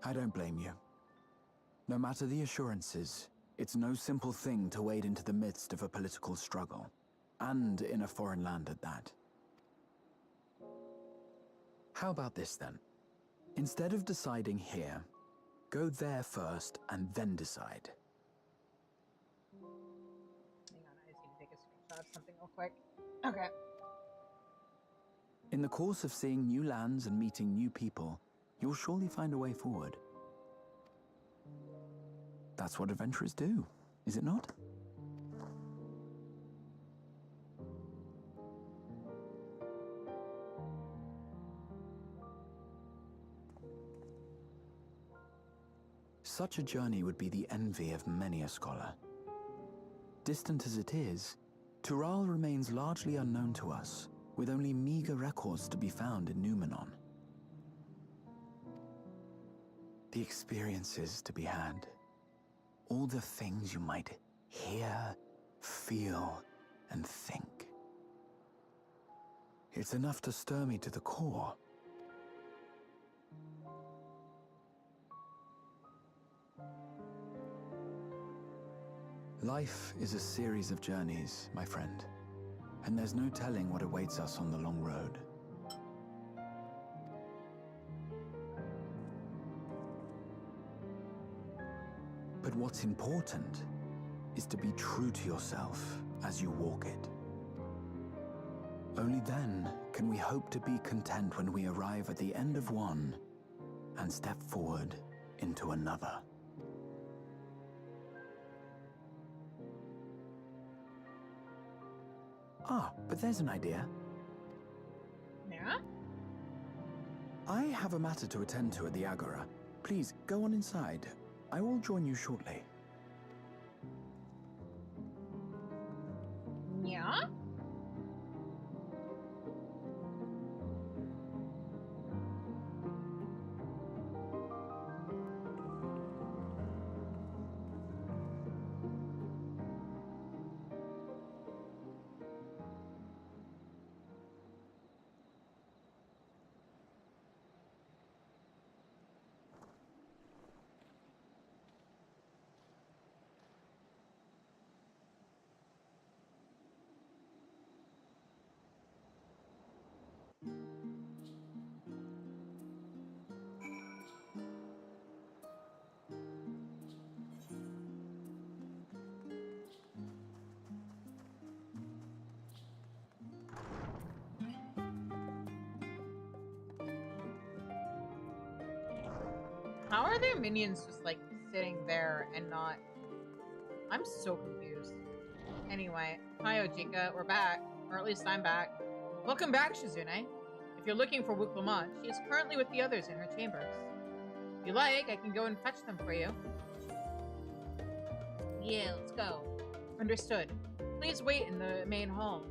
I don't blame you. No matter the assurances, it's no simple thing to wade into the midst of a political struggle, and in a foreign land at that. How about this then? Instead of deciding here, go there first and then decide. Hang on, I just need to take a screenshot of something real quick. Okay. In the course of seeing new lands and meeting new people, you'll surely find a way forward. That's what adventurers do, is it not? Such a journey would be the envy of many a scholar. Distant as it is, Tural remains largely unknown to us, with only meager records to be found in Numenor. The experiences to be had, all the things you might hear, feel, and think. It's enough to stir me to the core. Life is a series of journeys, my friend, and there's no telling what awaits us on the long road. But what's important is to be true to yourself as you walk it. Only then can we hope to be content when we arrive at the end of one and step forward into another. Ah, but there's an idea. Yeah? I have a matter to attend to at the Agora. Please, go on inside. I will join you shortly. Yeah? How are their minions just like sitting there and not? I'm so confused. Anyway, hi Ojika, we're back. Or at least I'm back. Welcome back, Shizune. If you're looking for Wuklumon, she is currently with the others in her chambers. If you like, I can go and fetch them for you. Yeah, let's go. Understood. Please wait in the main hall.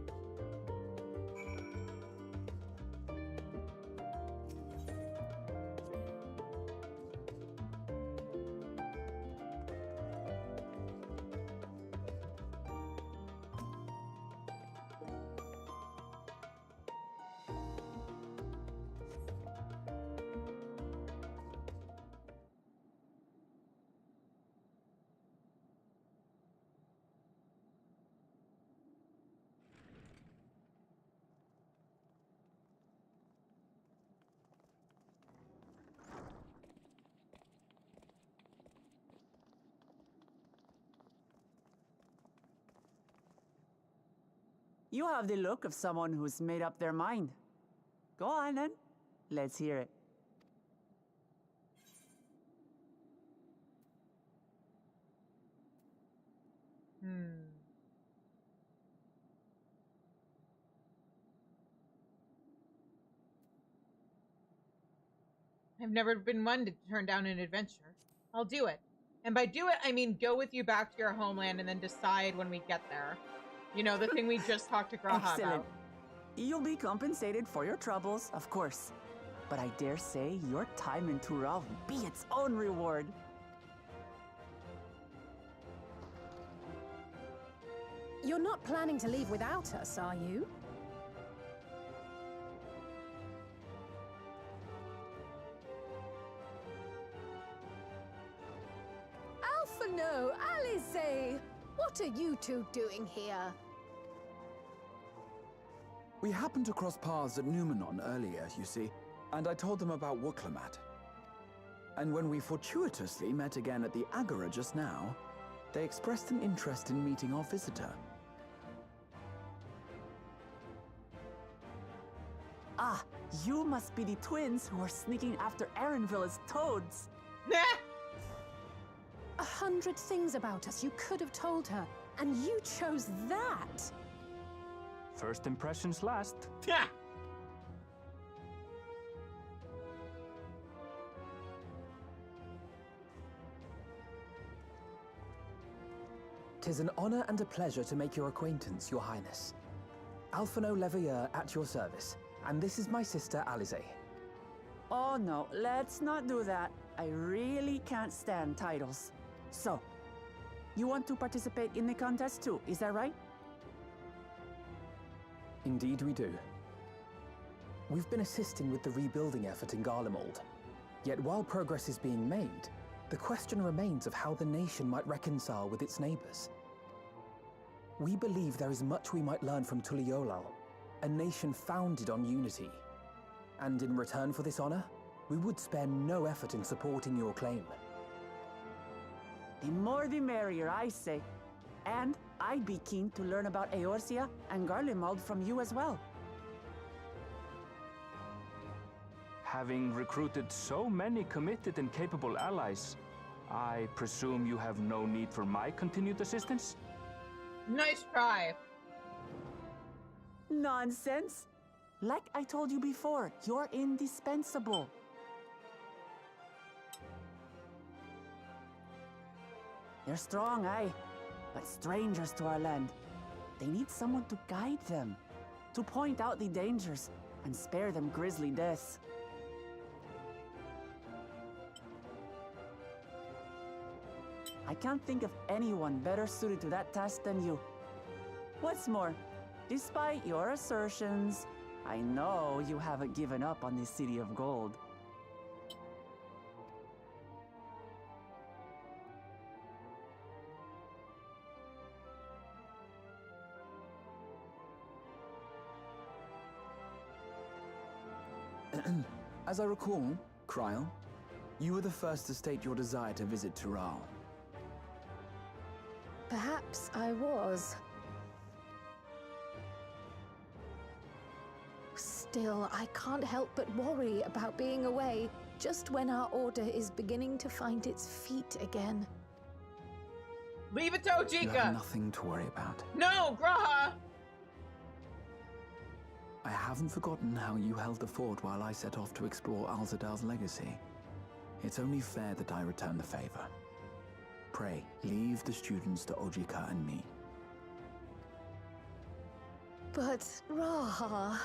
You have the look of someone who's made up their mind. Go on, then. Let's hear it. I've never been one to turn down an adventure. I'll do it. And by do it, I mean go with you back to your homeland and then decide when we get there. You know, the thing we just talked to Graha Excellent. about. You'll be compensated for your troubles, of course. But I dare say your time in Tural will be its own reward. You're not planning to leave without us, are you? What are you two doing here? We happened to cross paths at Numenon earlier, you see, and I told them about Wuklemat. And when we fortuitously met again at the Agora just now, they expressed an interest in meeting our visitor. Ah, you must be the twins who are sneaking after Erenville as toads. Nah! 100 things about us you could have told her, and you chose that! First impressions last. Yeah. 'Tis an honor and a pleasure to make your acquaintance, Your Highness. Alphino Leveilleur at your service, and this is my sister Alize. Oh no, let's not do that. I really can't stand titles. So, you want to participate in the contest too, is that right? Indeed we do. We've been assisting with the rebuilding effort in Garlemald. Yet while progress is being made, the question remains of how the nation might reconcile with its neighbors. We believe there is much we might learn from Tuliolal, a nation founded on unity. And in return for this honor, we would spare no effort in supporting your claim. The more the merrier, I say. And I'd be keen to learn about Eorzea and Garlemald from you as well. Having recruited so many committed and capable allies, I presume you have no need for my continued assistance? Nice try. Nonsense! Like I told you before, you're indispensable. They're strong, aye, but strangers to our land. They need someone to guide them, to point out the dangers and spare them grisly deaths. I can't think of anyone better suited to that task than you. What's more, despite your assertions, I know you haven't given up on the City of Gold. As I recall, Kryl, you were the first to state your desire to visit Tural. Perhaps I was. Still, I can't help but worry about being away just when our order is beginning to find its feet again. Leave it to You have Ojika. nothing to worry about. No, Graha. I haven't forgotten how you held the fort while I set off to explore Alzadal's legacy. It's only fair that I return the favor. Pray, leave the students to Ojika and me. But, Raha...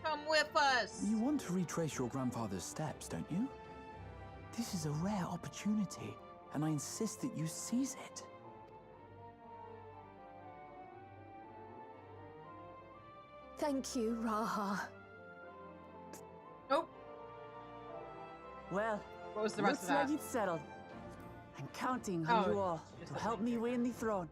Come with us. You want to retrace your grandfather's steps, don't you? This is a rare opportunity, and I insist that you seize it. Thank you, Raha. Nope. Well, What was the rest looks of that? like it's settled. I'm counting on Oh, you all just to a help me win the throne.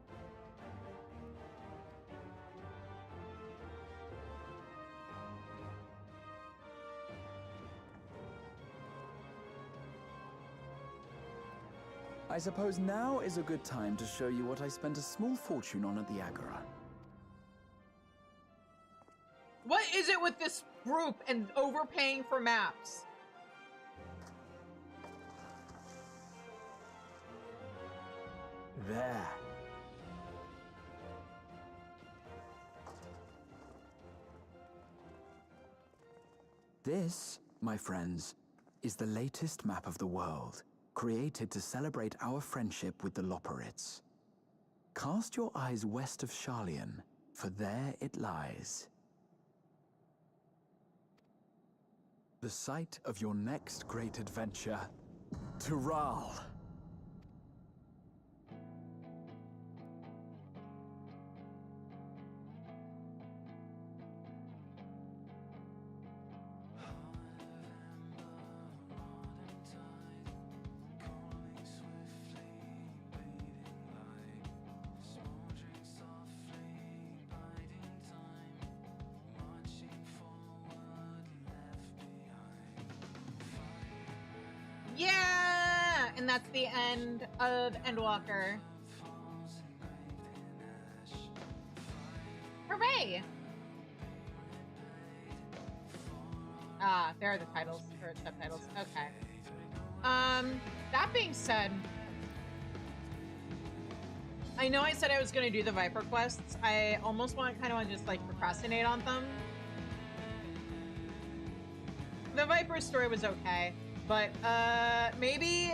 I suppose now is a good time to show you what I spent a small fortune on at the Agora. What is it with this group and overpaying for maps? There. This, my friends, is the latest map of the world, created to celebrate our friendship with the Loporrits. Cast your eyes west of Sharlayan, for there it lies. The site of your next great adventure, Tural. And that's the end of Endwalker. Hooray! Ah, there are the titles, or subtitles. Okay. That being said, I know I said I was going to do the Viper quests. I almost kind of want to just, like, procrastinate on them. The Viper story was okay, but, maybe...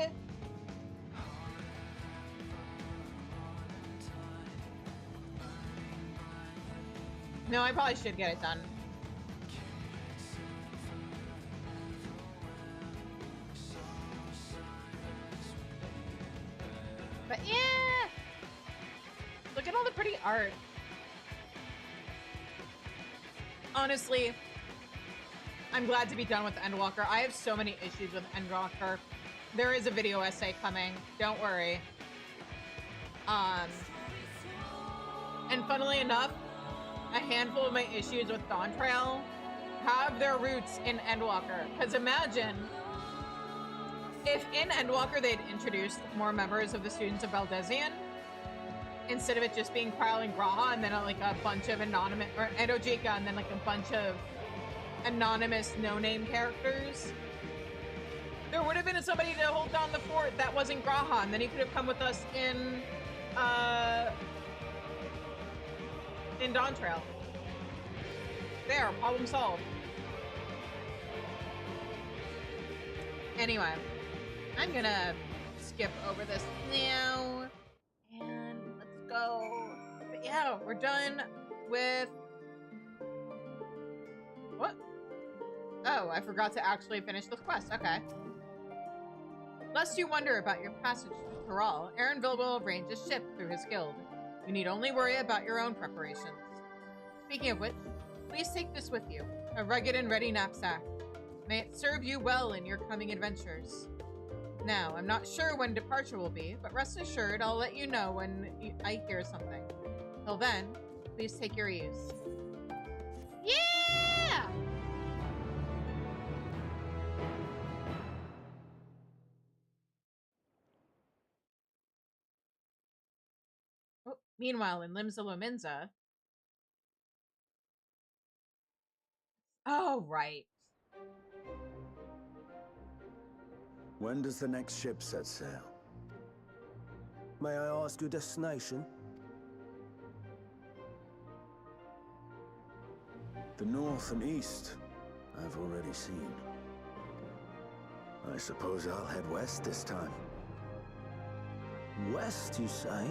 No, I probably should get it done. But yeah! Look at all the pretty art. Honestly, I'm glad to be done with Endwalker. I have so many issues with Endwalker. There is a video essay coming. Don't worry. And funnily enough, a handful of my issues with Dawn Trail have their roots in Endwalker. Because imagine if in Endwalker they'd introduced more members of the Students of Baldesion, instead of it just being Kyle and Graha and then like a bunch of anonymous, or Edojika and then like a bunch of anonymous no-name characters, there would have been somebody to hold down the fort that wasn't Graha, and then he could have come with us in Dawn Trail. There, problem solved. Anyway, I'm gonna skip over this now, and let's go. But yeah, we're done with... What? Oh, I forgot to actually finish this quest. Okay. Lest you wonder about your passage to Thrall, Aaronville will arrange a ship through his guild. You need only worry about your own preparations. Speaking of which, please take this with you, a rugged and ready knapsack. May it serve you well in your coming adventures. Now, I'm not sure when departure will be, but rest assured I'll let you know when I hear something. Till then, please take your ease. Yeah! Oh, meanwhile, in Limsa Lominsa... Oh, right. When does the next ship set sail? May I ask your destination? The north and east, I've already seen. I suppose I'll head west this time. West, you say?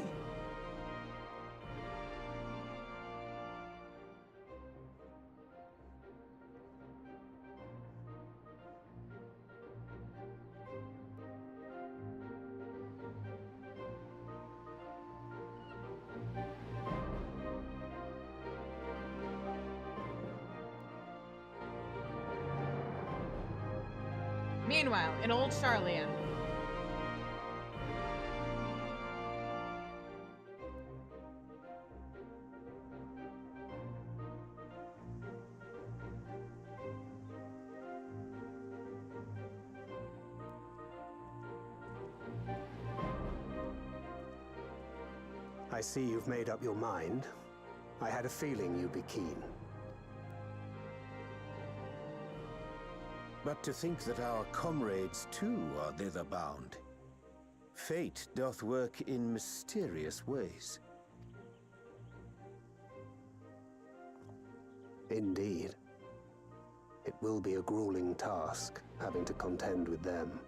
Meanwhile, in Old Charlian. I see you've made up your mind. I had a feeling you'd be keen. But to think that our comrades too are thither bound. Fate doth work in mysterious ways. Indeed. It will be a grueling task, having to contend with them.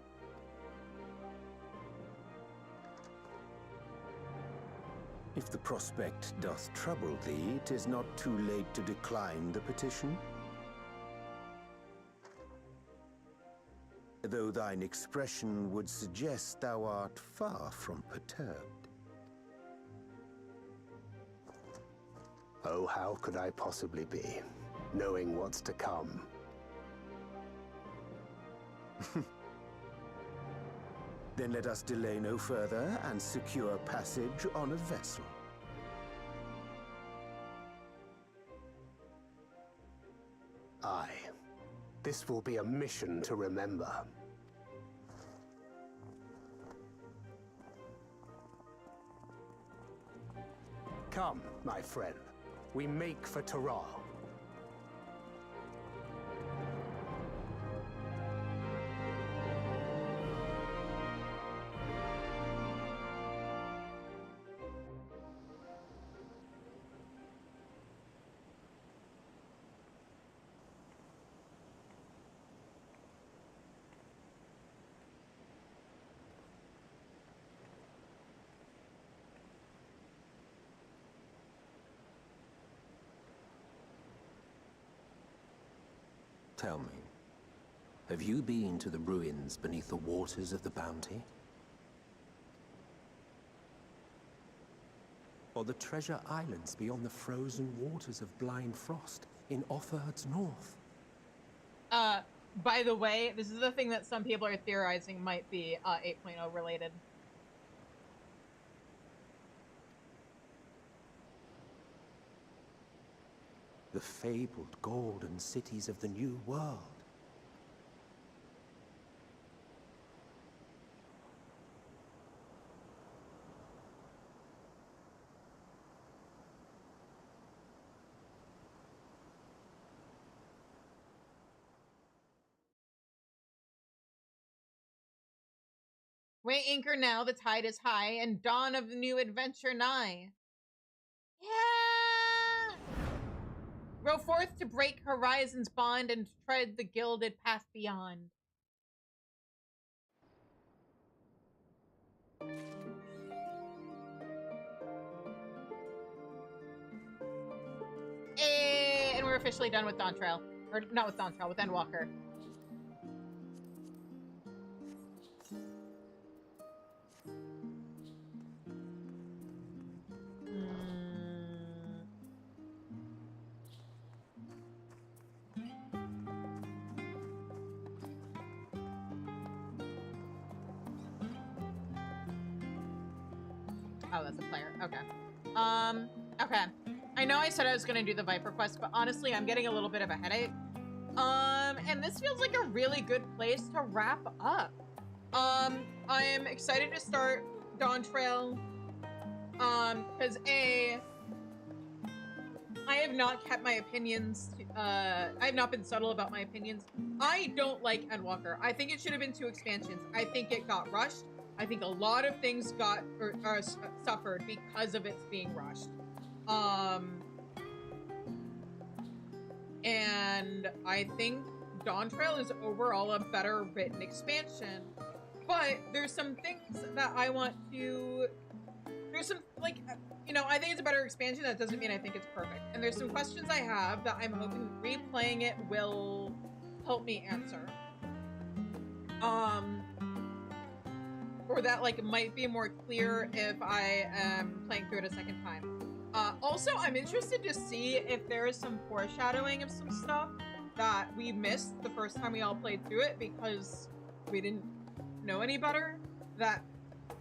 If the prospect doth trouble thee, 'tis not too late to decline the petition. Though thine expression would suggest thou art far from perturbed. Oh, how could I possibly be, knowing what's to come? Then let us delay no further and secure passage on a vessel. Aye. This will be a mission to remember. Come, my friend. We make for Taral. Tell me, have you been to the ruins beneath the waters of the Bounty? Or the treasure islands beyond the frozen waters of Blind Frost in Offerd's north? By the way, this is the thing that some people are theorizing might be 8.0 related. The fabled golden cities of the New World. Weigh anchor now, the tide is high, and dawn of the new adventure nigh. Yeah! Row forth to break horizon's bond and tread the gilded path beyond. And we're officially done with Dawn Trail. Or not with Dawn Trail, with Endwalker. Oh, that's a player. Okay. Okay. I know I said I was gonna do the Viper quest, but honestly, I'm getting a little bit of a headache. And this feels like a really good place to wrap up. I'm excited to start Dawn Trail. Because I have not kept my opinions, I have not been subtle about my opinions. I don't like Endwalker. I think it should have been 2 expansions. I think it got rushed. I think a lot of things got suffered because of its being rushed. And I think Dawn Trail is overall a better written expansion. But there's some things that I want to... There's some, like, you know, I think it's a better expansion. That doesn't mean I think it's perfect. And there's some questions I have that I'm hoping replaying it will help me answer. Or that, like, might be more clear if I am playing through it a second time. Also, I'm interested to see if there is some foreshadowing of some stuff that we missed the first time we all played through it because we didn't know any better. That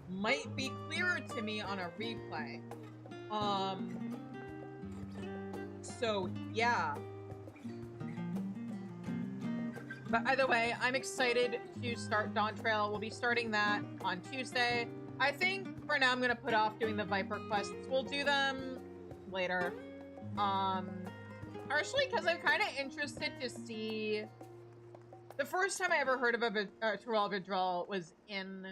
might be clearer to me on a replay. So, yeah. But either way, I'm excited to start Dawn Trail. We'll be starting that on Tuesday. I think for now I'm gonna put off doing the Viper quests. We'll do them later. Partially because I'm kind of interested to see... The first time I ever heard of a Taral Vidral was in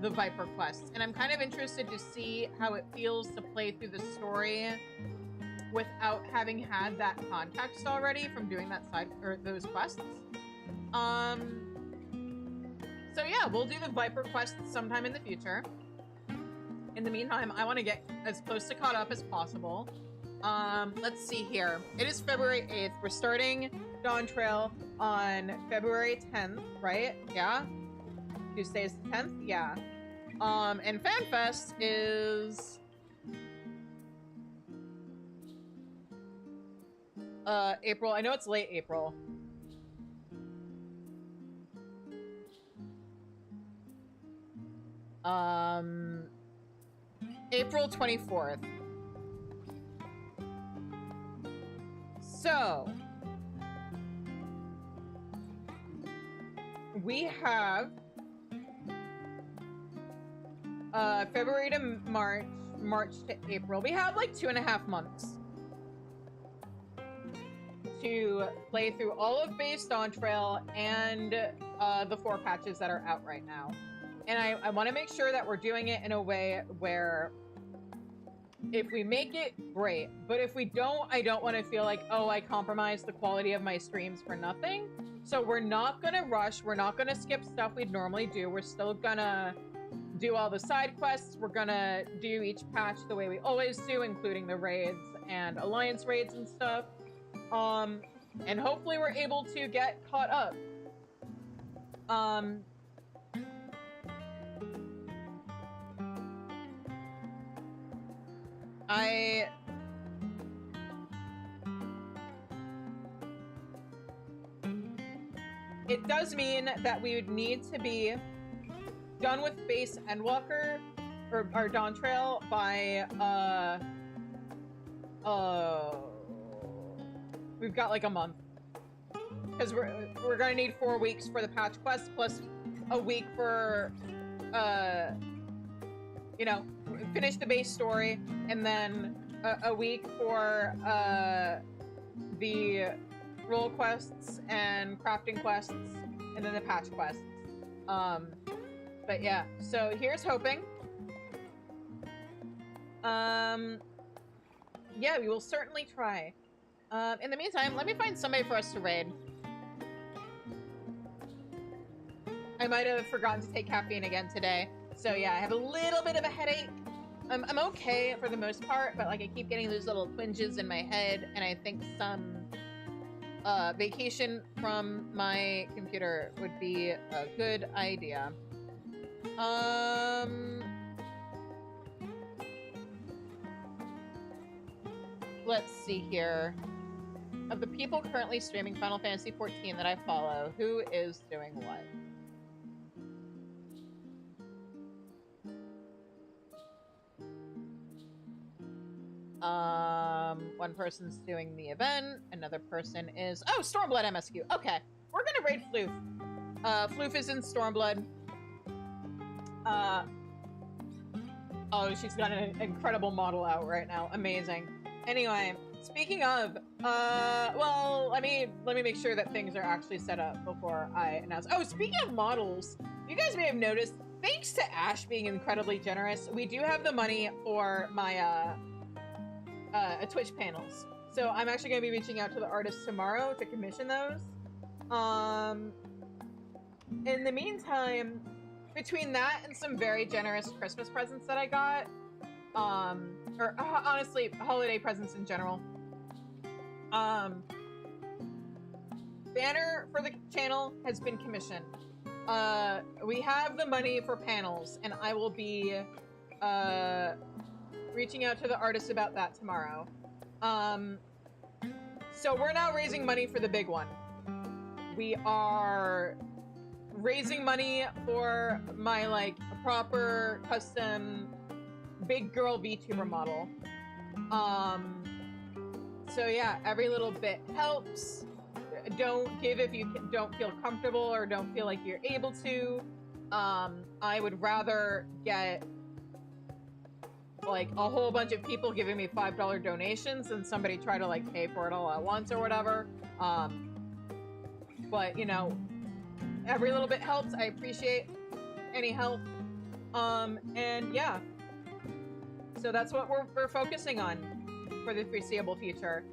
the Viper quests, and I'm kind of interested to see how it feels to play through the story without having had that context already from doing that side or those quests. So yeah, we'll do the Viper quest sometime in the future. In the meantime, I want to get as close to caught up as possible. Let's see here. It is February 8th. We're starting Dawn Trail on February 10th, right? Yeah? Tuesday is the 10th? Yeah. And FanFest is... April. I know it's late April. April 24th. So, we have February to March, March to April. We have like 2.5 months to play through all of Base Dawn Trail and the 4 patches that are out right now. And I want to make sure that we're doing it in a way where if we make it, great. But if we don't, I don't want to feel like, oh, I compromised the quality of my streams for nothing. So we're not going to rush. We're not going to skip stuff we'd normally do. We're still going to do all the side quests. We're going to do each patch the way we always do, including the raids and alliance raids and stuff. And hopefully we're able to get caught up. It does mean that we would need to be done with base Endwalker or our Dawn Trail by we've got like a month, because we're gonna need 4 weeks for the patch quest plus a week for you know, finish the base story, and then a week for the role quests and crafting quests, and then the patch quests. But yeah, so here's hoping. Yeah, we will certainly try. In the meantime, let me find somebody for us to raid. I might have forgotten to take caffeine again today. So yeah, I have a little bit of a headache. I'm okay for the most part, but like I keep getting those little twinges in my head, and I think some vacation from my computer would be a good idea. Let's see here. Of the people currently streaming Final Fantasy XIV that I follow, who is doing what? One person's doing the event, another person is... Oh, Stormblood MSQ. Okay, we're gonna raid Floof. Floof is in Stormblood. Oh, she's got an incredible model out right now. Amazing. Anyway, speaking of, well, let me make sure that things are actually set up before I announce. Oh, speaking of models, you guys may have noticed, thanks to Ash being incredibly generous, we do have the money for my, Twitch panels. So I'm actually going to be reaching out to the artists tomorrow to commission those. In the meantime, between that and some very generous Christmas presents that I got, or honestly, holiday presents in general, banner for the channel has been commissioned. We have the money for panels, and I will be, reaching out to the artists about that tomorrow. So we're now raising money for the big one. We are raising money for my, like, proper custom big girl VTuber model. So yeah, every little bit helps. Don't give if you don't feel comfortable or don't feel like you're able to. I would rather get like a whole bunch of people giving me $5 donations than somebody try to like pay for it all at once or whatever. But you know, every little bit helps. I appreciate any help. And yeah, so that's what we're focusing on for the foreseeable future.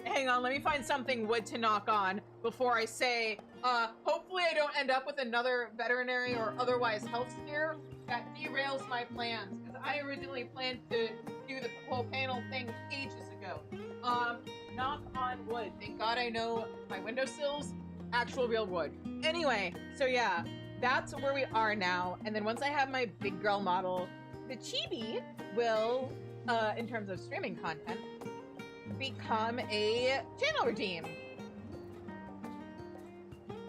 Hang on, let me find something wood to knock on before I say, hopefully I don't end up with another veterinary or otherwise health scare that derails my plans, because I originally planned to do the whole panel thing ages ago. Knock on wood. Thank God I know my windowsills, actual real wood. Anyway, so yeah, that's where we are now, and then once I have my big girl model, the chibi will, in terms of streaming content, become a channel redeem.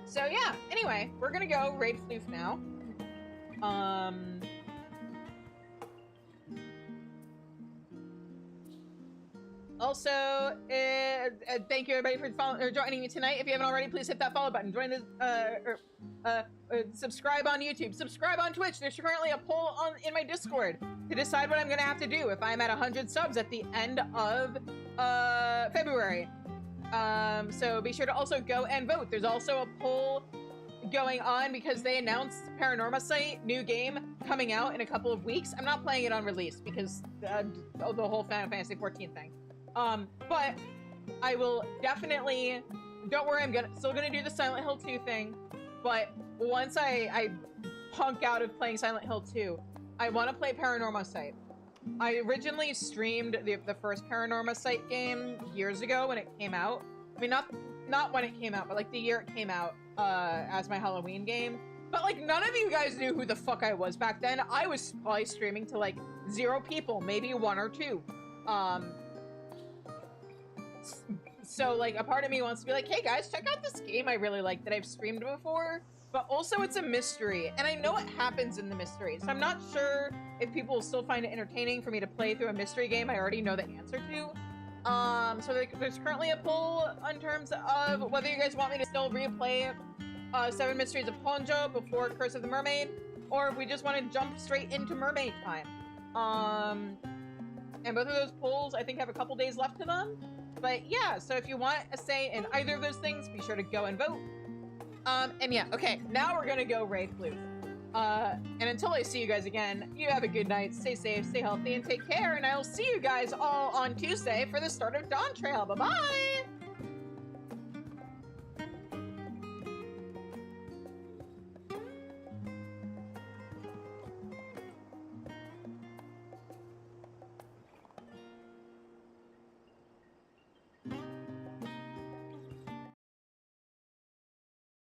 So yeah, anyway, we're gonna go raid Floof now. Also, thank you everybody for joining me tonight. If you haven't already, please hit that follow button. Join the, subscribe on YouTube. Subscribe on Twitch. There's currently a poll in my Discord to decide what I'm gonna have to do if I'm at 100 subs at the end of February. So be sure to also go and vote. There's also a poll going on because they announced Paranorma Site new game coming out in a couple of weeks. I'm not playing it on release because the whole Final Fantasy 14 thing. But I will definitely, don't worry, I'm still gonna do the Silent Hill 2 thing, but once I punk out of playing Silent Hill 2, I want to play Paranorma Site. I originally streamed the first Paranorma Site game years ago when it came out. I mean, not when it came out, but like the year it came out as my Halloween game. But like none of you guys knew who the fuck I was back then. I was probably streaming to like 0 people, maybe 1 or 2. So like a part of me wants to be like, hey guys, check out this game I really like that I've streamed before. But also it's a mystery, and I know what happens in the mystery, so I'm not sure if people will still find it entertaining for me to play through a mystery game I already know the answer to. So there's currently a poll in terms of whether you guys want me to still replay 7 Mysteries of Honjo before Curse of the Mermaid, or if we just want to jump straight into Mermaid time. And both of those polls, I think, have a couple days left to them. But yeah, so if you want a say in either of those things, be sure to go and vote. And yeah, okay, now we're gonna go raid Flute. And until I see you guys again, you have a good night, stay safe, stay healthy, and take care, and I will see you guys all on Tuesday for the start of Dawn Trail. Bye-bye!